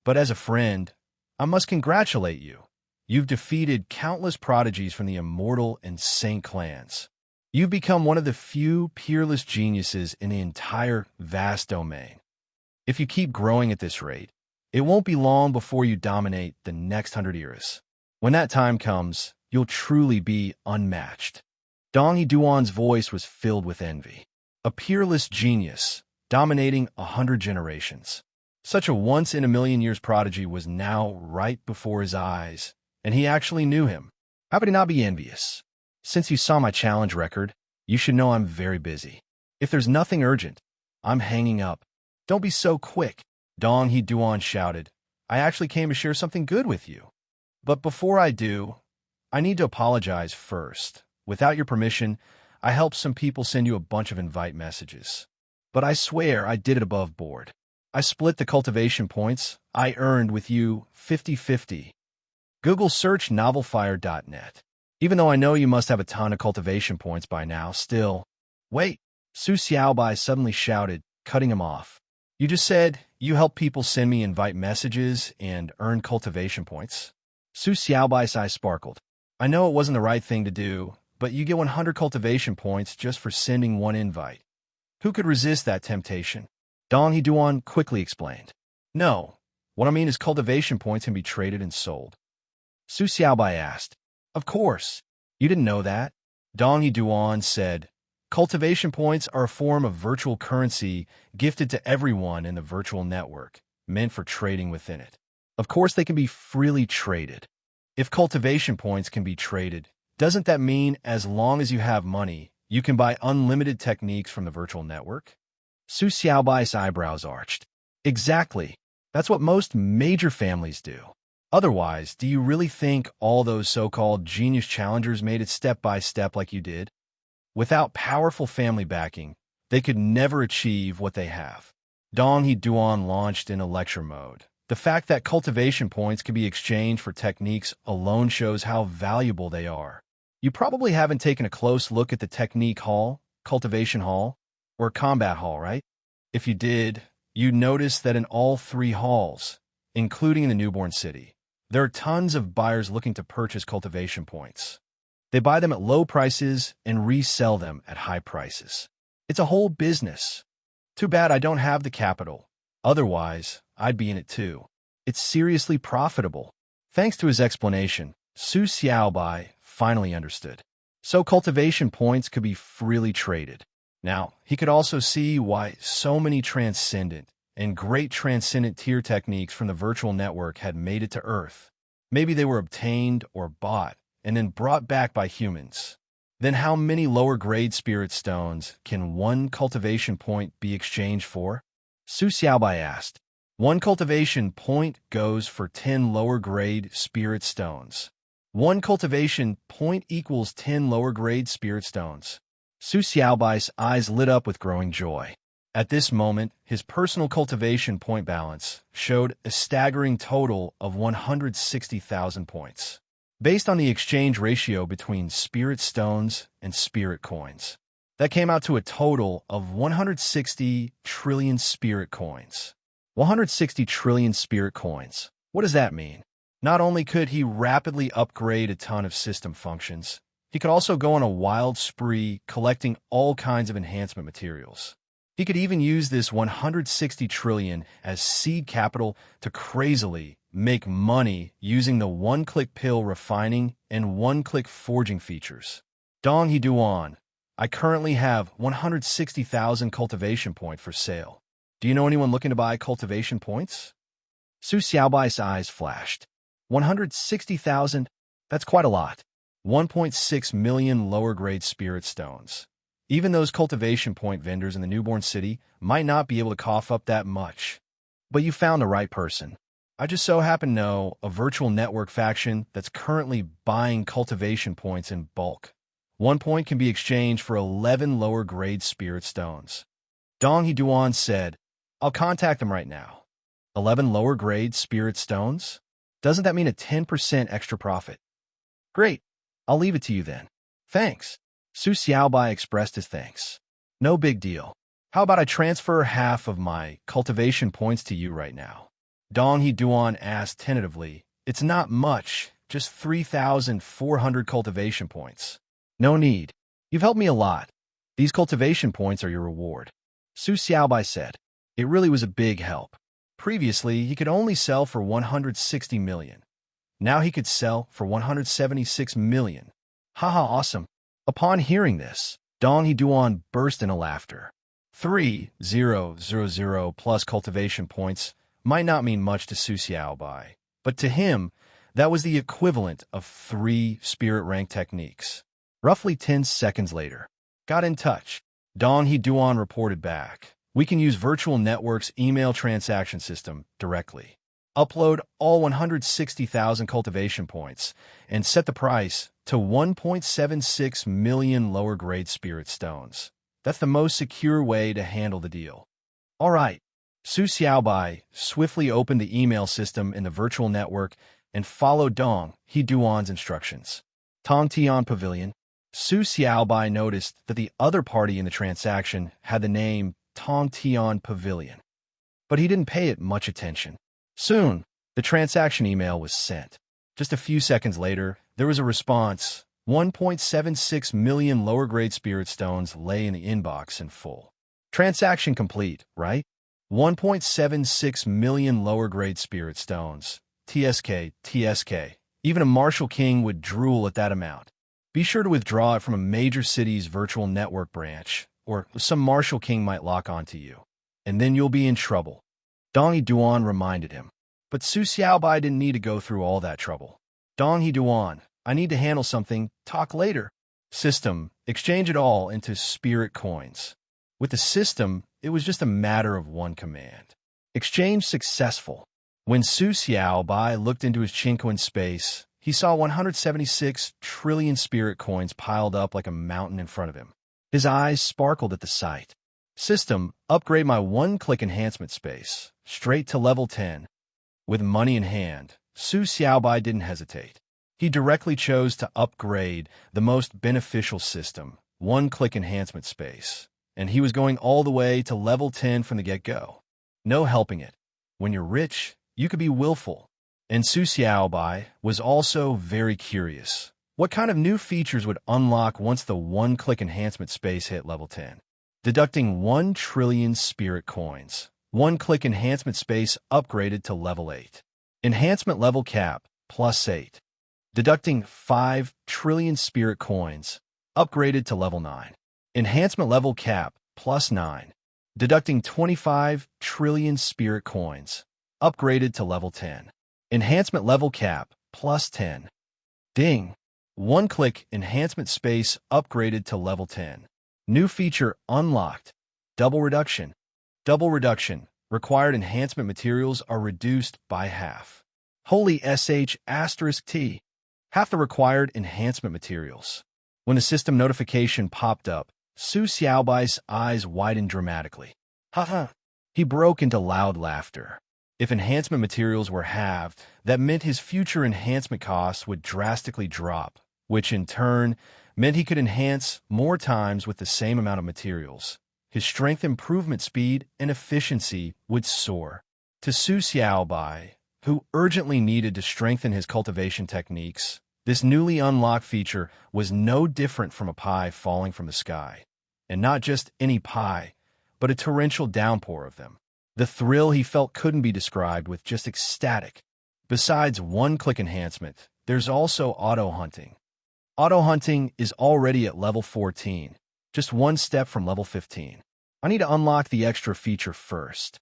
But as a friend, I must congratulate you. You've defeated countless prodigies from the Immortal and Saint clans. You've become one of the few peerless geniuses in the entire vast domain. If you keep growing at this rate, it won't be long before you dominate the next 100 eras. When that time comes, you'll truly be unmatched. Dong Duan's voice was filled with envy. A peerless genius, dominating 100 generations. Such a once-in-a-million-years prodigy was now right before his eyes, and he actually knew him. How could he not be envious? Since you saw my challenge record, you should know I'm very busy. If there's nothing urgent, I'm hanging up. Don't be so quick, Dong Duan shouted. I actually came to share something good with you. But before I do, I need to apologize first. Without your permission, I helped some people send you a bunch of invite messages. But I swear I did it above board. I split the cultivation points I earned with you 50-50. Google search novelfire.net. Even though I know you must have a ton of cultivation points by now, still. Wait, Su Xiaobai suddenly shouted, cutting him off. You just said you help people send me invite messages and earn cultivation points. Su Xiaobai's eyes sparkled. I know it wasn't the right thing to do, but you get 100 cultivation points just for sending one invite. Who could resist that temptation? Dong Duan quickly explained. No, what I mean is cultivation points can be traded and sold. Su Xiaobai asked. Of course. You didn't know that? Dong Duan said. Cultivation points are a form of virtual currency gifted to everyone in the virtual network, meant for trading within it. Of course, they can be freely traded. If cultivation points can be traded, doesn't that mean as long as you have money, you can buy unlimited techniques from the virtual network? Su Xiaobai's eyebrows arched. Exactly. That's what most major families do. Otherwise, do you really think all those so-called genius challengers made it step by step like you did? Without powerful family backing, they could never achieve what they have. Dong Duan launched in a lecture mode. The fact that cultivation points can be exchanged for techniques alone shows how valuable they are. You probably haven't taken a close look at the technique hall, cultivation hall, or combat hall, right? If you did, you'd notice that in all three halls, including in the newborn city, there are tons of buyers looking to purchase cultivation points. They buy them at low prices and resell them at high prices. It's a whole business. Too bad I don't have the capital. Otherwise, I'd be in it too. It's seriously profitable. Thanks to his explanation, Su Xiaobai finally understood. So cultivation points could be freely traded. Now, he could also see why so many transcendent and great transcendent tier techniques from the virtual network had made it to Earth. Maybe they were obtained or bought and then brought back by humans. Then how many lower-grade spirit stones can one cultivation point be exchanged for? Su Xiaobai asked. One cultivation point goes for 10 lower-grade spirit stones. One cultivation point equals 10 lower-grade spirit stones. Su Xiaobai's eyes lit up with growing joy. At this moment, his personal cultivation point balance showed a staggering total of 160,000 points. Based on the exchange ratio between spirit stones and spirit coins, that came out to a total of 160 trillion spirit coins. 160 trillion spirit coins. What does that mean? Not only could he rapidly upgrade a ton of system functions, He could also go on a wild spree collecting all kinds of enhancement materials. He could even use this 160 trillion as seed capital to crazily make money using the one-click pill refining and one-click forging features. Dong Heduan, I currently have 160,000 cultivation point for sale. Do you know anyone looking to buy cultivation points? Su Xiaobai's eyes flashed. 160,000? That's quite a lot. 1.6 million lower-grade spirit stones. Even those cultivation point vendors in the newborn city might not be able to cough up that much. But you found the right person. I just so happen to know a virtual network faction that's currently buying cultivation points in bulk. 1 point can be exchanged for 11 lower-grade spirit stones. Dong Heduan said, I'll contact them right now. 11 lower-grade spirit stones? Doesn't that mean a 10% extra profit? Great. I'll leave it to you then. Thanks. Su Xiaobai expressed his thanks. No big deal. How about I transfer half of my cultivation points to you right now? Dong Heduan asked tentatively. It's not much, just 3,400 cultivation points. No need. You've helped me a lot. These cultivation points are your reward. Su Xiaobai said. It really was a big help. Previously, he could only sell for 160 million. Now he could sell for 176 million. Haha, awesome. Upon hearing this, Dong Heduan burst into laughter. 3,000 plus cultivation points might not mean much to Su Xiaobai, but to him, that was the equivalent of 3 spirit rank techniques. Roughly 10 seconds later, got in touch. Dong Heduan reported back. We can use Virtual Network's email transaction system directly. Upload all 160,000 cultivation points and set the price to 1.76 million lower-grade spirit stones. That's the most secure way to handle the deal. All right. Su Xiaobai swiftly opened the email system in the virtual network and followed Dong Heduan's instructions. Tongtian Pavilion. Su Xiaobai noticed that the other party in the transaction had the name Tongtian Pavilion, but he didn't pay it much attention. Soon, the transaction email was sent. Just a few seconds later, there was a response. 1.76 million lower-grade spirit stones lay in the inbox in full. Transaction complete, right? 1.76 million lower-grade spirit stones. TSK. Even a Marshal King would drool at that amount. Be sure to withdraw it from a major city's virtual network branch, or some Marshal King might lock onto you. And then you'll be in trouble. Dong Heduan reminded him. But Su Xiaobai didn't need to go through all that trouble. Dong Heduan, I need to handle something. Talk later. System, exchange it all into spirit coins. With the system, it was just a matter of one command. Exchange successful. When Su Xiaobai looked into his Qinquan space, he saw 176 trillion spirit coins piled up like a mountain in front of him. His eyes sparkled at the sight. System, upgrade my one-click enhancement space, straight to level 10. With money in hand, Su Xiaobai didn't hesitate. He directly chose to upgrade the most beneficial system, one-click enhancement space, and he was going all the way to level 10 from the get-go. No helping it. When you're rich, you could be willful. And Su Xiaobai was also very curious. What kind of new features would unlock once the one-click enhancement space hit level 10? Deducting 1 trillion spirit coins. One-click enhancement space upgraded to level 8. Enhancement level cap, plus 8. Deducting 5 trillion spirit coins. Upgraded to level 9. Enhancement level cap, plus 9. Deducting 25 trillion spirit coins. Upgraded to level 10. Enhancement level cap, plus 10. Ding. One-click enhancement space upgraded to level 10. New feature unlocked. Double reduction. Double reduction. Required enhancement materials are reduced by half. Holy sh*t. Half the required enhancement materials. When the system notification popped up, Su Xiaobai's eyes widened dramatically. Haha. He broke into loud laughter. If enhancement materials were halved, that meant his future enhancement costs would drastically drop, which in turn meant he could enhance more times with the same amount of materials. His strength improvement speed and efficiency would soar. To Su Xiaobai, who urgently needed to strengthen his cultivation techniques, This newly unlocked feature was no different from a pie falling from the sky. And not just any pie, but a torrential downpour of them. The thrill he felt couldn't be described with just ecstatic. Besides one-click enhancement, there's also auto-hunting. Auto-hunting is already at level 14, just one step from level 15. I need to unlock the extra feature first.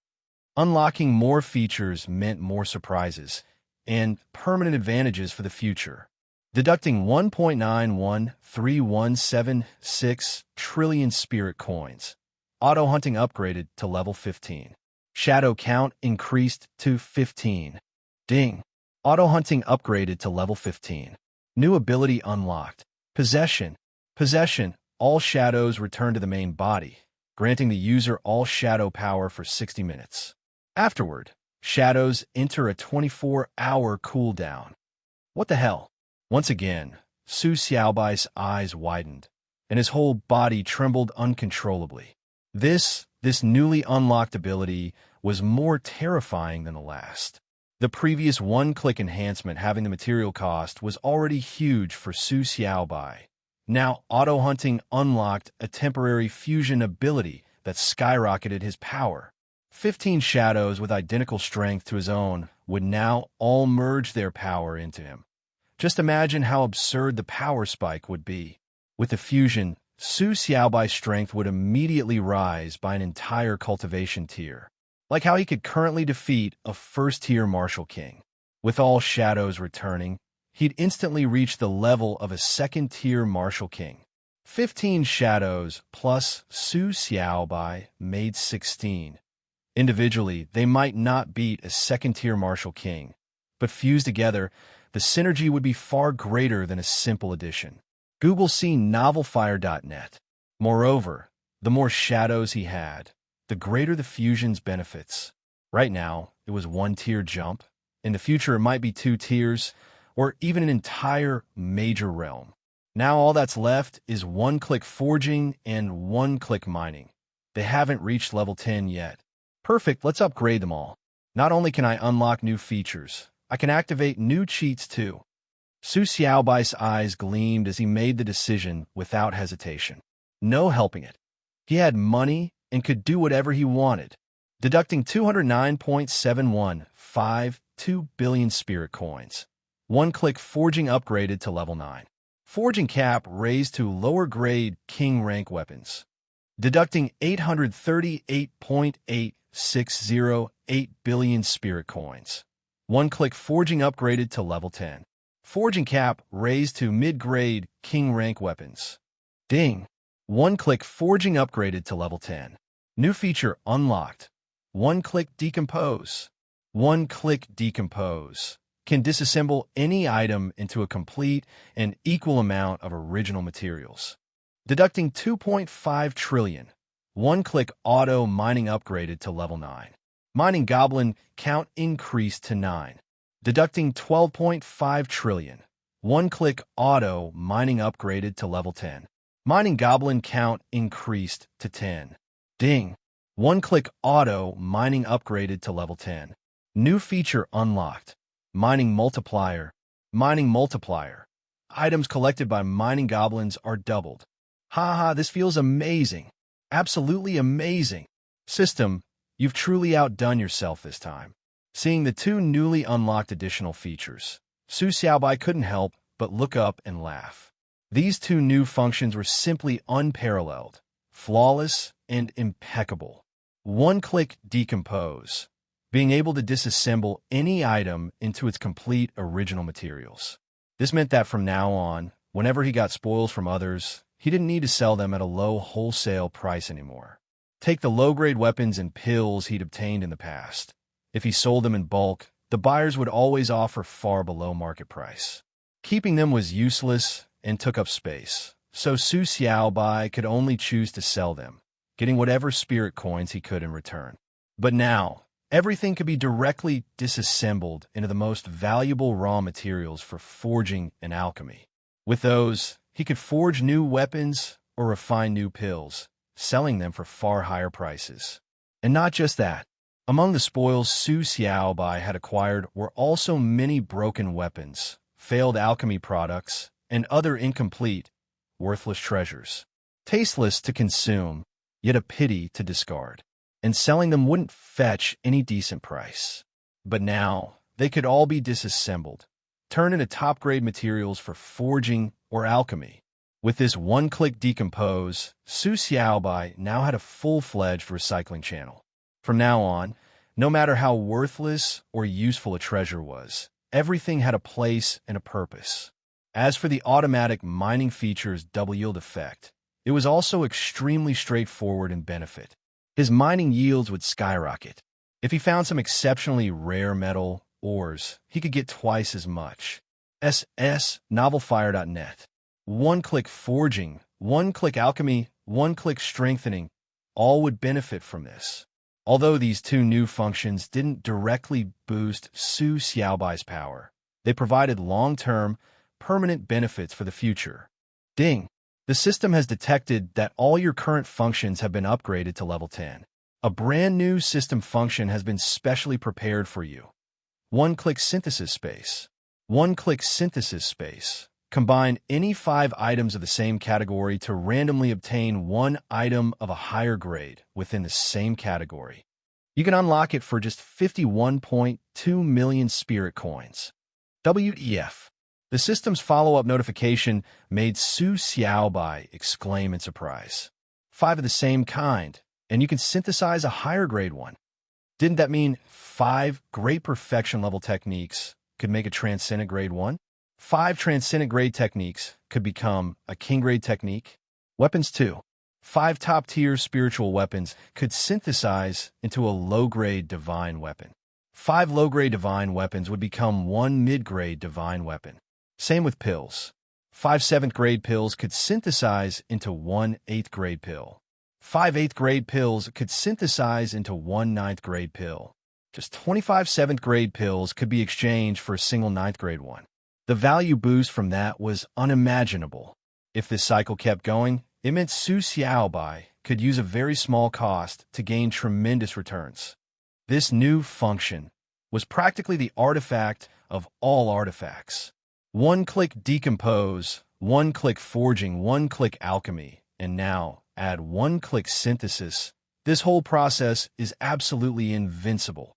Unlocking more features meant more surprises and permanent advantages for the future. Deducting 1.913176 trillion spirit coins. Auto-hunting upgraded to level 15. Shadow count increased to 15. Ding. Auto-hunting upgraded to level 15. New ability unlocked. Possession. Possession. All shadows return to the main body, granting the user all shadow power for 60 minutes. Afterward, shadows enter a 24-hour cooldown. What the hell? Once again, Su Xiaobai's eyes widened, and his whole body trembled uncontrollably. This newly unlocked ability was more terrifying than the last. The previous one-click enhancement having the material cost was already huge for Su Xiaobai. Now, auto-hunting unlocked a temporary fusion ability that skyrocketed his power. 15 shadows with identical strength to his own would now all merge their power into him. Just imagine how absurd the power spike would be. With the fusion, Su Xiaobai's strength would immediately rise by an entire cultivation tier, like how he could currently defeat a first-tier martial king. With all shadows returning, he'd instantly reach the level of a second-tier martial king. 15 shadows plus Su Xiaobai made 16. Individually, they might not beat a second-tier martial king, but fused together, the synergy would be far greater than a simple addition. Google see novelfire.net. Moreover, the more shadows he had, the greater the fusion's benefits. Right now, it was one-tier jump. In the future, it might be 2 tiers, or even an entire major realm. Now all that's left is one-click forging and one-click mining. They haven't reached level 10 yet. Perfect, let's upgrade them all. Not only can I unlock new features, I can activate new cheats too. Su Xiaobai's eyes gleamed as he made the decision without hesitation. No helping it. He had money and could do whatever he wanted. Deducting 209.7152 billion spirit coins. One-click forging upgraded to level 9. Forging cap raised to lower-grade king rank weapons. Deducting 838.8608 billion spirit coins. One-click forging upgraded to level 10. Forging cap raised to mid-grade king rank weapons. Ding. One-click forging upgraded to level 10. New feature unlocked. One-click decompose. One-click decompose can disassemble any item into a complete and equal amount of original materials. Deducting 2.5 trillion. One-click auto mining upgraded to level 9. Mining goblin count increased to 9. Deducting 12.5 trillion. One-click auto mining upgraded to level 10. Mining goblin count increased to 10. Ding. One-click auto mining upgraded to level 10. New feature unlocked. Mining multiplier. Mining multiplier. Items collected by mining goblins are doubled. Haha, this feels amazing. Absolutely amazing. System, you've truly outdone yourself this time. Seeing the 2 newly unlocked additional features, Su Xiaobai couldn't help but look up and laugh. These 2 new functions were simply unparalleled, flawless, and impeccable. One-click decompose, being able to disassemble any item into its complete original materials. This meant that from now on, whenever he got spoils from others, he didn't need to sell them at a low wholesale price anymore. Take the low-grade weapons and pills he'd obtained in the past. If he sold them in bulk, the buyers would always offer far below market price. Keeping them was useless and took up space, so Su Xiaobai could only choose to sell them, getting whatever spirit coins he could in return. But now, everything could be directly disassembled into the most valuable raw materials for forging and alchemy. With those, he could forge new weapons or refine new pills, selling them for far higher prices. And not just that. Among the spoils Su Xiaobai had acquired were also many broken weapons, failed alchemy products, and other incomplete, worthless treasures. Tasteless to consume, yet a pity to discard. And selling them wouldn't fetch any decent price. But now, they could all be disassembled, turned into top-grade materials for forging or alchemy. With this one-click decompose, Su Xiaobai now had a full-fledged recycling channel. From now on, no matter how worthless or useful a treasure was, everything had a place and a purpose. As for the automatic mining feature's double yield effect, it was also extremely straightforward and benefit. His mining yields would skyrocket. If he found some exceptionally rare metal ores, he could get twice as much. Novelfire.net. One-click forging, one-click alchemy, one-click strengthening, all would benefit from this. Although these two new functions didn't directly boost Su Xiaobai's power, they provided long-term, permanent benefits for the future. Ding! The system has detected that all your current functions have been upgraded to level 10. A brand new system function has been specially prepared for you. One-click synthesis space. One-click synthesis space. Combine any 5 items of the same category to randomly obtain one item of a higher grade within the same category. You can unlock it for just 51.2 million spirit coins. WEF. The system's follow-up notification made Su Xiaobai exclaim in surprise. 5 of the same kind, and you can synthesize a higher grade one. Didn't that mean 5 great perfection level techniques could make a transcendent grade 1? 5 transcendent grade techniques could become a king grade technique. Weapons 2. 5 top-tier spiritual weapons could synthesize into a low-grade divine weapon. 5 low-grade divine weapons would become 1 mid-grade divine weapon. Same with pills. 5 7th-grade pills could synthesize into 1 8th-grade pill. 5 8th-grade pills could synthesize into 1 9th-grade pill. Just 25 7th-grade pills could be exchanged for a single 9th-grade one. The value boost from that was unimaginable. If this cycle kept going, it meant Su Xiaobai could use a very small cost to gain tremendous returns. This new function was practically the artifact of all artifacts. One-click decompose, one-click forging, one-click alchemy, and now add one-click synthesis. This whole process is absolutely invincible.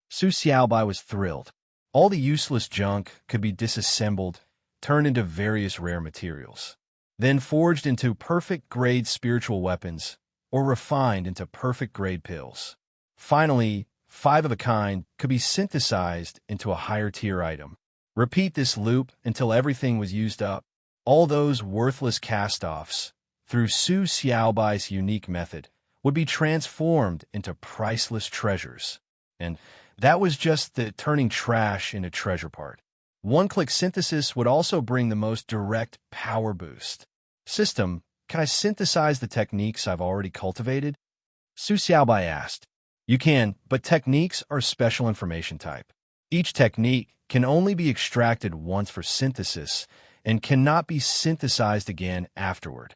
Su Xiaobai was thrilled. All the useless junk could be disassembled, turned into various rare materials, then forged into perfect-grade spiritual weapons or refined into perfect-grade pills. Finally, 5 of a kind could be synthesized into a higher-tier item. Repeat this loop until everything was used up. All those worthless cast-offs, through Su Xiaobai's unique method, would be transformed into priceless treasures. And that was just the turning trash into treasure part. One-click synthesis would also bring the most direct power boost. System, can I synthesize the techniques I've already cultivated? Su Xiaobai asked. You can, but techniques are special information type. Each technique can only be extracted once for synthesis and cannot be synthesized again afterward.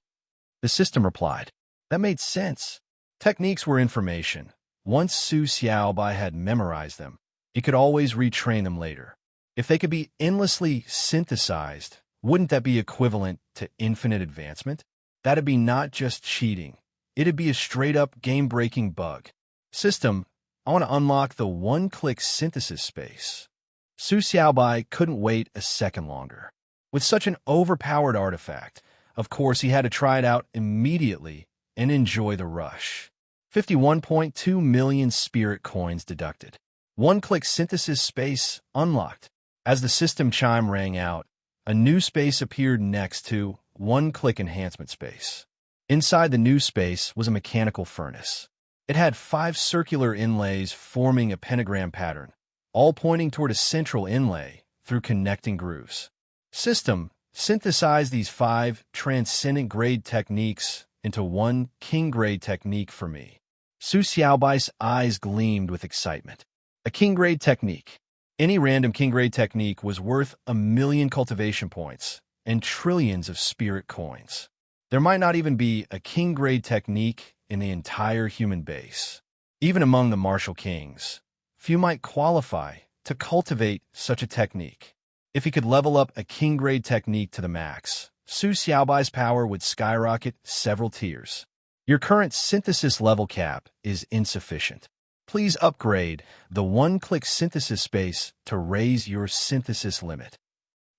The system replied. That made sense. Techniques were information. Once Su Xiaobai had memorized them, he could always retrain them later. If they could be endlessly synthesized, wouldn't that be equivalent to infinite advancement? That'd be not just cheating. It'd be a straight-up game-breaking bug. System, I want to unlock the one-click synthesis space. Su Xiaobai couldn't wait a second longer. With such an overpowered artifact, of course he had to try it out immediately and enjoy the rush. 51.2 million spirit coins deducted. One-click synthesis space unlocked. As the system chime rang out, a new space appeared next to one-click enhancement space. Inside the new space was a mechanical furnace. It had 5 circular inlays forming a pentagram pattern, all pointing toward a central inlay through connecting grooves. System, synthesize these 5 transcendent grade techniques into one king grade technique for me. Su Xiaobai's eyes gleamed with excitement. A king grade technique. Any random king grade technique was worth 1 million cultivation points and trillions of spirit coins. There might not even be a king grade technique in the entire human base. Even among the martial kings, few might qualify to cultivate such a technique. If he could level up a king-grade technique to the max, Su Xiaobai's power would skyrocket several tiers. Your current synthesis level cap is insufficient. Please upgrade the one-click synthesis space to raise your synthesis limit.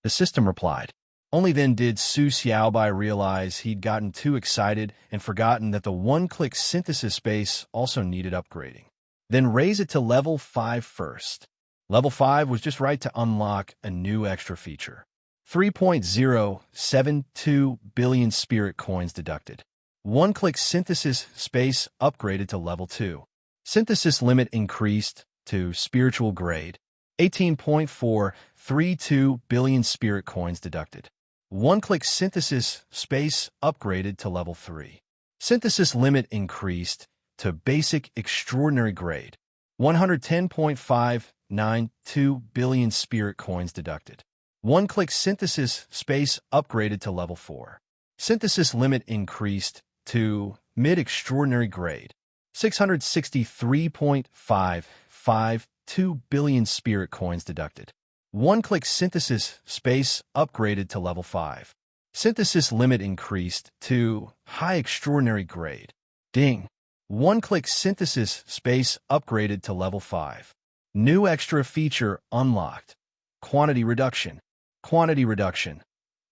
The system replied. Only then did Su Xiaobai realize he'd gotten too excited and forgotten that the one-click synthesis space also needed upgrading. Then raise it to level 5 first. Level 5 was just right to unlock a new extra feature. 3.072 billion spirit coins deducted. One-click synthesis space upgraded to level 2. Synthesis limit increased to spiritual grade. 18.432 billion spirit coins deducted. One-click synthesis space upgraded to level 3. Synthesis limit increased to basic extraordinary grade. 110.592 billion spirit coins deducted. One-click synthesis space upgraded to level 4. Synthesis limit increased to mid-extraordinary grade. 663.552 billion spirit coins deducted. One-click synthesis space upgraded to level 5. Synthesis limit increased to high extraordinary grade. Ding. One-click synthesis space upgraded to level 5. New extra feature unlocked. Quantity reduction. Quantity reduction.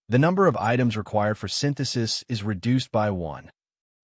The number of items required for synthesis is reduced by 1.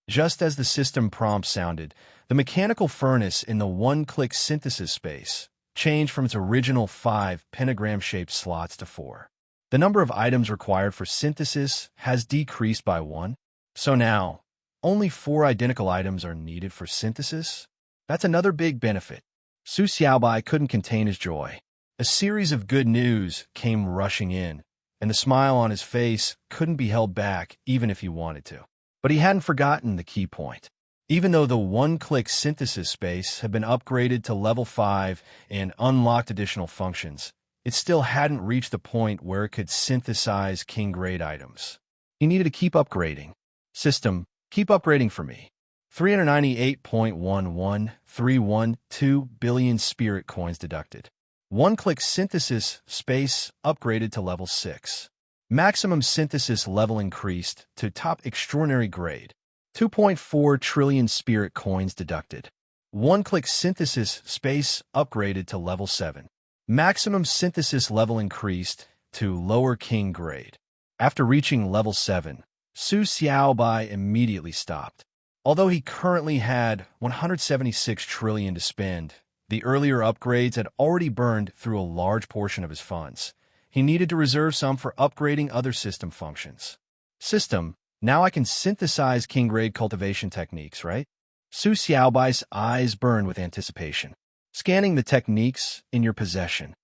Just as the system prompt sounded, the mechanical furnace in the one-click synthesis space changed from its original 5 pentagram-shaped slots to 4. The number of items required for synthesis has decreased by 1. So now, only 4 identical items are needed for synthesis? That's another big benefit. Su Xiaobai couldn't contain his joy. A series of good news came rushing in, and the smile on his face couldn't be held back even if he wanted to. But he hadn't forgotten the key point. Even though the one-click synthesis space had been upgraded to level 5 and unlocked additional functions, it still hadn't reached the point where it could synthesize king-grade items. He needed to keep upgrading. System, keep upgrading for me. 398.11312 billion spirit coins deducted. One-click synthesis space upgraded to level 6. Maximum synthesis level increased to top extraordinary grade. 2.4 trillion spirit coins deducted. One-click synthesis space upgraded to level 7. Maximum synthesis level increased to lower king grade. After reaching level 7, Su Xiaobai immediately stopped. Although he currently had 176 trillion to spend, the earlier upgrades had already burned through a large portion of his funds. He needed to reserve some for upgrading other system functions. System, now I can synthesize king-grade cultivation techniques, right? Su Xiaobai's eyes burned with anticipation. Scanning the techniques in your possession.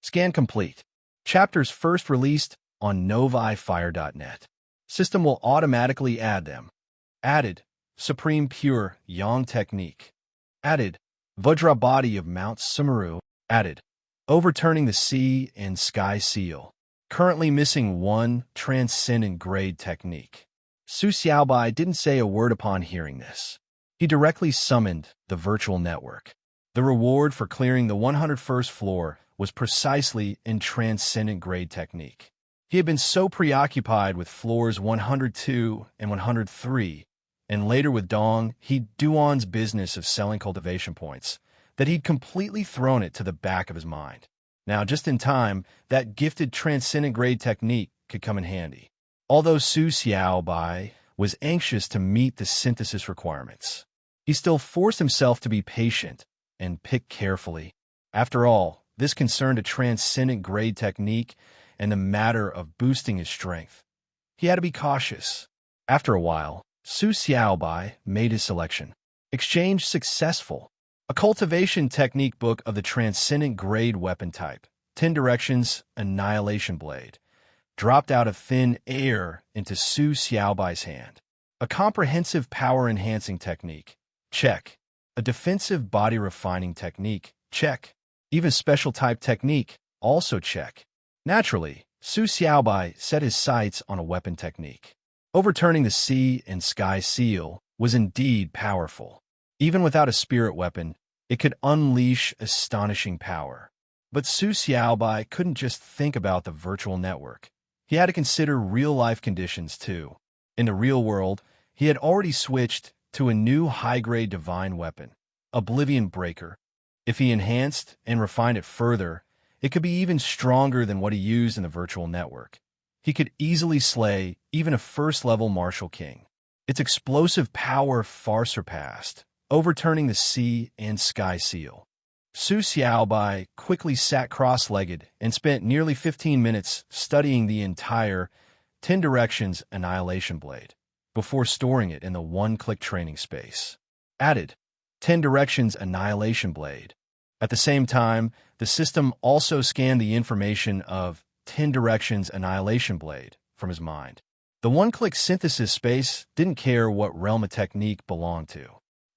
Scan complete. Chapters first released on novifire.net. System will automatically add them. Added, Supreme Pure Yang Technique. Added, Vajra Body of Mount Sumeru. Added, Overturning the Sea and Sky Seal. Currently missing 1 Transcendent Grade Technique. Su Xiaobai didn't say a word upon hearing this. He directly summoned the virtual network. The reward for clearing the 101st floor was precisely in Transcendent Grade Technique. He had been so preoccupied with floors 102 and 103, and later with Dong Duan's business of selling cultivation points, that he'd completely thrown it to the back of his mind. Now, just in time, that gifted Transcendent Grade Technique could come in handy. Although Su Xiaobai was anxious to meet the synthesis requirements, he still forced himself to be patient and pick carefully. After all, this concerned a Transcendent Grade Technique and the matter of boosting his strength. He had to be cautious. After a while, Su Xiaobai made his selection. Exchange successful. A cultivation technique book of the Transcendent Grade weapon type, 10 Directions Annihilation Blade, dropped out of thin air into Su Xiaobai's hand. A comprehensive power-enhancing technique. Check. A defensive body-refining technique. Check. Even special type technique. Also check. Naturally, Su Xiaobai set his sights on a weapon technique. Overturning the Sea and Sky Seal was indeed powerful. Even without a spirit weapon, it could unleash astonishing power. But Su Xiaobai couldn't just think about the virtual network. He had to consider real-life conditions, too. In the real world, he had already switched to a new high-grade divine weapon, Oblivion Breaker. If he enhanced and refined it further, it could be even stronger than what he used in the virtual network. He could easily slay even a first-level Martial King. Its explosive power far surpassed, overturning the sea and sky seal. Su Xiaobai quickly sat cross-legged and spent nearly 15 minutes studying the entire 10 Directions Annihilation Blade before storing it in the one-click training space. Added 10 Directions Annihilation Blade. At the same time, the system also scanned the information of 10 Directions Annihilation Blade from his mind. The one-click synthesis space didn't care what realm a technique belonged to.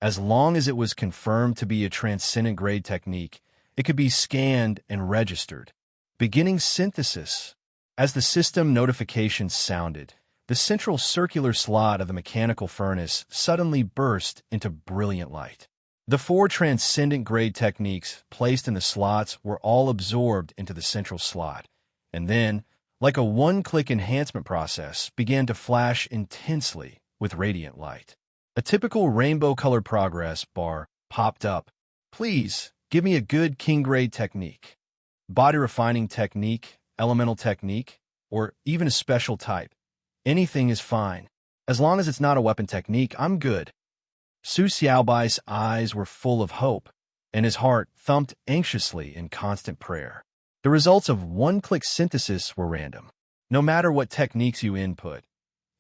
As long as it was confirmed to be a transcendent grade technique, it could be scanned and registered. Beginning synthesis. As the system notifications sounded, the central circular slot of the mechanical furnace suddenly burst into brilliant light. The 4 transcendent grade techniques placed in the slots were all absorbed into the central slot, and then, like a one-click enhancement process, began to flash intensely with radiant light. A typical rainbow-colored progress bar popped up. Please, give me a good king-grade technique. Body refining technique, elemental technique, or even a special type. Anything is fine. As long as it's not a weapon technique, I'm good. Su Xiaobai's eyes were full of hope, and his heart thumped anxiously in constant prayer. The results of one-click synthesis were random. No matter what techniques you input,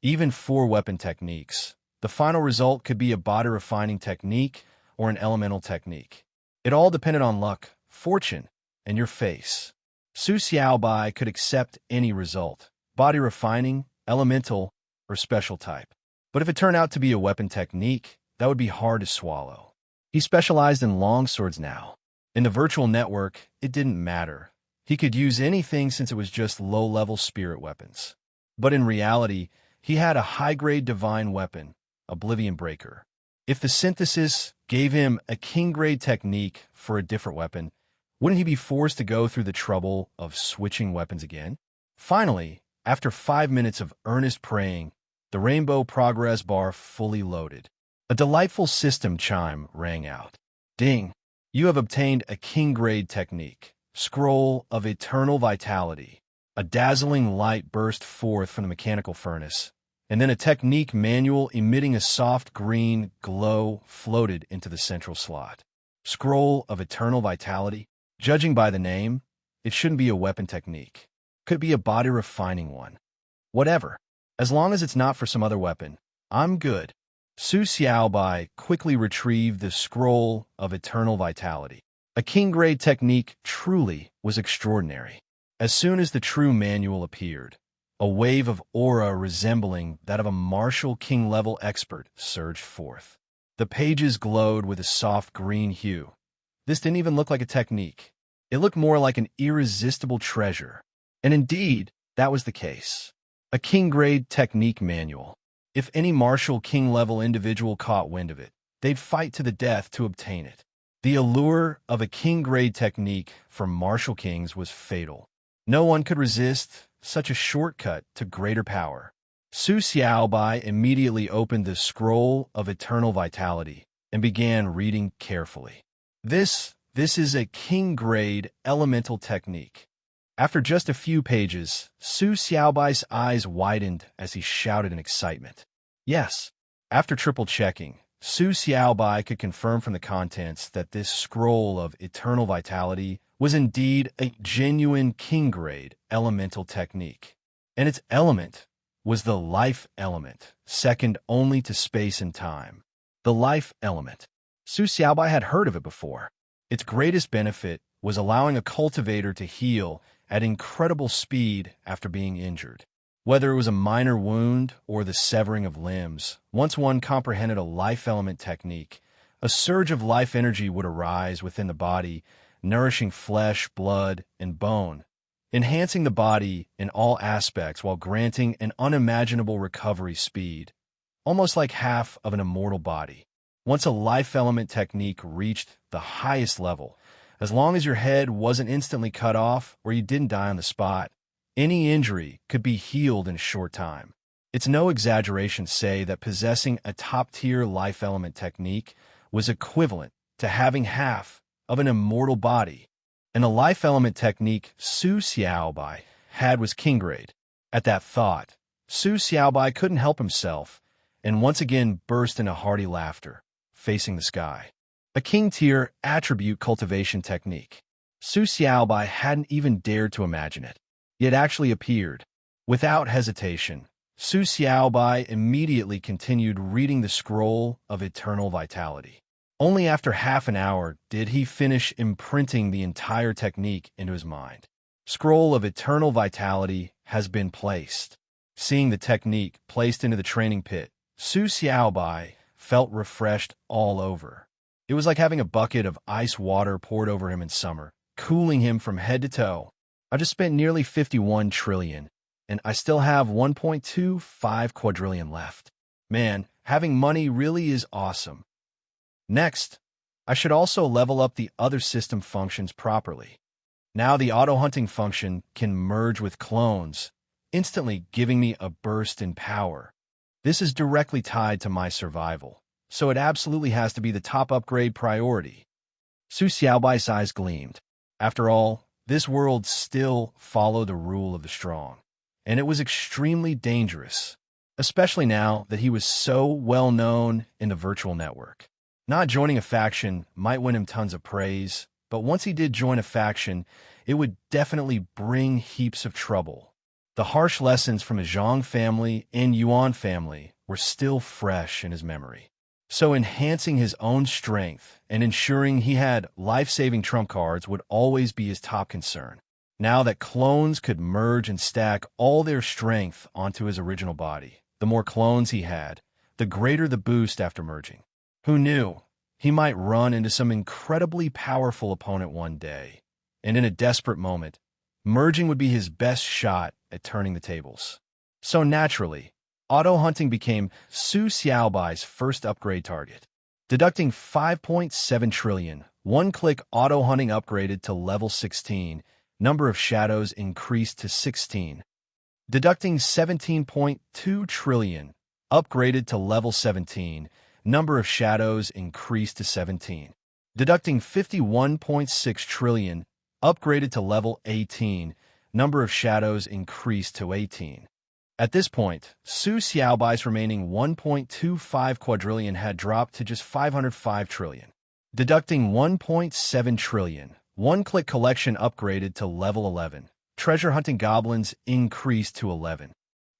even 4 weapon techniques, the final result could be a body refining technique or an elemental technique. It all depended on luck, fortune, and your face. Su Xiaobai could accept any result, body refining, elemental, or special type. But if it turned out to be a weapon technique, that would be hard to swallow. He specialized in longswords now. In the virtual network, it didn't matter. He could use anything since it was just low-level spirit weapons. But in reality, he had a high-grade divine weapon, Oblivion Breaker. If the synthesis gave him a king-grade technique for a different weapon, wouldn't he be forced to go through the trouble of switching weapons again? Finally, after 5 minutes of earnest praying, the rainbow progress bar fully loaded. A delightful system chime rang out. Ding! You have obtained a king-grade technique, Scroll of Eternal Vitality. A dazzling light burst forth from the mechanical furnace, and then a technique manual emitting a soft green glow floated into the central slot. Scroll of Eternal Vitality? Judging by the name, it shouldn't be a weapon technique. Could be a body refining one. Whatever. As long as it's not for some other weapon, I'm good. Su Xiaobai quickly retrieved the Scroll of Eternal Vitality. A king-grade technique truly was extraordinary. As soon as the true manual appeared, a wave of aura resembling that of a Martial King-level expert surged forth. The pages glowed with a soft green hue. This didn't even look like a technique. It looked more like an irresistible treasure. And indeed, that was the case. A king-grade technique manual. If any Martial King-level individual caught wind of it, they'd fight to the death to obtain it. The allure of a king-grade technique from Martial Kings was fatal. No one could resist such a shortcut to greater power. Su Xiaobai immediately opened the Scroll of Eternal Vitality and began reading carefully. This is a king-grade elemental technique. After just a few pages, Su Xiaobai's eyes widened as he shouted in excitement. Yes. After triple-checking, Su Xiaobai could confirm from the contents that this Scroll of Eternal Vitality was indeed a genuine king-grade elemental technique. And its element was the life element, second only to space and time. The life element. Su Xiaobai had heard of it before. Its greatest benefit was allowing a cultivator to heal at incredible speed after being injured. Whether it was a minor wound or the severing of limbs, once one comprehended a life element technique, a surge of life energy would arise within the body, nourishing flesh, blood, and bone, enhancing the body in all aspects while granting an unimaginable recovery speed, almost like half of an immortal body. Once a life element technique reached the highest level, As long as your head wasn't instantly cut off or you didn't die on the spot, any injury could be healed in a short time. It's no exaggeration to say that possessing a top-tier life element technique was equivalent to having half of an immortal body. And the life element technique Su Xiaobai had was king grade. At that thought, Su Xiaobai couldn't help himself and once again burst into hearty laughter, facing the sky. A king-tier attribute cultivation technique. Su Xiaobai hadn't even dared to imagine it. It actually appeared. Without hesitation, Su Xiaobai immediately continued reading the scroll of eternal vitality. Only after half an hour did he finish imprinting the entire technique into his mind. Scroll of eternal vitality has been placed. Seeing the technique placed into the training pit, Su Xiaobai felt refreshed all over. It was like having a bucket of ice water poured over him in summer, cooling him from head to toe. I just spent nearly 51 trillion, and I still have 1.25 quadrillion left. Man, having money really is awesome. Next, I should also level up the other system functions properly. Now the auto-hunting function can merge with clones, instantly giving me a burst in power. This is directly tied to my survival, so it absolutely has to be the top upgrade priority. Su Xiaobai's eyes gleamed. After all, this world still followed the rule of the strong, and it was extremely dangerous, especially now that he was so well known in the virtual network. Not joining a faction might win him tons of praise, but once he did join a faction, it would definitely bring heaps of trouble. The harsh lessons from his Zhang family and Yuan family were still fresh in his memory. So enhancing his own strength and ensuring he had life-saving trump cards would always be his top concern. Now that clones could merge and stack all their strength onto his original body, the more clones he had, the greater the boost after merging. Who knew? He might run into some incredibly powerful opponent one day, and in a desperate moment, merging would be his best shot at turning the tables. So naturally, auto-hunting became Su Xiaobai's first upgrade target. Deducting 5.7 trillion, one-click auto-hunting upgraded to level 16, number of shadows increased to 16. Deducting 17.2 trillion, upgraded to level 17, number of shadows increased to 17. Deducting 51.6 trillion, upgraded to level 18, number of shadows increased to 18. At this point, Su Xiaobai's remaining 1.25 quadrillion had dropped to just 505 trillion. Deducting 1.7 trillion, one-click collection upgraded to level 11. Treasure hunting goblins increased to 11.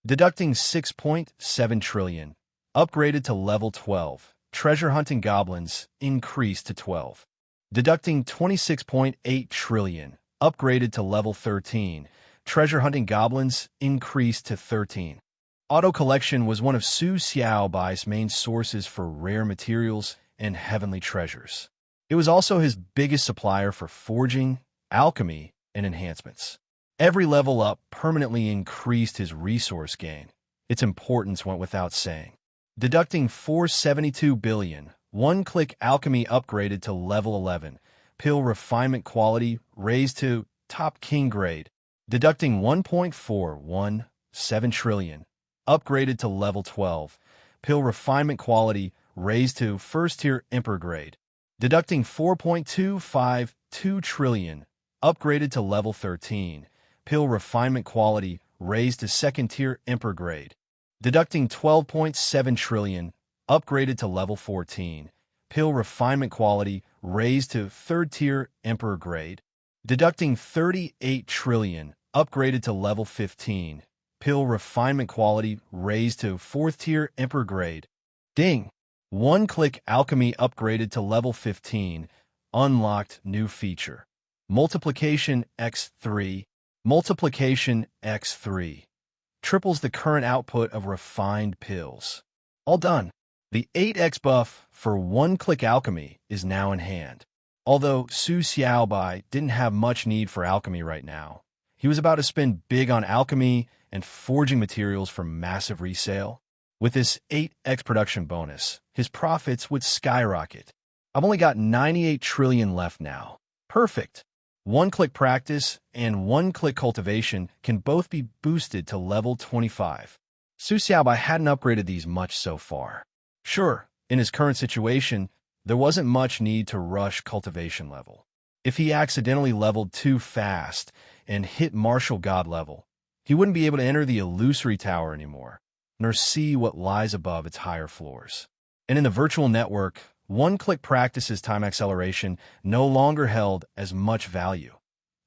Deducting 6.7 trillion, upgraded to level 12. Treasure hunting goblins increased to 12. Deducting 26.8 trillion, upgraded to level 13. Treasure hunting goblins increased to 13. Auto collection was one of Su Xiaobai's main sources for rare materials and heavenly treasures. It was also his biggest supplier for forging, alchemy, and enhancements. Every level up permanently increased his resource gain. Its importance went without saying. Deducting 472 billion, one-click alchemy upgraded to level 11. Pill refinement quality raised to top king grade. Deducting 1.417 trillion, upgraded to level 12. Pill refinement quality raised to first-tier emperor grade. Deducting 4.252 trillion, upgraded to level 13. Pill refinement quality raised to second-tier emperor grade. Deducting 12.7 trillion, upgraded to level 14. Pill refinement quality raised to third-tier emperor grade. Deducting 38 trillion, upgraded to level 15. Pill refinement quality raised to fourth-tier emperor grade. Ding! One-click alchemy upgraded to level 15. Unlocked new feature. Multiplication x3. Multiplication x3. Triples the current output of refined pills. All done. The 8x buff for one-click alchemy is now in hand. Although Su Xiaobai didn't have much need for alchemy right now, he was about to spend big on alchemy and forging materials for massive resale. With this 8x production bonus, his profits would skyrocket. I've only got 98 trillion left now. Perfect. One-click practice and one-click cultivation can both be boosted to level 25. Su Xiaobai hadn't upgraded these much so far. Sure, in his current situation, there wasn't much need to rush cultivation level. If he accidentally leveled too fast and hit martial god level, he wouldn't be able to enter the illusory tower anymore, nor see what lies above its higher floors. And in the virtual network, one-click practice's time acceleration no longer held as much value.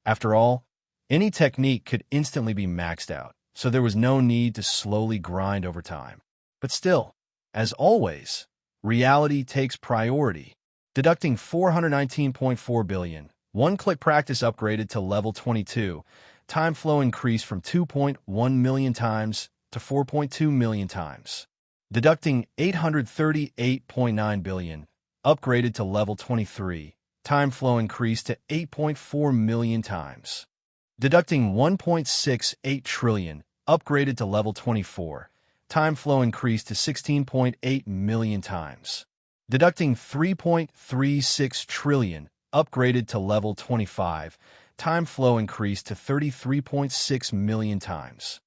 After all, any technique could instantly be maxed out, so there was no need to slowly grind over time. But still, as always, reality takes priority. Deducting 419.4 billion, one-click practice upgraded to level 22, time flow increased from 2.1 million times to 4.2 million times. Deducting 838.9 billion, upgraded to level 23, time flow increased to 8.4 million times. Deducting 1.68 trillion, upgraded to level 24, time flow increased to 16.8 million times. Deducting 3.36 trillion, upgraded to level 25, time flow increased to 33.6 million times.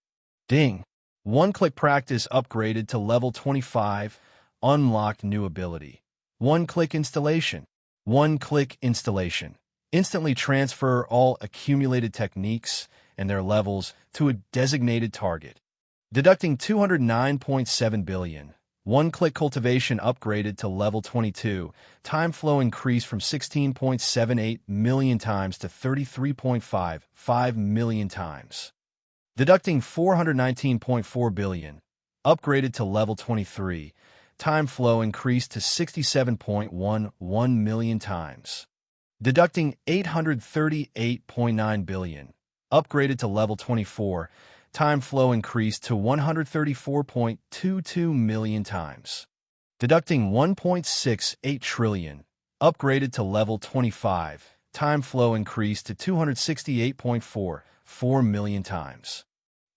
Ding! One-click practice upgraded to level 25, unlocked new ability. One-click installation. One-click installation. Instantly transfer all accumulated techniques and their levels to a designated target. Deducting 209.7 billion. One-click cultivation upgraded to level 22. Time flow increased from 16.78 million times to 33.55 million times. Deducting 419.4 billion, upgraded to level 23, time flow increased to 67.11 million times. Deducting 838.9 billion, upgraded to level 24, time flow increased to 134.22 million times. Deducting 1.68 trillion, upgraded to level 25, time flow increased to 268.44 million times.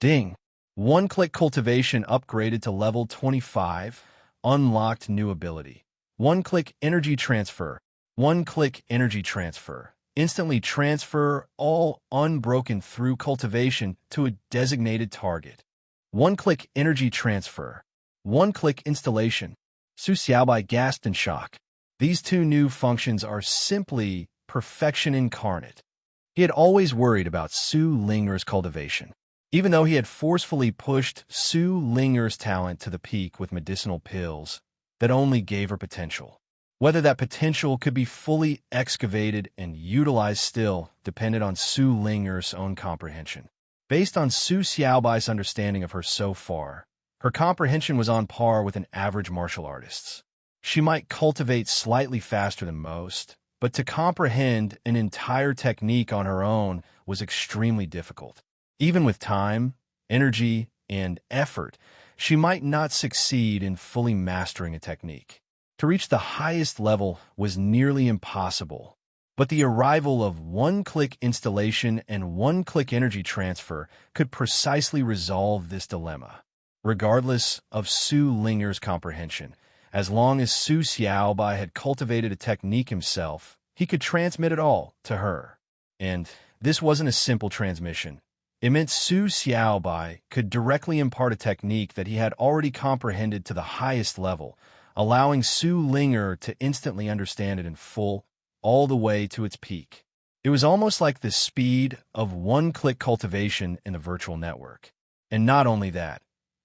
Ding! One-click cultivation upgraded to level 25, unlocked new ability. One-click energy transfer. One-click energy transfer. Instantly transfer all unbroken through cultivation to a designated target. One-click energy transfer. One-click installation. Su Xiaobai gasped in shock. These two new functions are simply perfection incarnate. He had always worried about Su Linger's cultivation. Even though he had forcefully pushed Su Linger's talent to the peak with medicinal pills that only gave her potential. Whether that potential could be fully excavated and utilized still depended on Su Linger's own comprehension. Based on Su Xiaobai's understanding of her so far, her comprehension was on par with an average martial artist's. She might cultivate slightly faster than most, but to comprehend an entire technique on her own was extremely difficult. Even with time, energy, and effort, she might not succeed in fully mastering a technique. To reach the highest level was nearly impossible, but the arrival of one-click installation and one-click energy transfer could precisely resolve this dilemma. Regardless of Su Linger's comprehension, as long as Su Xiaobai had cultivated a technique himself, he could transmit it all to her. And this wasn't a simple transmission. It meant Su Xiaobai could directly impart a technique that he had already comprehended to the highest level, allowing Su Linger to instantly understand it in full, all the way to its peak. It was almost like the speed of one-click cultivation in the virtual network. And not only that,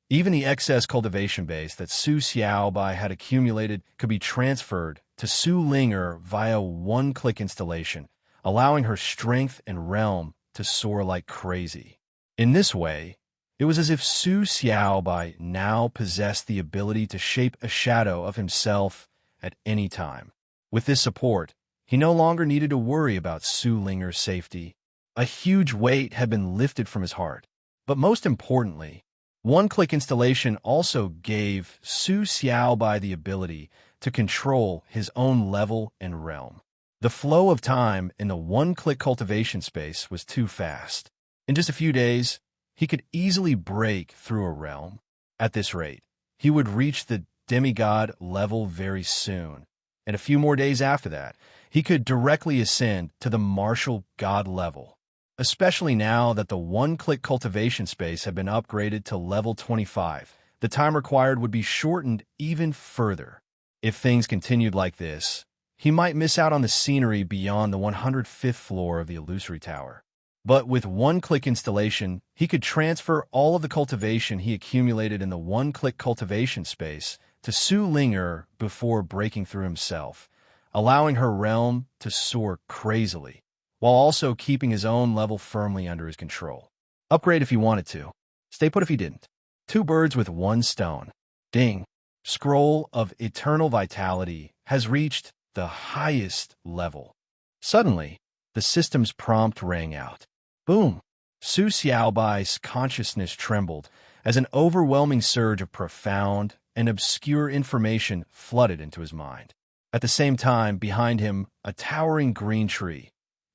even the excess cultivation base that Su Xiaobai had accumulated could be transferred to Su Linger via one-click installation, allowing her strength and realm to soar like crazy. In this way, it was as if Su Xiaobai now possessed the ability to shape a shadow of himself at any time. With this support, he no longer needed to worry about Su Linger's safety. A huge weight had been lifted from his heart. But most importantly, one-click installation also gave Su Xiaobai the ability to control his own level and realm. The flow of time in the one-click cultivation space was too fast. In just a few days, he could easily break through a realm. At this rate, he would reach the demigod level very soon, and a few more days after that, he could directly ascend to the martial god level, especially now that the one-click cultivation space had been upgraded to level 25. The time required would be shortened even further. If things continued like this, he might miss out on the scenery beyond the 105th floor of the illusory tower. But with one-click installation, he could transfer all of the cultivation he accumulated in the one-click cultivation space to Su Ling'er before breaking through himself, allowing her realm to soar crazily, while also keeping his own level firmly under his control. Upgrade if he wanted to. Stay put if he didn't. Two birds with one stone. Ding. Scroll of Eternal Vitality has reached the highest level. Suddenly, the system's prompt rang out. Boom! Su Xiaobai's consciousness trembled as an overwhelming surge of profound and obscure information flooded into his mind. At the same time, behind him, a towering green tree,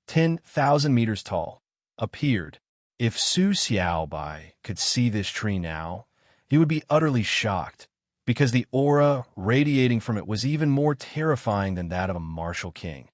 10,000 meters tall, appeared. If Su Xiaobai could see this tree now, he would be utterly shocked, because the aura radiating from it was even more terrifying than that of a martial king.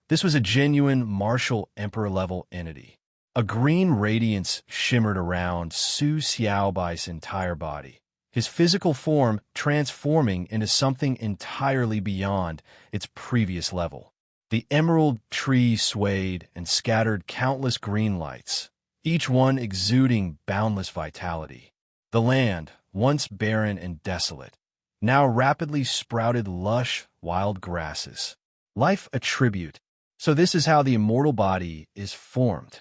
This was a genuine martial emperor-level entity. A green radiance shimmered around Su Xiaobai's entire body, his physical form transforming into something entirely beyond its previous level. The emerald tree swayed and scattered countless green lights, each one exuding boundless vitality. The land, once barren and desolate, now rapidly sprouted lush, wild grasses. Life a tribute. So this is how the immortal body is formed.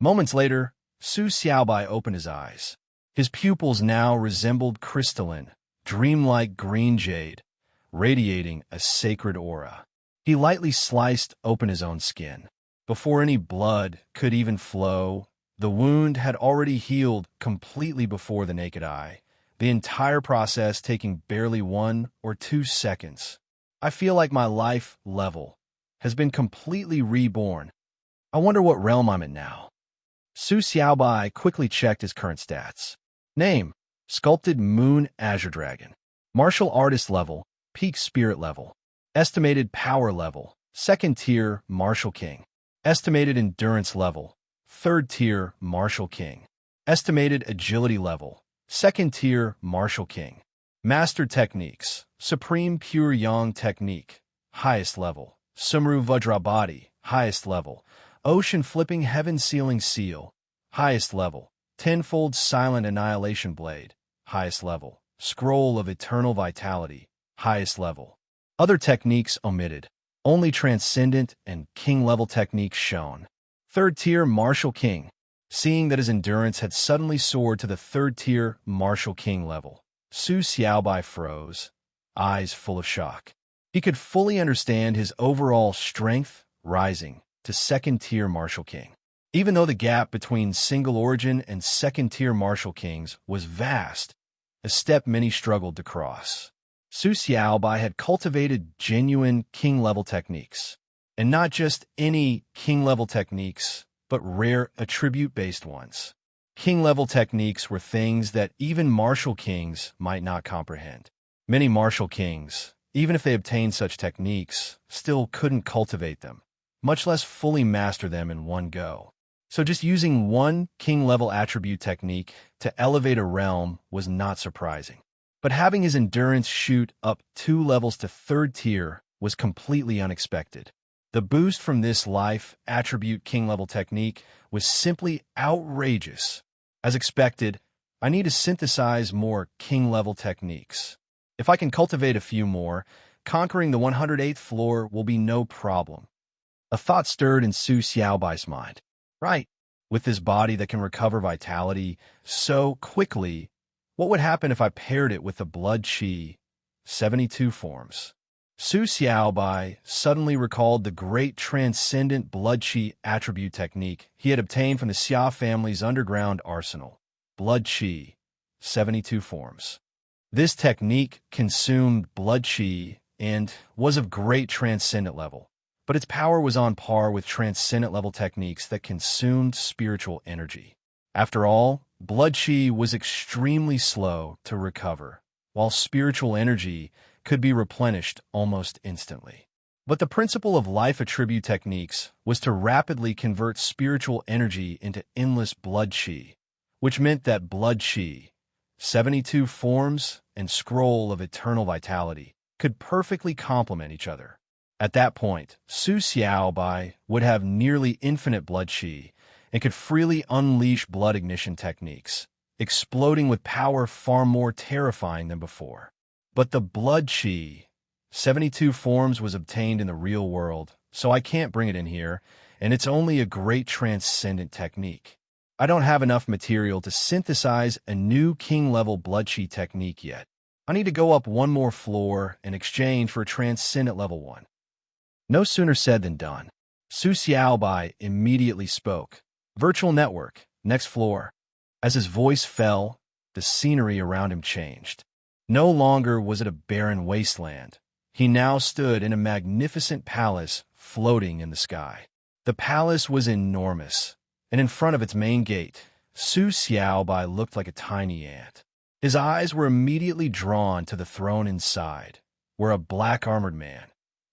Moments later, Su Xiaobai opened his eyes. His pupils now resembled crystalline, dreamlike green jade, radiating a sacred aura. He lightly sliced open his own skin. Before any blood could even flow, the wound had already healed completely before the naked eye, the entire process taking barely 1 or 2 seconds. I feel like my life level has been completely reborn. I wonder what realm I'm in now. Su Xiaobai quickly checked his current stats. Name: Sculpted Moon Azure Dragon. Martial Artist level, Peak Spirit level. Estimated Power level, 2nd tier Martial King. Estimated Endurance level, 3rd tier Martial King. Estimated Agility level, 2nd tier Martial King. Master Techniques: Supreme Pure Yang Technique, highest level. Sumru Vajrabadi, highest level. Ocean Flipping Heaven Sealing Seal, highest level. Tenfold Silent Annihilation Blade, highest level. Scroll of Eternal Vitality, highest level. Other techniques omitted. Only Transcendent and King-level techniques shown. 3rd tier Martial King. Seeing that his endurance had suddenly soared to the 3rd tier Martial King level, Su Xiaobai froze, eyes full of shock. He could fully understand his overall strength rising to 2nd tier Martial King. Even though the gap between single origin and 2nd tier Martial Kings was vast, a step many struggled to cross. Su Xiaobai had cultivated genuine king-level techniques, and not just any king-level techniques, but rare attribute-based ones. King-level techniques were things that even martial kings might not comprehend. Many martial kings, even if they obtained such techniques, still couldn't cultivate them, much less fully master them in one go. So just using one king-level attribute technique to elevate a realm was not surprising. But having his endurance shoot up 2 levels to 3rd tier was completely unexpected. The boost from this life attribute king-level technique was simply outrageous. As expected, I need to synthesize more king-level techniques. If I can cultivate a few more, conquering the 108th floor will be no problem. A thought stirred in Su Xiaobai's mind. Right, with this body that can recover vitality so quickly, what would happen if I paired it with the blood qi, 72 forms? Su Xiaobai suddenly recalled the great transcendent blood qi attribute technique he had obtained from the Xia family's underground arsenal. Blood qi, 72 forms. This technique consumed blood qi and was of great transcendent level, but its power was on par with transcendent level techniques that consumed spiritual energy. After all, blood qi was extremely slow to recover, while spiritual energy could be replenished almost instantly. But the principle of life attribute techniques was to rapidly convert spiritual energy into endless blood chi, which meant that blood chi, 72 forms and scroll of eternal vitality, could perfectly complement each other. At that point, Su Xiaobai would have nearly infinite blood chi and could freely unleash blood ignition techniques, exploding with power far more terrifying than before. But the blood chi, 72 forms, was obtained in the real world, so I can't bring it in here, and it's only a great transcendent technique. I don't have enough material to synthesize a new king-level blood chi technique yet. I need to go up one more floor in exchange for a transcendent level 1. No sooner said than done. Su Xiaobai immediately spoke. Virtual network, next floor. As his voice fell, the scenery around him changed. No longer was it a barren wasteland. He now stood in a magnificent palace floating in the sky. The palace was enormous, and in front of its main gate, Su Xiaobai looked like a tiny ant. His eyes were immediately drawn to the throne inside, where a black-armored man,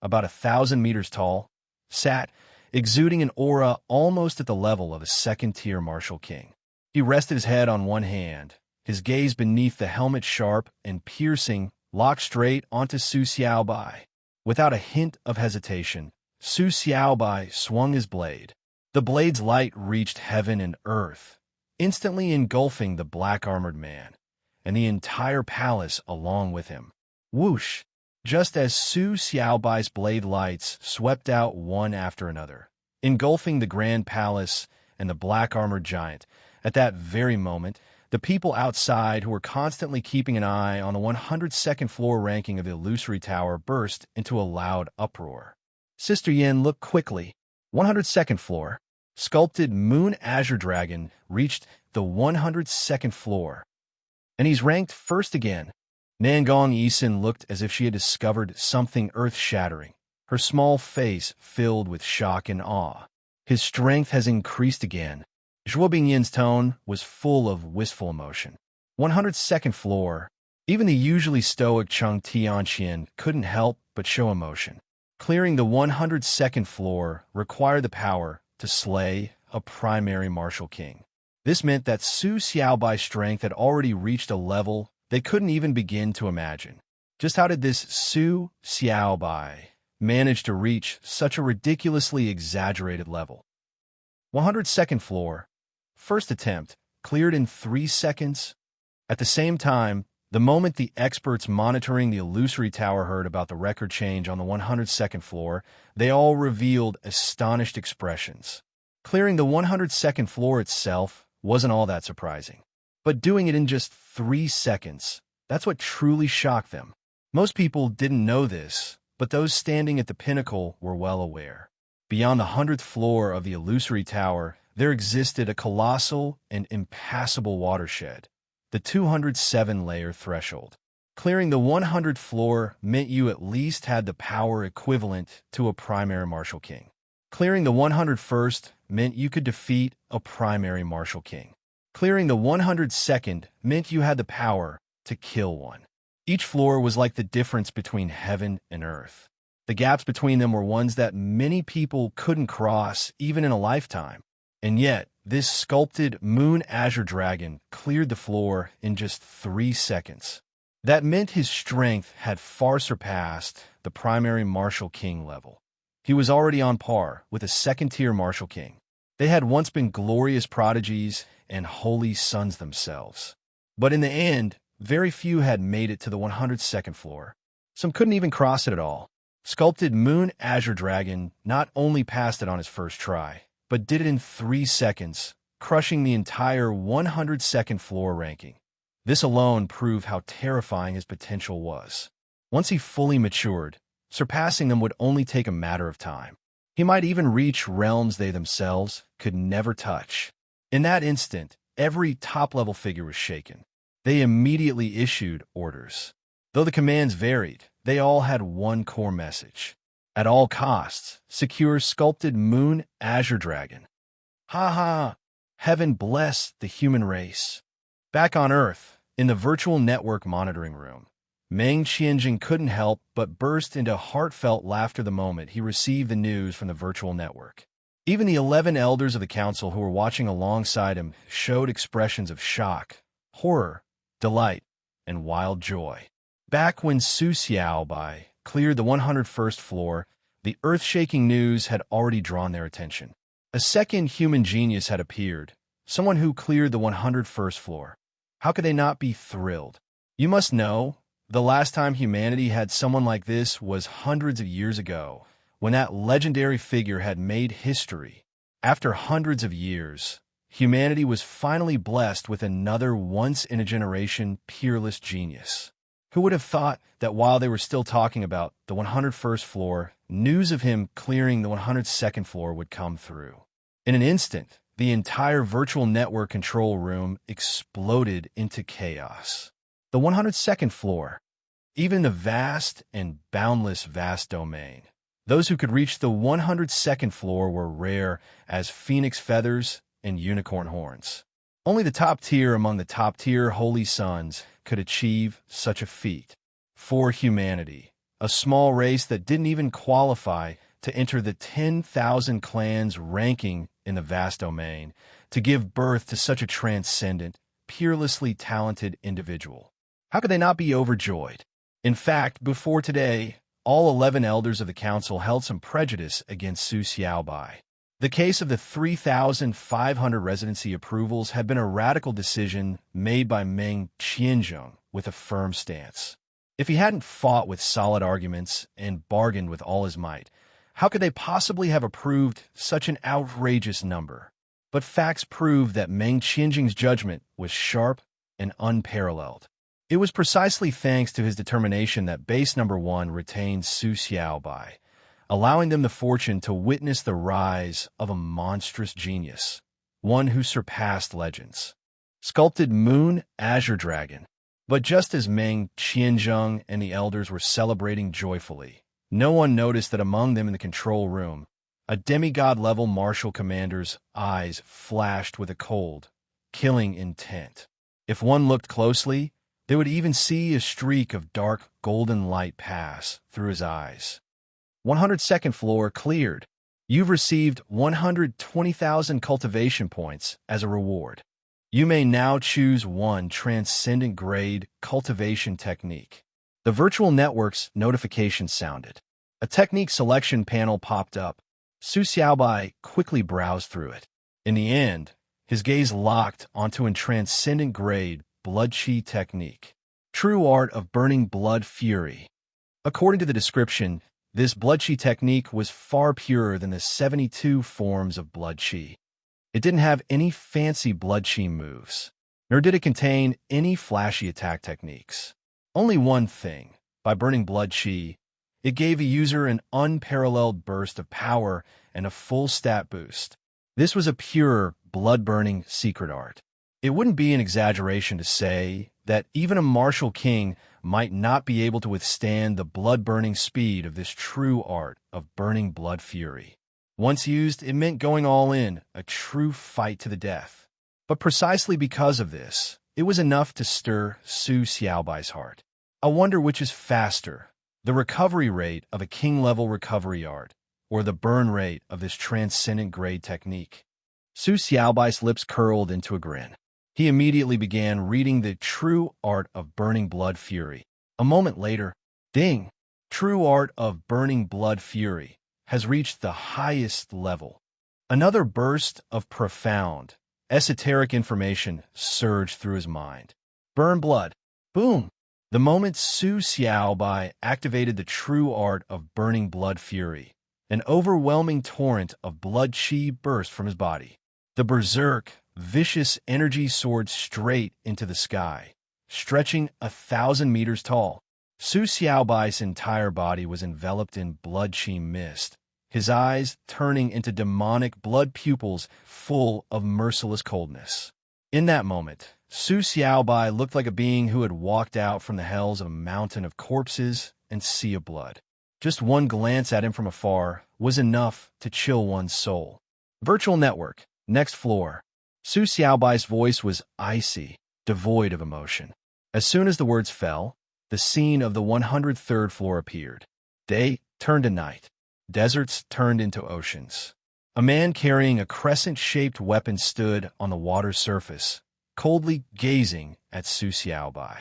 about 1,000 meters tall, sat, exuding an aura almost at the level of a second-tier martial king. He rested his head on one hand, his gaze beneath the helmet sharp and piercing, locked straight onto Su Xiaobai. Without a hint of hesitation, Su Xiaobai swung his blade. The blade's light reached heaven and earth, instantly engulfing the black-armored man, and the entire palace along with him. Whoosh! Just as Su Xiaobai's blade lights swept out one after another, engulfing the grand palace and the black-armored giant, at that very moment, the people outside who were constantly keeping an eye on the 102nd floor ranking of the illusory tower burst into a loud uproar. Sister Yin looked quickly. 102nd floor. Sculpted Moon Azure Dragon reached the 102nd floor, and he's ranked first again. Nangong Yisun looked as if she had discovered something earth-shattering, her small face filled with shock and awe. His strength has increased again. Zhuo Bingyin's tone was full of wistful emotion. 102nd floor. Even the usually stoic Cheng Tianqian couldn't help but show emotion. Clearing the 102nd floor required the power to slay a primary martial king. This meant that Su Xiaobai's strength had already reached a level they couldn't even begin to imagine. Just how did this Su Xiaobai manage to reach such a ridiculously exaggerated level? 102nd floor. First attempt, cleared in 3 seconds. At the same time, the moment the experts monitoring the illusory tower heard about the record change on the 102nd floor, they all revealed astonished expressions. Clearing the 102nd floor itself wasn't all that surprising. But doing it in just 3 seconds, that's what truly shocked them. Most people didn't know this, but those standing at the pinnacle were well aware. Beyond the 100th floor of the illusory tower, there existed a colossal and impassable watershed, the 207-layer threshold. Clearing the 100th floor meant you at least had the power equivalent to a primary martial king. Clearing the 101st meant you could defeat a primary martial king. Clearing the 102nd meant you had the power to kill one. Each floor was like the difference between heaven and earth. The gaps between them were ones that many people couldn't cross even in a lifetime. And yet, this sculpted Moon Azure Dragon cleared the floor in just 3 seconds. That meant his strength had far surpassed the primary martial king level. He was already on par with a second-tier martial king. They had once been glorious prodigies and holy sons themselves. But in the end, very few had made it to the 102nd floor. Some couldn't even cross it at all. Sculpted Moon Azure Dragon not only passed it on his first try, but did it in 3 seconds, crushing the entire 102nd floor ranking. This alone proved how terrifying his potential was. Once he fully matured, surpassing them would only take a matter of time. He might even reach realms they themselves could never touch. In that instant, every top-level figure was shaken. They immediately issued orders. Though the commands varied, they all had one core message. At all costs, secure sculpted Moon Azure Dragon. Ha ha! Heaven bless the human race. Back on Earth, in the virtual network monitoring room, Meng Qianjing couldn't help but burst into heartfelt laughter the moment he received the news from the virtual network. Even the 11 elders of the council who were watching alongside him showed expressions of shock, horror, delight, and wild joy. Back when Su Xiaobai cleared the 101st floor, the earth-shaking news had already drawn their attention. A second human genius had appeared, someone who cleared the 101st floor. How could they not be thrilled? You must know, the last time humanity had someone like this was hundreds of years ago, when that legendary figure had made history. After hundreds of years, humanity was finally blessed with another once-in-a-generation peerless genius. Who would have thought that while they were still talking about the 101st floor, news of him clearing the 102nd floor would come through? In an instant, the entire virtual network control room exploded into chaos. The 102nd floor, even the vast and boundless vast domain. Those who could reach the 102nd floor were rare as phoenix feathers and unicorn horns. Only the top tier among the top-tier holy sons could achieve such a feat. For humanity, a small race that didn't even qualify to enter the 10,000 clans ranking in the vast domain, to give birth to such a transcendent, peerlessly talented individual. How could they not be overjoyed? In fact, before today, all 11 elders of the council held some prejudice against Su Xiaobai. The case of the 3,500 residency approvals had been a radical decision made by Meng Qianjing with a firm stance. If he hadn't fought with solid arguments and bargained with all his might, how could they possibly have approved such an outrageous number? But facts prove that Meng Qianjing's judgment was sharp and unparalleled. It was precisely thanks to his determination that base number 1 retained Su Xiaobai, allowing them the fortune to witness the rise of a monstrous genius, one who surpassed legends. Sculpted Moon Azure Dragon. But just as Meng Qianjing and the elders were celebrating joyfully, no one noticed that among them in the control room, a demigod-level martial commander's eyes flashed with a cold, killing intent. If one looked closely, they would even see a streak of dark golden light pass through his eyes. 102nd floor cleared. You've received 120,000 cultivation points as a reward. You may now choose one transcendent grade cultivation technique. The virtual network's notification sounded. A technique selection panel popped up. Su Xiaobai quickly browsed through it. In the end, his gaze locked onto a transcendent grade blood chi technique. True art of burning blood fury. According to the description, this blood chi technique was far purer than the 72 forms of blood chi. It didn't have any fancy blood chi moves, nor did it contain any flashy attack techniques. Only one thing: by burning blood chi, it gave a user an unparalleled burst of power and a full stat boost. This was a pure, blood-burning secret art. It wouldn't be an exaggeration to say that even a martial king might not be able to withstand the blood-burning speed of this true art of burning blood fury. Once used, it meant going all in, a true fight to the death. But precisely because of this, it was enough to stir Su Xiaobai's heart. I wonder which is faster, the recovery rate of a king-level recovery art, or the burn rate of this transcendent grade technique. Su Xiaobai's lips curled into a grin. He immediately began reading the True Art of Burning Blood Fury. A moment later, ding! True Art of Burning Blood Fury has reached the highest level. Another burst of profound, esoteric information surged through his mind. Burn blood. Boom! The moment Su Xiaobai activated the true art of burning blood fury, an overwhelming torrent of blood chi burst from his body. The berserk, vicious energy soared straight into the sky, stretching 1,000 meters tall. Su Xiaobai's entire body was enveloped in blood chi mist, his eyes turning into demonic blood pupils full of merciless coldness. In that moment, Su Xiaobai looked like a being who had walked out from the hells of a mountain of corpses and sea of blood. Just one glance at him from afar was enough to chill one's soul. Virtual network, next floor. Su Xiaobai's voice was icy, devoid of emotion. As soon as the words fell, the scene of the 103rd floor appeared. Day turned to night. Deserts turned into oceans. A man carrying a crescent-shaped weapon stood on the water's surface, coldly gazing at Su Xiaobai.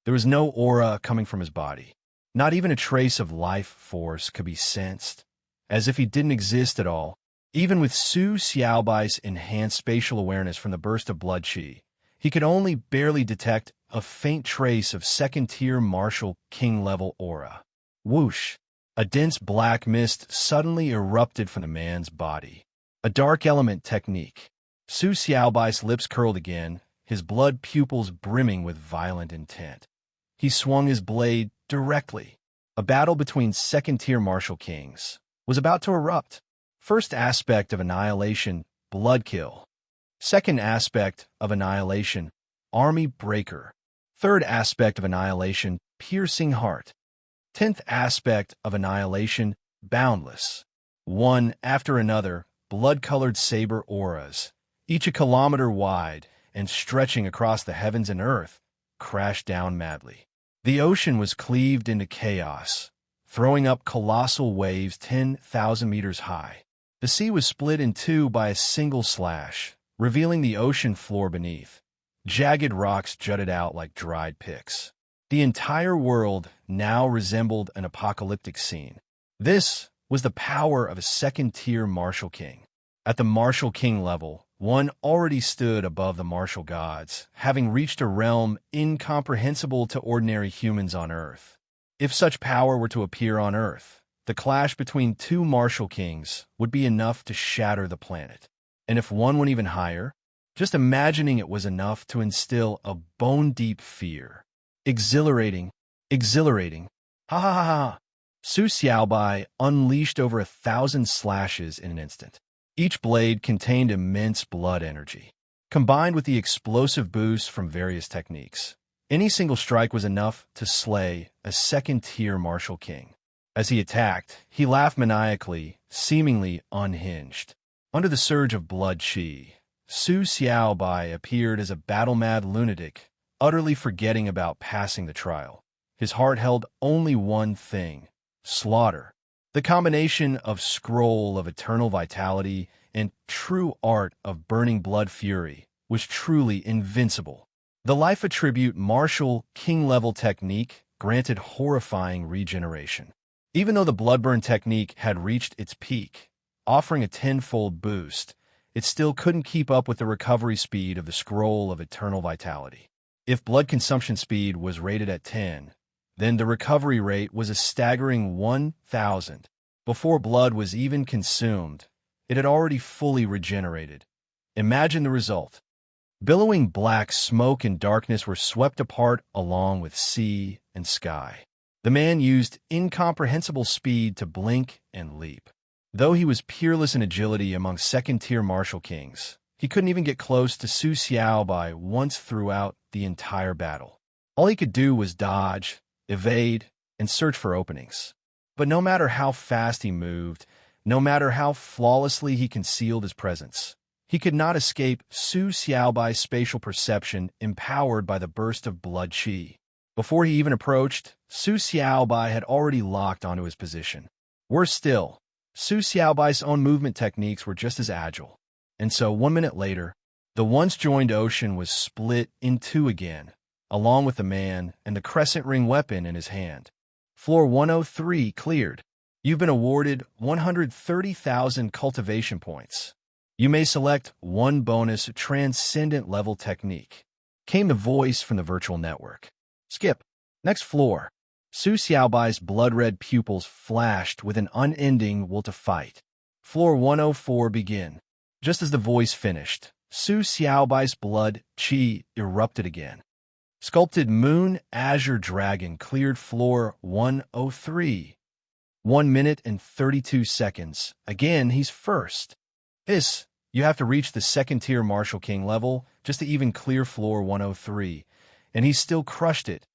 There was no aura coming from his body. Not even a trace of life force could be sensed, as if he didn't exist at all. Even with Su Xiaobai's enhanced spatial awareness from the burst of blood qi, he could only barely detect a faint trace of second-tier martial king-level aura. Whoosh! A dense black mist suddenly erupted from the man's body. A dark element technique. Su Xiaobai's lips curled again, his blood pupils brimming with violent intent. He swung his blade directly. A battle between second-tier martial kings was about to erupt. First aspect of annihilation, blood kill. Second aspect of annihilation, army breaker. Third aspect of annihilation, piercing heart. 10th aspect of annihilation, boundless. One after another, blood-colored saber auras, each a kilometer wide and stretching across the heavens and earth, crashed down madly. The ocean was cleaved into chaos, throwing up colossal waves 10,000 meters high. The sea was split in two by a single slash, revealing the ocean floor beneath. Jagged rocks jutted out like dried picks. The entire world now resembled an apocalyptic scene. This was the power of a second-tier martial king. At the martial king level, one already stood above the martial gods, having reached a realm incomprehensible to ordinary humans on Earth. If such power were to appear on Earth, the clash between two martial kings would be enough to shatter the planet. And if one went even higher, just imagining it was enough to instill a bone-deep fear. Exhilarating, exhilarating. Ha ha ha ha. Su Xiaobai unleashed over 1,000 slashes in an instant. Each blade contained immense blood energy. Combined with the explosive boosts from various techniques, any single strike was enough to slay a second-tier martial king. As he attacked, he laughed maniacally, seemingly unhinged. Under the surge of blood qi, Su Xiaobai appeared as a battle-mad lunatic, utterly forgetting about passing the trial. His heart held only one thing: slaughter. The combination of scroll of eternal vitality and true art of burning blood fury was truly invincible. The life attribute martial king-level technique granted horrifying regeneration. Even though the bloodburn technique had reached its peak, offering a tenfold boost, it still couldn't keep up with the recovery speed of the scroll of eternal vitality. If blood consumption speed was rated at 10, then the recovery rate was a staggering 1,000. Before blood was even consumed, it had already fully regenerated. Imagine the result. Billowing black smoke and darkness were swept apart along with sea and sky. The man used incomprehensible speed to blink and leap. Though he was peerless in agility among second-tier martial kings, he couldn't even get close to Su Xiaobai once throughout the entire battle. All he could do was dodge, evade, and search for openings. But no matter how fast he moved, no matter how flawlessly he concealed his presence, he could not escape Su Xiaobai's spatial perception empowered by the burst of blood qi. Before he even approached, Su Xiaobai had already locked onto his position. Worse still, Su Xiaobai's own movement techniques were just as agile. And so 1 minute later, the once-joined ocean was split in two again, along with the man and the crescent ring weapon in his hand. Floor 103 cleared. You've been awarded 130,000 cultivation points. You may select one bonus transcendent level technique. Came the voice from the virtual network. Skip. Next floor. Su Xiaobai's blood-red pupils flashed with an unending will to fight. Floor 104 begin. Just as the voice finished, Su Xiaobai's blood qi erupted again. Sculpted moon azure dragon cleared floor 103. 1 minute and 32 seconds. Again, he's first. You have to reach the second-tier martial king level just to even clear floor 103, and he still crushed it.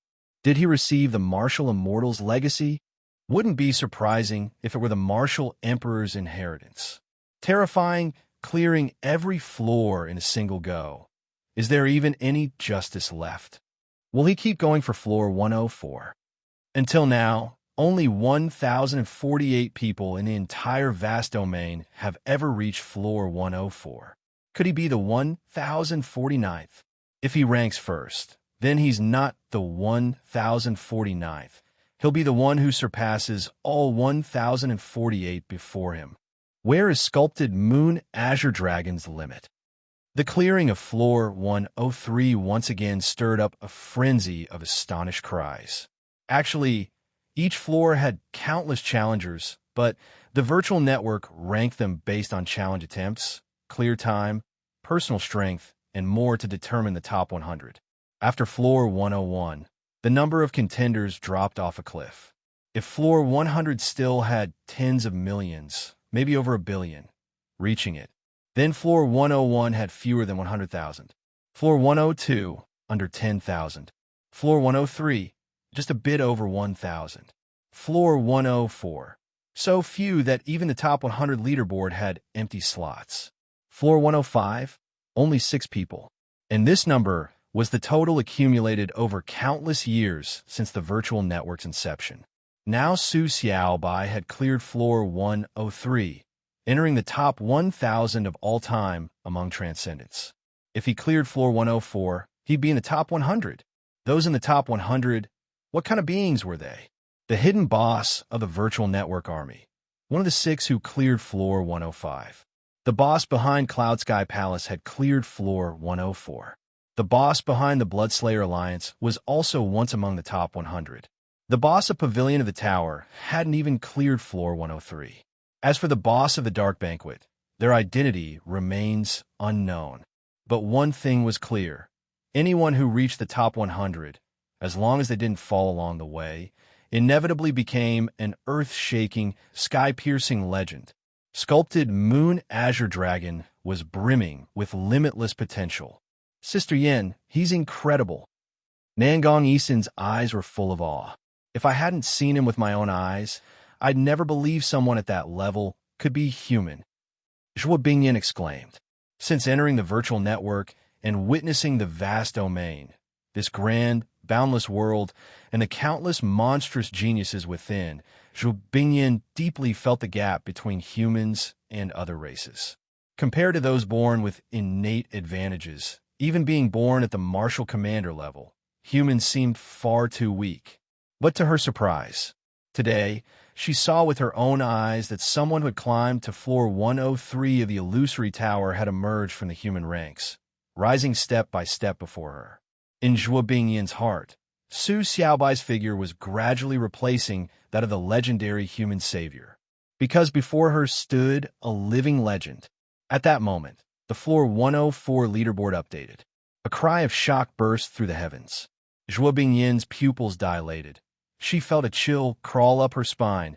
Did he receive the martial immortal's legacy? Wouldn't be surprising if it were the martial emperor's inheritance. Terrifying, clearing every floor in a single go. Is there even any justice left? Will he keep going for floor 104? Until now, only 1,048 people in the entire vast domain have ever reached floor 104. Could he be the 1,049th? If he ranks first, then he's not the 1,049th. He'll be the one who surpasses all 1,048 before him. Where is sculpted Moon Azure Dragon's limit? The clearing of floor 103 once again stirred up a frenzy of astonished cries. Actually, each floor had countless challengers, but the virtual network ranked them based on challenge attempts, clear time, personal strength, and more to determine the top 100. After floor 101, the number of contenders dropped off a cliff. If floor 100 still had tens of millions, maybe over a billion, reaching it, then floor 101 had fewer than 100,000. Floor 102, under 10,000. Floor 103, just a bit over 1,000. Floor 104, so few that even the top 100 leaderboard had empty slots. Floor 105, only 6 people. And this number was the total accumulated over countless years since the virtual network's inception. Now Su Xiaobai had cleared floor 103, entering the top 1,000 of all time among transcendents. If he cleared floor 104, he'd be in the top 100. Those in the top 100, what kind of beings were they? The hidden boss of the virtual network army, one of the 6 who cleared floor 105. The boss behind Cloud Sky Palace had cleared floor 104. The boss behind the Bloodslayer Alliance was also once among the top 100. The boss of Pavilion of the Tower hadn't even cleared floor 103. As for the boss of the Dark Banquet, their identity remains unknown. But one thing was clear. Anyone who reached the top 100, as long as they didn't fall along the way, inevitably became an earth-shaking, sky-piercing legend. Sculpted Moon Azure Dragon was brimming with limitless potential. Sister Yin, he's incredible. Nangong Yisun's eyes were full of awe. If I hadn't seen him with my own eyes, I'd never believe someone at that level could be human. Zhuo Bingyan exclaimed. Since entering the virtual network and witnessing the vast domain, this grand, boundless world, and the countless monstrous geniuses within, Zhuo Bingyan deeply felt the gap between humans and other races. Compared to those born with innate advantages, even being born at the martial commander level, humans seemed far too weak. But to her surprise, today, she saw with her own eyes that someone who had climbed to floor 103 of the illusory tower had emerged from the human ranks, rising step by step before her. In Zhuo Bingyan's heart, Su Xiaobai's figure was gradually replacing that of the legendary human savior, because before her stood a living legend. At that moment, the floor 104 leaderboard updated. A cry of shock burst through the heavens. Zhuo Bingyan's pupils dilated. She felt a chill crawl up her spine,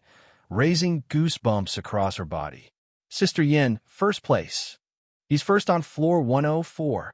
raising goosebumps across her body. Sister Yin, first place. He's first on floor 104.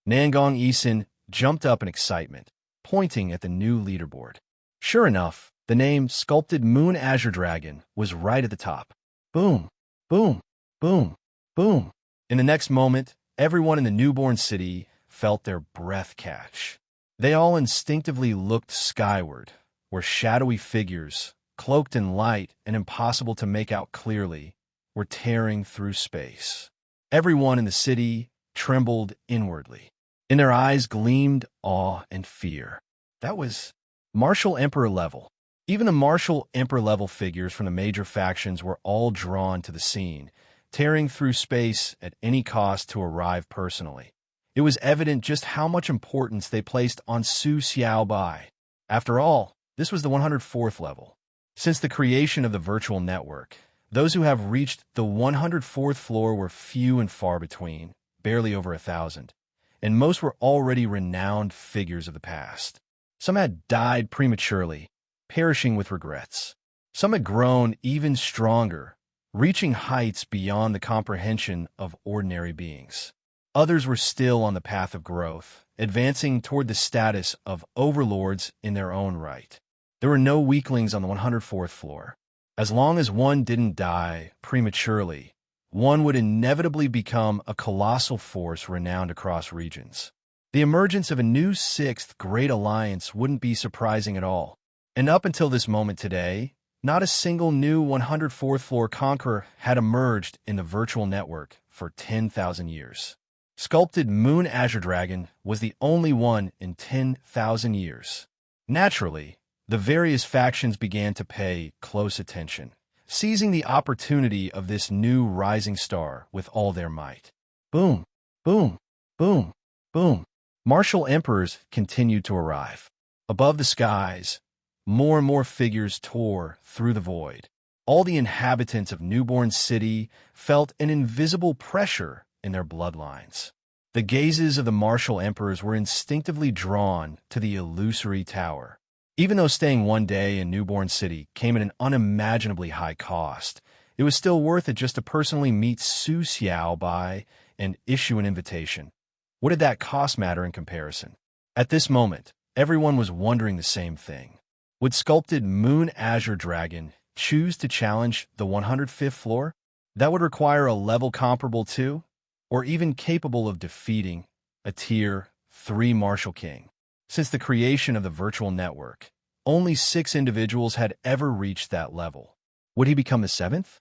Nangong Yisun jumped up in excitement, pointing at the new leaderboard. Sure enough, the name Sculpted Moon Azure Dragon was right at the top. Boom, boom, boom, boom. In the next moment, everyone in the newborn city felt their breath catch. They all instinctively looked skyward, where shadowy figures, cloaked in light and impossible to make out clearly, were tearing through space. Everyone in the city trembled inwardly. In their eyes gleamed awe and fear. That was Martial Emperor level. Even the Martial Emperor level figures from the major factions were all drawn to the scene, tearing through space at any cost to arrive personally. It was evident just how much importance they placed on Su Xiaobai. After all, this was the 104th level. Since the creation of the virtual network, those who have reached the 104th floor were few and far between, barely over 1,000, and most were already renowned figures of the past. Some had died prematurely, perishing with regrets. Some had grown even stronger, reaching heights beyond the comprehension of ordinary beings. Others were still on the path of growth, advancing toward the status of overlords in their own right. There were no weaklings on the 104th floor. As long as one didn't die prematurely, one would inevitably become a colossal force renowned across regions. The emergence of a new sixth great alliance wouldn't be surprising at all. And up until this moment today, not a single new 104th floor conqueror had emerged in the virtual network for 10,000 years. Sculpted Moon Azure Dragon was the only one in 10,000 years. Naturally, the various factions began to pay close attention, seizing the opportunity of this new rising star with all their might. Boom, boom, boom, boom. Martial emperors continued to arrive. Above the skies, more and more figures tore through the void. All the inhabitants of Newborn City felt an invisible pressure in their bloodlines. The gazes of the martial emperors were instinctively drawn to the illusory tower. Even though staying one day in Newborn City came at an unimaginably high cost, it was still worth it just to personally meet Su Xiaobai and issue an invitation. What did that cost matter in comparison? At this moment, everyone was wondering the same thing. Would Sculpted Moon Azure Dragon choose to challenge the 105th floor? That would require a level comparable to, or even capable of defeating, a Tier 3 Martial King. Since the creation of the virtual network, only 6 individuals had ever reached that level. Would he become the 7th?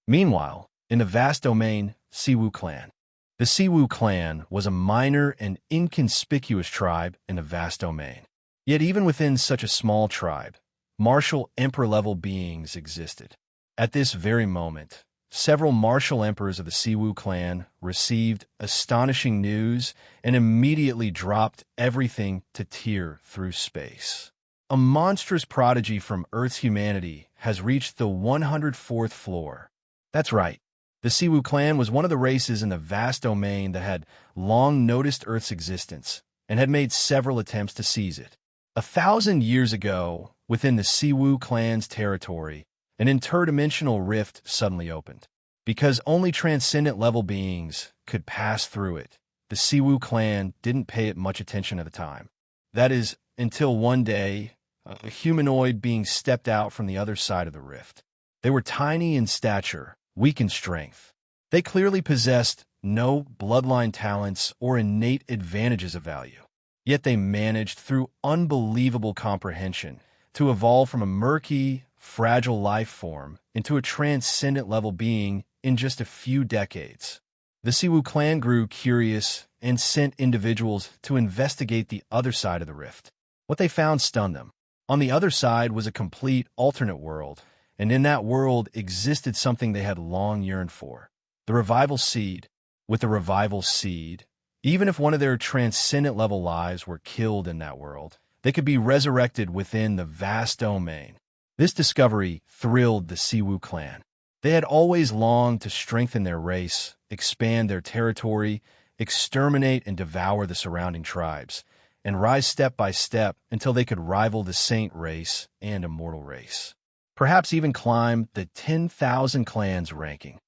Meanwhile, in the vast domain, Siwu Clan. The Siwu Clan was a minor and inconspicuous tribe in the vast domain. Yet even within such a small tribe, martial emperor-level beings existed. At this very moment, several martial emperors of the Siwu Clan received astonishing news and immediately dropped everything to tear through space. A monstrous prodigy from Earth's humanity has reached the 104th floor. That's right. The Siwu Clan was one of the races in the vast domain that had long noticed Earth's existence and had made several attempts to seize it. 1,000 years ago, within the Siwu Clan's territory, an interdimensional rift suddenly opened. Because only transcendent-level beings could pass through it, the Siwu Clan didn't pay it much attention at the time. That is, until one day, a humanoid being stepped out from the other side of the rift. They were tiny in stature, weak in strength. They clearly possessed no bloodline talents or innate advantages of value. Yet they managed, through unbelievable comprehension, to evolve from a murky, fragile life form into a transcendent-level being in just a few decades. The Siwu Clan grew curious and sent individuals to investigate the other side of the rift. What they found stunned them. On the other side was a complete alternate world, and in that world existed something they had long yearned for, the Revival Seed. With the Revival Seed, even if one of their transcendent-level lives were killed in that world, they could be resurrected within the vast domain. This discovery thrilled the Siwu Clan. They had always longed to strengthen their race, expand their territory, exterminate and devour the surrounding tribes, and rise step by step until they could rival the Saint race and Immortal race. Perhaps even climb the 10,000 clans ranking.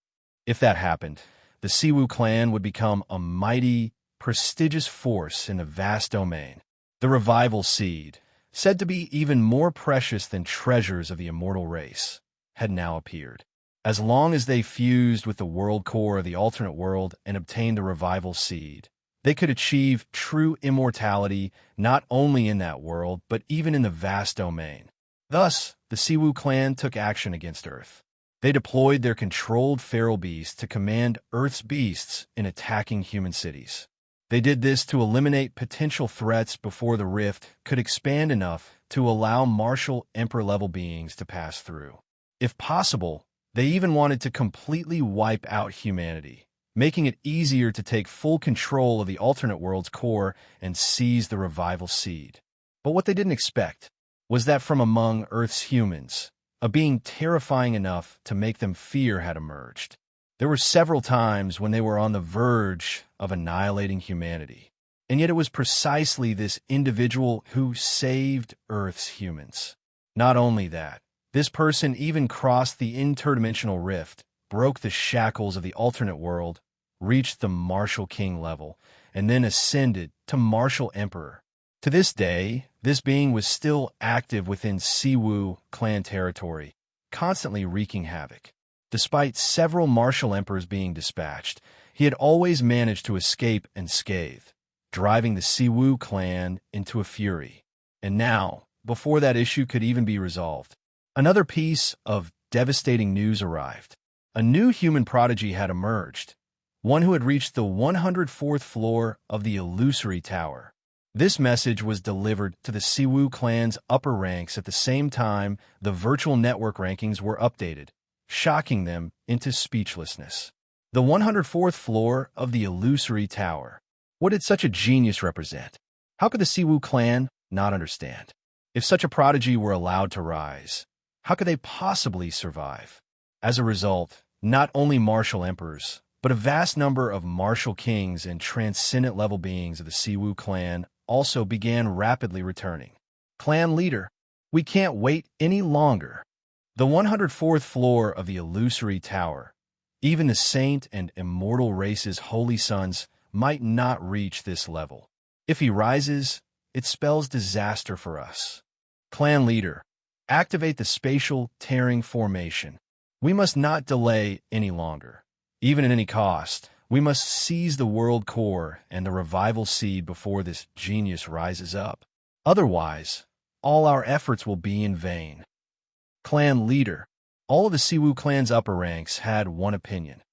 If that happened, the Siwu Clan would become a mighty, prestigious force in the vast domain. The Revival Seed, said to be even more precious than treasures of the Immortal race, had now appeared. As long as they fused with the world core of the alternate world and obtained the Revival Seed, they could achieve true immortality not only in that world, but even in the vast domain. Thus, the Siwu Clan took action against Earth. They deployed their controlled feral beasts to command Earth's beasts in attacking human cities. They did this to eliminate potential threats before the rift could expand enough to allow martial emperor-level beings to pass through. If possible, they even wanted to completely wipe out humanity, making it easier to take full control of the alternate world's core and seize the Revival Seed. But what they didn't expect was that from among Earth's humans, a being terrifying enough to make them fear had emerged. There were several times when they were on the verge of annihilating humanity, and yet it was precisely this individual who saved Earth's humans. Not only that, this person even crossed the interdimensional rift, broke the shackles of the alternate world, reached the Martial King level, and then ascended to Martial Emperor. To this day, this being was still active within Siwu Clan territory, constantly wreaking havoc. Despite several martial emperors being dispatched, he had always managed to escape unscathed, driving the Siwu clan into a fury. And now, before that issue could even be resolved, another piece of devastating news arrived. A new human prodigy had emerged, one who had reached the 104th floor of the Illusory Tower. This message was delivered to the Siwu clan's upper ranks at the same time the virtual network rankings were updated, shocking them into speechlessness. The 104th floor of the Illusory Tower. What did such a genius represent? How could the Siwu clan not understand? If such a prodigy were allowed to rise, how could they possibly survive? As a result, not only martial emperors, but a vast number of martial kings and transcendent-level beings of the Siwu clan also began rapidly returning. Clan leader, we can't wait any longer. The 104th floor of the Illusory Tower. Even the saint and immortal race's holy sons might not reach this level. If he rises, it spells disaster for us. Clan leader, activate the spatial tearing formation. We must not delay any longer. Even at any cost, we must seize the world core and the revival seed before this genius rises up. Otherwise, all our efforts will be in vain. Clan leader, all of the Siwu clan's upper ranks had one opinion.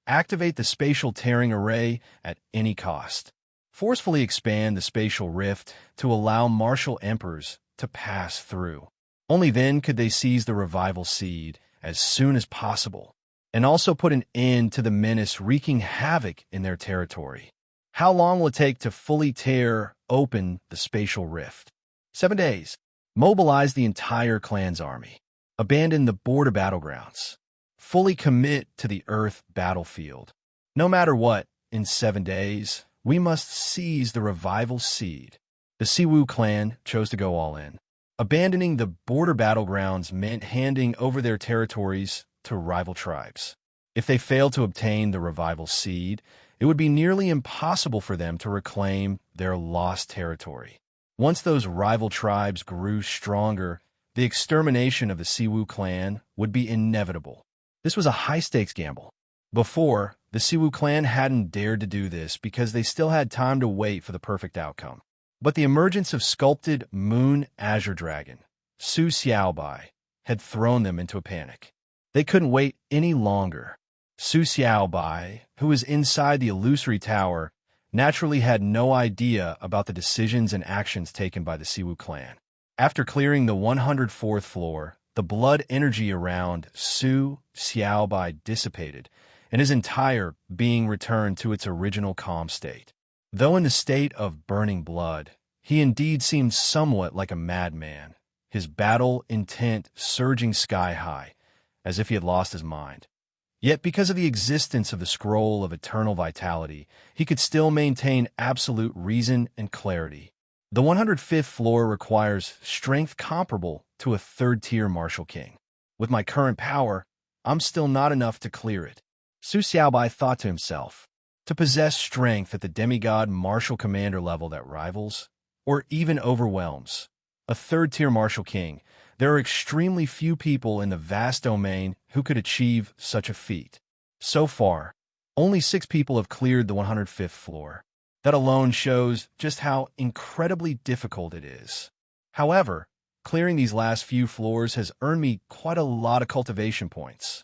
Activate the spatial tearing array at any cost. Forcefully expand the spatial rift to allow martial emperors to pass through. Only then could they seize the revival seed as soon as possible, and also put an end to the menace wreaking havoc in their territory. How long will it take to fully tear open the spatial rift? 7 days. Mobilize the entire clan's army. Abandon the border battlegrounds. Fully commit to the Earth battlefield. No matter what, in 7 days, we must seize the revival seed. The Siwu clan chose to go all in. Abandoning the border battlegrounds meant handing over their territories to rival tribes. If they failed to obtain the revival seed, it would be nearly impossible for them to reclaim their lost territory. Once those rival tribes grew stronger, the extermination of the Siwu clan would be inevitable. This was a high-stakes gamble. Before, the Siwu clan hadn't dared to do this because they still had time to wait for the perfect outcome. But the emergence of sculpted Moon Azure Dragon, Su Xiaobai, had thrown them into a panic. They couldn't wait any longer. Su Xiaobai, who was inside the Illusory Tower, naturally had no idea about the decisions and actions taken by the Siwu clan. After clearing the 104th floor, the blood energy around Su Xiaobai dissipated, and his entire being returned to its original calm state. Though in the state of burning blood, he indeed seemed somewhat like a madman, his battle intent surging sky-high, as if he had lost his mind. Yet because of the existence of the Scroll of Eternal Vitality, he could still maintain absolute reason and clarity. The 105th floor requires strength comparable to a third-tier martial king. With my current power, I'm still not enough to clear it. Su Xiaobai thought to himself. To possess strength at the demigod martial commander level that rivals, or even overwhelms, a third-tier martial king, there are extremely few people in the vast domain who could achieve such a feat. So far, only 6 people have cleared the 105th floor. That alone shows just how incredibly difficult it is. However, clearing these last few floors has earned me quite a lot of cultivation points.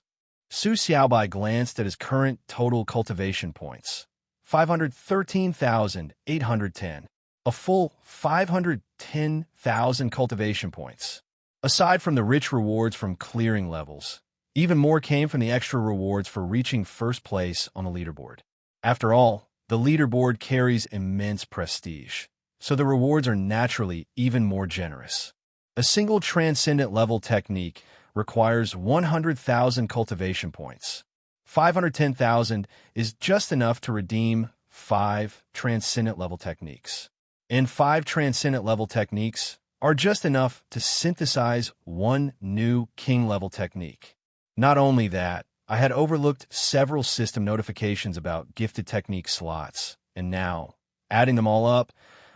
Su Xiaobai glanced at his current total cultivation points. 513,810. A full 510,000 cultivation points. Aside from the rich rewards from clearing levels, even more came from the extra rewards for reaching first place on the leaderboard. After all, the leaderboard carries immense prestige, so the rewards are naturally even more generous. A single transcendent level technique requires 100,000 cultivation points. 510,000 is just enough to redeem 5 transcendent level techniques. And 5 transcendent level techniques are just enough to synthesize 1 new king level technique. Not only that, I had overlooked several system notifications about gifted technique slots, and now, adding them all up,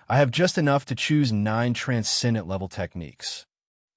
I have just enough to choose 9 transcendent level techniques.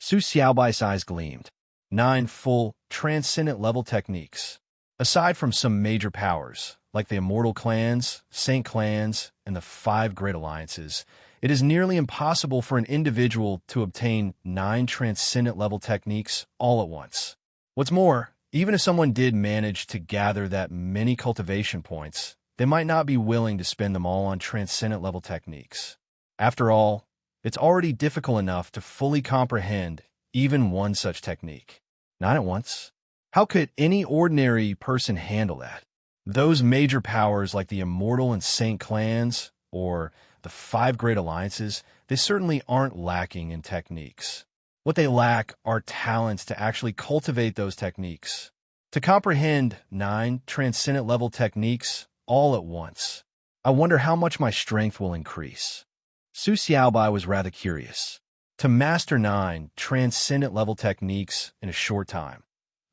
Su Xiaobai's eyes gleamed. 9 full transcendent level techniques. Aside from some major powers, like the Immortal Clans, Saint Clans, and the Five Great Alliances, it is nearly impossible for an individual to obtain 9 transcendent-level techniques all at once. What's more, even if someone did manage to gather that many cultivation points, they might not be willing to spend them all on transcendent-level techniques. After all, it's already difficult enough to fully comprehend even one such technique. 9 at once? How could any ordinary person handle that? Those major powers like the Immortal and Saint Clans, or the Five Great Alliances, they certainly aren't lacking in techniques. What they lack are talents to actually cultivate those techniques. To comprehend 9 transcendent-level techniques all at once, I wonder how much my strength will increase. Su Xiaobai was rather curious. To master 9 transcendent-level techniques in a short time,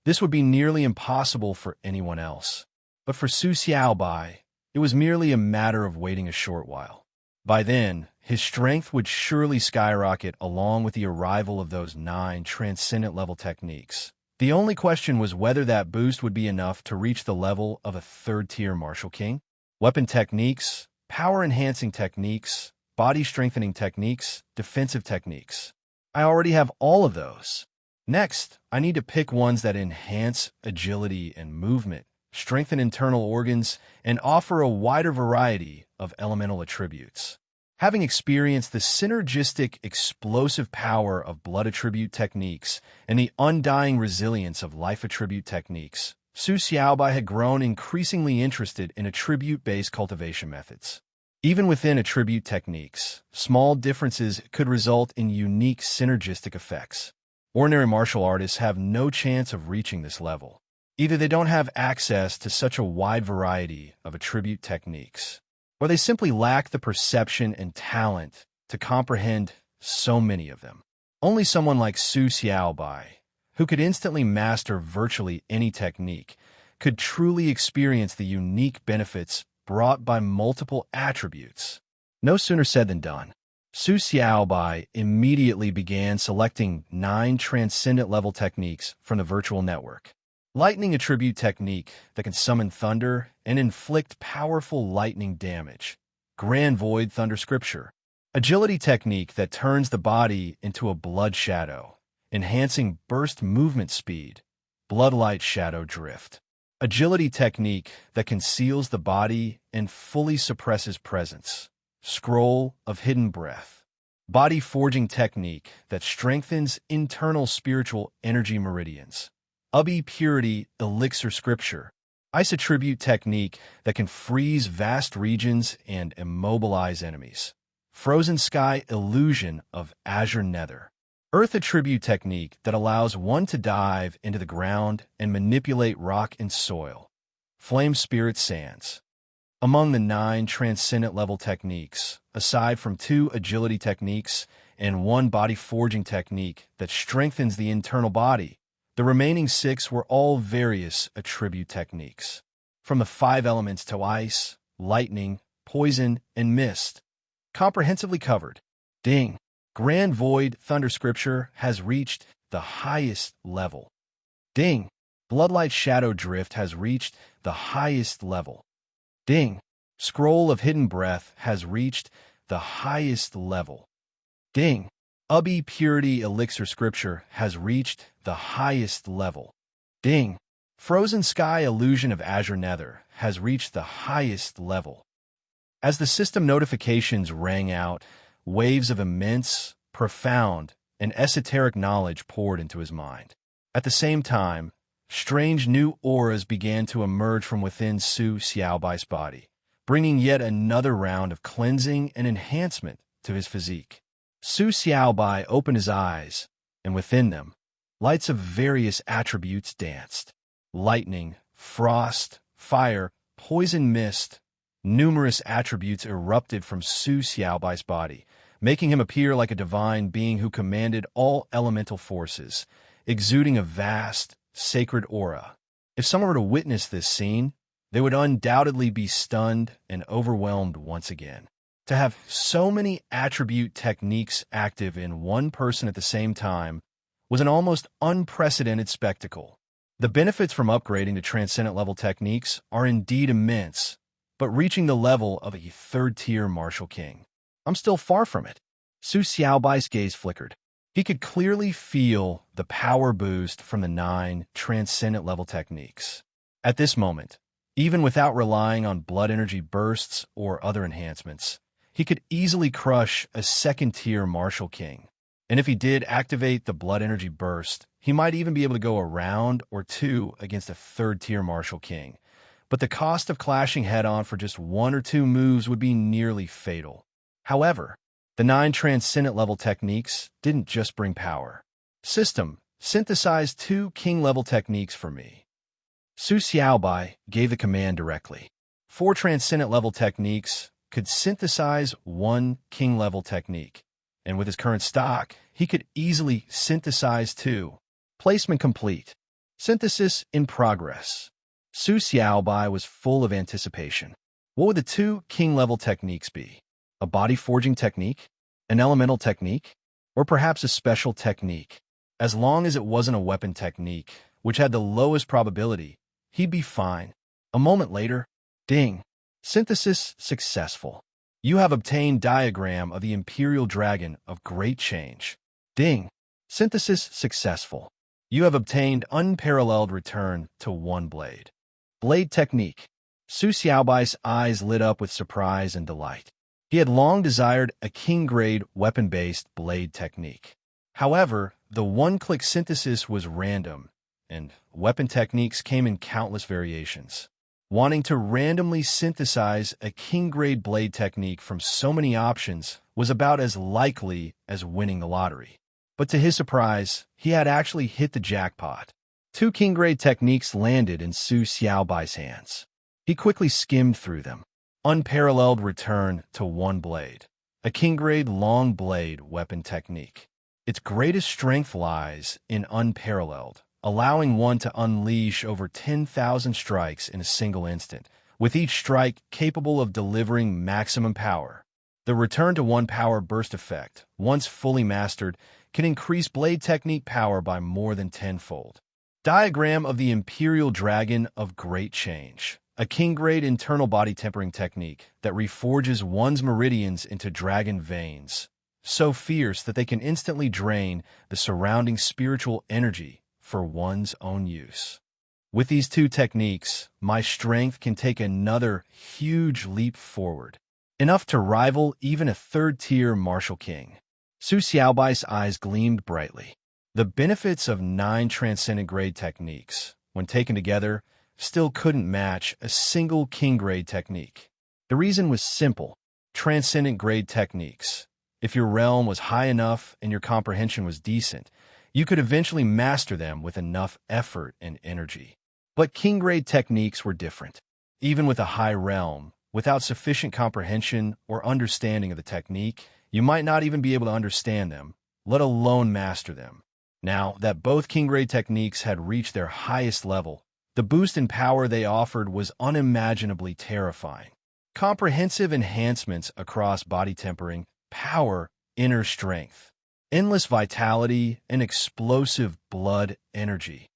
this would be nearly impossible for anyone else. But for Su Xiaobai, it was merely a matter of waiting a short while. By then, his strength would surely skyrocket along with the arrival of those 9 transcendent-level techniques. The only question was whether that boost would be enough to reach the level of a third-tier martial king. Weapon techniques, power-enhancing techniques, body-strengthening techniques, defensive techniques. I already have all of those. Next, I need to pick ones that enhance agility and movement, strengthen internal organs, and offer a wider variety of elemental attributes. Having experienced the synergistic, explosive power of blood attribute techniques and the undying resilience of life attribute techniques, Su Xiaobai had grown increasingly interested in attribute-based cultivation methods. Even within attribute techniques, small differences could result in unique synergistic effects. Ordinary martial artists have no chance of reaching this level. Either they don't have access to such a wide variety of attribute techniques, or they simply lack the perception and talent to comprehend so many of them. Only someone like Su Xiaobai, who could instantly master virtually any technique, could truly experience the unique benefits brought by multiple attributes. No sooner said than done. Su Xiaobai immediately began selecting 9 transcendent-level techniques from the virtual network. Lightning attribute technique that can summon thunder and inflict powerful lightning damage. Grand Void Thunder Scripture. Agility technique that turns the body into a blood shadow, enhancing burst movement speed. Bloodlight Shadow Drift. Agility technique that conceals the body and fully suppresses presence. Scroll of Hidden Breath. Body forging technique that strengthens internal spiritual energy meridians. Ubi Purity Elixir Scripture. Ice attribute technique that can freeze vast regions and immobilize enemies. Frozen Sky Illusion of Azure Nether. Earth attribute technique that allows one to dive into the ground and manipulate rock and soil. Flame Spirit Sands. Among the 9 transcendent-level techniques, aside from 2 agility techniques and 1 body forging technique that strengthens the internal body, the remaining 6 were all various attribute techniques. From the 5 elements to ice, lightning, poison, and mist. Comprehensively covered. Ding! Grand Void Thunder Scripture has reached the highest level. Ding! Bloodlight Shadow Drift has reached the highest level. Ding! Scroll of Hidden Breath has reached the highest level. Ding! Ubi Purity Elixir Scripture has reached the highest level. Ding! Frozen Sky Illusion of Azure Nether has reached the highest level. As the system notifications rang out, waves of immense, profound, and esoteric knowledge poured into his mind. At the same time, strange new auras began to emerge from within Su Xiaobai's body, bringing yet another round of cleansing and enhancement to his physique. Su Xiaobai opened his eyes, and within them, lights of various attributes danced. Lightning, frost, fire, poison mist. Numerous attributes erupted from Su Xiaobai's body, making him appear like a divine being who commanded all elemental forces, exuding a vast, sacred aura. If someone were to witness this scene, they would undoubtedly be stunned and overwhelmed once again. To have so many attribute techniques active in one person at the same time was an almost unprecedented spectacle. The benefits from upgrading to transcendent level techniques are indeed immense, but reaching the level of a third-tier martial king, I'm still far from it. Su Xiaobai's gaze flickered. He could clearly feel the power boost from the 9 transcendent level techniques. At this moment, even without relying on blood energy bursts or other enhancements, he could easily crush a second-tier martial king. And if he did activate the blood energy burst, he might even be able to go a round or two against a third-tier martial king. But the cost of clashing head-on for just 1 or 2 moves would be nearly fatal. However, the 9 transcendent level techniques didn't just bring power. System, synthesize 2 king-level techniques for me. Su Xiaobai gave the command directly. 4 transcendent level techniques could synthesize 1 king-level technique, and with his current stock, he could easily synthesize 2. Placement complete. Synthesis in progress. Su Xiaobai was full of anticipation. What would the 2 king-level techniques be? A body forging technique? An elemental technique? Or perhaps a special technique? As long as it wasn't a weapon technique, which had the lowest probability, he'd be fine. A moment later, ding. Synthesis successful. You have obtained diagram of the Imperial Dragon of Great Change. Ding. Synthesis successful. You have obtained unparalleled return to 1 blade. Blade technique. Su Xiaobai's eyes lit up with surprise and delight. He had long desired a king-grade weapon-based blade technique. However, the one-click synthesis was random, and weapon techniques came in countless variations. Wanting to randomly synthesize a king-grade blade technique from so many options was about as likely as winning the lottery. But to his surprise, he had actually hit the jackpot. 2 king-grade techniques landed in Su Xiaobai's hands. He quickly skimmed through them. Unparalleled return to 1 blade. A king-grade long blade weapon technique. Its greatest strength lies in unparalleled, allowing one to unleash over 10,000 strikes in a single instant, with each strike capable of delivering maximum power. The return to 1 power burst effect, once fully mastered, can increase blade technique power by more than 10-fold. Diagram of the Imperial Dragon of Great Change. A king-grade internal body tempering technique that reforges one's meridians into dragon veins, so fierce that they can instantly drain the surrounding spiritual energy for one's own use. With these 2 techniques, my strength can take another huge leap forward, enough to rival even a third-tier martial king. Su Xiaobai's eyes gleamed brightly. The benefits of 9 transcendent grade techniques, when taken together, still couldn't match a single king-grade technique. The reason was simple. Transcendent grade techniques. If your realm was high enough and your comprehension was decent, you could eventually master them with enough effort and energy. But king-grade techniques were different. Even with a high realm, without sufficient comprehension or understanding of the technique, you might not even be able to understand them, let alone master them. Now that both king-grade techniques had reached their highest level, the boost in power they offered was unimaginably terrifying. Comprehensive enhancements across body tempering, power, inner strength, endless vitality, and explosive blood energy.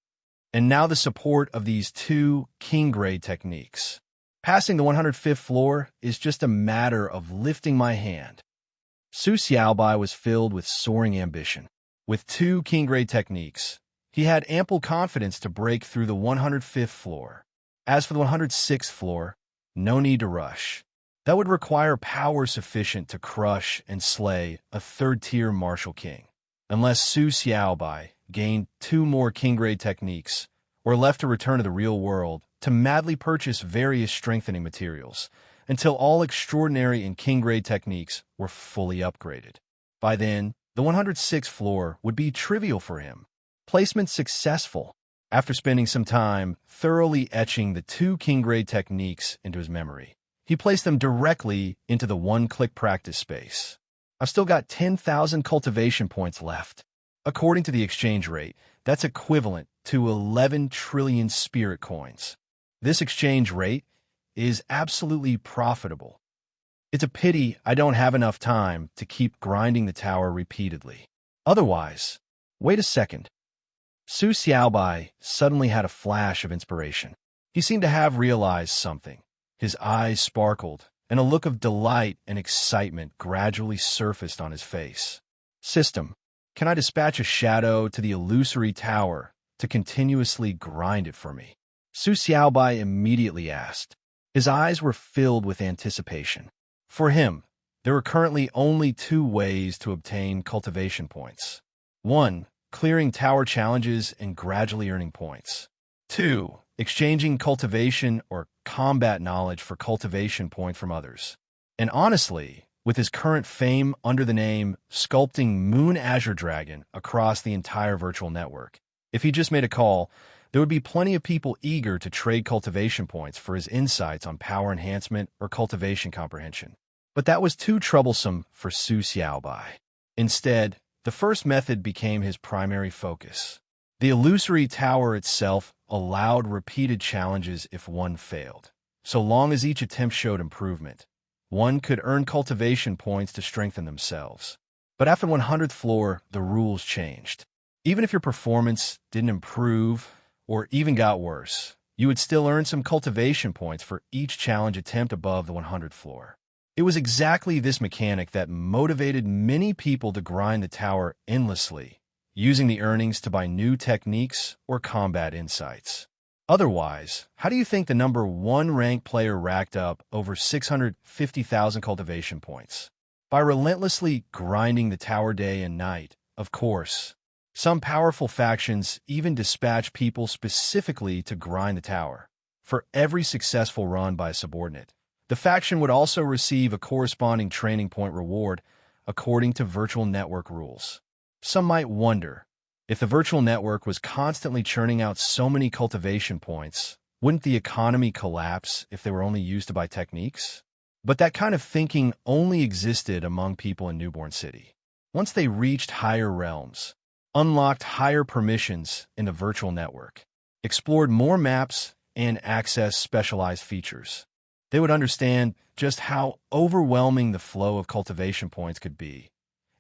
And now the support of these 2 king-grade techniques. Passing the 105th floor is just a matter of lifting my hand. Su Xiaobai was filled with soaring ambition. With 2 king-grade techniques, he had ample confidence to break through the 105th floor. As for the 106th floor, no need to rush. That would require power sufficient to crush and slay a third-tier martial king. Unless Su Xiaobai gained 2 more king-grade techniques, or left to return to the real world to madly purchase various strengthening materials, until all extraordinary and king-grade techniques were fully upgraded. By then, the 106th floor would be trivial for him. Placement successful. After spending some time thoroughly etching the 2 king-grade techniques into his memory, he placed them directly into the one-click practice space. I've still got 10,000 cultivation points left. According to the exchange rate, that's equivalent to 11 trillion spirit coins. This exchange rate is absolutely profitable. It's a pity I don't have enough time to keep grinding the tower repeatedly. Otherwise, wait a second. Su Xiaobai suddenly had a flash of inspiration. He seemed to have realized something. His eyes sparkled, and a look of delight and excitement gradually surfaced on his face. System, can I dispatch a shadow to the illusory tower to continuously grind it for me? Su Xiaobai immediately asked. His eyes were filled with anticipation. For him, there were currently only two ways to obtain cultivation points. 1. Clearing tower challenges and gradually earning points. 2. Exchanging cultivation or combat knowledge for cultivation point from others. And honestly, with his current fame under the name Sculpting Moon Azure Dragon across the entire virtual network, if he just made a call, there would be plenty of people eager to trade cultivation points for his insights on power enhancement or cultivation comprehension. But that was too troublesome for Su Xiaobai. Instead, the first method became his primary focus. The illusory tower itself allowed repeated challenges if one failed. So long as each attempt showed improvement, one could earn cultivation points to strengthen themselves. But after the 100th floor, the rules changed. Even if your performance didn't improve or even got worse, you would still earn some cultivation points for each challenge attempt above the 100th floor. It was exactly this mechanic that motivated many people to grind the tower endlessly, using the earnings to buy new techniques or combat insights. Otherwise, how do you think the number 1 ranked player racked up over 650,000 cultivation points? By relentlessly grinding the tower day and night, of course. Some powerful factions even dispatch people specifically to grind the tower. For every successful run by a subordinate, the faction would also receive a corresponding training point reward according to virtual network rules. Some might wonder, if the virtual network was constantly churning out so many cultivation points, wouldn't the economy collapse if they were only used to buy techniques? But that kind of thinking only existed among people in Newborn City. Once they reached higher realms, unlocked higher permissions in the virtual network, explored more maps, and accessed specialized features, they would understand just how overwhelming the flow of cultivation points could be,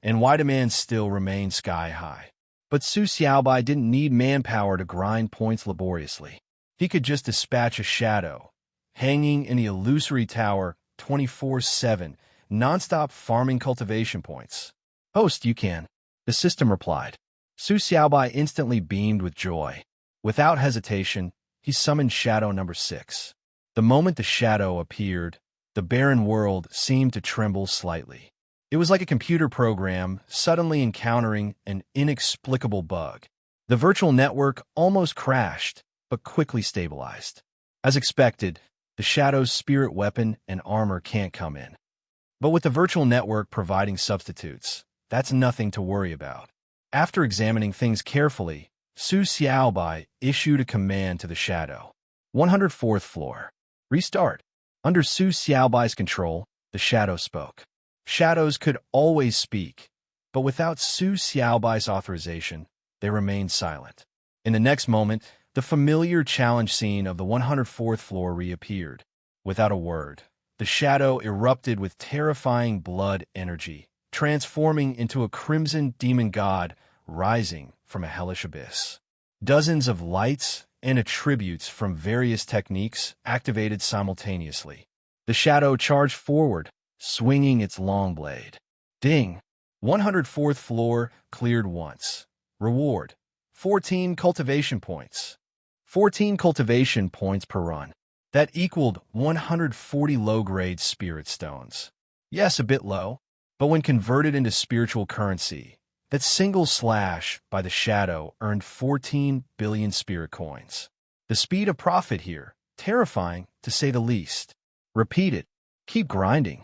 and why demand still remained sky-high. But Su Xiaobai didn't need manpower to grind points laboriously. He could just dispatch a shadow, hanging in the illusory tower 24/7, non-stop farming cultivation points. Host, you can, the system replied. Su Xiaobai instantly beamed with joy. Without hesitation, he summoned Shadow number 6. The moment the shadow appeared, the barren world seemed to tremble slightly. It was like a computer program suddenly encountering an inexplicable bug. The virtual network almost crashed, but quickly stabilized. As expected, the shadow's spirit weapon and armor can't come in. But with the virtual network providing substitutes, that's nothing to worry about. After examining things carefully, Su Xiaobai issued a command to the shadow. 104th floor. Restart. Under Su Xiaobai's control, the shadow spoke. Shadows could always speak, but without Su Xiaobai's authorization, they remained silent. In the next moment, the familiar challenge scene of the 104th floor reappeared. Without a word, the shadow erupted with terrifying blood energy, transforming into a crimson demon god rising from a hellish abyss. Dozens of lights and attributes from various techniques activated simultaneously. The shadow charged forward, swinging its long blade. Ding! 104th floor cleared once. Reward: 14 cultivation points. 14 cultivation points per run. That equaled 140 low-grade spirit stones. Yes, a bit low, but when converted into spiritual currency, that single slash by the shadow earned 14 billion spirit coins. The speed of profit here, terrifying to say the least. Repeat it. Keep grinding.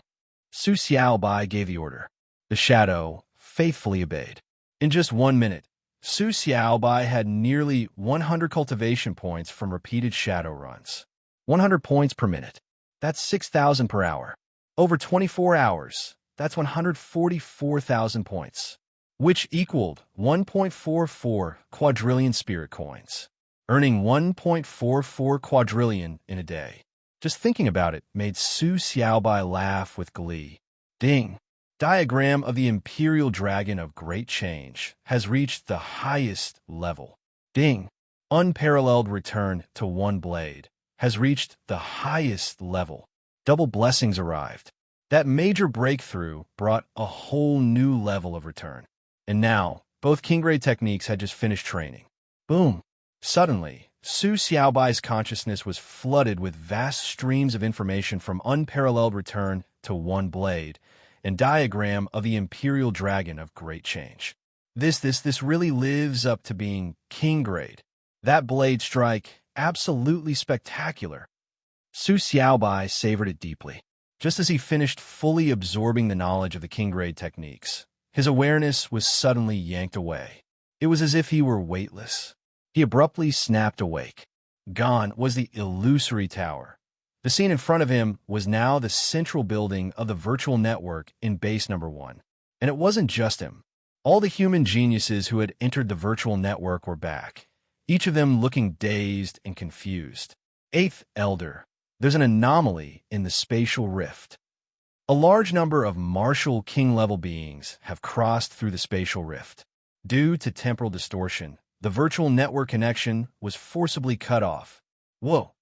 Su Xiaobai gave the order. The shadow faithfully obeyed. In just 1 minute, Su Xiaobai had nearly 100 cultivation points from repeated shadow runs. 100 points per minute. That's 6,000 per hour. Over 24 hours, that's 144,000 points, which equaled 1.44 quadrillion spirit coins. Earning 1.44 quadrillion in a day. Just thinking about it made Su Xiaobai laugh with glee. Ding! Diagram of the Imperial Dragon of Great Change has reached the highest level. Ding! Unparalleled return to one blade has reached the highest level. Double blessings arrived. That major breakthrough brought a whole new level of return. And now, both Kinggrade techniques had just finished training. Boom! Suddenly, Su Xiaobai's consciousness was flooded with vast streams of information from unparalleled return to one blade and diagram of the Imperial Dragon of Great Change. This really lives up to being Kinggrade. That blade strike, absolutely spectacular. Su Xiaobai savored it deeply. Just as he finished fully absorbing the knowledge of the Kinggrade techniques, his awareness was suddenly yanked away. It was as if he were weightless. He abruptly snapped awake. Gone was the illusory tower. The scene in front of him was now the central building of the virtual network in base number 1. And it wasn't just him. All the human geniuses who had entered the virtual network were back, each of them looking dazed and confused. Eighth Elder. There's an anomaly in the spatial rift. A large number of martial king-level beings have crossed through the spatial rift. Due to temporal distortion, the virtual network connection was forcibly cut off. Whoa!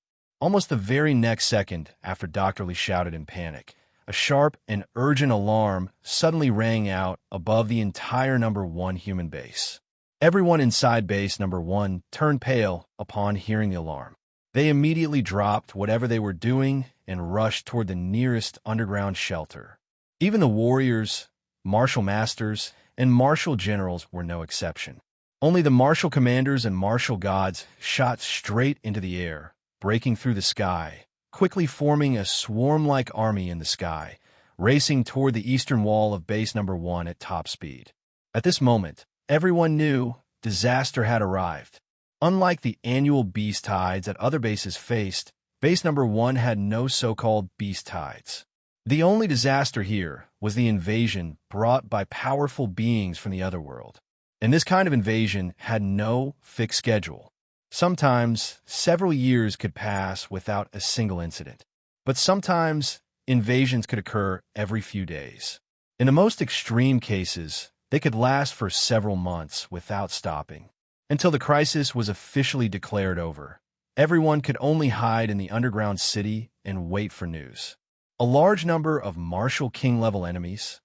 Almost the very next second after Dr. Li shouted in panic, a sharp and urgent alarm suddenly rang out above the entire number 1 human base. Everyone inside base number 1 turned pale upon hearing the alarm. They immediately dropped whatever they were doing and rushed toward the nearest underground shelter. Even the warriors, martial masters, and martial generals were no exception. Only the martial commanders and martial gods shot straight into the air, breaking through the sky, quickly forming a swarm-like army in the sky, racing toward the eastern wall of base number 1 at top speed. At this moment, everyone knew disaster had arrived. Unlike the annual beast tides that other bases faced, base number 1 had no so-called beast tides. The only disaster here was the invasion brought by powerful beings from the other world. And this kind of invasion had no fixed schedule. Sometimes, several years could pass without a single incident. But sometimes, invasions could occur every few days. In the most extreme cases, they could last for several months without stopping. Until the crisis was officially declared over, everyone could only hide in the underground city and wait for news. A large number of martial king-level enemies.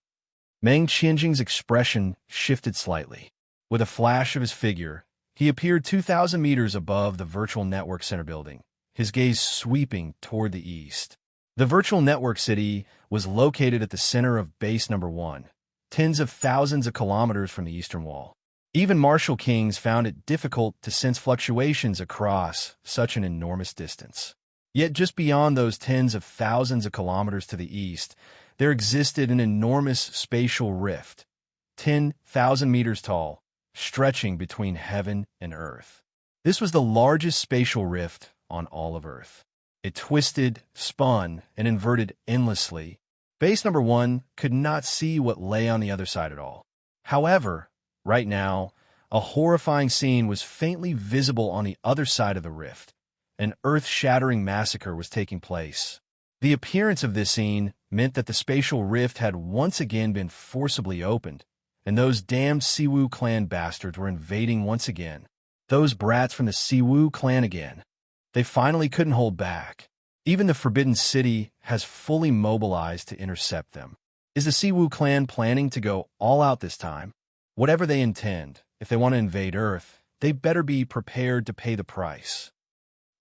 Meng Qianjing's expression shifted slightly. With a flash of his figure, he appeared 2,000 meters above the virtual network center building, his gaze sweeping toward the east. The virtual network city was located at the center of base number 1, tens of thousands of kilometers from the eastern wall. Even martial kings found it difficult to sense fluctuations across such an enormous distance. Yet just beyond those tens of thousands of kilometers to the east, there existed an enormous spatial rift, 10,000 meters tall, stretching between heaven and earth. This was the largest spatial rift on all of Earth. It twisted, spun, and inverted endlessly. Base number 1 could not see what lay on the other side at all. However, right now, a horrifying scene was faintly visible on the other side of the rift. An earth-shattering massacre was taking place. The appearance of this scene meant that the spatial rift had once again been forcibly opened, and those damned Siwu clan bastards were invading once again. Those brats from the Siwu clan again. They finally couldn't hold back. Even the Forbidden City has fully mobilized to intercept them. Is the Siwu clan planning to go all out this time? Whatever they intend, if they want to invade Earth, they better be prepared to pay the price.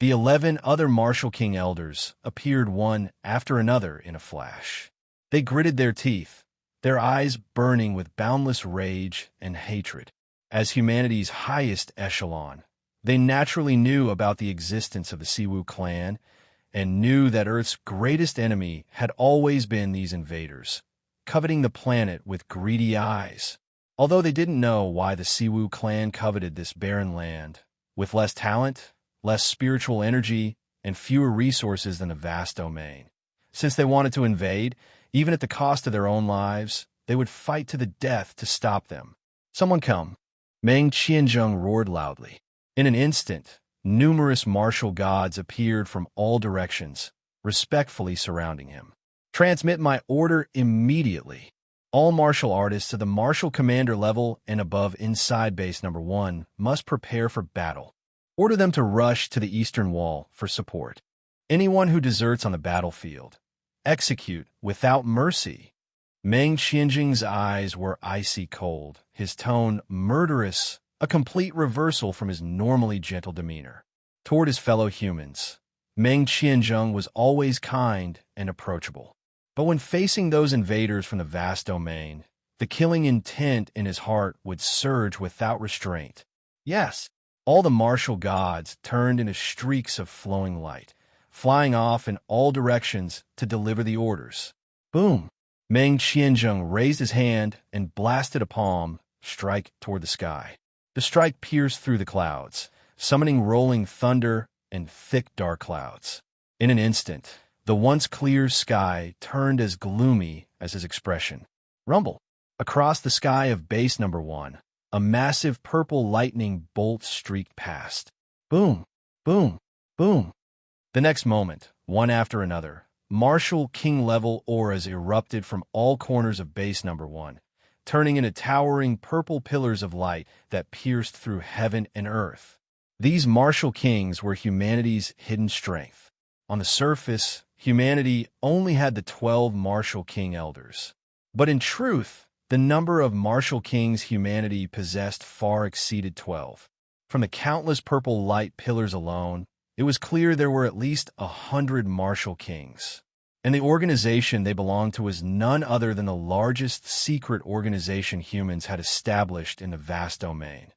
The 11 other Martial King elders appeared one after another in a flash. They gritted their teeth, their eyes burning with boundless rage and hatred. As humanity's highest echelon, they naturally knew about the existence of the Siwu clan and knew that Earth's greatest enemy had always been these invaders, coveting the planet with greedy eyes. Although they didn't know why the Siwu clan coveted this barren land, with less talent, less spiritual energy, and fewer resources than a vast domain. Since they wanted to invade, even at the cost of their own lives, they would fight to the death to stop them. Someone come. Meng Qianzheng roared loudly. In an instant, numerous martial gods appeared from all directions, respectfully surrounding him. Transmit my order immediately. All martial artists to the martial commander level and above inside base number 1 must prepare for battle. Order them to rush to the eastern wall for support. Anyone who deserts on the battlefield, execute without mercy. Meng Qianjing's eyes were icy cold, his tone murderous, a complete reversal from his normally gentle demeanor. Toward his fellow humans, Meng Qianjing was always kind and approachable. But when facing those invaders from the vast domain, the killing intent in his heart would surge without restraint. Yes, all the martial gods turned into streaks of flowing light, flying off in all directions to deliver the orders. Boom! Meng Qianjing raised his hand and blasted a palm strike toward the sky. The strike pierced through the clouds, summoning rolling thunder and thick dark clouds. In an instant, the once clear sky turned as gloomy as his expression. Rumble! Across the sky of base number 1, a massive purple lightning bolt streaked past. Boom! Boom! Boom! The next moment, one after another, martial king-level auras erupted from all corners of base number 1, turning into towering purple pillars of light that pierced through heaven and earth. These martial kings were humanity's hidden strength. On the surface, humanity only had the 12 martial king elders. But in truth, the number of martial kings humanity possessed far exceeded 12. From the countless purple light pillars alone, it was clear there were at least 100 martial kings. And the organization they belonged to was none other than the largest secret organization humans had established in the vast domain.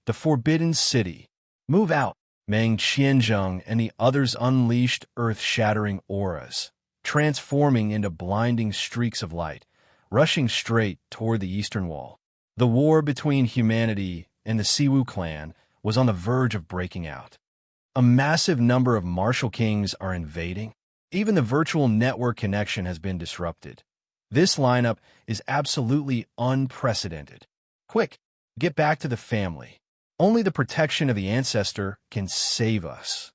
The Forbidden City. Move out! Meng Qianjing and the others unleashed earth-shattering auras, transforming into blinding streaks of light, rushing straight toward the eastern wall. The war between humanity and the Siwu clan was on the verge of breaking out. A massive number of martial kings are invading. Even the virtual network connection has been disrupted. This lineup is absolutely unprecedented. Quick, get back to the family. Only the protection of the ancestor can save us.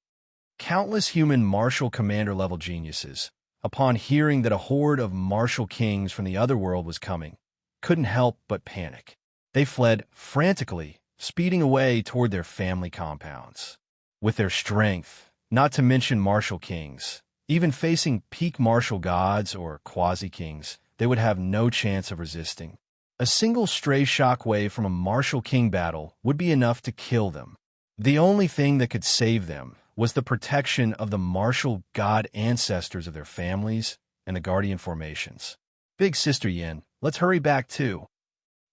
Countless human martial commander-level geniuses, upon hearing that a horde of martial kings from the other world was coming, couldn't help but panic. They fled frantically, speeding away toward their family compounds. With their strength, not to mention martial kings, even facing peak martial gods or quasi-kings, they would have no chance of resisting. A single stray shockwave from a martial king battle would be enough to kill them. The only thing that could save them was the protection of the martial god ancestors of their families and the guardian formations. Big Sister Yin, let's hurry back too.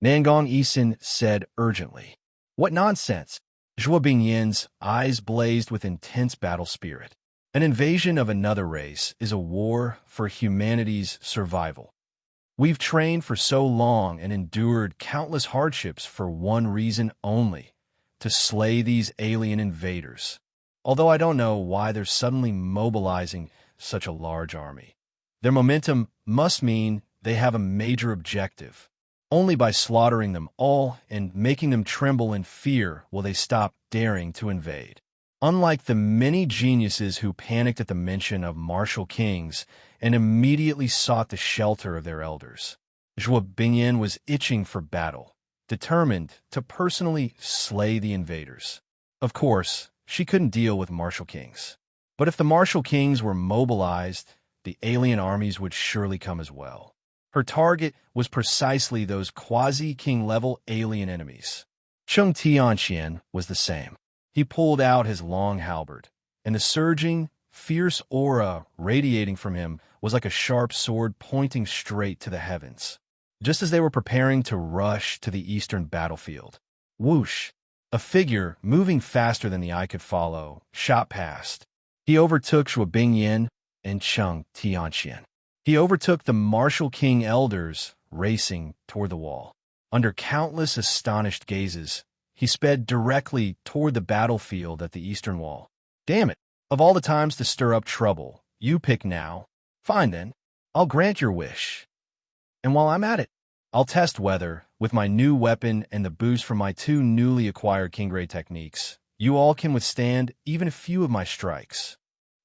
Nangong Yisin said urgently. What nonsense! Zhuo Bingyin's eyes blazed with intense battle spirit. An invasion of another race is a war for humanity's survival. We've trained for so long and endured countless hardships for one reason only, to slay these alien invaders. Although I don't know why they're suddenly mobilizing such a large army. Their momentum must mean they have a major objective. Only by slaughtering them all and making them tremble in fear will they stop daring to invade. Unlike the many geniuses who panicked at the mention of martial kings and immediately sought the shelter of their elders, Zhuo Bingyan was itching for battle, determined to personally slay the invaders. Of course, she couldn't deal with martial kings. But if the martial kings were mobilized, the alien armies would surely come as well. Her target was precisely those quasi-king-level alien enemies. Cheng Tianxian was the same. He pulled out his long halberd, and the surging, fierce aura radiating from him was like a sharp sword pointing straight to the heavens. Just as they were preparing to rush to the eastern battlefield, whoosh! A figure, moving faster than the eye could follow, shot past. He overtook Zhuo Bingyan and Cheng Tianxian. He overtook the martial king elders, racing toward the wall. Under countless astonished gazes, he sped directly toward the battlefield at the eastern wall. Damn it! Of all the times to stir up trouble, you pick now. Fine then, I'll grant your wish. And while I'm at it, I'll test whether, with my new weapon and the boost from my 2 newly acquired Kingray techniques, you all can withstand even a few of my strikes.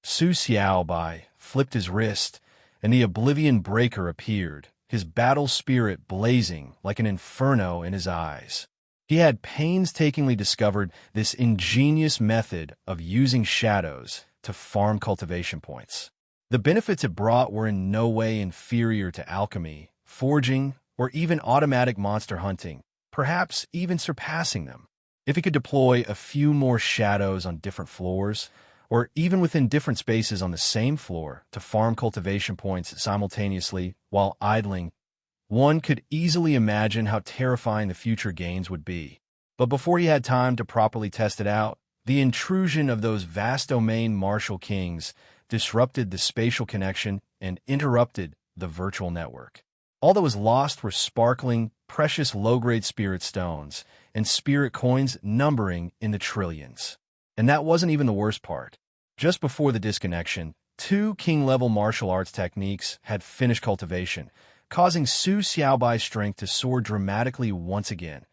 Su Xiaobai flipped his wrist, and the Oblivion Breaker appeared, his battle spirit blazing like an inferno in his eyes. He had painstakingly discovered this ingenious method of using shadows to farm cultivation points. The benefits it brought were in no way inferior to alchemy, forging, or even automatic monster hunting, perhaps even surpassing them. If he could deploy a few more shadows on different floors, or even within different spaces on the same floor to farm cultivation points simultaneously while idling, one could easily imagine how terrifying the future gains would be. But before he had time to properly test it out, the intrusion of those vast domain martial kings disrupted the spatial connection and interrupted the virtual network. All that was lost were sparkling, precious low-grade spirit stones and spirit coins numbering in the trillions. And that wasn't even the worst part. Just before the disconnection, 2 king-level martial arts techniques had finished cultivation, causing Su Xiaobai's strength to soar dramatically once again.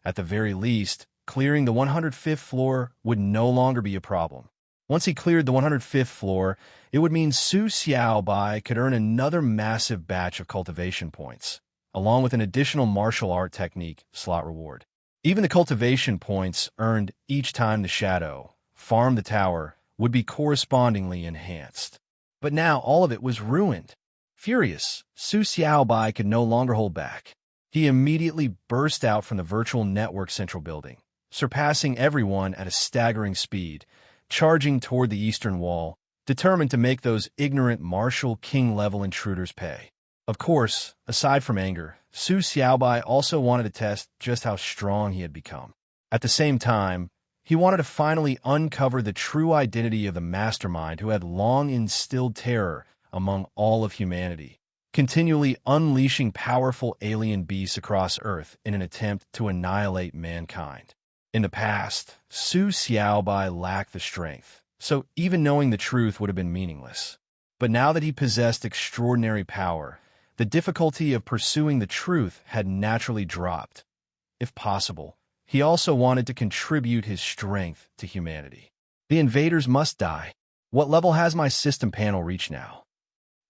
At the very least, clearing the 105th floor would no longer be a problem. Once he cleared the 105th floor, it would mean Su Xiaobai could earn another massive batch of cultivation points, along with an additional martial art technique slot reward. Even the cultivation points earned each time the shadow farmed the tower would be correspondingly enhanced. But now all of it was ruined. Furious, Su Xiaobai could no longer hold back. He immediately burst out from the virtual network central building, surpassing everyone at a staggering speed, charging toward the eastern wall, determined to make those ignorant martial king-level intruders pay. Of course, aside from anger, Su Xiaobai also wanted to test just how strong he had become. At the same time, he wanted to finally uncover the true identity of the mastermind who had long instilled terror among all of humanity, continually unleashing powerful alien beasts across Earth in an attempt to annihilate mankind. In the past, Su Xiaobai lacked the strength, so even knowing the truth would have been meaningless. But now that he possessed extraordinary power, the difficulty of pursuing the truth had naturally dropped. If possible, he also wanted to contribute his strength to humanity. The invaders must die. What level has my system panel reached now?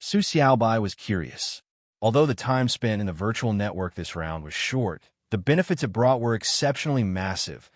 Su Xiaobai was curious. Although the time spent in the virtual network this round was short, the benefits it brought were exceptionally massive.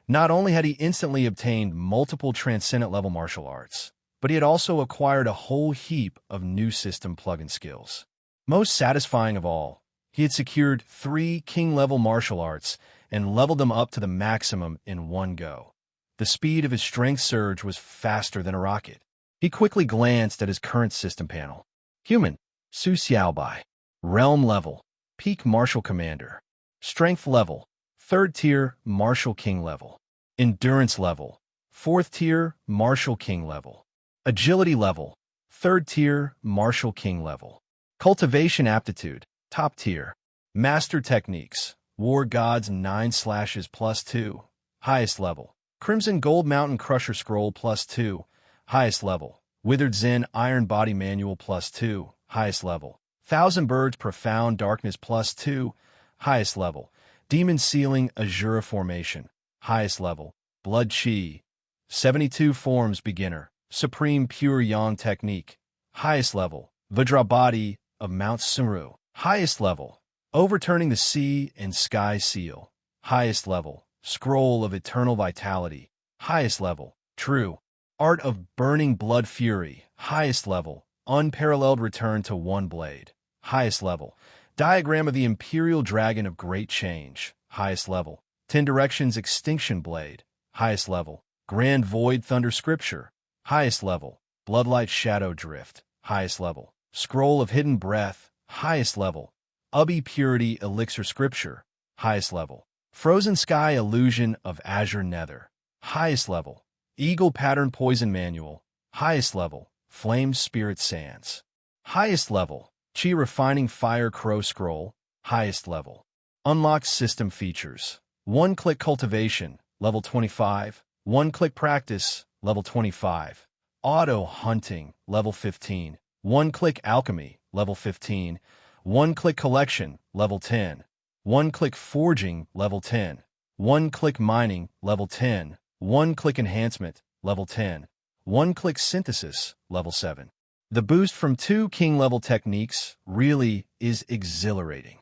Not only had he instantly obtained multiple transcendent-level martial arts, but he had also acquired a whole heap of new system plugin skills. Most satisfying of all, he had secured 3 king-level martial arts and leveled them up to the maximum in one go. The speed of his strength surge was faster than a rocket. He quickly glanced at his current system panel. Human, Su Xiaobai. Realm level, Peak Martial Commander. Strength level, 3rd tier, Martial King level. Endurance level, 4th tier, Martial King level. Agility level, 3rd tier, Martial King level. Cultivation aptitude, top tier. Master techniques, War Gods 9 slashes +2, highest level. Crimson Gold Mountain Crusher Scroll +2, highest level. Withered Zen Iron Body Manual +2, highest level. Thousand Birds Profound Darkness +2, highest level. Demon Sealing Azura Formation, highest level. Blood Chi, 72 Forms Beginner. Supreme Pure Yang Technique, highest level. Vajrabadi of Mount Suru, highest level. Overturning the Sea and Sky Seal, highest level. Scroll of Eternal Vitality, highest level. True Art of Burning Blood Fury, highest level. Unparalleled Return to One Blade, highest level. Diagram of the Imperial Dragon of Great Change, highest level. 10 Directions Extinction Blade, highest level. Grand Void Thunder Scripture, highest level. Bloodlight Shadow Drift, highest level. Scroll of Hidden Breath, highest level. Ubbi Purity Elixir Scripture, highest level. Frozen Sky Illusion of Azure Nether, highest level. Eagle Pattern Poison Manual, highest level. Flame Spirit Sands, highest level. Chi Refining Fire Crow Scroll, highest level. Unlocked System Features. One-Click Cultivation, level 25. One-Click Practice, level 25. Auto Hunting, level 15. One-Click Alchemy, level 15. One-Click Collection, level 10. One-Click Forging, level 10. One-Click Mining, level 10. One-Click Enhancement, level 10. One-Click Synthesis, level 7. The boost from 2 king-level techniques really is exhilarating.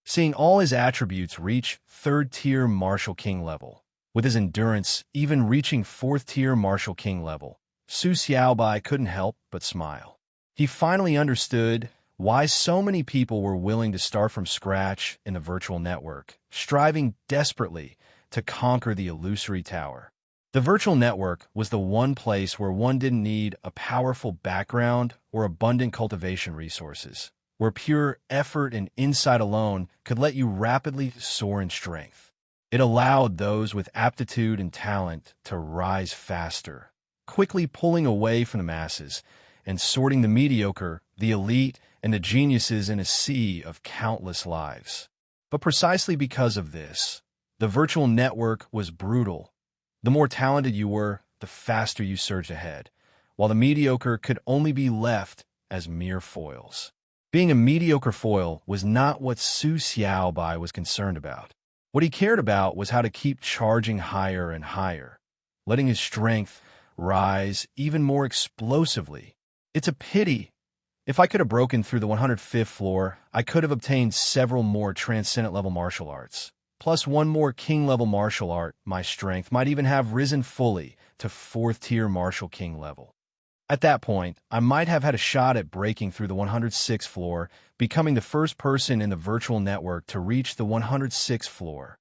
Seeing all his attributes reach 3rd-tier Martial King level, with his endurance even reaching 4th-tier Martial King level, Su Xiaobai couldn't help but smile. He finally understood why so many people were willing to start from scratch in the virtual network, striving desperately to conquer the illusory tower. The virtual network was the one place where one didn't need a powerful background or abundant cultivation resources, where pure effort and insight alone could let you rapidly soar in strength. It allowed those with aptitude and talent to rise faster, quickly pulling away from the masses and sorting the mediocre, the elite, and the geniuses in a sea of countless lives. But precisely because of this, the virtual network was brutal. The more talented you were, the faster you surged ahead, while the mediocre could only be left as mere foils. Being a mediocre foil was not what Su Xiaobai was concerned about. What he cared about was how to keep charging higher and higher, letting his strength rise even more explosively. It's a pity. If I could have broken through the 105th floor, I could have obtained several more transcendent-level martial arts. Plus one more king-level martial art, my strength might even have risen fully to 4th-tier Martial King level. At that point, I might have had a shot at breaking through the 106th floor, becoming the first person in the virtual network to reach the 106th floor.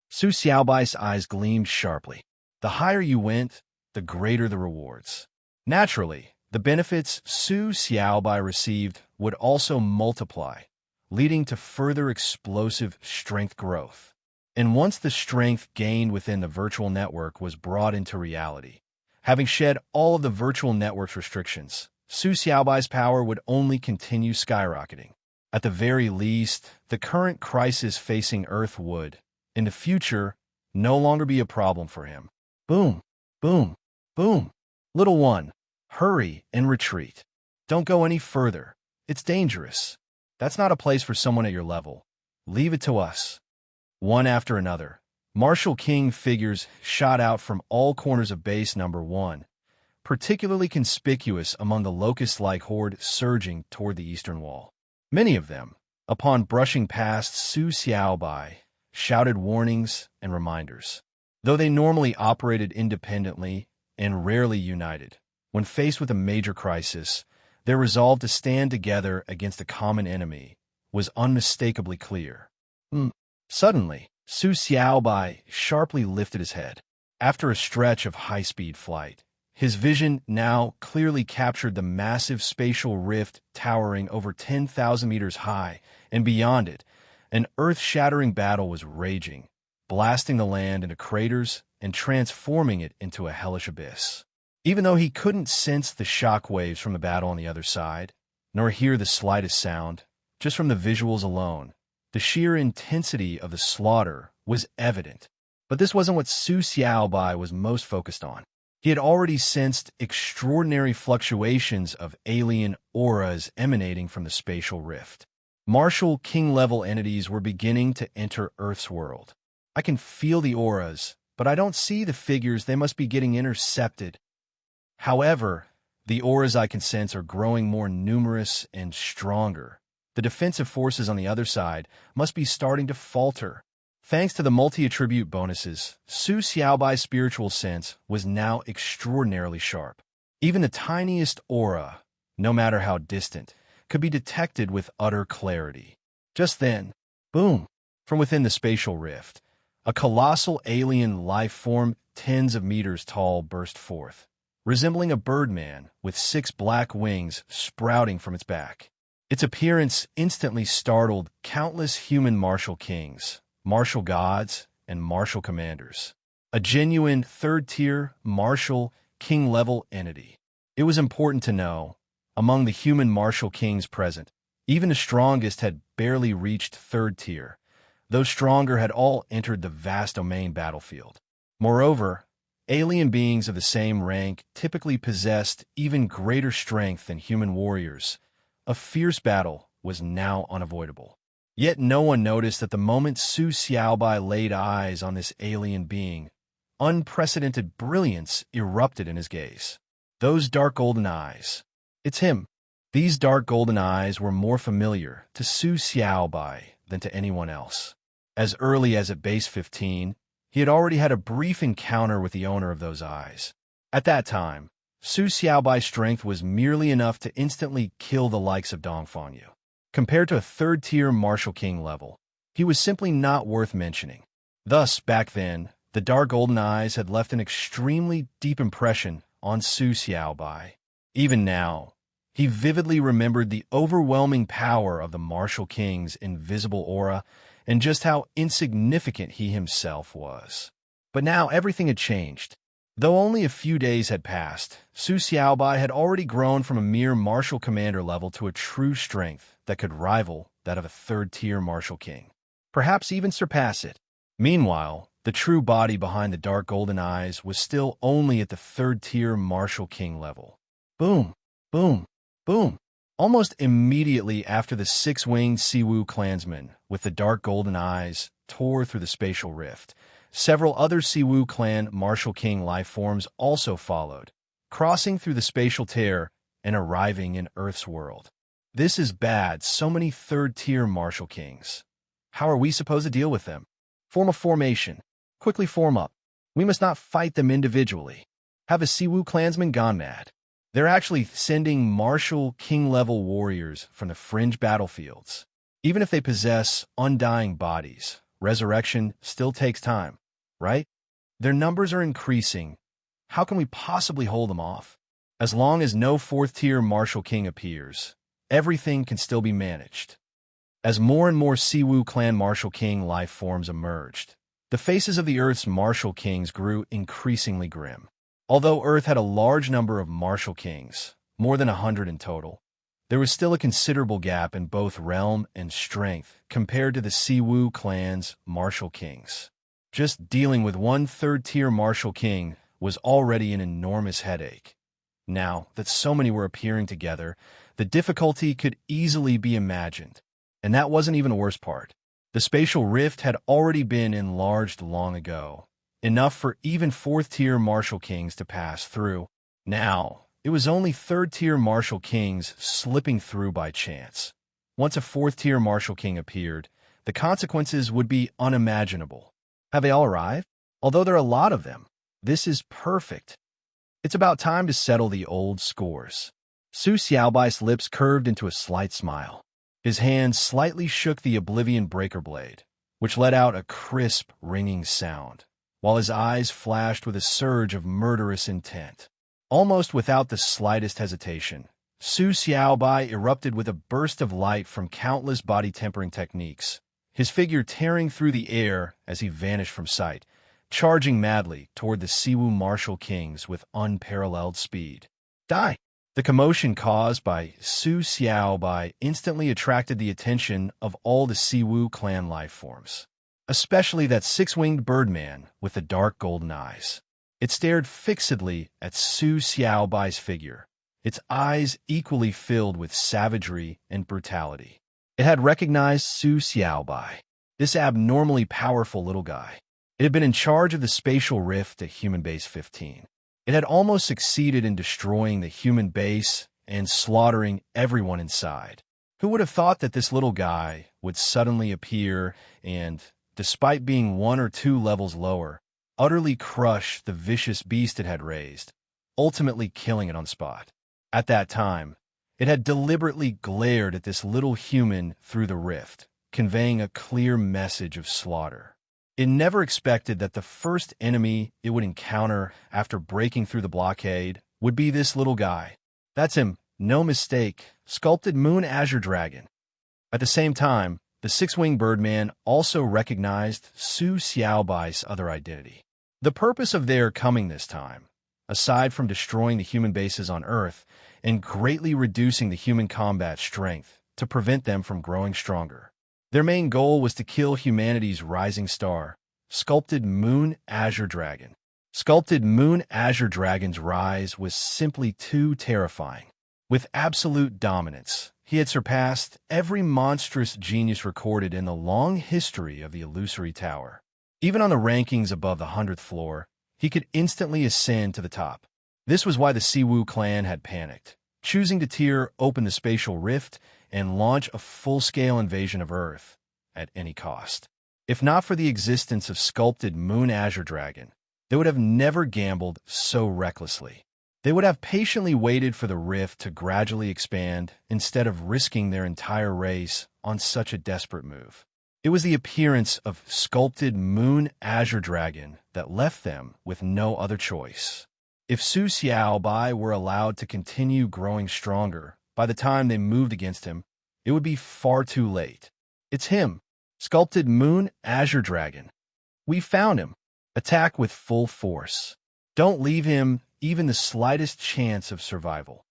Su Xiaobai's eyes gleamed sharply. The higher you went, the greater the rewards. Naturally, the benefits Su Xiaobai received would also multiply, leading to further explosive strength growth. And once the strength gained within the virtual network was brought into reality, having shed all of the virtual network's restrictions, Su Xiaobai's power would only continue skyrocketing. At the very least, the current crisis facing Earth would, in the future, no longer be a problem for him. Boom, boom, boom. Little one, hurry and retreat. Don't go any further. It's dangerous. That's not a place for someone at your level. Leave it to us. One after another, Martial King figures shot out from all corners of base number 1, particularly conspicuous among the locust-like horde surging toward the eastern wall. Many of them, upon brushing past Su Xiaobai, shouted warnings and reminders. Though they normally operated independently and rarely united, when faced with a major crisis, their resolve to stand together against a common enemy was unmistakably clear. Suddenly, Su Xiaobai sharply lifted his head. After a stretch of high-speed flight, his vision now clearly captured the massive spatial rift towering over 10,000 meters high, and beyond it, an earth-shattering battle was raging, blasting the land into craters and transforming it into a hellish abyss. Even though he couldn't sense the shock waves from the battle on the other side, nor hear the slightest sound, just from the visuals alone, the sheer intensity of the slaughter was evident. But this wasn't what Su Xiaobai was most focused on. He had already sensed extraordinary fluctuations of alien auras emanating from the spatial rift. Martial King-level entities were beginning to enter Earth's world. I can feel the auras, but I don't see the figures. They must be getting intercepted. However, the auras I can sense are growing more numerous and stronger. The defensive forces on the other side must be starting to falter. Thanks to the multi-attribute bonuses, Su Xiaobai's spiritual sense was now extraordinarily sharp. Even the tiniest aura, no matter how distant, could be detected with utter clarity. Just then, boom, from within the spatial rift, a colossal alien life form tens of meters tall burst forth, resembling a birdman with 6 black wings sprouting from its back. Its appearance instantly startled countless human martial kings, martial gods, and martial commanders. A genuine 3rd-tier martial king-level entity. It was important to know, among the human martial kings present, even the strongest had barely reached 3rd tier. Those stronger had all entered the vast domain battlefield. Moreover, alien beings of the same rank typically possessed even greater strength than human warriors. A fierce battle was now unavoidable. Yet no one noticed that the moment Su Xiaobai laid eyes on this alien being, unprecedented brilliance erupted in his gaze. Those dark golden eyes. It's him, These dark golden eyes were more familiar to Su Xiaobai than to anyone else. As early as at base 15, he had already had a brief encounter with the owner of those eyes. At that time, Su Xiaobai's strength was merely enough to instantly kill the likes of Dong Fangyu. Compared to a third-tier Martial King level, he was simply not worth mentioning. Thus, back then, the dark golden eyes had left an extremely deep impression on Su Xiaobai. Even now, he vividly remembered the overwhelming power of the Martial King's invisible aura and just how insignificant he himself was. But now everything had changed. Though only a few days had passed, Su Xiaobai had already grown from a mere martial commander level to a true strength that could rival that of a third-tier Martial King, perhaps even surpass it. Meanwhile, the true body behind the dark golden eyes was still only at the third-tier Martial King level. Boom, boom, boom. Almost immediately after the six-winged Siwu clansman with the dark golden eyes tore through the spatial rift, several other Siwu clan Martial King life forms also followed, crossing through the spatial tear and arriving in Earth's world. This is bad, so many third-tier Martial Kings. How are we supposed to deal with them? Form a formation. Quickly form up. We must not fight them individually. Have a Siwu clansman gone mad? They're actually sending Martial King-level warriors from the fringe battlefields. Even if they possess undying bodies, resurrection still takes time, right? Their numbers are increasing. How can we possibly hold them off? As long as no fourth-tier Martial King appears, everything can still be managed. As more and more Siwu clan Martial King life forms emerged, the faces of the Earth's Martial Kings grew increasingly grim. Although Earth had a large number of Martial Kings, more than 100 in total, there was still a considerable gap in both realm and strength compared to the Siwu clan's Martial Kings. Just dealing with one third-tier Martial King was already an enormous headache. Now that so many were appearing together, the difficulty could easily be imagined. And that wasn't even the worst part. The spatial rift had already been enlarged long ago, enough for even fourth-tier Martial Kings to pass through. Now, it was only third-tier Martial Kings slipping through by chance. Once a fourth-tier Martial King appeared, the consequences would be unimaginable. Have they all arrived? Although there are a lot of them, this is perfect. It's about time to settle the old scores. Su Xiaobai's lips curved into a slight smile. His hand slightly shook the Oblivion Breaker Blade, which let out a crisp, ringing sound, while his eyes flashed with a surge of murderous intent. Almost without the slightest hesitation, Su Xiaobai erupted with a burst of light from countless body-tempering techniques, his figure tearing through the air as he vanished from sight, charging madly toward the Siwu Martial Kings with unparalleled speed. Die! The commotion caused by Su Xiaobai instantly attracted the attention of all the Siwu clan life forms, especially that six-winged birdman with the dark golden eyes. It stared fixedly at Su Xiaobai's figure, its eyes equally filled with savagery and brutality. It had recognized Su Xiaobai, this abnormally powerful little guy. It had been in charge of the spatial rift at Human Base 15. It had almost succeeded in destroying the human base and slaughtering everyone inside. Who would have thought that this little guy would suddenly appear and, despite being 1 or 2 levels lower, utterly crush the vicious beast it had raised, ultimately killing it on spot. At that time, it had deliberately glared at this little human through the rift, conveying a clear message of slaughter. It never expected that the first enemy it would encounter after breaking through the blockade would be this little guy. That's him, no mistake, sculpted Moon Azure Dragon. At the same time, the six-winged birdman also recognized Su Xiaobai's other identity. The purpose of their coming this time, aside from destroying the human bases on Earth and greatly reducing the human combat strength to prevent them from growing stronger, their main goal was to kill humanity's rising star, Sculpted Moon Azure Dragon. Sculpted Moon Azure Dragon's rise was simply too terrifying. With absolute dominance, he had surpassed every monstrous genius recorded in the long history of the Illusory Tower. Even on the rankings above the 100th floor, he could instantly ascend to the top. This was why the Siwu clan had panicked. choosing to tear open the spatial rift and launch a full-scale invasion of Earth at any cost. If not for the existence of sculpted Moon Azure Dragon, they would have never gambled so recklessly. They would have patiently waited for the rift to gradually expand instead of risking their entire race on such a desperate move. It was the appearance of sculpted Moon Azure Dragon that left them with no other choice. If Su Xiaobai were allowed to continue growing stronger by the time they moved against him, it would be far too late. It's him, sculpted Moon Azure Dragon. We found him. Attack with full force. Don't leave him even the slightest chance of survival.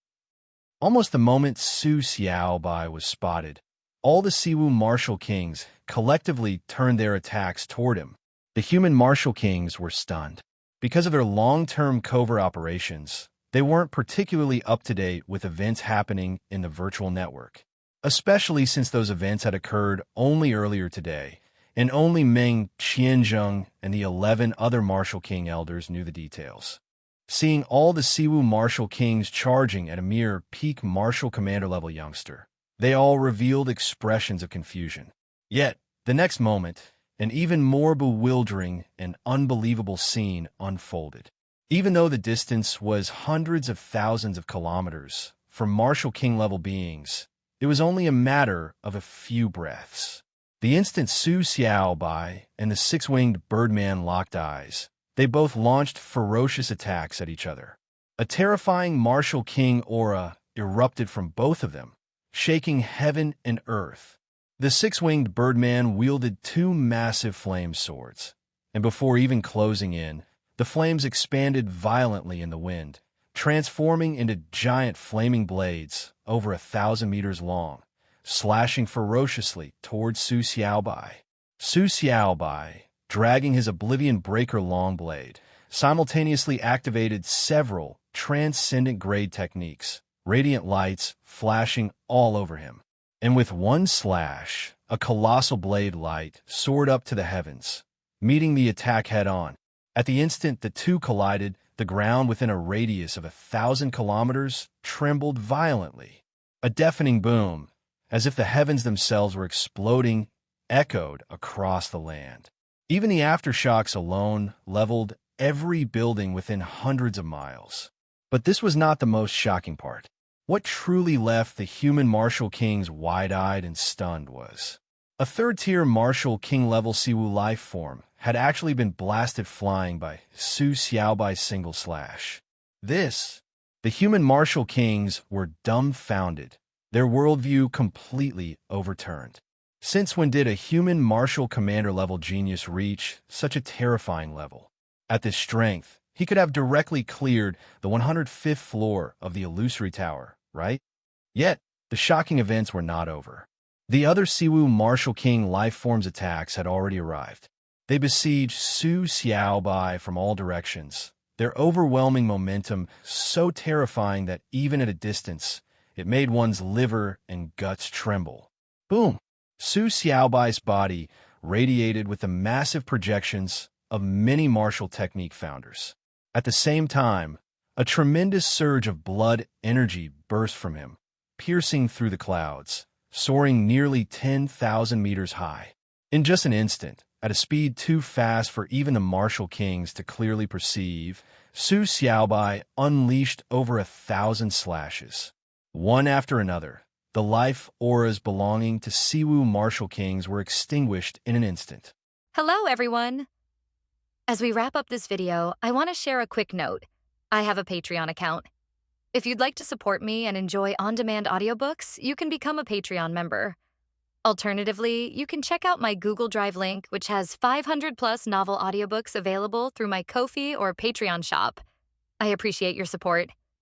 Almost the moment Su Xiaobai was spotted, all the Siwu martial kings collectively turned their attacks toward him. The human martial kings were stunned. Because of their long-term covert operations, they weren't particularly up-to-date with events happening in the virtual network, especially since those events had occurred only earlier today, and only Meng Qianzheng and the 11 other martial king elders knew the details. Seeing all the Siwu martial kings charging at a mere peak martial commander-level youngster, they all revealed expressions of confusion. Yet, the next moment, an even more bewildering and unbelievable scene unfolded. Even though the distance was hundreds of thousands of kilometers from martial king-level beings, it was only a matter of a few breaths. The instant Su Xiaobai and the six-winged birdman locked eyes, they both launched ferocious attacks at each other. A terrifying martial king aura erupted from both of them, shaking heaven and earth. The six-winged birdman wielded two massive flame swords, and before even closing in, the flames expanded violently in the wind, transforming into giant flaming blades over 1,000 meters long, slashing ferociously towards Su Xiaobai. Su Xiaobai, dragging his Oblivion Breaker long blade, simultaneously activated several transcendent grade techniques, radiant lights flashing all over him. And with one slash, a colossal blade light soared up to the heavens, meeting the attack head-on. At the instant the two collided, the ground within a radius of 1,000 kilometers trembled violently. A deafening boom, as if the heavens themselves were exploding, echoed across the land. Even the aftershocks alone leveled every building within hundreds of miles. But this was not the most shocking part. What truly left the human martial kings wide-eyed and stunned was a third-tier martial king-level Siwu life form had actually been blasted flying by Su Xiaobai's single slash. The human martial kings were dumbfounded, their worldview completely overturned. Since when did a human martial commander-level genius reach such a terrifying level? At this strength, he could have directly cleared the 105th floor of the illusory tower, right? Yet, the shocking events were not over. The other Siwu martial king life forms attacks had already arrived. They besieged Su Xiaobai from all directions, their overwhelming momentum so terrifying that even at a distance, it made one's liver and guts tremble. Boom! Su Xiaobai's body radiated with the massive projections of many martial technique founders. At the same time, a tremendous surge of blood energy burst from him, piercing through the clouds, soaring nearly 10,000 meters high. In just an instant, at a speed too fast for even the martial kings to clearly perceive, Su Xiaobai unleashed over 1,000 slashes. One after another, the life auras belonging to Siwu martial kings were extinguished in an instant. Hello, everyone! As we wrap up this video, I want to share a quick note. I have a Patreon account. If you'd like to support me and enjoy on-demand audiobooks, you can become a Patreon member. Alternatively, you can check out my Google Drive link, which has 500-plus novel audiobooks available through my Ko-fi or Patreon shop. I appreciate your support.